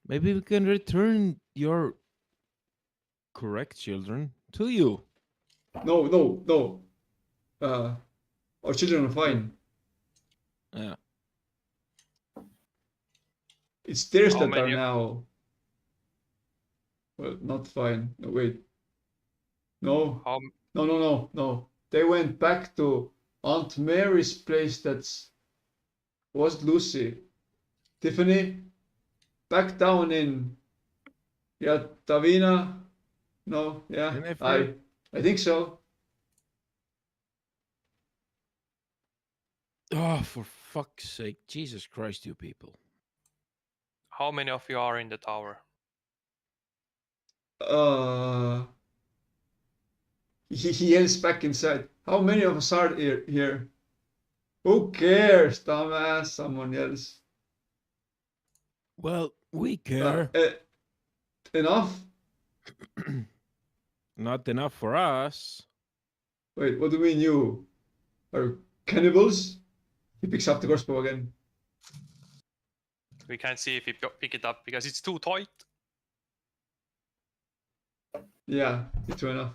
Maybe we can return your correct children to you. No. Our children are fine. Yeah. It's theirs How that are many- now. Well, not fine. No, wait. No. how No. They went back to Aunt Mary's place. Was Lucy. Tiffany, back down in. Yeah, Davina. No, yeah, Jennifer? I think so. Oh, for fuck's sake. Jesus Christ, you people. how many of you are in the tower? He yells back inside. How many of us are here? Who cares, dumbass? Someone yells. Well, we care. Enough? Not enough for us. Wait, what do you mean you? Are cannibals? He picks up the crossbow again. We can't see if you pick it up because it's too tight. Yeah, true enough.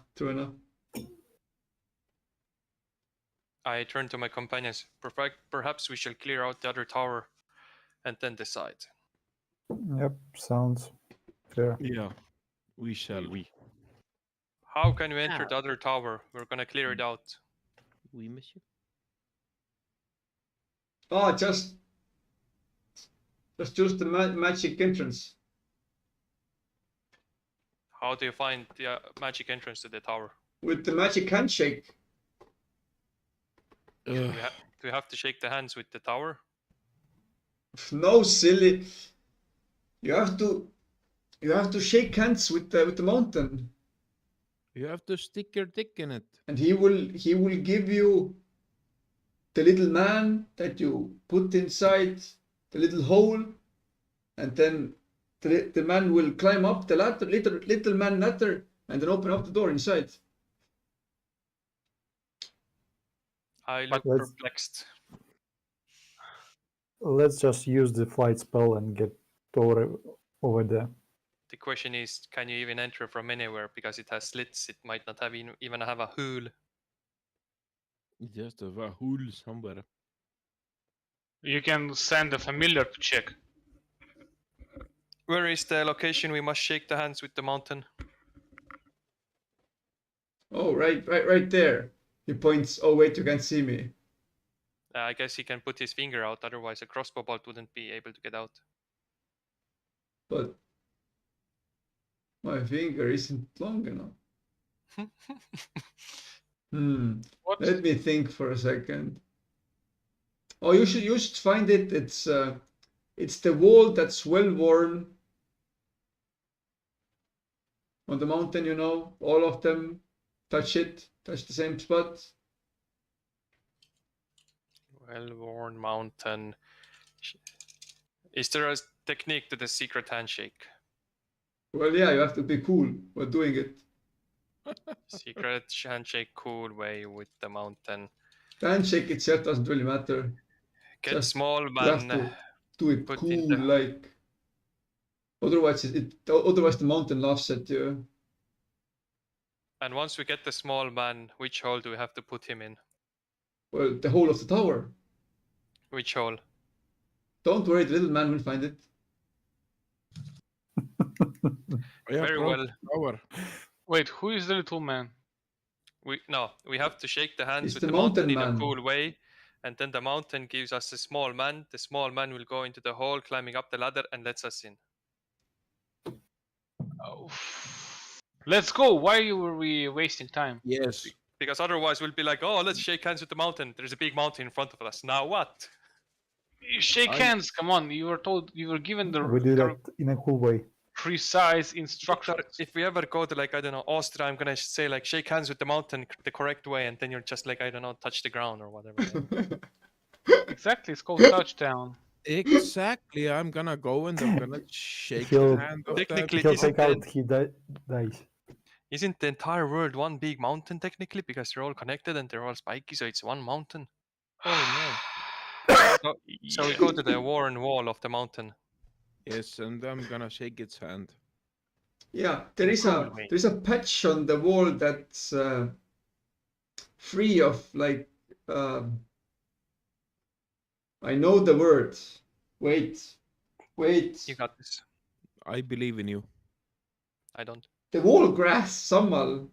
I turn to my companions. Perhaps we shall clear out the other tower and then decide. Yep, sounds fair. Yeah, we shall. How can we enter the other tower? We're gonna clear it out. We miss you. Oh, just choose the magic entrance. How do you find the magic entrance to the tower? With the magic handshake. Do we have to shake the hands with the tower? No, silly. You have to shake hands with the mountain. You have to stick your dick in it. And he will give you the little man that you put inside the little hole, and then the man will climb up the ladder, little man ladder, and then open up the door inside. I look Let's- perplexed. Let's just use the flight spell and get over there. The question is, can you even enter from anywhere? Because it has slits, it might not have even have a hole. Just a hole somewhere. You can send a familiar to check. Where is the location we must shake the hands with the mountain? Oh, right there. He points. Oh wait, you can't see me. I guess he can put his finger out, otherwise a crossbow bolt wouldn't be able to get out. But my finger isn't long enough. What? Let me think for a second. Oh, you should find it. It's the wall that's well worn on the mountain. You know, all of them touch the same spot. Well-worn mountain. Is there a technique to the secret handshake? Well, yeah, you have to be cool while doing it. Secret handshake, cool way with the mountain. The handshake itself doesn't really matter. Get Just small you have man. to do it put in cool, the- like. Otherwise, otherwise the mountain laughs at you. And once we get the small man, which hole do we have to put him in? Well, the whole of the tower. Which hole? Don't worry, the little man will find it. Yeah, Very bro, well. power. Wait, who is the little man? We have to shake the hands It's with the the mountain mountain in a man. cool way, and then the mountain gives us a small man. The small man will go into the hole, climbing up the ladder, and lets us in. Oh. Let's go. Why were we wasting time? Yes. Because otherwise we'll be like, oh, let's shake hands with the mountain. There's a big mountain in front of us. Now what? You shake hands. Come on. You were told. You were given the We do that in a cool way. precise Victor, instructions. if we ever go to like, I don't know, Austria, I'm gonna say like shake hands with the mountain the correct way, and then you're just like, I don't know, touch the ground or whatever. Exactly. It's called touchdown. Exactly. I'm gonna go and I'm gonna shake he'll- the hand of Technically, If he'll isn't take out, he dies. Isn't the entire world one big mountain technically, because they're all connected and they're all spiky, so it's one mountain? Oh So we go to the worn wall of the mountain. no. Yes, and I'm gonna shake its hand. Yeah, there In a is cool a way. there's a patch on the wall that's free of like I know the word. Wait. You got this. I believe in you. I don't. The wall grass, sammal.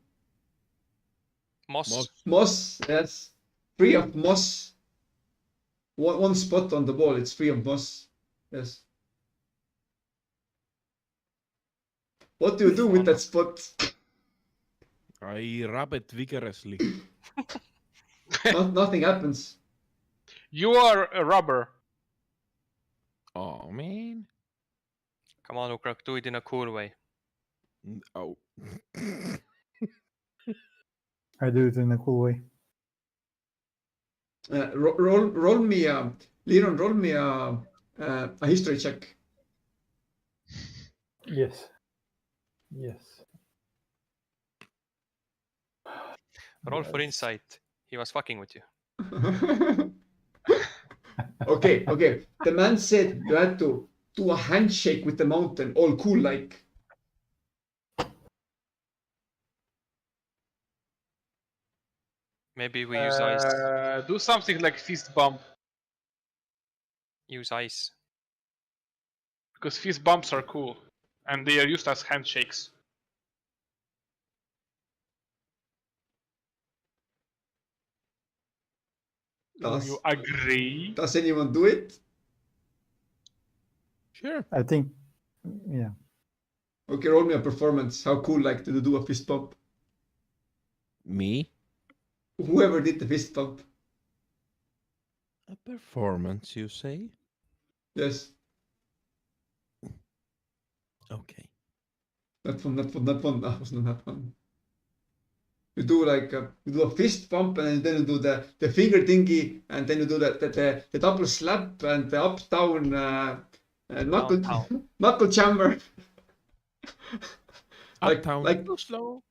Moss. Moss, yes. Free of moss. One spot on the wall, it's free of moss. Yes. What do you do with that spot? I rub it vigorously. Nothing happens. You are a rubber. Oh man. Come on, Ukrak, do it in a cool way. Oh. I do it in a cool way. Roll me a Leon. Roll me a history check. Yes. Yes. Roll for Yes. insight. He was fucking with you. Okay. The man said you had to do a handshake with the mountain, all cool like. Maybe we use ice. Do something like fist bump, Use ice. because fist bumps are cool, and they are used as handshakes. Do you agree? Does anyone do it? Sure. I think, yeah. Okay, roll me a performance. How cool like to do a fist bump? Me? Whoever did the fist bump. A performance, you say? Yes. Okay. Not fun. That was not that fun. You do like you do a fist bump and then you do the finger thingy and then you do the double slap and the up down knuckle Downtown. knuckle chamber. Uptown. like Go slow.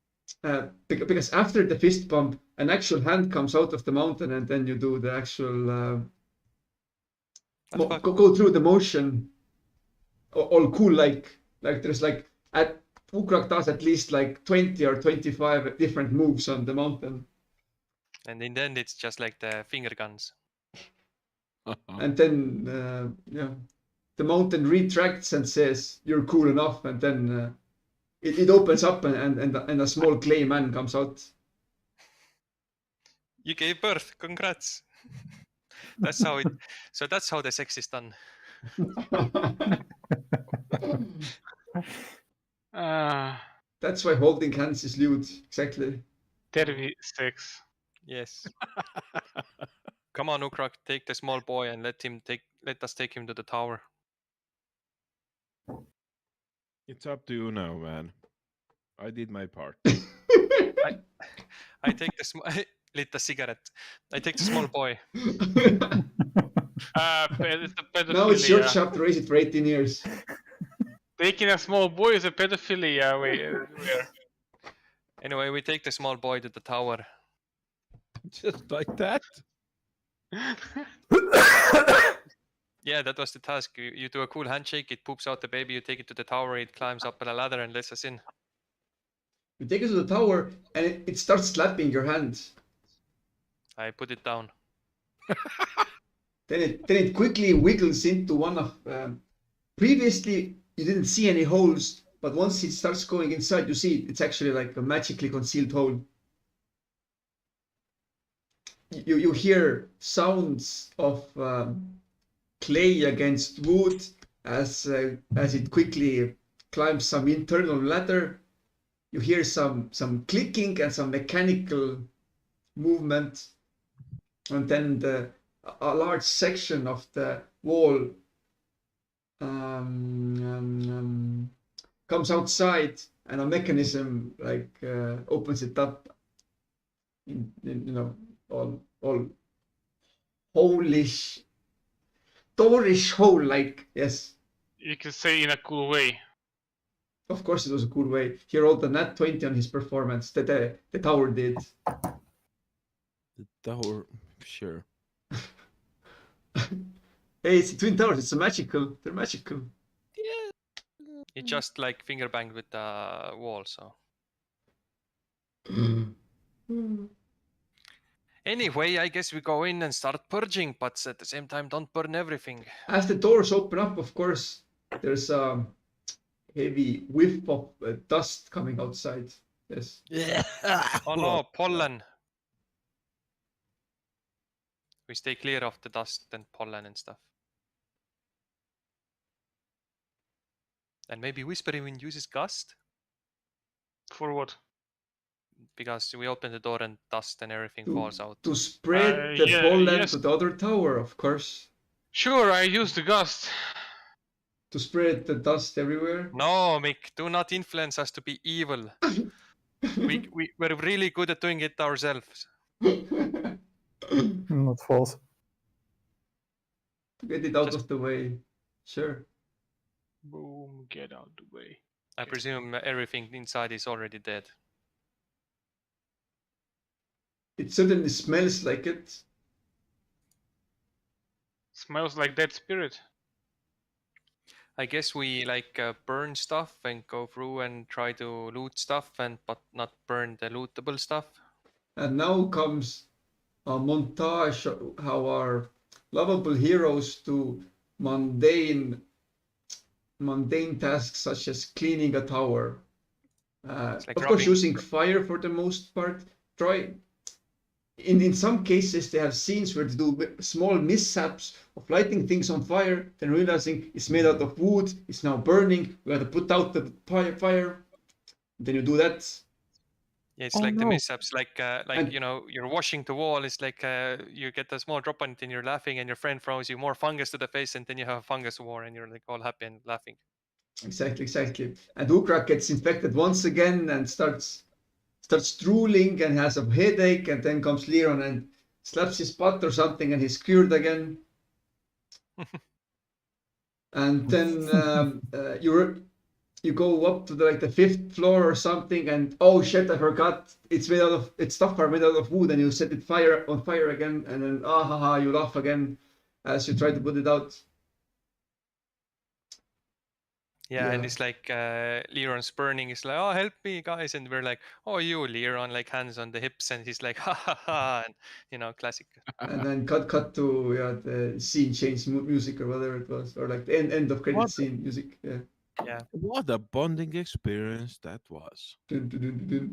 because after the fist bump, an actual hand comes out of the mountain and then you do the actual go through the motion. All cool like there's like at Ukrak does at least like 20 or 25 different moves on the mountain. And in the end, it's just like the finger guns. And then, yeah, the mountain retracts and says, "You're cool enough." And then it opens up and a small clay man comes out. You gave birth. Congrats. That's how it. So that's how the sex is done. That's why holding hands is lewd. Exactly. Tervi6. Yes. Come on, Ukrak, take the small boy and let us take him to the tower. It's up to you now, man. I did my part. I take the lit a cigarette. I take the small boy. It's a Now it's your pedophilia. job to raise it for 18 years. They Taking a small boy is a pedophilia. Where? Anyway, we take the small boy to the tower. Just like that. Yeah, that was the task. You do a cool handshake, it poops out the baby, you take it to the tower, it climbs up a ladder and lets us in. You take it to the tower, and it starts slapping your hand. I put it down. Then it quickly wiggles into one of. Previously, you didn't see any holes, but once it starts going inside, you see it's actually like a magically concealed hole. You hear sounds of clay against wood as it quickly climbs some internal ladder. You hear some clicking and some mechanical movement, and then a large section of the wall comes outside, and a mechanism like opens it up. All hole-ish, doorish hole, like, yes. You can say in a cool way. Of course, it was a cool way. He rolled a nat 20 on his performance. The tower did. The tower, sure. Hey, it's the Twin Towers. It's a magical. They're magical. Yeah. It just like finger banged with the wall, so. Anyway, I guess we go in and start purging, but at the same time, don't burn everything. As the doors open up, of course, there's a heavy whiff of dust coming outside. Yes. Oh no, pollen. We stay clear of the dust and pollen and stuff. And maybe Whispering Wind uses gust? For what? Because we open the door and dust and everything falls out. To spread the Yeah, pollen yes. to the other tower, of course. Sure, I use the gust. To spread the dust everywhere. No, Mick, do not influence us to be evil. We're really good at doing it ourselves. Not false. To get it out of the way. Sure. Boom, get out the way. I presume everything inside is already dead. It certainly smells like it. Smells like dead spirit. I guess we like burn stuff and go through and try to loot stuff, but not burn the lootable stuff. And now comes a montage of how our lovable heroes do mundane tasks such as cleaning a tower. Like of course, rubbing- using fire for the most part. In some cases, they have scenes where they do small mishaps of lighting things on fire, then realizing it's made out of wood, it's now burning, we have to put out the fire. Then you do that. Yeah, it's Oh, like the no. mishaps, like And- you know, you're washing the wall. It's like you get a small drop on it and you're laughing, and your friend throws you more fungus to the face, and then you have a fungus war, and you're like all happy and laughing. Exactly. And Ukrak gets infected once again and starts drooling and has a headache, and then comes Leon and slaps his butt or something, and he's cured again. And then you go up to the 5th floor or something, and oh shit, I forgot, it's stuff are made out of wood, and you set it on fire again, and then you laugh again as you try to put it out. Yeah, and Yeah. it's like Leron's burning. It's like, oh, help me, guys, and we're like, oh, you, Leron, like hands on the hips, and he's like, ha ha ha, and you know, classic. And then cut to the scene change music or whatever it was, or like the end of credit What? scene music. Yeah. Yeah. What a bonding experience that was. Dun, dun, dun, dun. Did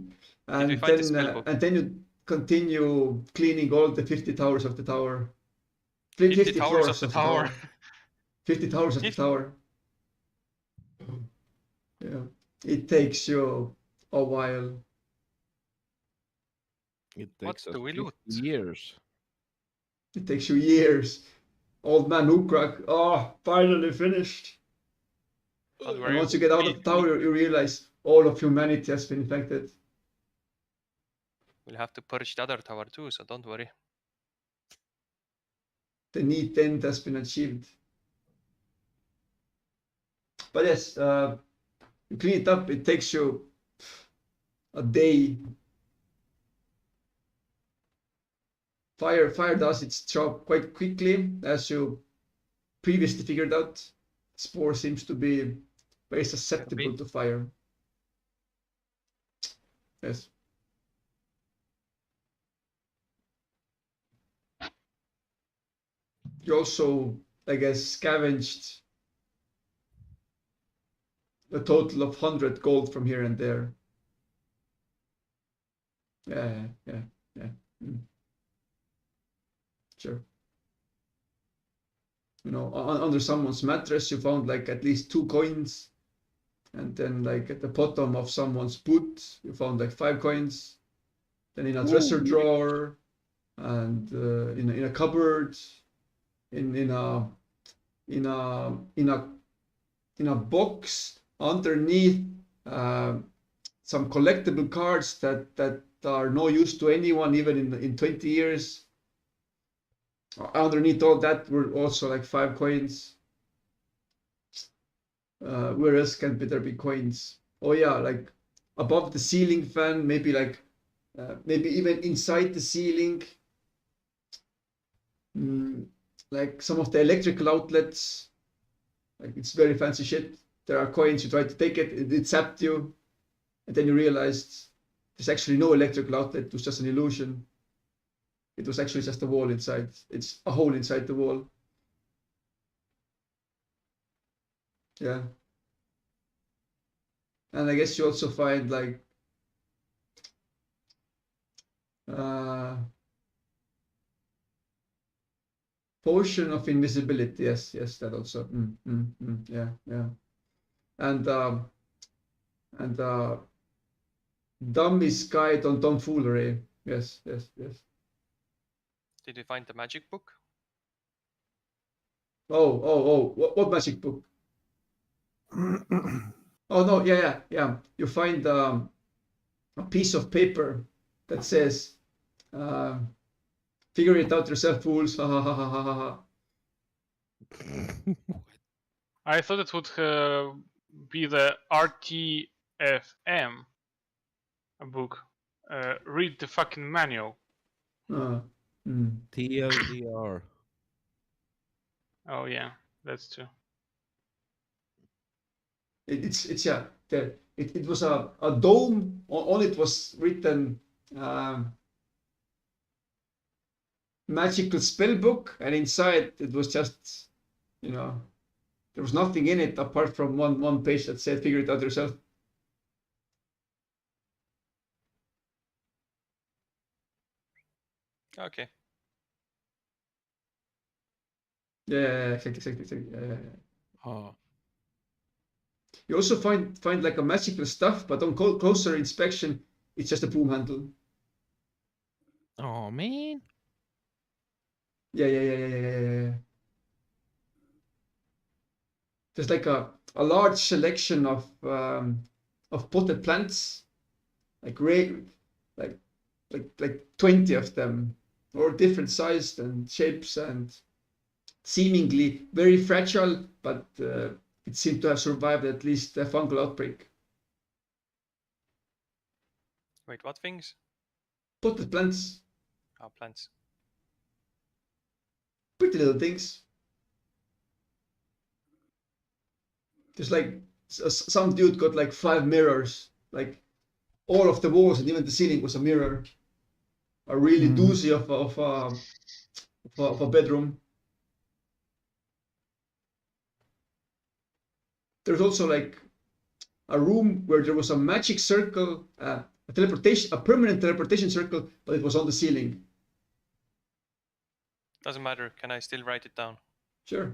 we And find the spell book? then you continue cleaning all the 50 towers of the tower. 50 towers of the floors tower. 50 towers of the 50? tower. Yeah. It takes you a while. It What takes us do we 50 loot? years. It takes you years. Old man Ukrak, finally finished. Don't And worry. once you get out of the tower, you realize all of humanity has been infected. We'll have to purge the other tower too, so don't worry. The neat end has been achieved. But yes, you clean it up. It takes you a day. Fire does its job quite quickly, as you previously figured out. Spore seems to be very susceptible to fire. Yes. You also, I guess, scavenged a total of 100 gold from here and there. Yeah. Sure. You know, under someone's mattress, you found like at least 2 coins. And then like at the bottom of someone's boot, you found like 5 coins. Then in a dresser drawer, and in a cupboard, in a box underneath some collectible cards that are no use to anyone even in 20 years. Underneath all that were also like 5 coins. Where else can there be coins? Oh yeah, like above the ceiling fan, maybe like maybe even inside the ceiling. Like some of the electrical outlets, like it's very fancy shit. There are coins, you try to take it, it zapped you, and then you realized there's actually no electrical outlet, it was just an illusion. It was actually just a wall inside. It's a hole inside the wall. Yeah. And I guess you also find like potion of invisibility. Yes, that also. Yeah. And Dummy's Guide on Tomfoolery. Yes. Did you find the magic book? Oh, what magic book? Oh no, yeah. You find a piece of paper that says, "Figure it out yourself, fools." Ha ha ha ha ha ha. I thought it would be the RTFM book. Read the fucking manual. TLDR. Oh yeah, that's true. It's yeah. It was a dome. On it was written magical spell book, and inside it was just, there was nothing in it apart from one page that said "Figure it out yourself." Okay. Yeah, exactly. Yeah. Oh. You also find like a magical stuff, but on closer inspection, it's just a broom handle. Oh man. Yeah. There's like a large selection of potted plants, like 20 of them, all different sized and shapes and seemingly very fragile, but it seemed to have survived at least a fungal outbreak. Wait, what things? Potted plants. Oh, plants. Pretty little things. There's like some dude got like 5 mirrors, like all of the walls and even the ceiling was a mirror. A really doozy of a bedroom. There's also like a room where there was a magic circle, a permanent teleportation circle, but it was on the ceiling. Doesn't matter. Can I still write it down? Sure.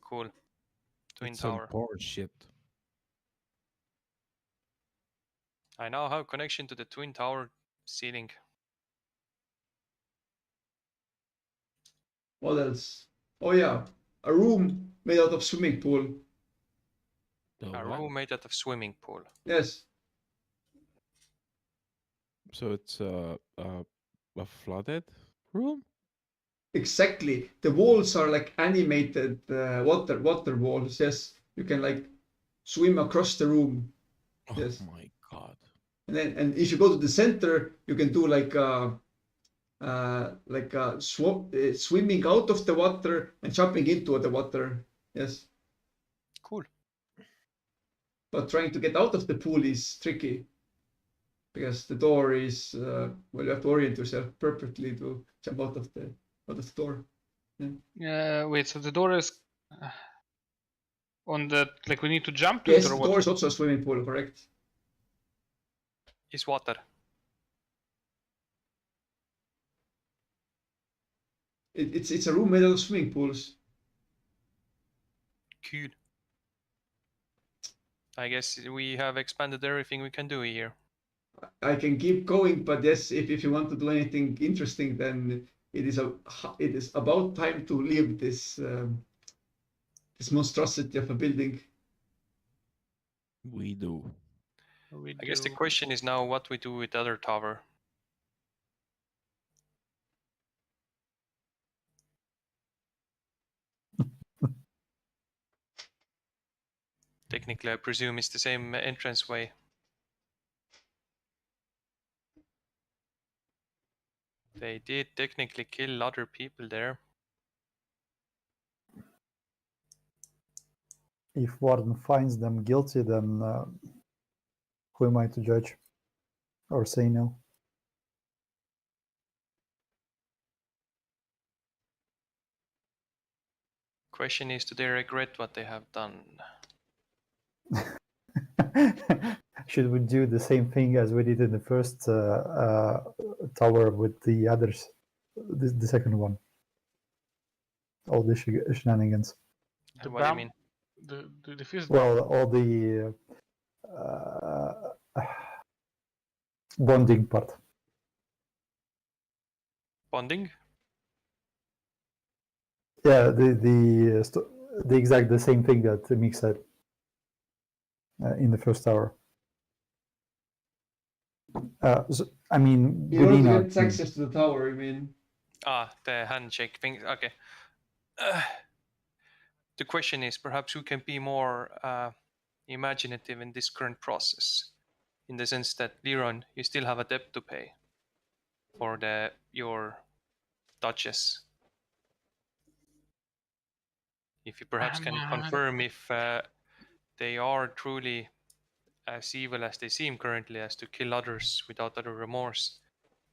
Cool. Twin It's some tower. bullshit. I now have connection to the twin tower ceiling. What else? Oh yeah, a room made out of swimming pool. A room made out of swimming pool. Yes. So it's a flooded room? Exactly. The walls are like animated water walls. Yes. You can like swim across the room. Oh Yes. my god. And if you go to the center, you can do like swimming out of the water and jumping into the water. Yes. Cool. But trying to get out of the pool is tricky because the door is well, you have to orient yourself perfectly to jump out of the door. Wait, so the door is on the, like we need to jump to Yes, it or the what? door is also a swimming pool, correct? Is water. It's a room made out of swimming pools. Cool. I guess we have expanded everything we can do here. I can keep going, but yes, if you want to do anything interesting, then it is about time to leave this this monstrosity of a building. We do. I guess the question is now what we do with the other tower. Technically, I presume it's the same entranceway. They did technically kill other people there. If Warden finds them guilty, then who am I to judge or say no? Question is, do they regret what they have done? Should we do the same thing as we did in the first tower with the others, the second one? All the shenanigans. And what do you mean? The fist Well, bump. all the bonding part. Bonding? Yeah, the same thing that Mick said in the first tower. So, I mean, In order within to our get team. access to the tower, I mean. The handshake thing. Okay. The question is perhaps who can be more imaginative in this current process, in the sense that Liron, you still have a debt to pay for your duchess. If you perhaps can confirm if they are truly as evil as they seem currently, as to kill others without other remorse,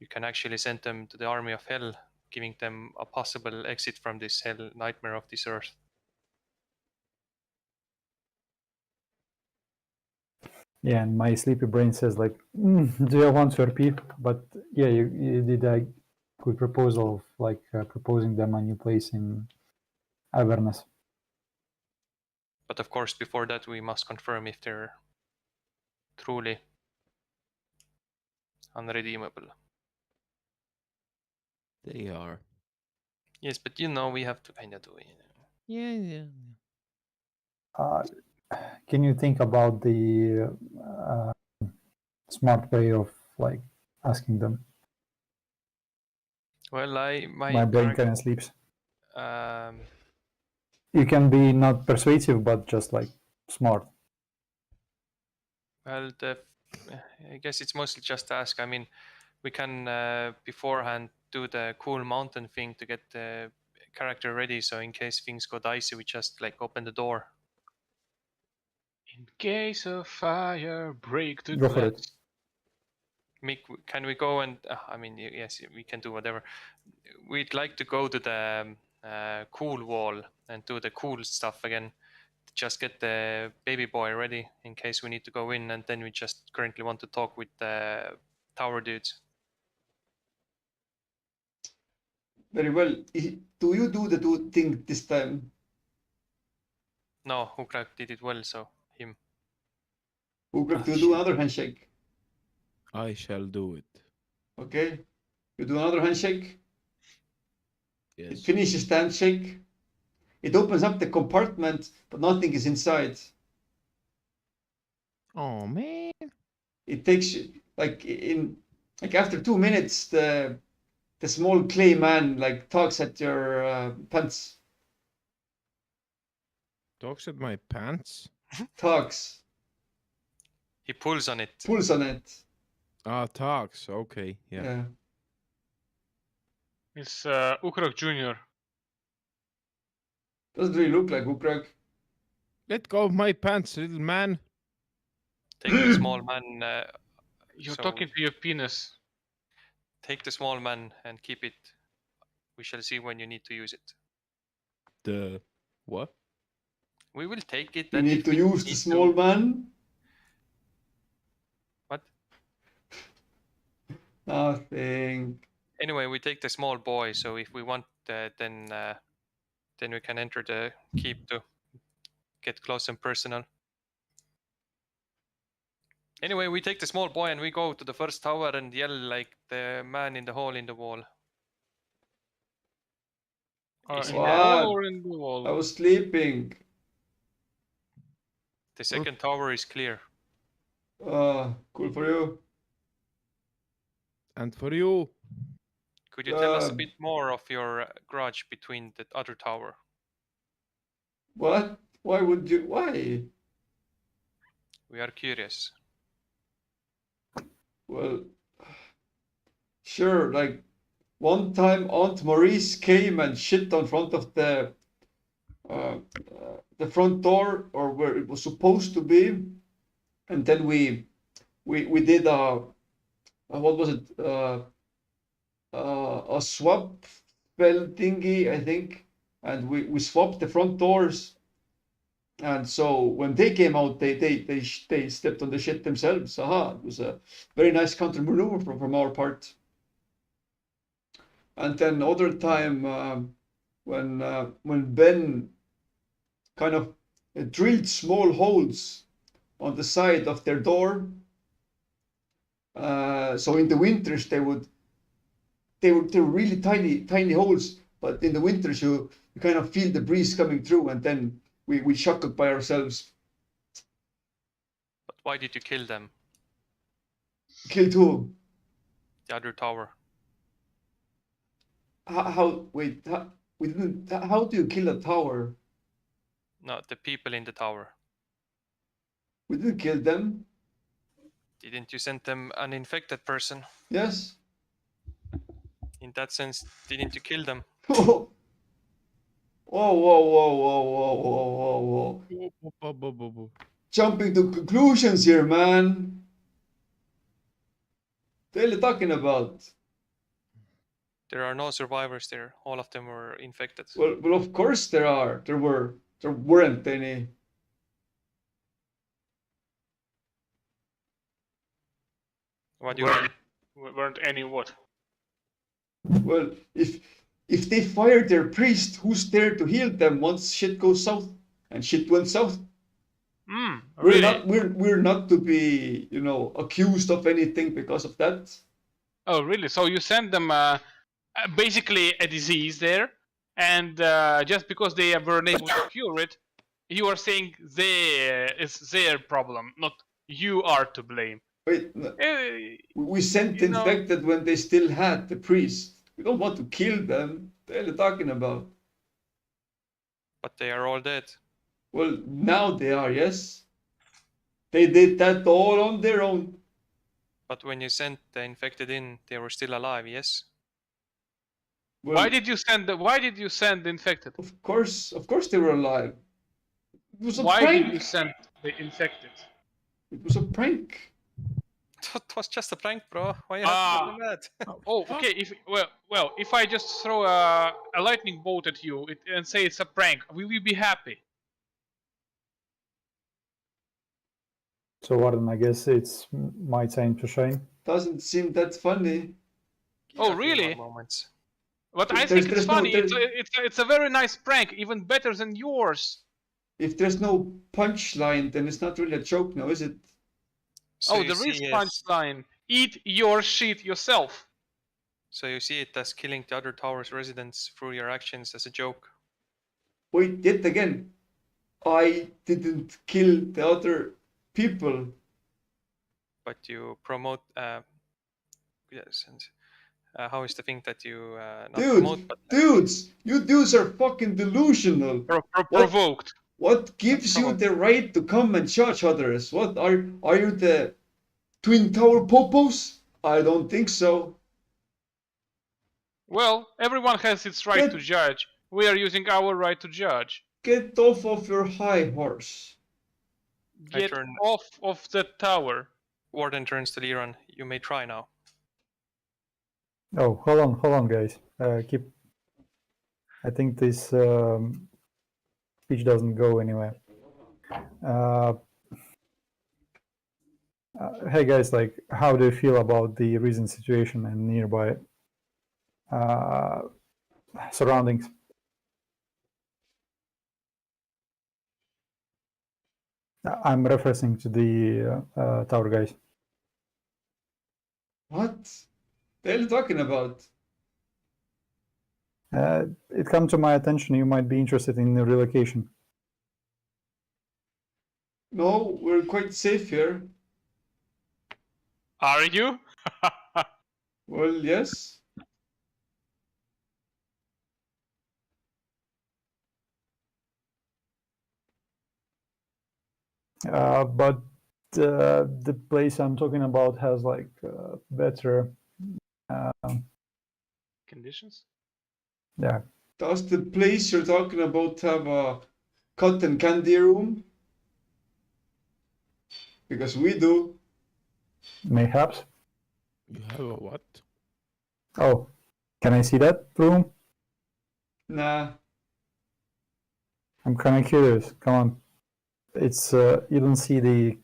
you can actually send them to the army of hell, giving them a possible exit from this hell nightmare of this earth. Yeah, and my sleepy brain says like, do I want to repeat? But yeah, you did a good proposal of like proposing them a new place in Avernus. But of course, before that, we must confirm if they're truly unredeemable. They are. Yes, but we have to kind of do it. Yeah. Can you think about the smart way of like asking them? Well, My brain kind of sleeps. Um, You can be not persuasive, but just like smart. well, I guess it's mostly just ask. I mean, we can beforehand do the cool mountain thing to get the character ready. So in case things go dicey, we just like open the door. In case of fire, break the Go for glass. it. Mick, can we go and? I mean, yes, we can do whatever. We'd like to go to the cool wall and do the cool stuff again. Just get the baby boy ready in case we need to go in, and then we just currently want to talk with the tower dudes. Very well. Do you do the thing this time? No, Ukrak did it well, so him. Ukrak, do you do another handshake? I shall do it. Okay. You do another handshake. It Yes. finishes the handshake. It opens up the compartment, but nothing is inside. Oh man. It takes like after 2 minutes, the small clay man like tugs at your pants. Talks at my pants. Tugs. He pulls on it. Pulls on it. Ah, talks. Okay, yeah. Yeah. It's Ukrok Jr. Doesn't really look like Ukrag. Let go of my pants, little man. Take the small man. You're So- talking to your penis. Take the small man and keep it. We shall see when you need to use it. The what? We will take it. You and need if to we use the need small to- man. What? Nothing. Anyway, we take the small boy. So if we want, then we can enter the keep to get close and personal. Anyway, we take the small boy and we go to the first tower and yell like the man in the hole in the wall. Is In he the dead? What? wall or in the wall? I was sleeping. The second tower is clear. Cool for you. And for you. Could you tell us a Um, bit more of your grudge between the other tower? What? Why would you? Why? We are curious. Well, sure. Like one time, Aunt Maurice came and shit on front of the front door, or where it was supposed to be, and then we did what was it? A swap spell thingy, I think, and we swapped the front doors. And so when they came out, they stepped on the shit themselves. Aha! It was a very nice counter maneuver from our part. And then other time when Ben kind of drilled small holes on the side of their door. So in the winters they were really tiny holes, but in the winters you kind of feel the breeze coming through, and then we shock it by ourselves. But why did you kill them? Killed who? The other tower. Wait, we didn't. How do you kill a tower? No, the people in the tower. We didn't kill them. Didn't you send them an infected person? Yes. In that sense, didn't you kill them? Whoa, whoa, whoa, whoa, whoa, whoa, whoa, whoa. Jumping to conclusions here, man. What are you talking about? There are no survivors there. All of them were infected. Well, of course there are. There weren't any. What do you mean? Weren't any what? Well, if they fired their priest, who's there to heal them once shit goes south? And shit went south. Really? We're not to be, accused of anything because of that. Oh, really? So you send them basically a disease there, and just because they weren't able to cure it, you are saying it's their problem, not you are to blame. Wait, no, Eh, we sent infected when they still had the priest. We don't want to kill them. What the hell are you talking about? But they are all dead. Well, now they are, yes. They did that all on their own. But when you sent the infected in, they were still alive, yes? Well, why did you send the infected? Of course they were alive. It was a Why prank. did you send the infected? It was a prank. That was just a prank, bro. Why are you Ah. mad? Oh, okay. If I just throw a lightning bolt at you and say it's a prank, will you be happy? So Warden, I guess it's my time to shine. Doesn't seem that funny. Oh, A few really? more moments. But I There's- think it's there's no- funny. there's- It's a very nice prank, even better than yours. If there's no punchline, then it's not really a joke now, is it? So Oh, you there is see it- punchline. Eat your shit yourself. So you see it as killing the other tower's residents through your actions as a joke. Wait, yet again, I didn't kill the other people. But you promote yes, and how is the thing that you not promote but You dudes are fucking delusional. What? Provoked. What gives you the right to come and judge others? What are you the Twin Tower popos? I don't think so. Well, everyone has its right Get- to judge. We are using our right to judge. Get off of your high horse. Get turn- off of the tower. Warden turns to Liran. You may try now. Oh, hold on, guys. Keep. I think this speech doesn't go anywhere. Hey guys, like, how do you feel about the recent situation and nearby surroundings? I'm referencing to the tower guys. What the hell are you talking about? It come to my attention you might be interested in the relocation. No, we're quite safe here. Are you? Well, yes. But the place I'm talking about has like better Conditions? yeah. Does the place you're talking about have a cotton candy room? Because we do. Mayhaps. You have a what? Oh, can I see that room? Nah. I'm kind of curious. Come on. It's you don't see the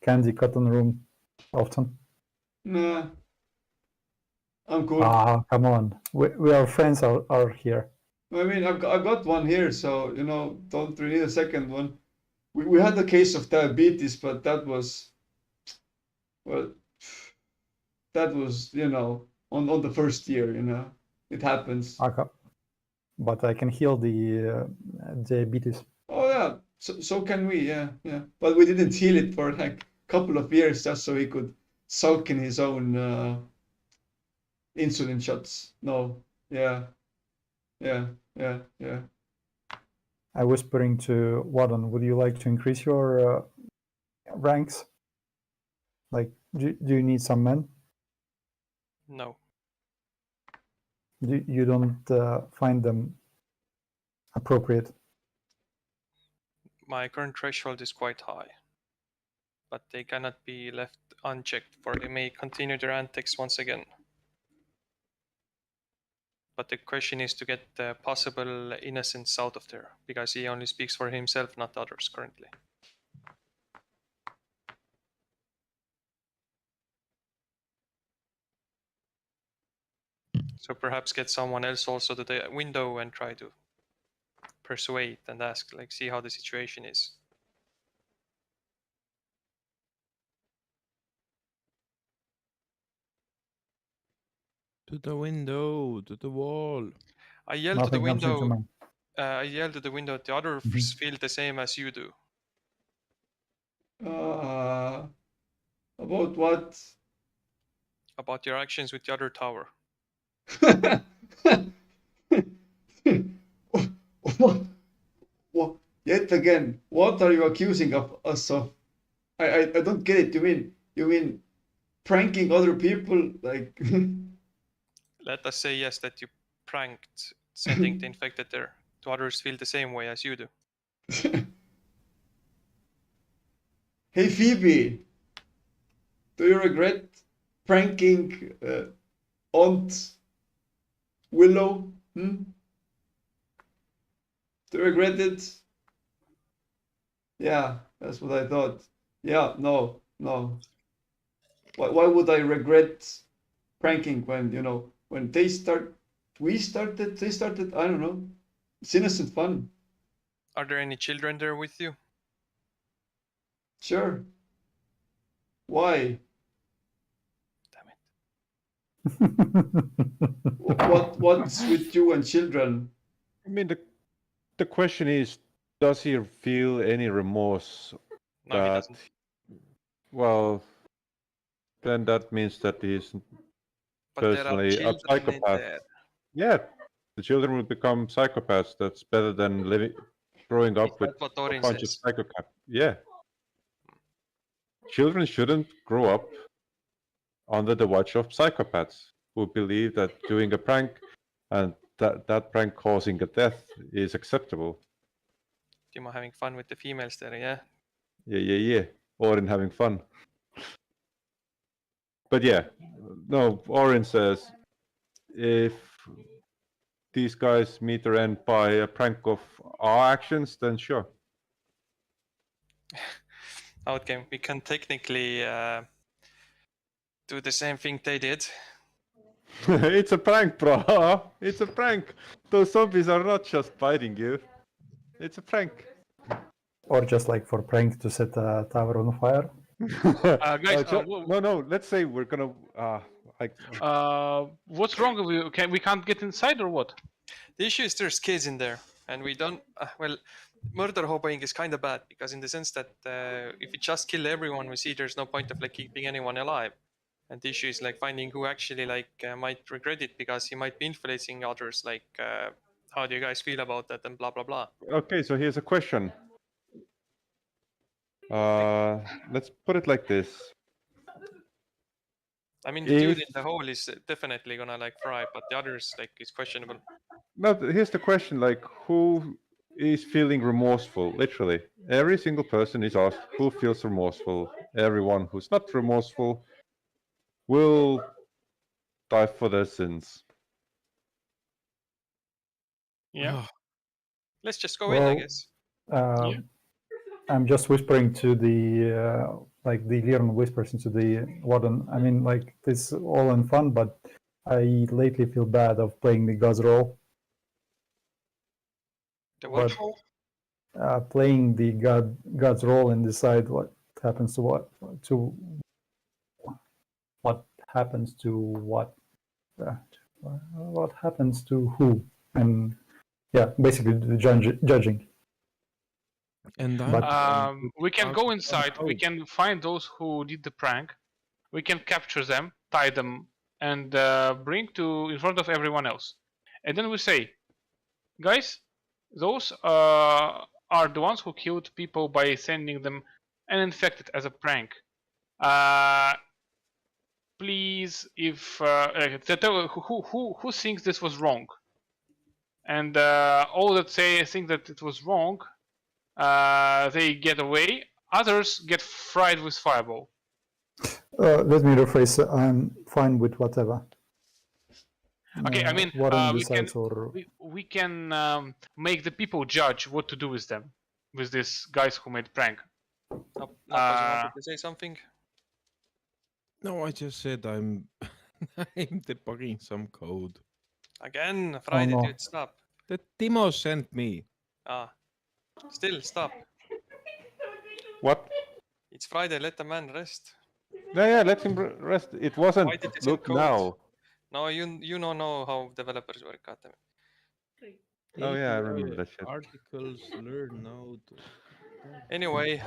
candy cotton room often. Nah. I'm cool. Ah, come on. We our friends are here. I mean, I've got one here, so you know, don't really need a second one. We had a case of diabetes, but that was, well, that was, you know, on the first year, you know, it happens. Okay. But I can heal the diabetes. Oh yeah, so can we, yeah. But we didn't heal it for like a couple of years just so he could sulk in his own insulin shots. No, yeah. I whispering to Wadon, would you like to increase your ranks? Like, do you need some men? No. You don't find them appropriate? My current threshold is quite high. But they cannot be left unchecked, for they may continue their antics once again. But the question is to get the possible innocents out of there, because he only speaks for himself, not others currently. So perhaps get someone else also to the window and try to persuade and ask, like, see how the situation is. To the window, to the wall. I yelled Nothing to the comes into window. mind. I yelled at the window. The others feel the same as you do. About what? About your actions with the other tower. What? Yet again, what are you accusing of us of? I don't get it. You mean pranking other people? Like Let us say yes, that you pranked sending the infected there. Do others feel the same way as you do? Hey Phoebe, do you regret pranking Aunt Willow? Do you regret it? Yeah, that's what I thought. Yeah, no. Why would I regret pranking when, you know, when they started, I don't know. It's innocent fun. Are there any children there with you? Sure. Why? Damn it. What's with you and children? I mean, the question is, does he feel any remorse No, he that, doesn't. well, then that means that he's But there are personally a children in psychopath. there. Yeah, the children will become psychopaths. That's better than living, growing Is up with that what a Orin bunch of says? psychopaths. Yeah. Children shouldn't grow up under the watch of psychopaths who believe that doing a prank and that prank causing a death is acceptable. Timo having fun with the females there, yeah? Yeah. Orin having fun. But yeah, no, Orin says if these guys meet their end by a prank of our actions, then sure. Outgame, we can technically do the same thing they did. It's a prank, bro. It's a prank. Those zombies are not just biting you. It's a prank. Or just like for prank to set a tower on fire. Guys, no. Let's say we're gonna what's wrong with you? We can't get inside or what? The issue is there's kids in there, and we don't. Well, murder hobbing is kind of bad because in the sense that if we just kill everyone we see, there's no point of like keeping anyone alive. And the issue is like finding who actually like might regret it because he might be influencing others. Like, how do you guys feel about that? And blah blah blah. Okay, so here's a question. Let's put it like this. I mean, the dude in the hole is definitely gonna like fry, but the others like is questionable. No, here's the question: like, who is feeling remorseful? Literally, every single person is asked who feels remorseful. Everyone who's not remorseful will die for their sins. Yeah. Let's just go in, I guess. Yeah. I'm just whispering to the like the Leon whispers into the warden. I mean, like this all in fun, but I lately feel bad of playing the God's role. The what? Playing the God's role and decide what happens to what happens to what happens to who, and yeah, basically the judging. And we can go inside. We can find those who did the prank. We can capture them, tie them, and bring to in front of everyone else. And then we say, guys, those are the ones who killed people by sending them and infected as a prank. Please, if who thinks this was wrong, and all that think that it was wrong, they get away. Others get fried with fireball. Let me rephrase. I'm fine with whatever. Okay, I mean, we can make the people judge what to do with them, with these guys who made prank. You wanted to say something? No, I just said I'm I'm debugging some code. Again, Friday, dude, stop. That Timo sent me. Still, stop. What? It's Friday, let the man rest. Yeah, let him rest. It wasn't. Why did you Look send now. No, you don't know how developers work. Oh yeah, I remember that shit. Articles, learn now. Anyway,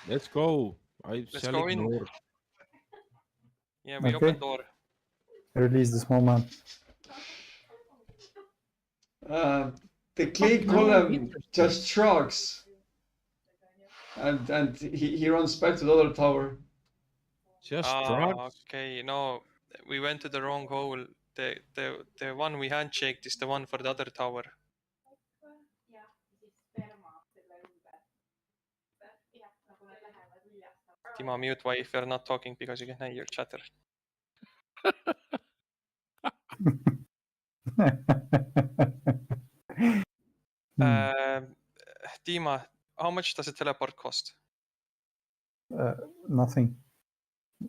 let's go. Let's go ignore. in. Yeah, we open door. Release the small man. The clay column just shrugs, and he runs back to the other tower. Just shrugs. Okay, no, we went to the wrong hole. The one we handshaked is the one for the other tower. Timo, mute why if you're not talking because you can hear your chatter. Dima, how much does a teleport cost? Nothing.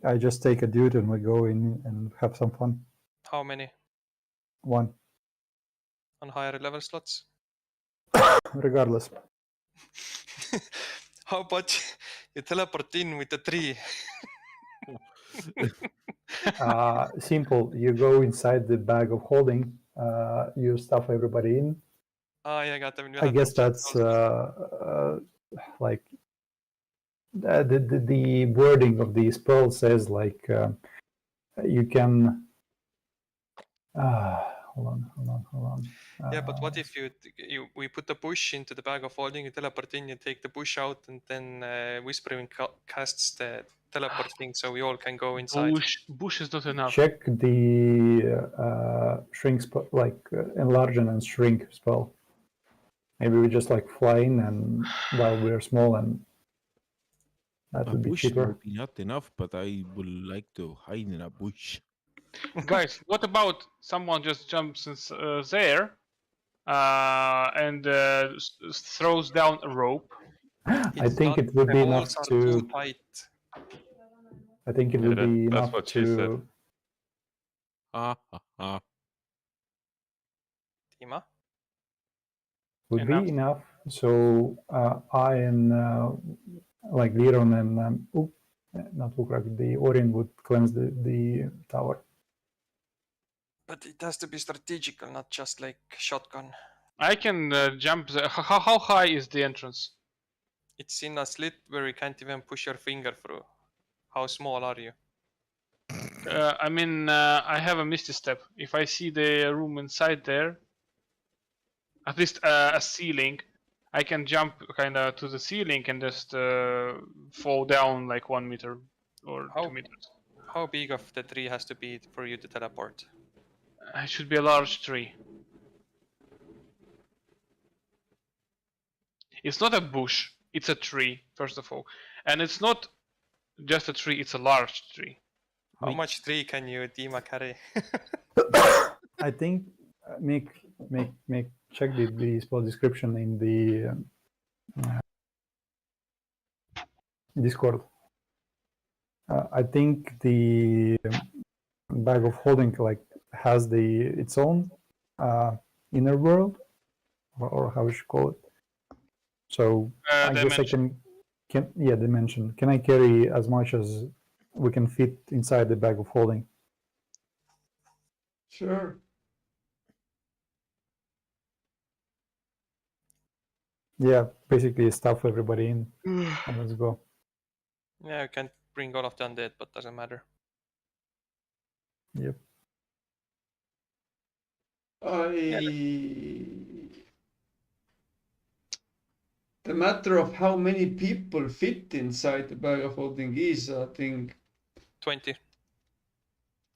I just take a dude and we go in and have some fun. How many? 1. On higher level slots? Regardless. How about you teleport in with the 3? Simple. You go inside the bag of holding. You stuff everybody in. Yeah, I got them. I guess that's like the wording of the spell says like you can. on. Yeah, but what if we put the bush into the bag of holding, you teleport in, you take the bush out, and then Whispering casts the teleport thing, so we all can go inside. Bush is not enough. Check the shrink spell, like enlarge and shrink spell. Maybe we just like fly in, and while we're small, and that A would be bush cheaper. might be not enough, but I would like to hide in a bush. Guys, what about someone just jumps there and throws down a rope? I think it would the be walls enough are too to. tight. I think it Yeah, would be that's enough what she said. to. Dima? Would Enough. be enough. So I and like Liron and not Ukrak, the Orion would cleanse the tower. But it has to be strategical, not just like shotgun. I can jump. How high is the entrance? It's in a slit where you can't even push your finger through. How small are you? I mean, I have a misty step. If I see the room inside there, at least a ceiling, I can jump kind of to the ceiling and just fall down like 1 meter or 2 meters. How big of the tree has to be for you to teleport? It should be a large tree. It's not a bush, it's a tree, first of all. And it's not just a tree, it's a large tree. How much tree can you, Dima, carry? I think make check the spell description in the Discord. I think the bag of holding like has its own inner world, or how we should call it. So I guess I can dimension. Can I carry as much as we can fit inside the bag of holding? Sure. Yeah, basically stuff everybody in and let's go. Yeah, you can bring all of the undead, but doesn't matter. Yep. The matter of how many people fit inside the bag of holding is, I think, 20.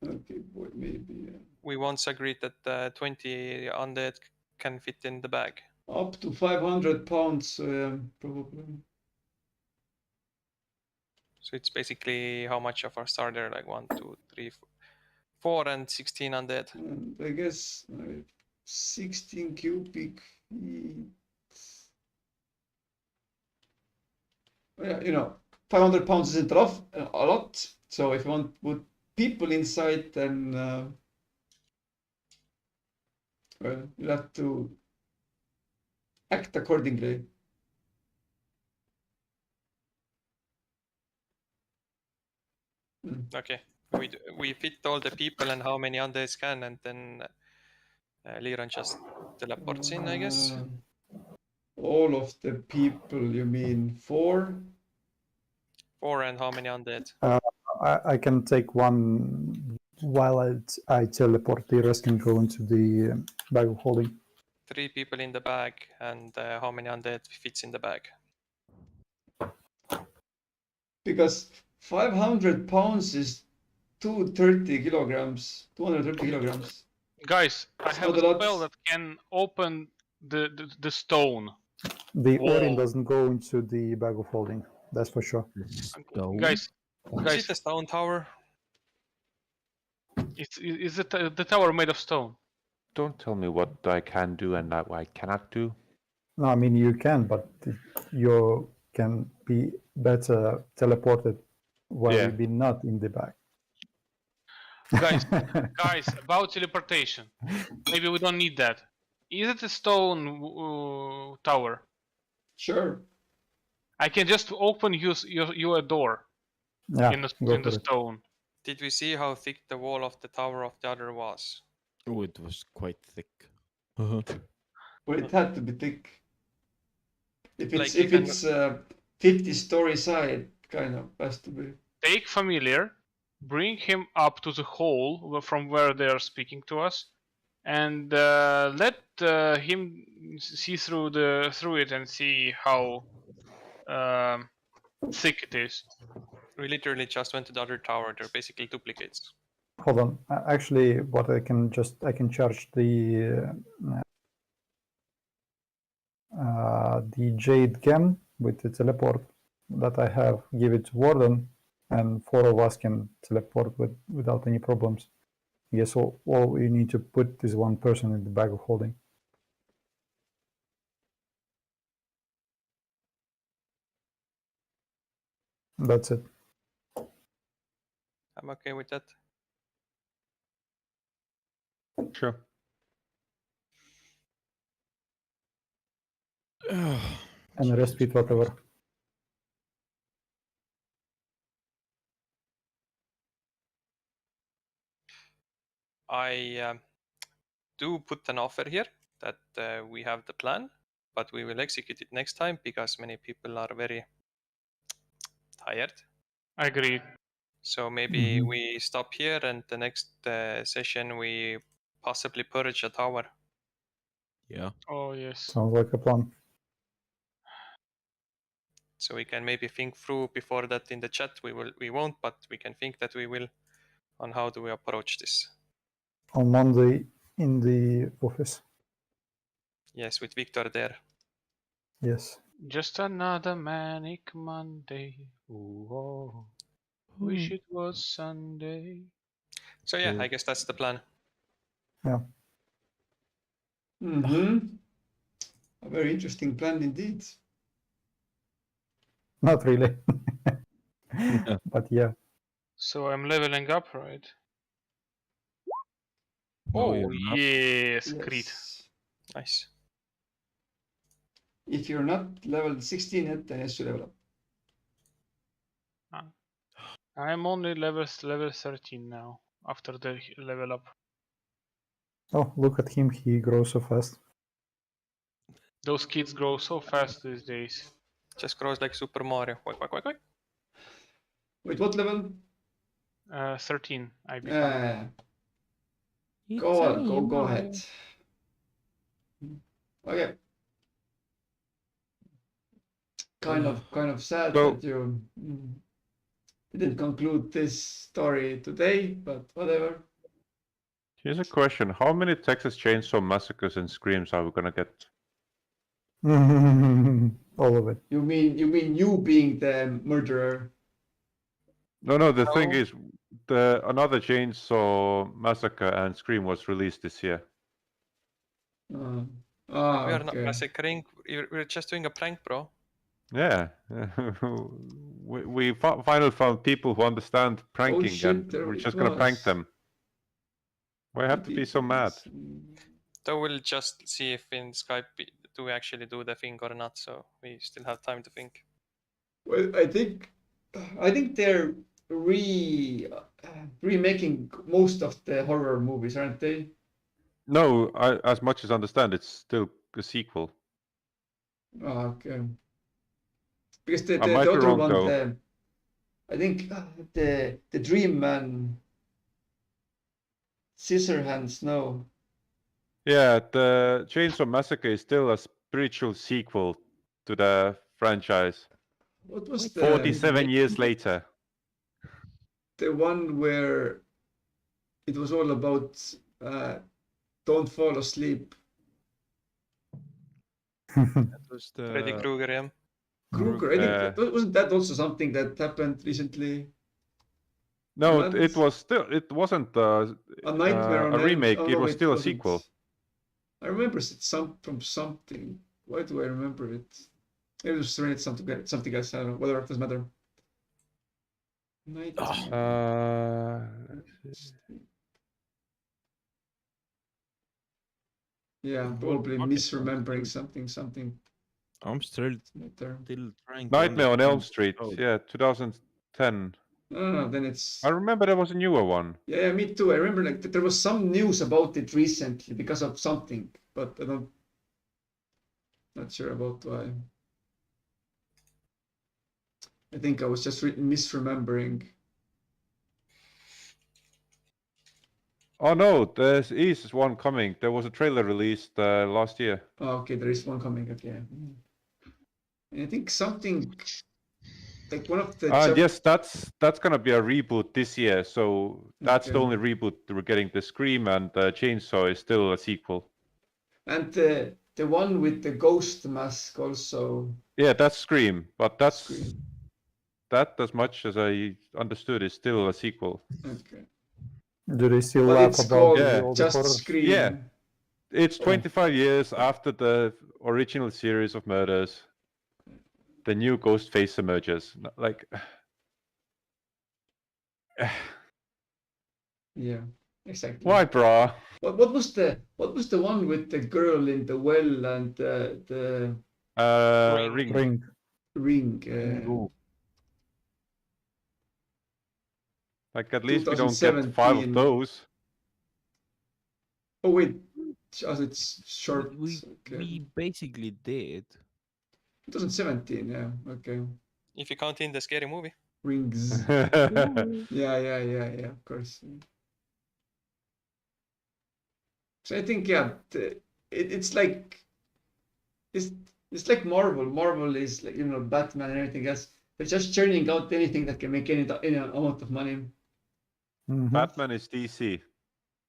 Okay, boy, maybe. We once agreed that 20 undead can fit in the bag. Up to 500 pounds, probably. So it's basically how much of our starter, like 1, 2, 3, 4, and 16 undead. And I guess 16 cubic feet. Yeah, 500 pounds isn't a lot. So if you want to put people inside, then well, you'll have to act accordingly. Okay, we fit all the people and how many undeads can, and then Liran just teleports in, I guess. All of the people, you mean 4? 4 and how many undead? I can take one while I teleport. The rest can go into the bag of holding. 3 people in the bag, and how many undead fits in the bag? Because 500 pounds is 230 kilograms. 230 kilograms. Guys, I have a spell that can open the stone. The Orion doesn't go into the bag of holding. That's for sure. Guys, is it the stone tower? Is it the tower made of stone? Don't tell me what I can do and what I cannot do. No, I mean you can, but you can be better teleported while you be not in the bag. Guys, about teleportation. Maybe we don't need that. Is it a stone tower? Sure. I can just open you a door in the stone. Did we see how thick the wall of the tower of the other was? Oh, it was quite thick. Well, it had to be thick. If it's like 50-story side, kind of has to be. Take familiar, bring him up to the hole from where they are speaking to us, and let him see through it and see how thick it is. We literally just went to the other tower. They're basically duplicates. Hold on. Actually, what I can charge the Jade Gem with the teleport that I have. Give it to Warden, and 4 of us can teleport without any problems. I guess all we need to put is one person in the bag of holding. That's it. I'm okay with that. Sure. And the rest with whatever. I do put an offer here that we have the plan, but we will execute it next time because many people are very tired. I agree. So maybe we stop here, and the next session we possibly purge a tower. Yeah. Oh yes. Sounds like a plan. So we can maybe think through before that in the chat. We won't, but we can think that we will on how do we approach this. On Monday in the office. Yes, with Victor there. Yes. Just another manic Monday. Ooh, oh. Wish it was Sunday. So yeah, I guess that's the plan. Yeah. A very interesting plan indeed. Not really. Yeah. But yeah. So I'm leveling up, right? No, Oh you're not. yes, Creed. Yes. Nice. If you're not level 16 yet, then yes, you level up. I'm only level 13 now after the level up. Oh, look at him. He grows so fast. Those kids grow so fast these days. Just grows like Super Mario. Quack, quack, quack, quack. Wait, what level? 13, I become. Go on, go ahead. Okay. Kind of sad So- that you didn't conclude this story today, but whatever. Here's a question: how many Texas Chainsaw Massacres and Screams are we gonna get? All of it. You mean you being the murderer? No. The thing No. is, another Chainsaw Massacre and Scream was released this year. We are not Okay. massacring. We're just doing a prank, bro. Yeah, we finally found people who understand pranking, shit, and there we're it just gonna prank was. them. Why have to be so mad? So we'll just see if in Skype do we actually do the thing or not. So we still have time to think. Well, I think they're remaking most of the horror movies, aren't they? No, as much as I understand, it's still a sequel. Okay. Because the I might be other wrong, one, though. I think the Dream Man, Scissorhands, no. Yeah, the Chainsaw Massacre is still a spiritual sequel to the franchise. What was 47 years later. the one where it was all about don't fall asleep? That was Freddy the Krueger, yeah. Krueger. I think wasn't that also something that happened recently? No, Not- it wasn't A Nightmare on a remake. Oh, it no, was still a wasn't. sequel. I remember it from something. Why do I remember it? It was related to something else. I don't know. Whether it doesn't matter. Yeah, probably misremembering something. I'm still Later. trying. Nightmare on Elm understand. Street. Oh. Yeah, 2010. No, then it's. I remember there was a newer one. Yeah, me too. I remember like there was some news about it recently because of something, but I don't. Not sure about why. I think I was just misremembering. Oh no, there is one coming. There was a trailer released last year. Oh, okay, there is one coming. Okay. And I think something like one of the. And yes, that's gonna be a reboot this year. So that's the Okay. only reboot we're getting. The Scream and Chainsaw is still a sequel. And the one with the ghost mask also. Yeah, that's Scream, but that's Scream. that, as much as I understood, is still a sequel. Okay. Do they still But laugh it's about called Yeah. all the just horror? Scream. Yeah. It's Yeah. 25 years after the original series of murders. The new ghost face emerges. Like, Yeah, exactly. why, brah? What was the one with the girl in the well and the Ring. Ring. ring? Like, at least we don't get 5 of 2017. those. Oh wait, it's short. We Okay. basically did. 2017. Yeah. Okay. If you count in the scary movie. Rings. Yeah. Of course. So I think it's like it's like Marvel. Marvel is like Batman and everything else. They're just churning out anything that can make any amount of money. Mhm. Batman is DC.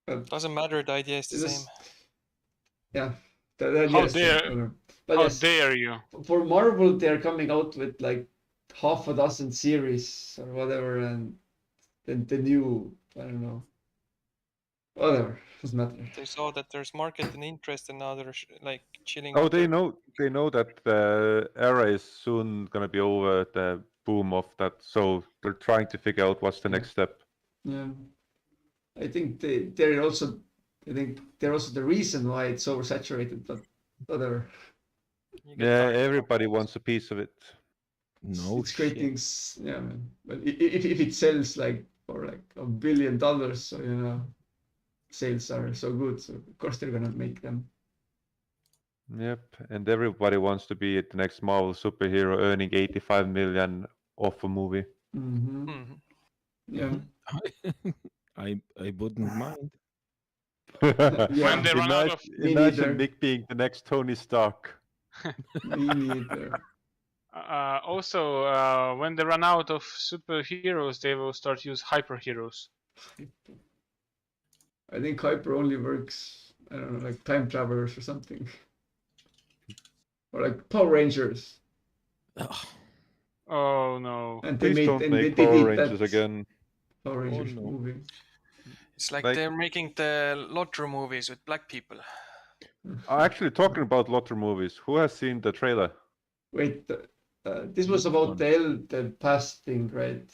Doesn't matter, the idea is the same. Yeah. How dare you? For Marvel, they're coming out with like half a dozen series or whatever, and then the new, I don't know, whatever, doesn't matter. They saw that there's market and interest, and now they're like chilling. Oh, out they their- know that the era is soon gonna be over, the boom of that. So they're trying to figure out what's the next step. Yeah, I think they're also the reason why it's oversaturated, but whatever. You get Yeah, tired of everybody it. wants a piece of it. No It's shit. creating, yeah, man. But if it sells like for like $1 billion, so sales are so good, so of course they're gonna make them. Yep, and everybody wants to be the next Marvel superhero earning 85 million off a movie. Mm-hmm. Mhm. Yeah. I wouldn't mind. Yeah. When they run out of Me Imagine neither. Nick being the next Tony Stark. Me neither. also, when they run out of superheroes, they will start use hyperheroes. I think Hyper only works, I don't know, like time travelers or something. Or like Power Rangers. Ugh. Oh no! And they Please made don't and make they Power did Rangers that again. Power Rangers no. movie. It's like Like- they're making the Lotro movies with black people. Actually, talking about Lotter movies, who has seen the trailer? Wait, this was Which about one? the past thing, right?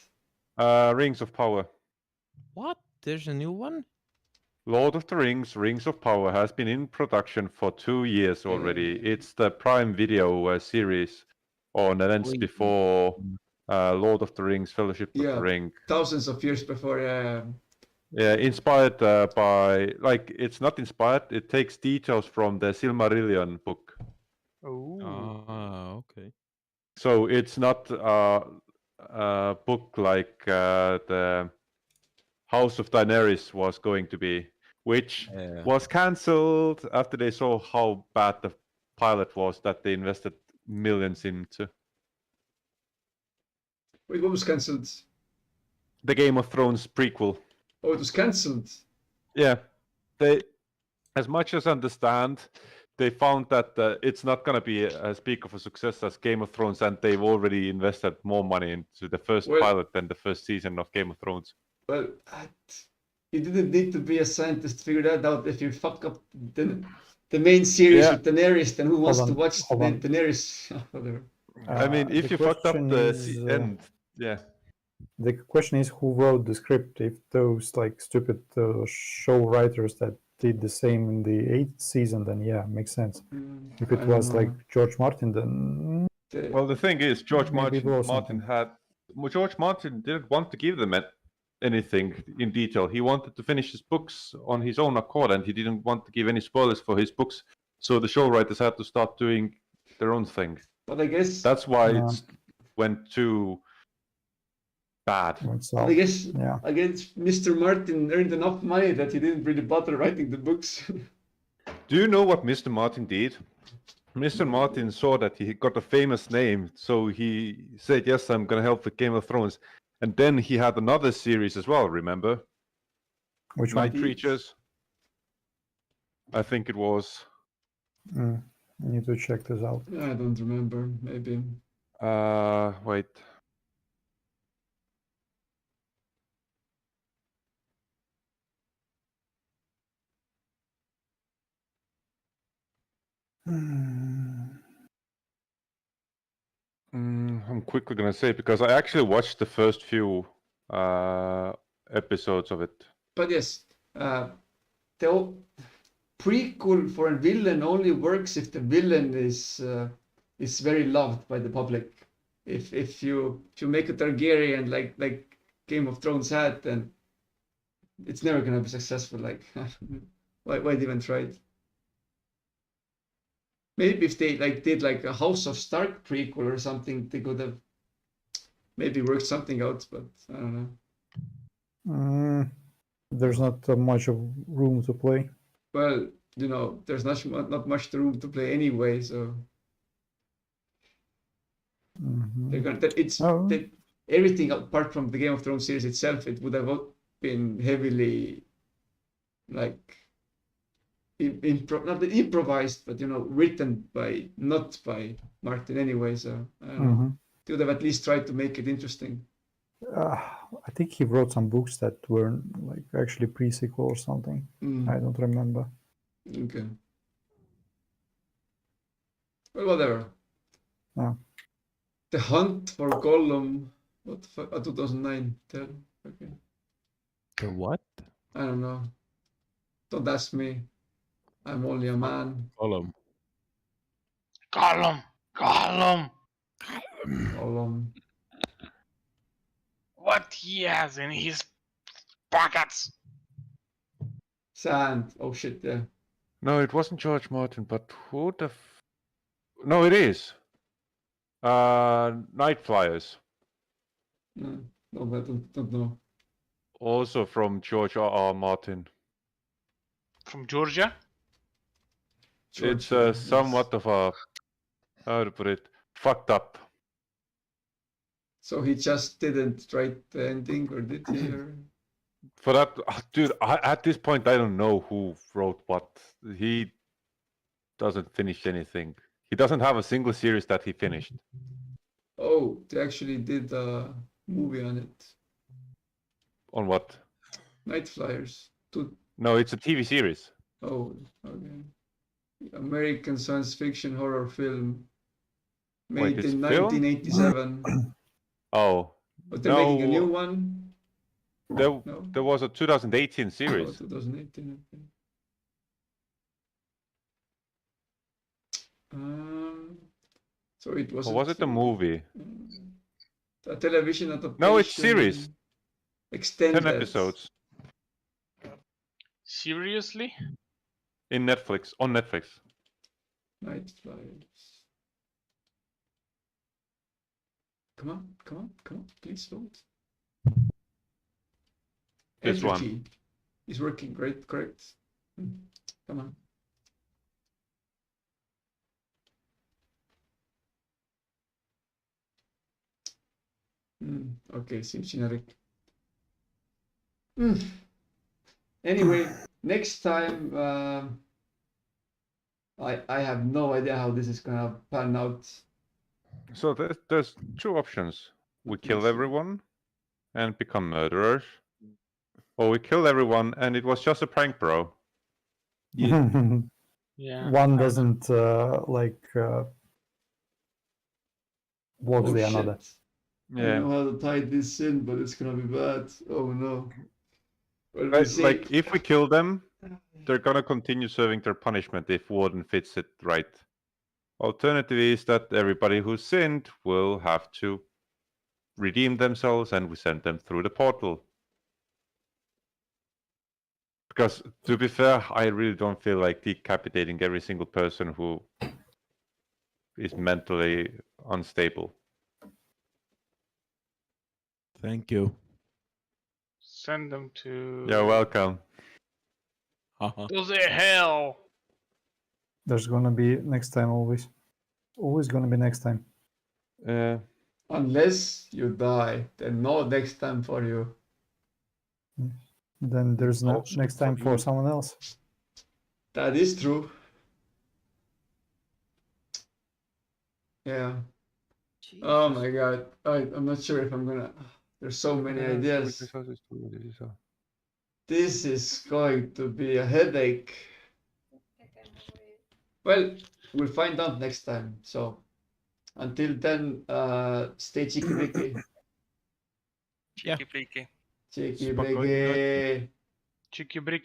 Rings of Power. What? There's a new one? Lord of the Rings, Rings of Power has been in production for 2 years already. It's the Prime Video series on events Wait. before Lord of the Rings, Fellowship of Yeah. the Ring. Thousands of years before. Yeah, inspired by, like, it's not inspired, it takes details from the Silmarillion book. Ooh. Okay. So it's not a book like the House of Daenerys was going to be, which Yeah. was cancelled after they saw how bad the pilot was that they invested millions into. Wait, what was cancelled? The Game of Thrones prequel. Oh, it was cancelled. Yeah, they, as much as I understand, they found that it's not going to be as big of a success as Game of Thrones, and they've already invested more money into the first Well- pilot than the first season of Game of Thrones. Well, you didn't need to be a scientist to figure that out. If you fuck up the main series Yeah. with Daenerys, then who wants to watch hold on. Daenerys? Whatever. I mean, if the you fucked up question the is, end, yeah. The question is who wrote the script. If those like stupid show writers that did the same in the 8th season, then yeah, makes sense. If I it don't was know. like George Martin, then Well, the thing is, George Maybe it was Martin something. George Martin didn't want to give them anything in detail. He wanted to finish his books on his own accord, and he didn't want to give any spoilers for his books. So the show writers had to start doing their own thing. But I guess That's why Yeah. it went to bad. itself. I guess Yeah. Mr. Martin earned enough money that he didn't really bother writing the books. Do you know what Mr. Martin did? Mr. Martin saw that he got a famous name, so he said, "Yes, I'm gonna help with Game of Thrones." And then he had another series as well. Remember, Which Night one? Creatures. I think it was. I need to check this out. I don't remember. Maybe. Wait. I'm quickly gonna say because I actually watched the first few episodes of it. But yes, the prequel for a villain only works if the villain is very loved by the public. If you make a Targaryen like Game of Thrones had, then it's never gonna be successful. Like why even try it? Maybe if they did like a House of Stark prequel or something, they could have maybe worked something out. But I don't know. There's not much of room to play. Well, there's not much room to play anyway, so they're gonna. Everything apart from the Game of Thrones series itself, it would have been heavily like not improvised, but written not by Martin anyway. So I don't know. They would have at least tried to make it interesting. I think he wrote some books that were like actually pre-sequel or something. I don't remember. Okay. Well, whatever. Yeah. The Hunt for Gollum. What the fuck? 2009. Okay. The what? I don't know. Don't ask me. I'm only a man. Gollum. Gollum. What he has in his pockets? Sand. Oh shit, yeah. No, it wasn't George Martin, but who the? No, it is. Night Flyers. No, I don't know. Also from George R.R. Martin. From Georgia? It's somewhat of a, how to put it, fucked up. So he just didn't write the ending, or did he? For that, dude, at this point, I don't know who wrote what. He doesn't finish anything. He doesn't have a single series that he finished. Oh, they actually did a movie on it. On what? Night Flyers. No, it's a TV series. Oh, okay. American science fiction horror film made Wait, in it's film? 1987. Oh. But they're making a new one? There was a 2018 series. Oh, 2018, okay. So it was. Or was it a movie? A television adaptation. No, it's series. Extended. 10 episodes. Seriously? On Netflix. Night Flyers. Come on, please load. This one. Entry key is working great, correct? Come on. Okay, seems generic. Anyway, next time I have no idea how this is gonna pan out. So there's two options. We kill everyone and become murderers. Or we kill everyone and it was just a prank, bro. Yeah. One doesn't blocks the another. I know how to tie this in, but it's gonna be bad. Oh no. Well, like if we kill them, they're gonna continue serving their punishment if Warden fits it right. Alternative is that everybody who sinned will have to redeem themselves and we send them through the portal. Because to be fair, I really don't feel like decapitating every single person who is mentally unstable. Thank you. Send them to. You're welcome. Haha. To the hell. There's gonna be next time always. Always gonna be next time. Unless you die, then no next time for you. Then there's no Also next time for for you. someone else. That is true. Yeah. Oh my god. I'm not sure if I'm gonna. There's so many ideas. This is going to be a headache. Well, we'll find out next time. So until then, stay cheeky blicky. Yeah. Cheeky bleaky. Cheeky Spokojnie. blicky. Cheeky bricky.